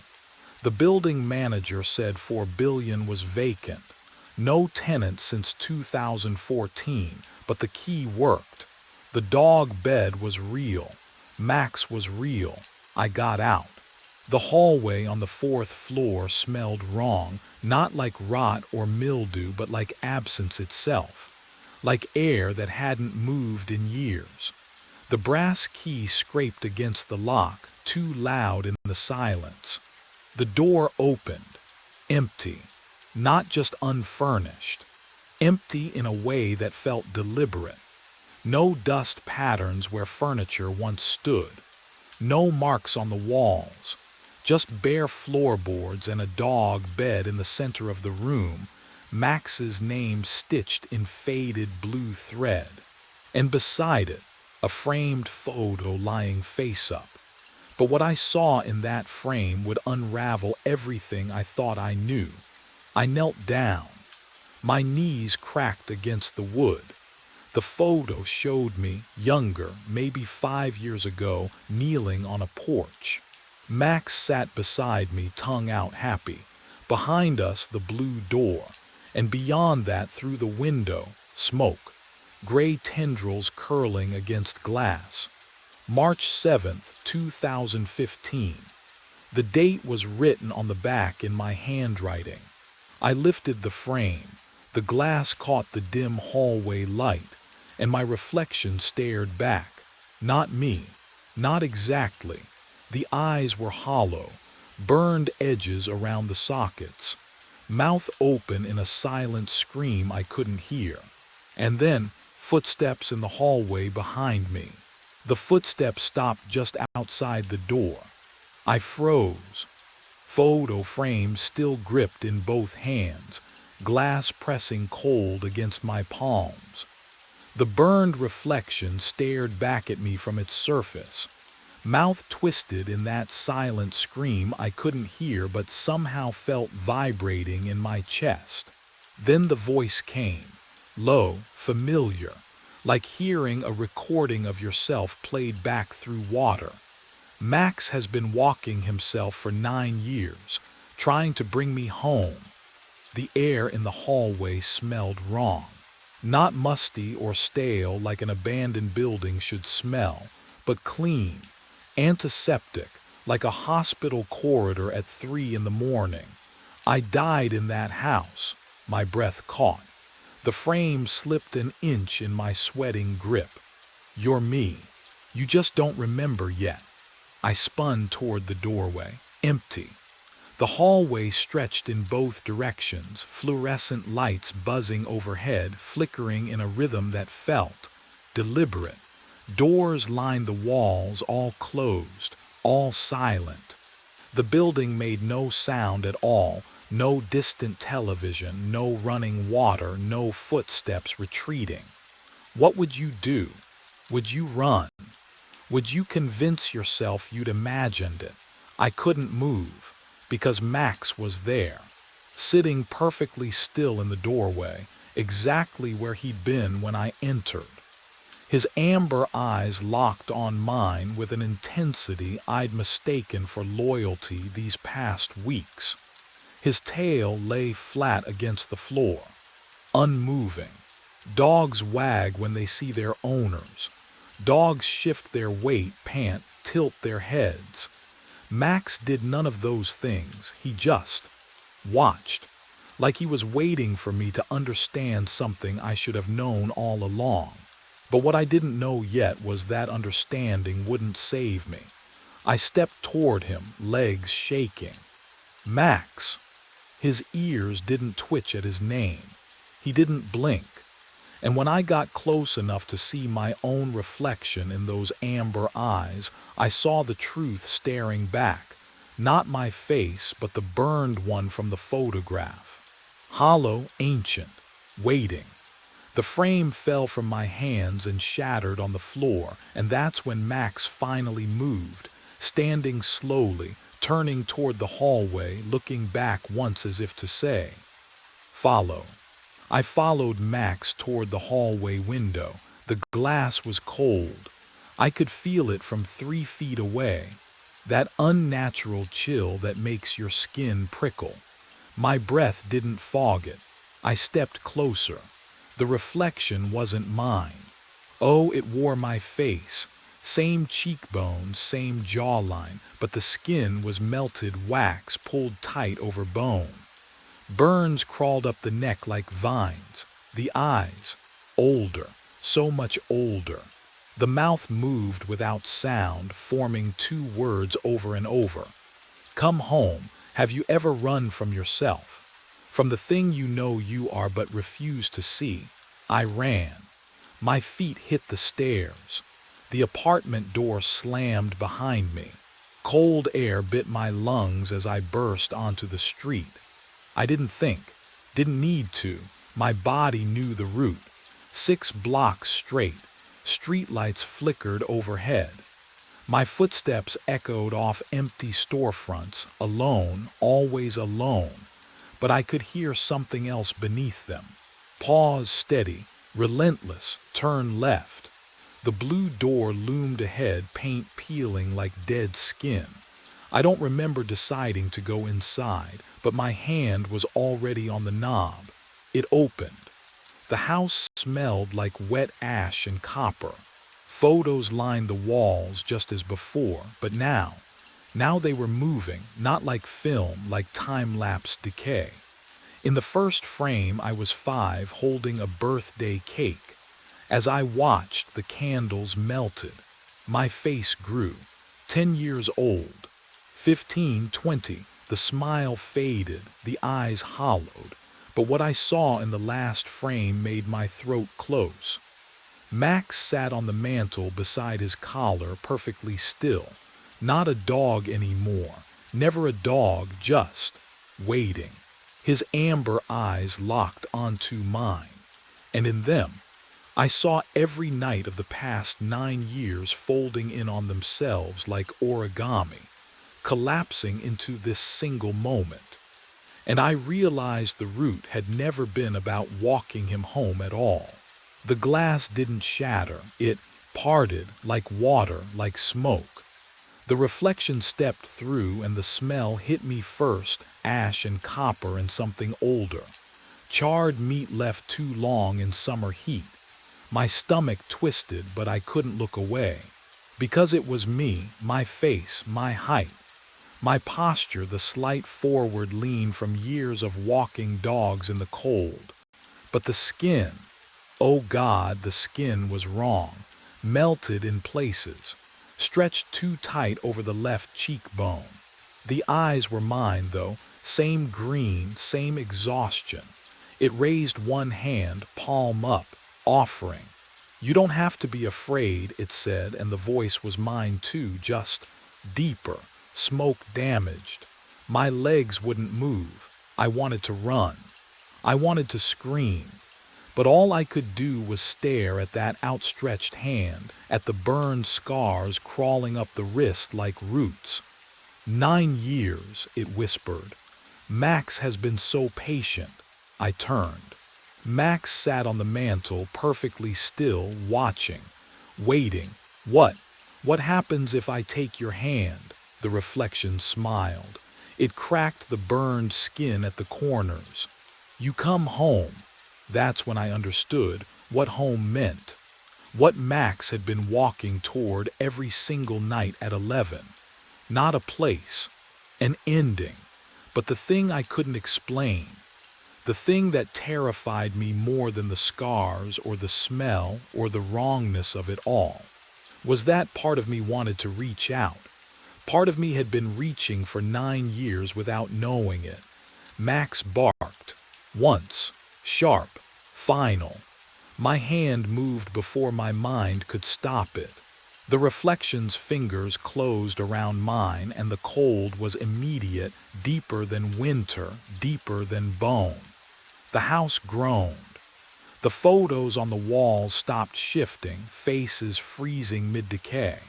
The building manager said 4 billion was vacant. No tenant since 2014, but the key worked. The dog bed was real. Max was real. I got out. The hallway on the 4th floor smelled wrong, not like rot or mildew, but like absence itself, like air that hadn't moved in years. The brass key scraped against the lock, too loud in the silence. The door opened, empty, not just unfurnished, empty in a way that felt deliberate. No dust patterns where furniture once stood, no marks on the walls. Just bare floorboards and a dog bed in the center of the room, Max's name stitched in faded blue thread. And beside it, a framed photo lying face up. But what I saw in that frame would unravel everything I thought I knew. I knelt down. My knees cracked against the wood. The photo showed me, younger, maybe 5 years ago, kneeling on a porch. Max sat beside me, tongue out happy. Behind us, the blue door. And beyond that, through the window, smoke. Gray tendrils curling against glass. March 7th, 2015. The date was written on the back in my handwriting. I lifted the frame. The glass caught the dim hallway light, and my reflection stared back. Not me. Not exactly. The eyes were hollow, burned edges around the sockets, mouth open in a silent scream I couldn't hear. And then, footsteps in the hallway behind me. The footsteps stopped just outside the door. I froze. photo frame still gripped in both hands, glass pressing cold against my palms. The burned reflection stared back at me from its surface, mouth twisted in that silent scream I couldn't hear but somehow felt vibrating in my chest. Then the voice came, low, familiar, like hearing a recording of yourself played back through water. Max has been walking himself for 9 years, trying to bring me home. The air in the hallway smelled wrong. Not musty or stale like an abandoned building should smell, but clean, antiseptic, like a hospital corridor at 3 in the morning. I died in that house. My breath caught. The frame slipped an inch in my sweating grip. You're me. You just don't remember yet. I spun toward the doorway, empty. The hallway stretched in both directions, fluorescent lights buzzing overhead, flickering in a rhythm that felt deliberate. Doors lined the walls, all closed, all silent. The building made no sound at all, no distant television, no running water, no footsteps retreating. What would you do? Would you run? Would you convince yourself you'd imagined it? I couldn't move, because Max was there, sitting perfectly still in the doorway, exactly where he'd been when I entered. His amber eyes locked on mine with an intensity I'd mistaken for loyalty these past weeks. His tail lay flat against the floor, unmoving. Dogs wag when they see their owners. Dogs shift their weight, pant, tilt their heads. Max did none of those things. He just watched, like he was waiting for me to understand something I should have known all along. But what I didn't know yet was that understanding wouldn't save me. I stepped toward him, legs shaking. Max. His ears didn't twitch at his name. He didn't blink. And when I got close enough to see my own reflection in those amber eyes, I saw the truth staring back. Not my face, but the burned one from the photograph. Hollow, ancient, waiting. The frame fell from my hands and shattered on the floor, and that's when Max finally moved, standing slowly, turning toward the hallway, looking back once as if to say, "Follow." I followed Max toward the hallway window. The glass was cold. I could feel it from 3 feet away, that unnatural chill that makes your skin prickle. My breath didn't fog it. I stepped closer. The reflection wasn't mine. Oh, it wore my face. Same cheekbones, same jawline, but the skin was melted wax pulled tight over bone. Burns crawled up the neck like vines. The eyes, older, so much older. The mouth moved without sound, forming 2 words over and over. Come home. Have you ever run from yourself? From the thing you know you are but refuse to see? I ran. My feet hit the stairs. The apartment door slammed behind me. Cold air bit my lungs as I burst onto the street. I didn't think, didn't need to. My body knew the route. 6 blocks straight. Streetlights flickered overhead. My footsteps echoed off empty storefronts, alone, always alone. But I could hear something else beneath them. Pause steady, relentless, turn left. The blue door loomed ahead, paint peeling like dead skin. I don't remember deciding to go inside, but my hand was already on the knob. It opened. The house smelled like wet ash and copper. Photos lined the walls just as before, but now they were moving, not like film, like time-lapse decay. In the first frame, I was 5, holding a birthday cake. As I watched, the candles melted. My face grew. 10 years old. 15, 20. The smile faded, the eyes hollowed. But what I saw in the last frame made my throat close. Max sat on the mantel beside his collar, perfectly still. Not a dog anymore. Never a dog, just waiting. His amber eyes locked onto mine, and in them I saw every night of the past 9 years folding in on themselves like origami, collapsing into this single moment. And I realized the route had never been about walking him home at all. The glass didn't shatter, it parted like water, like smoke. The reflection stepped through and the smell hit me first, ash and copper and something older. Charred meat left too long in summer heat. My stomach twisted, but I couldn't look away. Because it was me, my face, my height. My posture, the slight forward lean from years of walking dogs in the cold. But the skin, oh God, the skin was wrong, melted in places, stretched too tight over the left cheekbone. The eyes were mine, though, same green, same exhaustion. It raised one hand, palm up, offering. "You don't have to be afraid," it said, and the voice was mine too, just deeper, smoke damaged. My legs wouldn't move. I wanted to run. I wanted to scream. But all I could do was stare at that outstretched hand, at the burned scars crawling up the wrist like roots. 9 years, it whispered. Max has been so patient. I turned. Max sat on the mantel, perfectly still, watching, waiting. What? What happens if I take your hand? The reflection smiled. It cracked the burned skin at the corners. You come home. That's when I understood what home meant. What Max had been walking toward every single night at 11. Not a place, an ending, but the thing I couldn't explain. The thing that terrified me more than the scars or the smell or the wrongness of it all was that part of me wanted to reach out. Part of me had been reaching for 9 years without knowing it. Max barked. Once. Sharp. Final. My hand moved before my mind could stop it. The reflection's fingers closed around mine, and the cold was immediate, deeper than winter, deeper than bone. The house groaned. The photos on the walls stopped shifting, faces freezing mid-decay.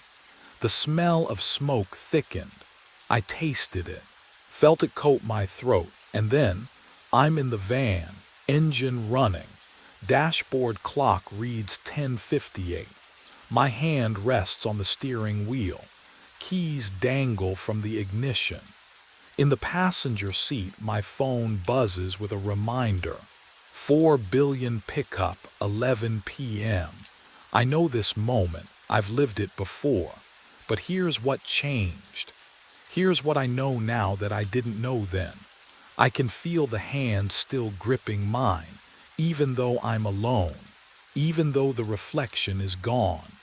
The smell of smoke thickened. I tasted it, felt it coat my throat, and then I'm in the van, engine running. Dashboard clock reads 10:58. My hand rests on the steering wheel. Keys dangle from the ignition. In the passenger seat, my phone buzzes with a reminder. 4 billion pickup, 11 p.m. I know this moment. I've lived it before. But here's what changed. Here's what I know now that I didn't know then. I can feel the hand still gripping mine, even though I'm alone, even though the reflection is gone.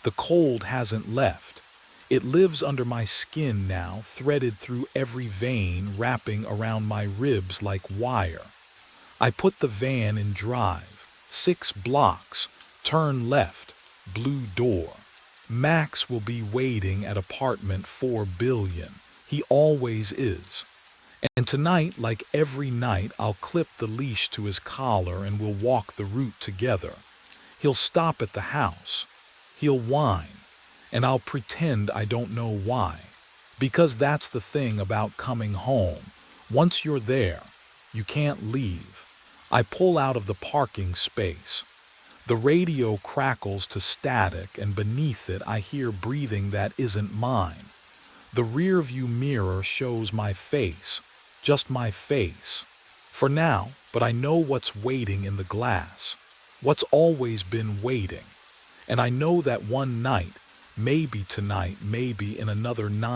The cold hasn't left. It lives under my skin now, threaded through every vein, wrapping around my ribs like wire. I put the van in drive. 6 blocks. Turn left. Blue door. Max will be waiting at apartment 4 billion. He always is. And tonight, like every night, I'll clip the leash to his collar and we'll walk the route together. He'll stop at the house. He'll whine. And I'll pretend I don't know why. Because that's the thing about coming home. Once you're there, you can't leave. I pull out of the parking space. The radio crackles to static, and beneath it I hear breathing that isn't mine. The rearview mirror shows my face, just my face. For now, but I know what's waiting in the glass. What's always been waiting. And I know that one night, maybe tonight, maybe in another 9